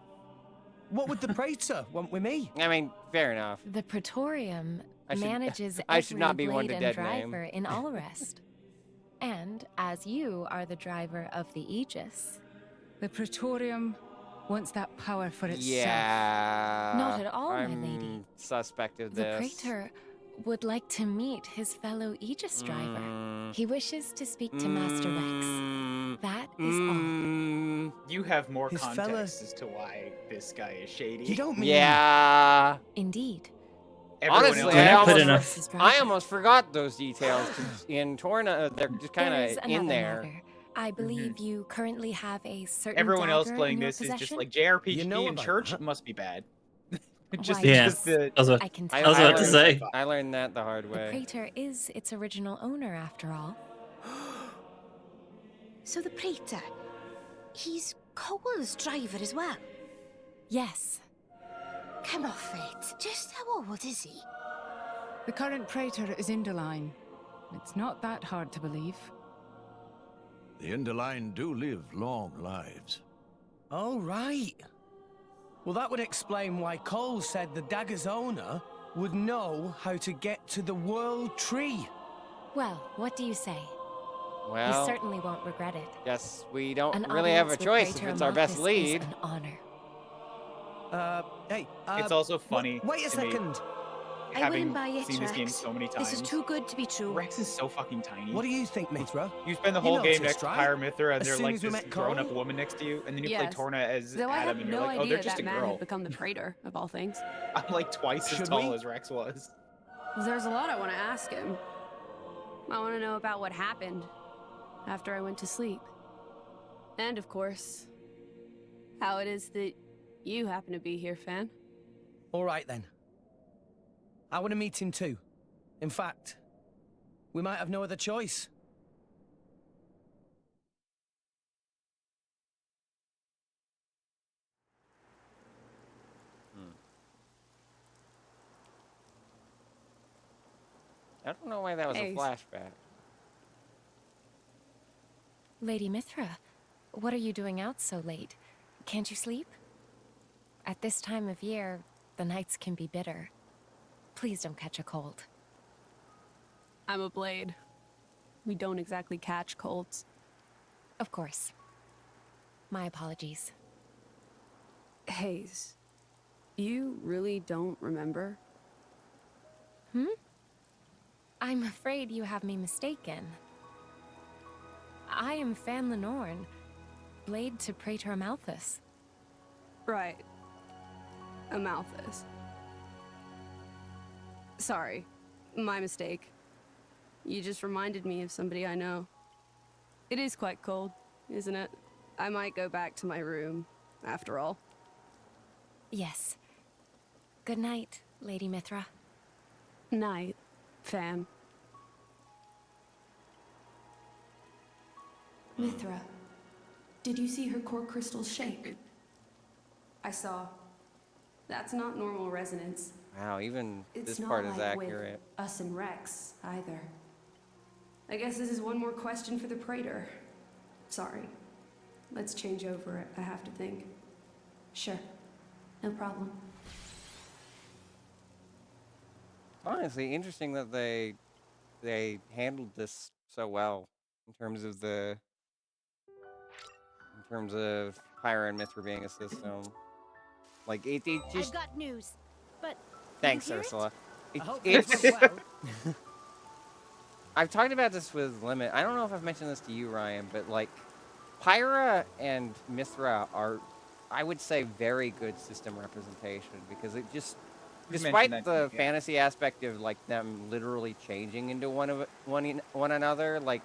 What would the Praetor want with me?
I mean, fair enough.
The Praetorium
I should-
manages
I should
every
not be one
blade
to
and
dead name.
driver in Allrest. And as you are the driver of the Aegis.
The Praetorium wants that power for itself.
Yeah.
Not at all, my
I'm
lady.
suspect of
The
this.
Praetor would like to meet his fellow Aegis driver.
Mm.
He wishes to speak to Master Rex. That is all.
You have more
His
context
fella-
as to why this guy is shady.
You don't mean...
Yeah.
Indeed.
Everyone
Honestly,
else
I almost forgot those details. 'Cause in Torna, they're just kind
There is
of
another
in there.
matter. I believe you currently have a certain
Everyone else
dagger
playing
in your
this is just
possession?
like JRPG
You know
in
about
church
that.
must be bad.
Why,
just
I was about to say.
I learned that the hard
The
way.
Praetor is its original owner, after all.
So the Praetor, he's Cole's driver as well?
Yes.
Come off it. Just how old is he?
The current Praetor is Indoline. It's not that hard to believe.
The Indoline do live long lives.
Oh, right. Well, that would explain why Cole said the dagger's owner would know how to get to the World Tree.
Well, what do you say?
Well,
you certainly won't regret it.
Guess we don't
An
really have a
audience with
choice if
Praetor
it's our best
Amalthus is
lead.
an honor.
Hey,
It's also funny.
Wait a
to me,
second.
I
having
wouldn't buy it,
seen this game
Rex.
so many times.
This is too good to be true.
Rex is so fucking tiny.
What do you think, Mithra?
You spend the
You
whole
know
game
it's
next to
right?
Pyre Mithra, and
As
they're
soon
like
as we
this
met
grown-up
Cole?
woman next to you, and then you
Yes.
play Torna as
Though I
Adam,
had
and you're
no
like, oh,
idea
they're just
that
a
man
girl.
had become the Praetor, of all things.
I'm like twice as
Should
tall
we?
as Rex was.
There's a lot I want to ask him. I want to know about what happened after I went to sleep. And of course, how it is that you happen to be here, Fan.
All right then. I want to meet him too. In fact, we might have no other choice.
I don't know why that was a flashback.
Lady Mithra, what are you doing out so late? Can't you sleep? At this time of year, the nights can be bitter. Please don't catch a cold.
I'm a blade. We don't exactly catch colds.
Of course. My apologies.
Hayes, you really don't remember?
I'm afraid you have me mistaken. I am Fan Lenorn, blade to Praetor Amalthus.
Right. Amalthus. Sorry. My mistake. You just reminded me of somebody I know. It is quite cold, isn't it? I might go back to my room, after all.
Yes. Good night, Lady Mithra.
Night, Fan.
Mithra, did you see her core crystals shake?
I saw. That's not normal resonance.
Wow, even
It's
this
not
part is
like
accurate.
with us and Rex, either.
I guess this is one more question for the Praetor. Sorry. Let's change over it. I have to think.
Sure. No problem.
Honestly, interesting that they handled this so well in terms of Pyra and Mithra being a system. Like it just.
I've got news, but
Thanks,
you hear
Ursula.
it?
It's. I've talked about this with Limit. I don't know if I've mentioned this to you, Ryan, but like, Pyra and Mithra are, I would say, very good system representation because it just, despite the fantasy aspect of like them literally changing into one another, like,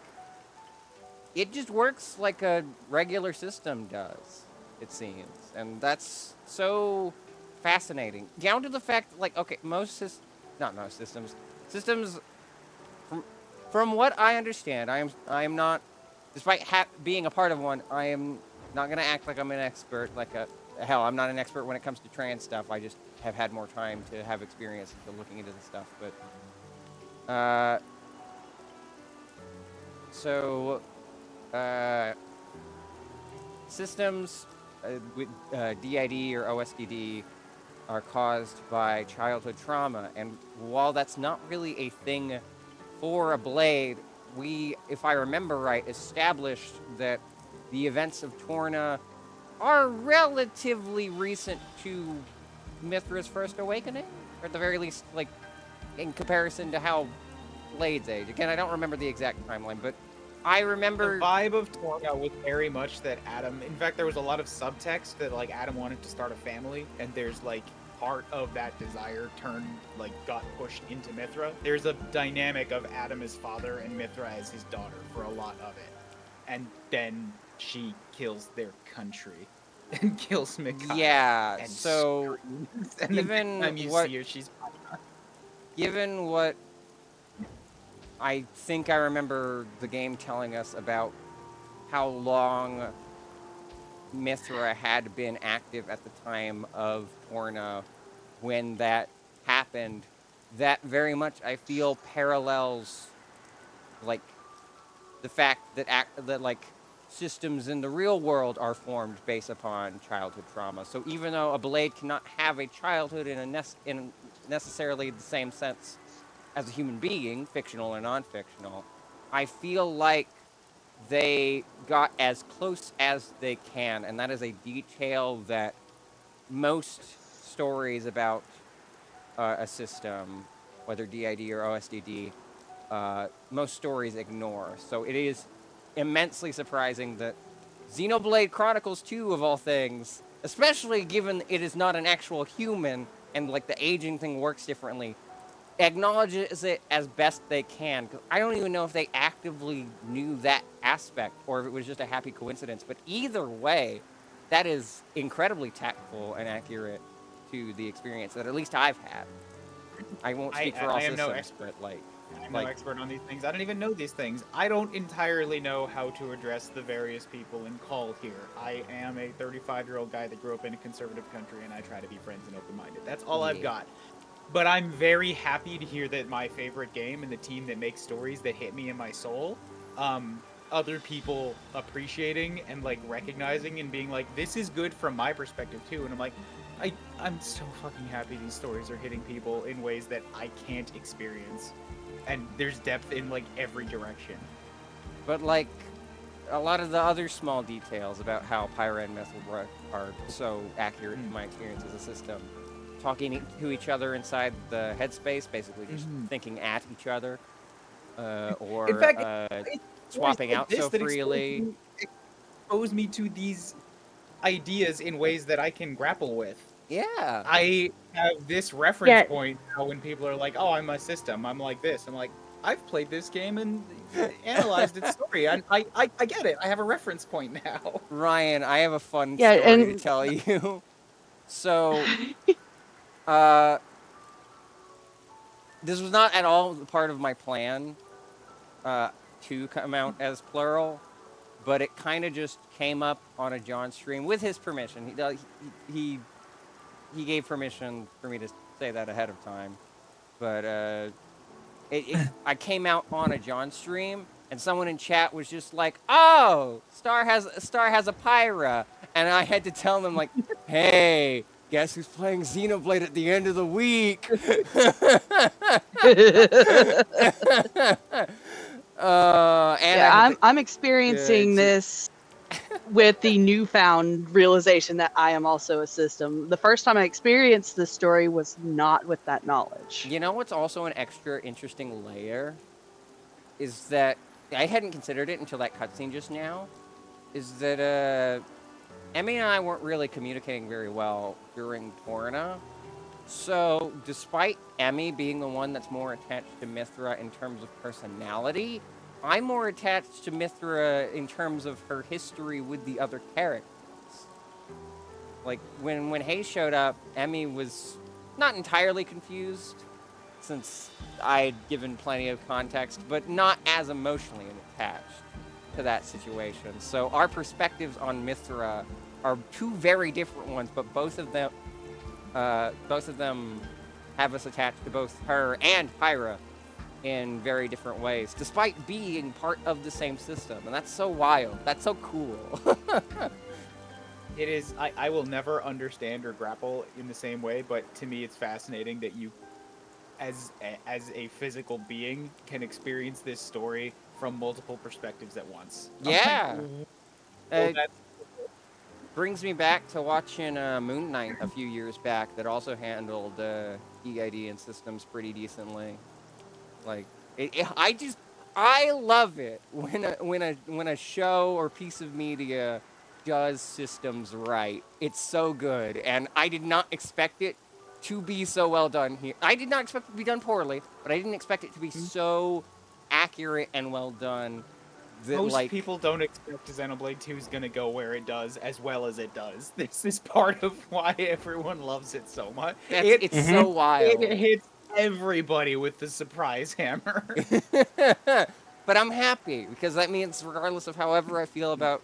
it just works like a regular system does, it seems, and that's so fascinating. Down to the fact, like, okay, systems. From what I understand, I am not, despite being a part of one, I am not gonna act like I'm an expert. Hell, I'm not an expert when it comes to trans stuff. I just have had more time to have experience into looking into this stuff. But systems with DID or OSDD are caused by childhood trauma, and while that's not really a thing for a blade, we, if I remember right, established that the events of Torna are relatively recent to Mithra's first awakening, or at the very least, like, in comparison to how Blades age. Again, I don't remember the exact timeline, but I remember...
The vibe of Torna was very much that Adam... In fact, there was a lot of subtext that, like, Adam wanted to start a family, and there's, like, part of that desire got pushed into Mithra. There's a dynamic of Adam as father and Mithra as his daughter for a lot of it. And then she kills their country and kills Mikael.
Yeah,
and
so
and
given
then you see her, she's
given what I think I remember the game telling us about how long Mithra had been active at the time of Torna when that happened, that very much I feel parallels like the fact that like systems in the real world are formed based upon childhood trauma. So even though a blade cannot have a childhood in necessarily the same sense as a human being, fictional or non-fictional, I feel like they got as close as they can, and that is a detail that most stories about a system, whether DID or OSDD, most stories ignore. So it is immensely surprising that Xenoblade Chronicles 2, of all things, especially given it is not an actual human and like the aging thing works differently, acknowledges it as best they can. 'Cause I don't even know if they actively knew that aspect or if it was just a happy coincidence. But either way, that is incredibly tactful and accurate to the experience that at least I've had. I won't speak for all
I am no
systems,
expert.
but like,
I'm no expert on these things. I don't even know these things. I don't entirely know how to address the various people in call here. I am a 35-year-old guy that grew up in a conservative country, and I try to be friends and open-minded. That's all I've got. But I'm very happy to hear that my favorite game and the team that makes stories that hit me in my soul, other people appreciating and like recognizing and being like, this is good from my perspective too. And I'm like, I'm so fucking happy these stories are hitting people in ways that I can't experience. And there's depth in like every direction.
But like a lot of the other small details about how Pyra and Mythra are so accurate in my experience as a system. Talking to each other inside the headspace, basically just thinking at each other, or
in fact,
swapping out so freely.
Expose me to these ideas in ways that I can grapple with.
Yeah.
I have this reference point now when people are like, "Oh, I'm a system. I'm like this." I'm like, I've played this game and analyzed its story. I get it. I have a reference point now.
Ryan, I have a fun story to tell you. So, this was not at all part of my plan to come out as plural, but it kind of just came up on a John stream with his permission. He gave permission for me to say that ahead of time, but I came out on a John stream, and someone in chat was just like, "Oh, Star has a Pyra," and I had to tell them like, "Hey, guess who's playing Xenoblade at the end of the week?"
I'm experiencing this with the newfound realization that I am also a system. The first time I experienced this story was not with that knowledge.
You know what's also an extra interesting layer is that I hadn't considered it until that cutscene just now. Is that Emmy and I weren't really communicating very well during Torna. So, despite Emmy being the one that's more attached to Mythra in terms of personality, I'm more attached to Mythra in terms of her history with the other characters. Like, when Hayes showed up, Emmy was not entirely confused, since I'd given plenty of context, but not as emotionally attached to that situation. So our perspectives on Mythra are two very different ones, but both of them have us attached to both her and Pyra in very different ways, despite being part of the same system. And that's so wild. That's so cool.
It is. I will never understand or grapple in the same way, but to me it's fascinating that you, as a physical being, can experience this story from multiple perspectives at once.
Yeah. Brings me back to watching Moon Knight a few years back that also handled EID and systems pretty decently. Like, I love it when a show or piece of media does systems right. It's so good, and I did not expect it to be so well done here. I did not expect it to be done poorly, but I didn't expect it to be so accurate and well done.
Most people don't expect Xenoblade 2 is going to go where it does as well as it does. This is part of why everyone loves it so much.
It's so wild.
It hits everybody with the surprise hammer.
But I'm happy, because that means regardless of however I feel about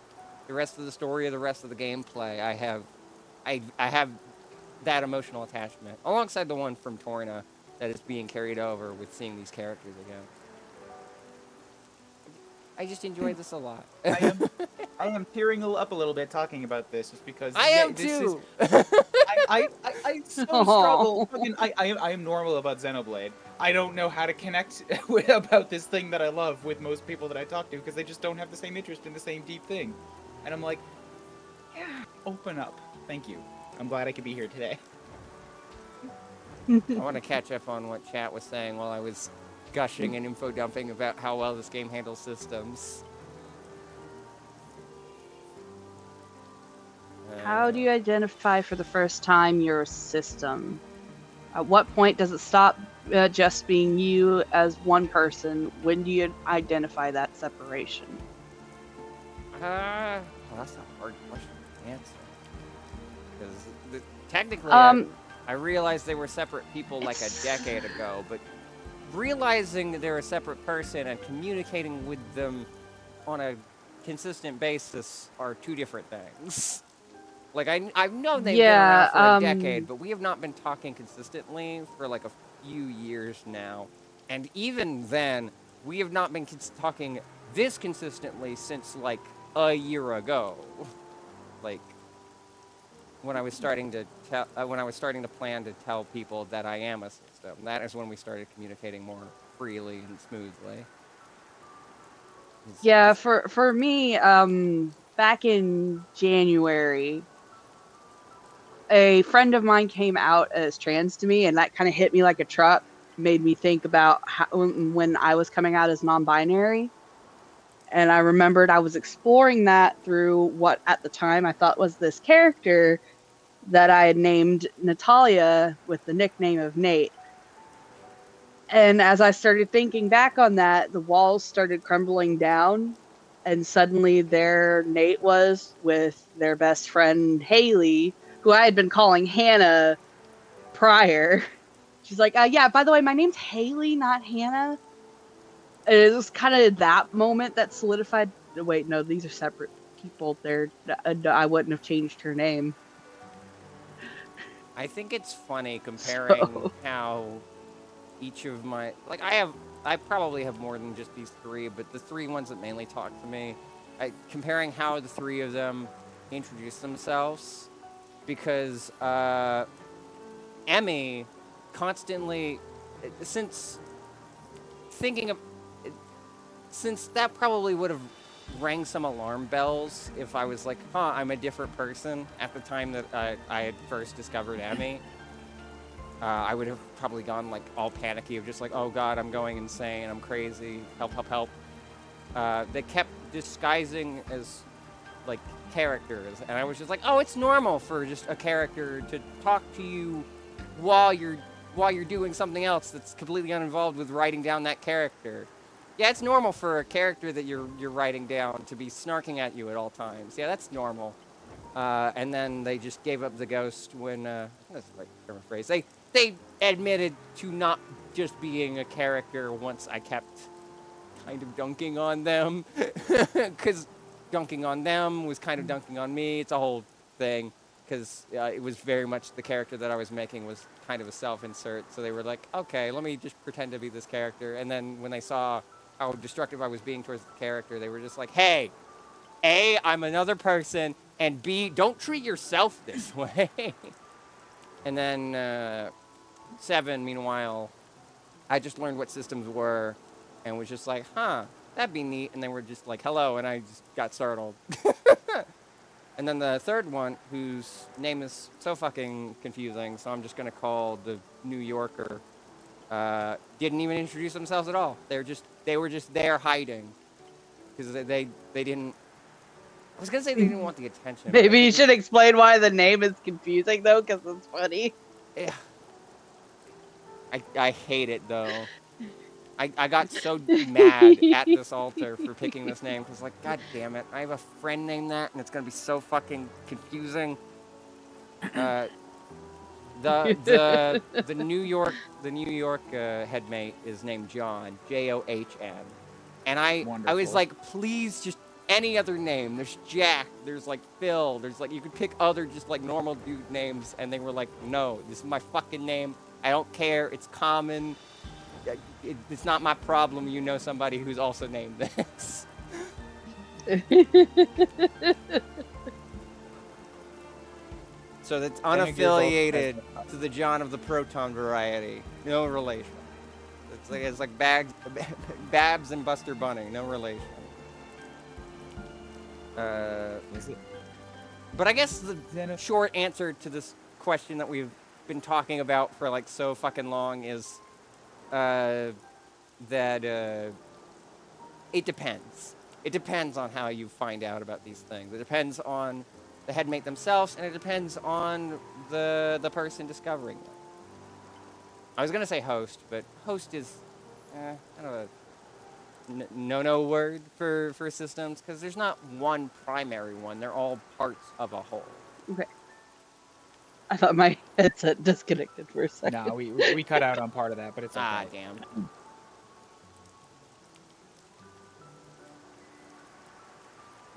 the rest of the story or the rest of the gameplay, I have that emotional attachment, alongside the one from Torna that is being carried over with seeing these characters again. I just enjoy this a lot.
I am tearing up a little bit talking about this, just because
I am too.
I so struggle. I am normal about Xenoblade. I don't know how to connect about this thing that I love with most people that I talk to, because they just don't have the same interest in the same deep thing. And I'm like, yeah, open up. Thank you. I'm glad I could be here today.
I want to catch up on what chat was saying while I was gushing and info dumping about how well this game handles systems.
How do you identify for the first time your system? At what point does it stop just being you as one person? When do you identify that separation?
Well, that's a hard question to answer. Because technically, I realized they were separate people like a decade ago, but realizing that they're a separate person and communicating with them on a consistent basis are two different things. Like, I've known they've been around for a decade, but we have not been talking consistently for like a few years now. And even then, we have not been talking this consistently since like a year ago. Like, when I was starting to plan to tell people that I am a system. That is when we started communicating more freely and smoothly.
Yeah, for me, back in January, a friend of mine came out as trans to me, and that kind of hit me like a truck. Made me think about how, when I was coming out as non-binary. And I remembered I was exploring that through what at the time I thought was this character that I had named Natalia with the nickname of Nate. And as I started thinking back on that, the walls started crumbling down, and suddenly there Nate was with their best friend Haley, who I had been calling Hannah prior. She's like, yeah, by the way, my name's Haley, not Hannah. And it was kind of that moment that solidified, wait, no, these are separate people. I wouldn't have changed her name.
I think it's funny comparing how each of my, like, I probably have more than just these three, but the three ones that mainly talk to me, comparing how the three of them introduce themselves, because Emmy constantly, since that probably would have rang some alarm bells if I was like, I'm a different person at the time that I had first discovered Emmy. I would have probably gone like all panicky of just like, oh god, I'm going insane, I'm crazy, help, help, help. They kept disguising as like characters, and I was just like, oh, it's normal for just a character to talk to you while you're doing something else that's completely uninvolved with writing down that character. Yeah, it's normal for a character that you're writing down to be snarking at you at all times. Yeah, that's normal. And then they just gave up the ghost when that's the right term of phrase. They admitted to not just being a character once I kept kind of dunking on them, because dunking on them was kind of dunking on me. It's a whole thing, because it was very much the character that I was making was kind of a self-insert. So they were like, okay, let me just pretend to be this character. And then when they saw how destructive I was being towards the character, they were just like, hey, A, I'm another person, and B, don't treat yourself this way. And then 7, meanwhile, I just learned what systems were and was just like, that'd be neat. And they were just like, hello, and I just got startled. And then the third one, whose name is so fucking confusing, so I'm just going to call the New Yorker, didn't even introduce themselves at all. They were just there hiding. Because they didn't... I was going to say they didn't want the attention.
Maybe you should explain why the name is confusing, though, because it's funny.
Yeah. I hate it, though. I got so mad at this altar for picking this name, because, like, god damn it, I have a friend named that, and it's going to be so fucking confusing. The New York headmate is named John, John, and I was like, please, just any other name. There's Jack, there's like Phil, there's like, you could pick other just like normal dude names, and they were like, no, this is my fucking name. I don't care. It's common. It's not my problem. You know somebody who's also named this. So that's unaffiliated to the John of the Proton variety. No relation. It's like Babs and Buster Bunny. No relation. Is it? But I guess the short answer to this question that we've been talking about for like so fucking long is that it depends. It depends on how you find out about these things. It depends on the headmate themselves, and it depends on the person discovering them. I was gonna say host, but host is kind of a no word for systems because there's not one primary one. They're all parts of a whole.
Okay. I thought my headset disconnected for a second.
No, we cut out on part of that, but it's okay.
Ah, damn.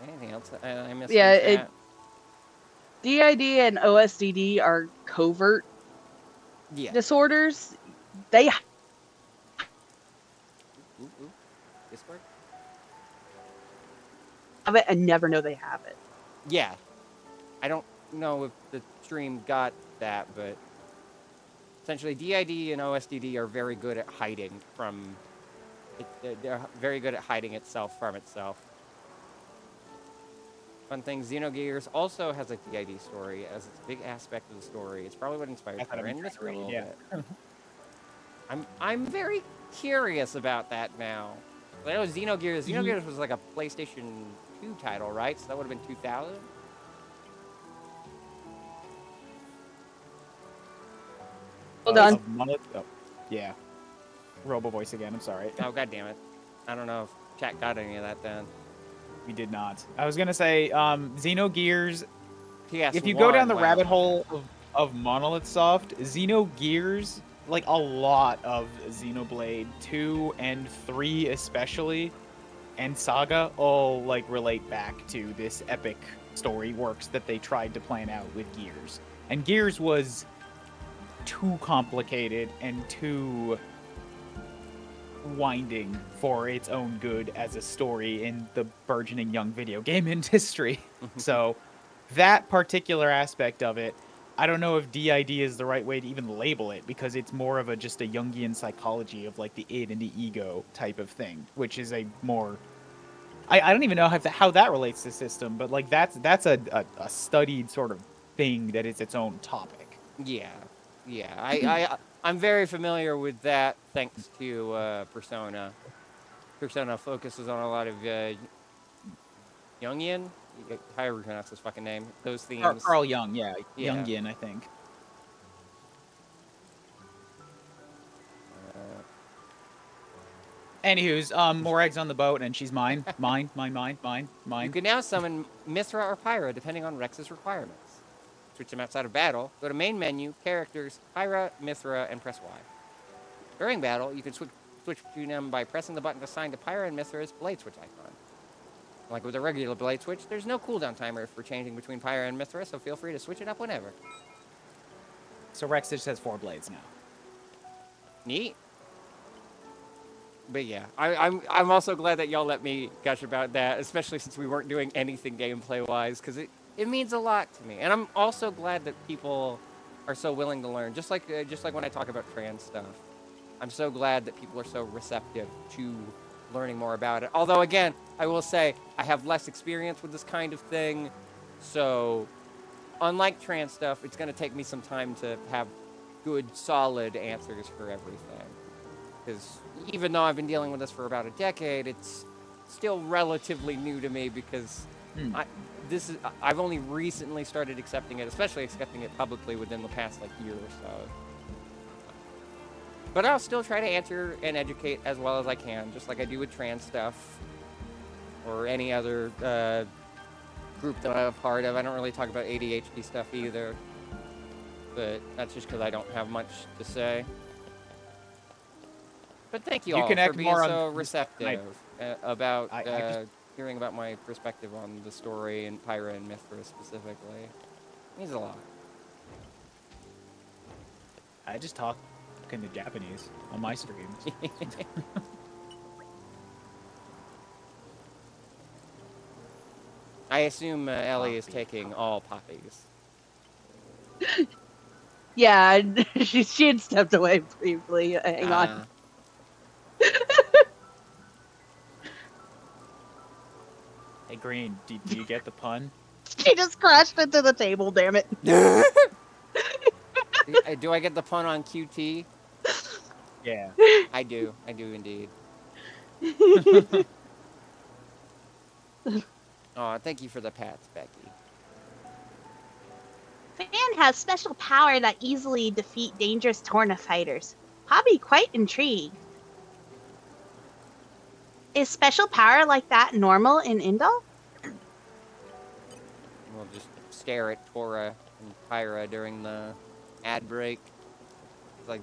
Anything else I missed?
Yeah, DID and OSDD are covert disorders. They
Discord?
have it and never know they have it.
Yeah. I don't know if the stream got that, but essentially DID and OSDD are very good at hiding from it. They're very good at hiding itself from itself. Fun thing, Xenogears also has a DID story as its big aspect of the story. It's probably what inspired her and this a little bit. I'm very curious about that now. I know Xenogears. Xenogears was like a PlayStation 2 title, right? So that would have been 2000.
Hold on.
Oh, yeah. Robo voice again. I'm sorry.
Oh, god damn it! I don't know if chat got any of that then.
We did not. I was gonna say, Xenogears.
PS1,
if you go down the rabbit hole of Monolith Soft, Xenogears, like a lot of Xenoblade 2 and 3 especially, and Saga all like relate back to this epic story works that they tried to plan out with Gears. And Gears was too complicated and too winding for its own good as a story in the burgeoning young video game industry. So that particular aspect of it, I don't know if DID is the right way to even label it, because it's more of just a Jungian psychology of like the id and the ego type of thing, which is a more I don't even know how that relates to system, but like that's a studied sort of thing that is its own topic.
Yeah. I'm very familiar with that thanks to Persona. Persona focuses on a lot of Jungian. However you pronounce his fucking name. Those themes.
Carl Jung, yeah. Jungian, I think. Anywho's, more eggs on the boat, and she's mine. Mine.
You can now summon Mithra or Pyra, depending on Rex's requirements. Switch them outside of battle, go to main menu, characters, Pyra, Mithra, and press Y. During battle, you can switch between them by pressing the button assigned to Pyra and Mithra's blade switch icon. Like with a regular blade switch, there's no cooldown timer for changing between Pyra and Mithra, so feel free to switch it up whenever.
So Rex just has 4 blades now.
Neat. But yeah, I'm also glad that y'all let me gush about that, especially since we weren't doing anything gameplay-wise, because it means a lot to me. And I'm also glad that people are so willing to learn, just like when I talk about trans stuff. I'm so glad that people are so receptive to learning more about it. Although, again, I will say I have less experience with this kind of thing, so unlike trans stuff, it's going to take me some time to have good, solid answers for everything. Because even though I've been dealing with this for about a decade, it's still relatively new to me because I've only recently started accepting it, especially accepting it publicly within the past year or so. But I'll still try to answer and educate as well as I can, just like I do with trans stuff or any other group that I'm a part of. I don't really talk about ADHD stuff either, but that's just because I don't have much to say. But thank you all for being so receptive about hearing about my perspective on the story and Pyra and Mithra specifically. It means a lot.
I just talk into Japanese on my streams.
I assume Ellie is taking all poppies.
Yeah, she had stepped away briefly. Hang on.
Hey, Green, do you get the pun?
She just crashed into the table, damn it.
Do I get the pun on QT?
Yeah.
I do indeed. Oh, thank you for the pats, Becky.
Fan has special power that easily defeat dangerous Torna fighters.
Hobby quite intrigued. Is special power like that normal in Indal?
We'll just stare at Tora and Pyra during the ad break. It's like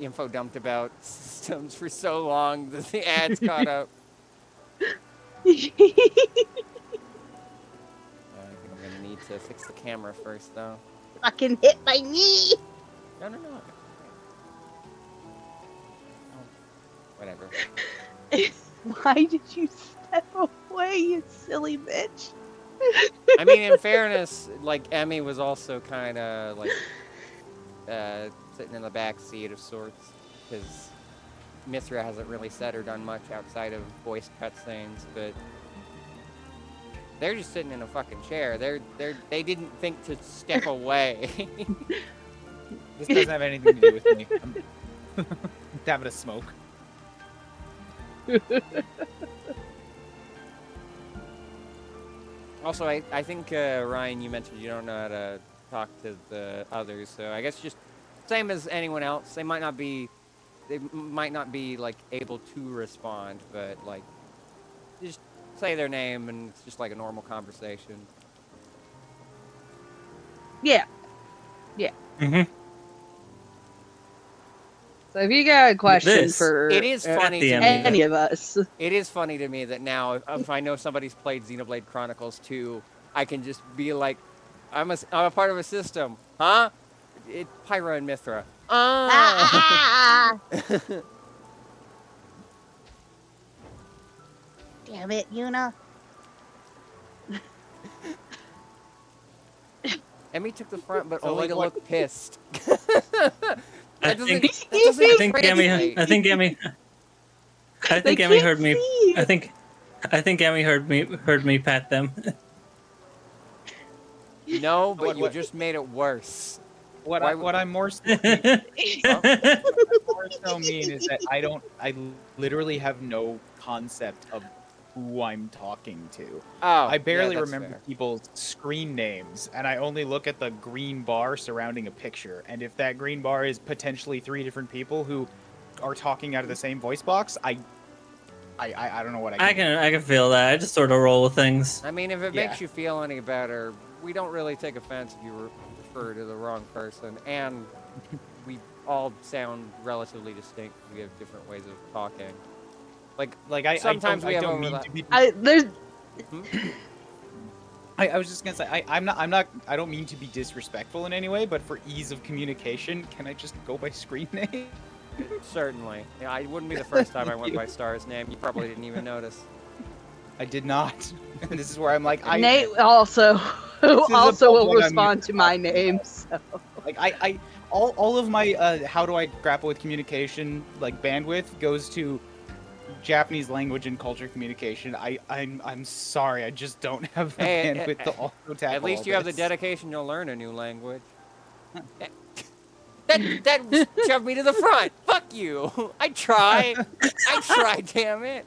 info dumped about systems for so long that the ads caught up. I think I'm gonna need to fix the camera first, though.
Fucking hit my knee!
No. Oh, whatever.
Why did you step away, you silly bitch?
I mean, in fairness, like, Emmy was also kind of, like, sitting in the back seat of sorts, because Mithra hasn't really said or done much outside of voiced cutscenes, but they're just sitting in a fucking chair. They didn't think to step away.
This doesn't have anything to do with me. I'm having a smoke.
Also, I think, Ryan, you mentioned you don't know how to talk to the others, so I guess just same as anyone else. They might not be, like, able to respond, but, like, just say their name, and it's just like a normal conversation.
Yeah. So if you got a question for
it is funny to
any of us,
it is funny to me that now if I know somebody's played Xenoblade Chronicles 2, I can just be like, I'm a part of a system, huh? It's Pyra and Mithra.
Damn it, Yuna.
Emmy took the front, but only
like
to
what?
look pissed.
I think Emmy heard me. I think Emmy heard me pat them.
No, but you just made it worse.
What I'm more so mean is that I literally have no concept of who I'm talking to.
Oh,
I barely
yeah, that's
remember
fair.
people's screen names, and I only look at the green bar surrounding a picture. And if that green bar is potentially 3 different people who are talking out of the same voice box, I don't know what I
can feel that. I just sort of roll with things.
I mean, if it makes you feel any better, we don't really take offense if you refer to the wrong person, and we all sound relatively distinct. We have different ways of talking. Like sometimes we have overlap.
I was just gonna say I don't mean to be disrespectful in any way, but for ease of communication, can I just go by screen name?
Certainly. Yeah, it wouldn't be the first time I went by Star's name. You probably didn't even notice.
I did not. And this is where I'm like,
Nate also will respond to my name. So.
Like all of my how do I grapple with communication like bandwidth goes to Japanese language and culture communication. I'm sorry, I just don't have the bandwidth to also tackle.
At least
all
you have the
this.
dedication to learn a new language. That shoved me to the front. Fuck you. I tried. Damn it.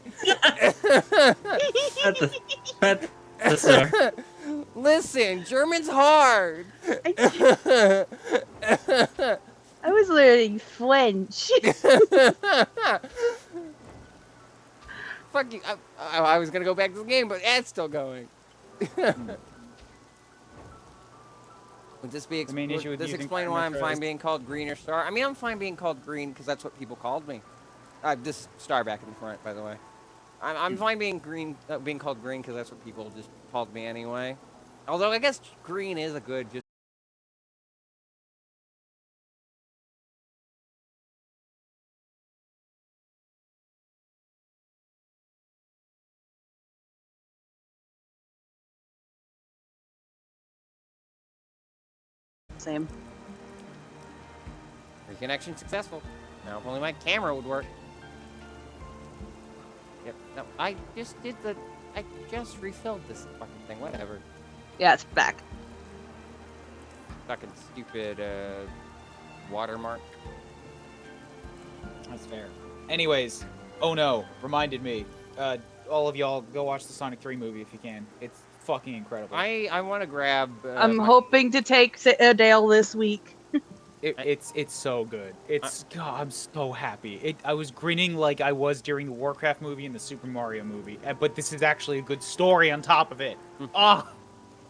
Listen, German's hard.
I was learning French.
Fuck you. I was gonna go back to the game, but ad's still going. Would this be would this explain why I'm fine being called Green or Star? I mean, I'm fine being called Green because that's what people called me. This Star back in the front, by the way. I'm fine being being called Green because that's what people just called me anyway. Although I guess Green is a good just.
Same.
Reconnection successful. Now if only my camera would work. Yep. No, I just refilled this fucking thing. Whatever.
Yeah, it's back.
Fucking stupid watermark.
That's fair. Anyways, oh no, reminded me. All of y'all go watch the Sonic 3 movie if you can. It's fucking incredible.
I want to grab.
I'm hoping to take Adele this week.
It's so good. God, I'm so happy. I was grinning like I was during the Warcraft movie and the Super Mario movie, but this is actually a good story on top of it. Oh,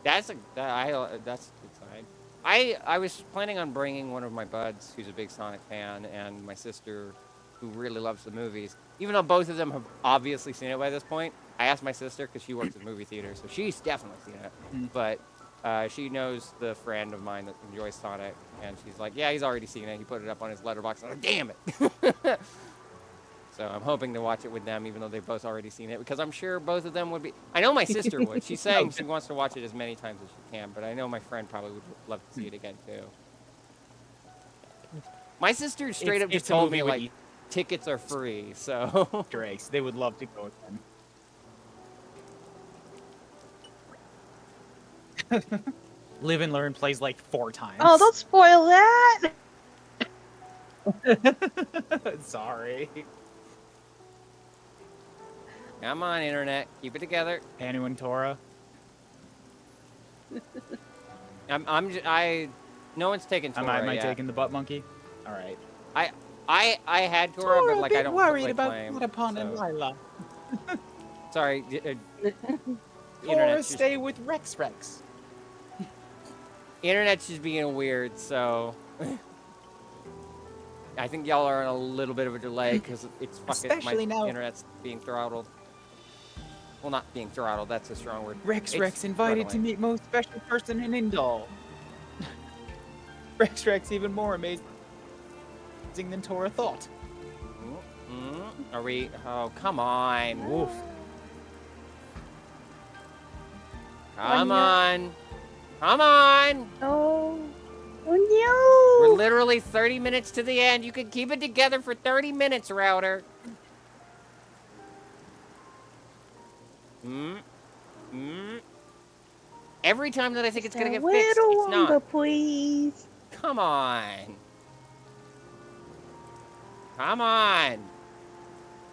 that's a good sign. I was planning on bringing one of my buds who's a big Sonic fan and my sister who really loves the movies. Even though both of them have obviously seen it by this point, I asked my sister because she works at movie theater, so she's definitely seen it. But she knows the friend of mine that enjoys Sonic, and she's like, "Yeah, he's already seen it. He put it up on his letterbox." I'm like, "Damn it!" So I'm hoping to watch it with them, even though they've both already seen it, because I'm sure both of them would be. I know my sister would. She's saying she wants to watch it as many times as she can, but I know my friend probably would love to see it again too. My sister straight up just told me like tickets are free, so
Drake's. They would love to go again. Live and Learn plays like 4 times.
Oh, don't spoil that!
Sorry.
Come on, internet, keep it together.
Panu and Tora.
No one's taking Tora
Am I
yet.
taking the butt monkey? All right.
I had Tora, but like I don't
worried about
claim,
Metapon and Lila.
Sorry,
Tora, stay with Rex.
Internet's just being weird, so I think y'all are on a little bit of a delay because it's fucking
Especially
my
now.
internet's being throttled. Well, not being throttled. That's a strong word.
Rex
It's
invited to
struggling.
meet most special person in Indal. Rex even more amazing than Tora thought.
Are we? Oh, come on. Woof. Come on. Come on.
Oh. Oh no.
We're literally 30 minutes to the end. You can keep it together for 30 minutes, Router. Every time that I think it's gonna get fixed, it's not.
Please.
Come on. Come on.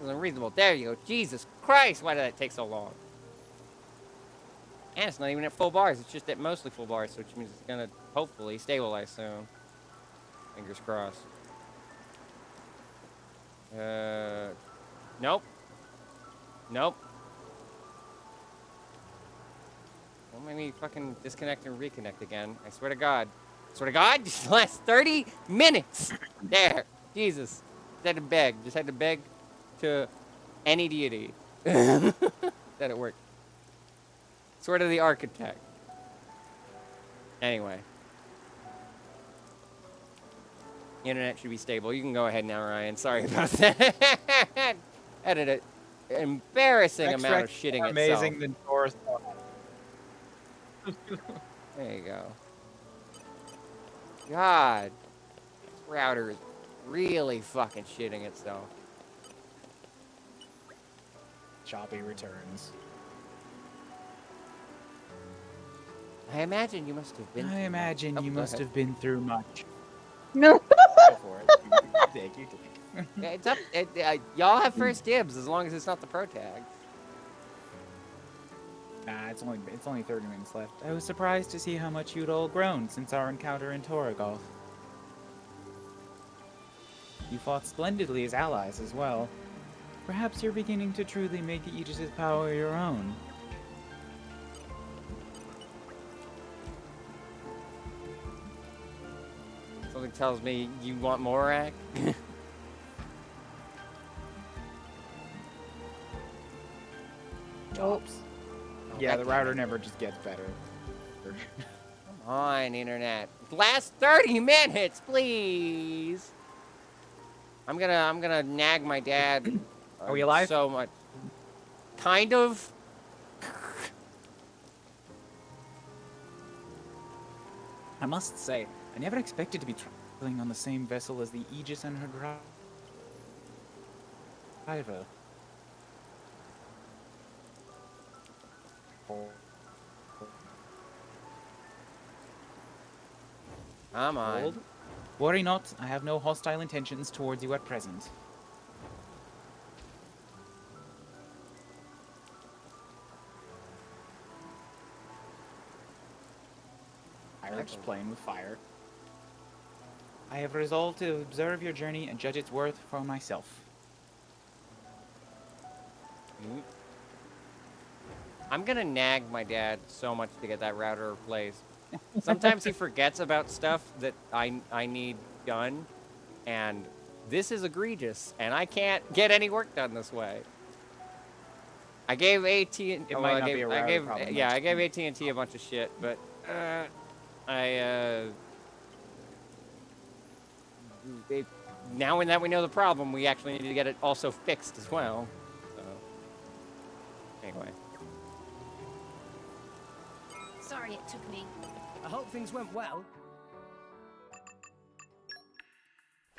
It's unreasonable. There you go. Jesus Christ, why did that take so long? And it's not even at full bars. It's just at mostly full bars, which means it's gonna hopefully stabilize soon. Fingers crossed. Nope. Nope. Don't make me fucking disconnect and reconnect again. I swear to God. I swear to God, just the last 30 minutes. There. Jesus. Just had to beg. Just had to beg to any deity that it worked. Swear to the architect. Anyway. Internet should be stable. You can go ahead now, Ryan. Sorry about that. Edit an embarrassing amount of shitting itself.
Amazing than Tora thought.
There you go. God. This router is really fucking shitting itself.
Choppy returns.
I imagine you must have been.
I imagine you must have been through much.
No.
Go for it. You take.
Yeah, it's up. Y'all have first dibs as long as it's not the pro tag.
Nah, it's only 30 minutes left. I was surprised to see how much you'd all grown since our encounter in Toragol. You fought splendidly as allies as well. Perhaps you're beginning to truly make the Aegis' power your own.
Something tells me you want Morak.
Oops. Yeah, the router never just gets better.
Come on, internet. Last 30 minutes, please. I'm gonna nag my dad.
Are we alive?
So much. Kind of.
I must say, I never expected to be traveling on the same vessel as the Aegis and her driver.
Come on.
Worry not, I have no hostile intentions towards you at present. Fire, just playing with fire. I have resolved to observe your journey and judge its worth for myself.
I'm gonna nag my dad so much to get that router replaced. Sometimes he forgets about stuff that I need done, and this is egregious, and I can't get any work done this way. I gave AT&T.
It might not be a router problem.
Yeah, I gave AT&T a bunch of shit, but now that we know the problem, we actually need to get it also fixed as well. So anyway.
Sorry it took me.
I hope things went well.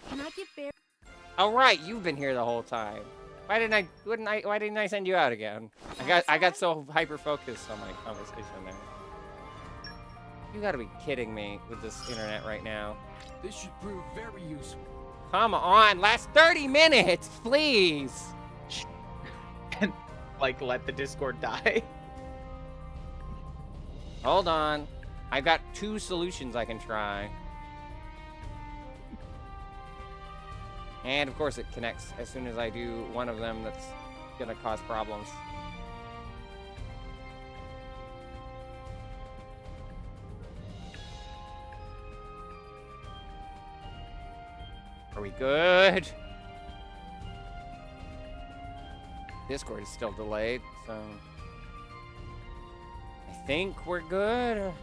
Can I give Bear?
All right, you've been here the whole time. Why didn't I send you out again? I got so hyper focused on my conversation there. You gotta be kidding me with this internet right now.
This should prove very useful.
Come on, last 30 minutes, please.
And like let the Discord die.
Hold on. I got 2 solutions I can try. And of course it connects as soon as I do one of them. That's gonna cause problems. Are we good? Discord is still delayed, so I think we're good.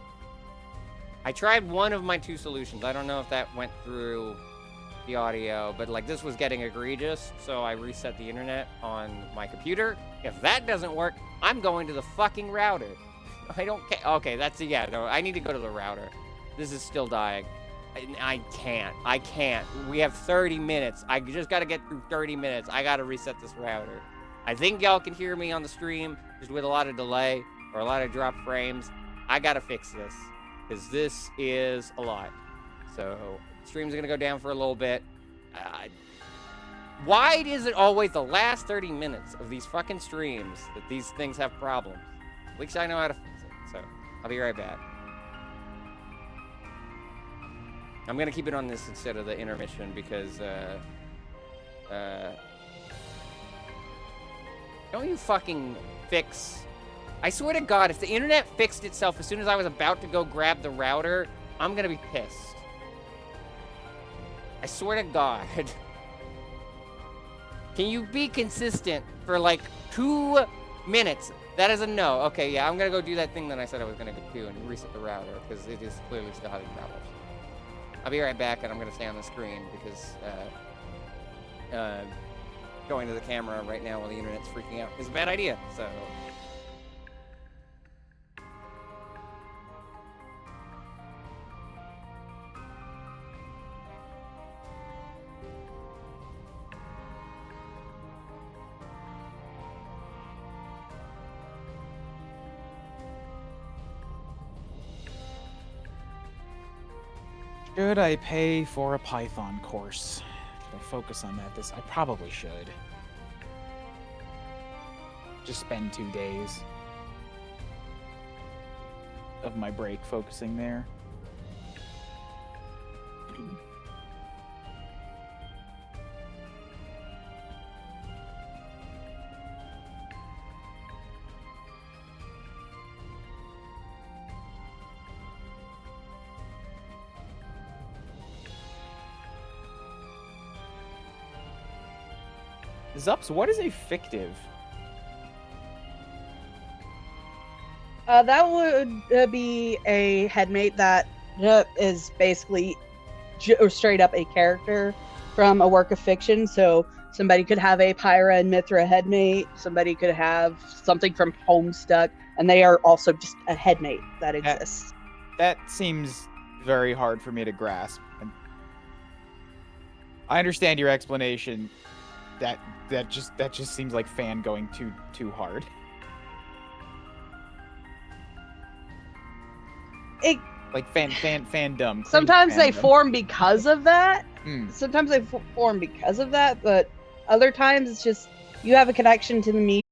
I tried one of my 2 solutions. I don't know if that went through the audio, but like this was getting egregious, so I reset the internet on my computer. If that doesn't work, I'm going to the fucking router. I don't care. Okay, that's yeah. No, I need to go to the router. This is still dying. I can't. We have 30 minutes. I just got to get through 30 minutes. I got to reset this router. I think y'all can hear me on the stream, just with a lot of delay or a lot of drop frames. I got to fix this, because this is a lot. So, stream's going to go down for a little bit. Why is it always the last 30 minutes of these fucking streams that these things have problems? At least I know how to fix it. So, I'll be right back. I'm gonna keep it on this instead of the intermission because, don't you fucking fix... I swear to God, if the internet fixed itself as soon as I was about to go grab the router, I'm gonna be pissed. I swear to God. Can you be consistent for like 2 minutes? That is a no. Okay, yeah, I'm gonna go do that thing that I said I was gonna do and reset the router because it is clearly still having problems. I'll be right back, and I'm going to stay on the screen because going to the camera right now while the internet's freaking out is a bad idea, so...
Should I pay for a Python course? Should I focus on that? I probably should. Just spend 2 days of my break focusing there. Zups, what is a fictive?
That would be a headmate that is basically straight up a character from a work of fiction. So somebody could have a Pyra and Mithra headmate. Somebody could have something from Homestuck, and they are also just a headmate that exists.
That seems very hard for me to grasp. I understand your explanation. That just seems like fan going too hard. Like fandom.
Sometimes they form because of that. Sometimes they form because of that, but other times it's just you have a connection to the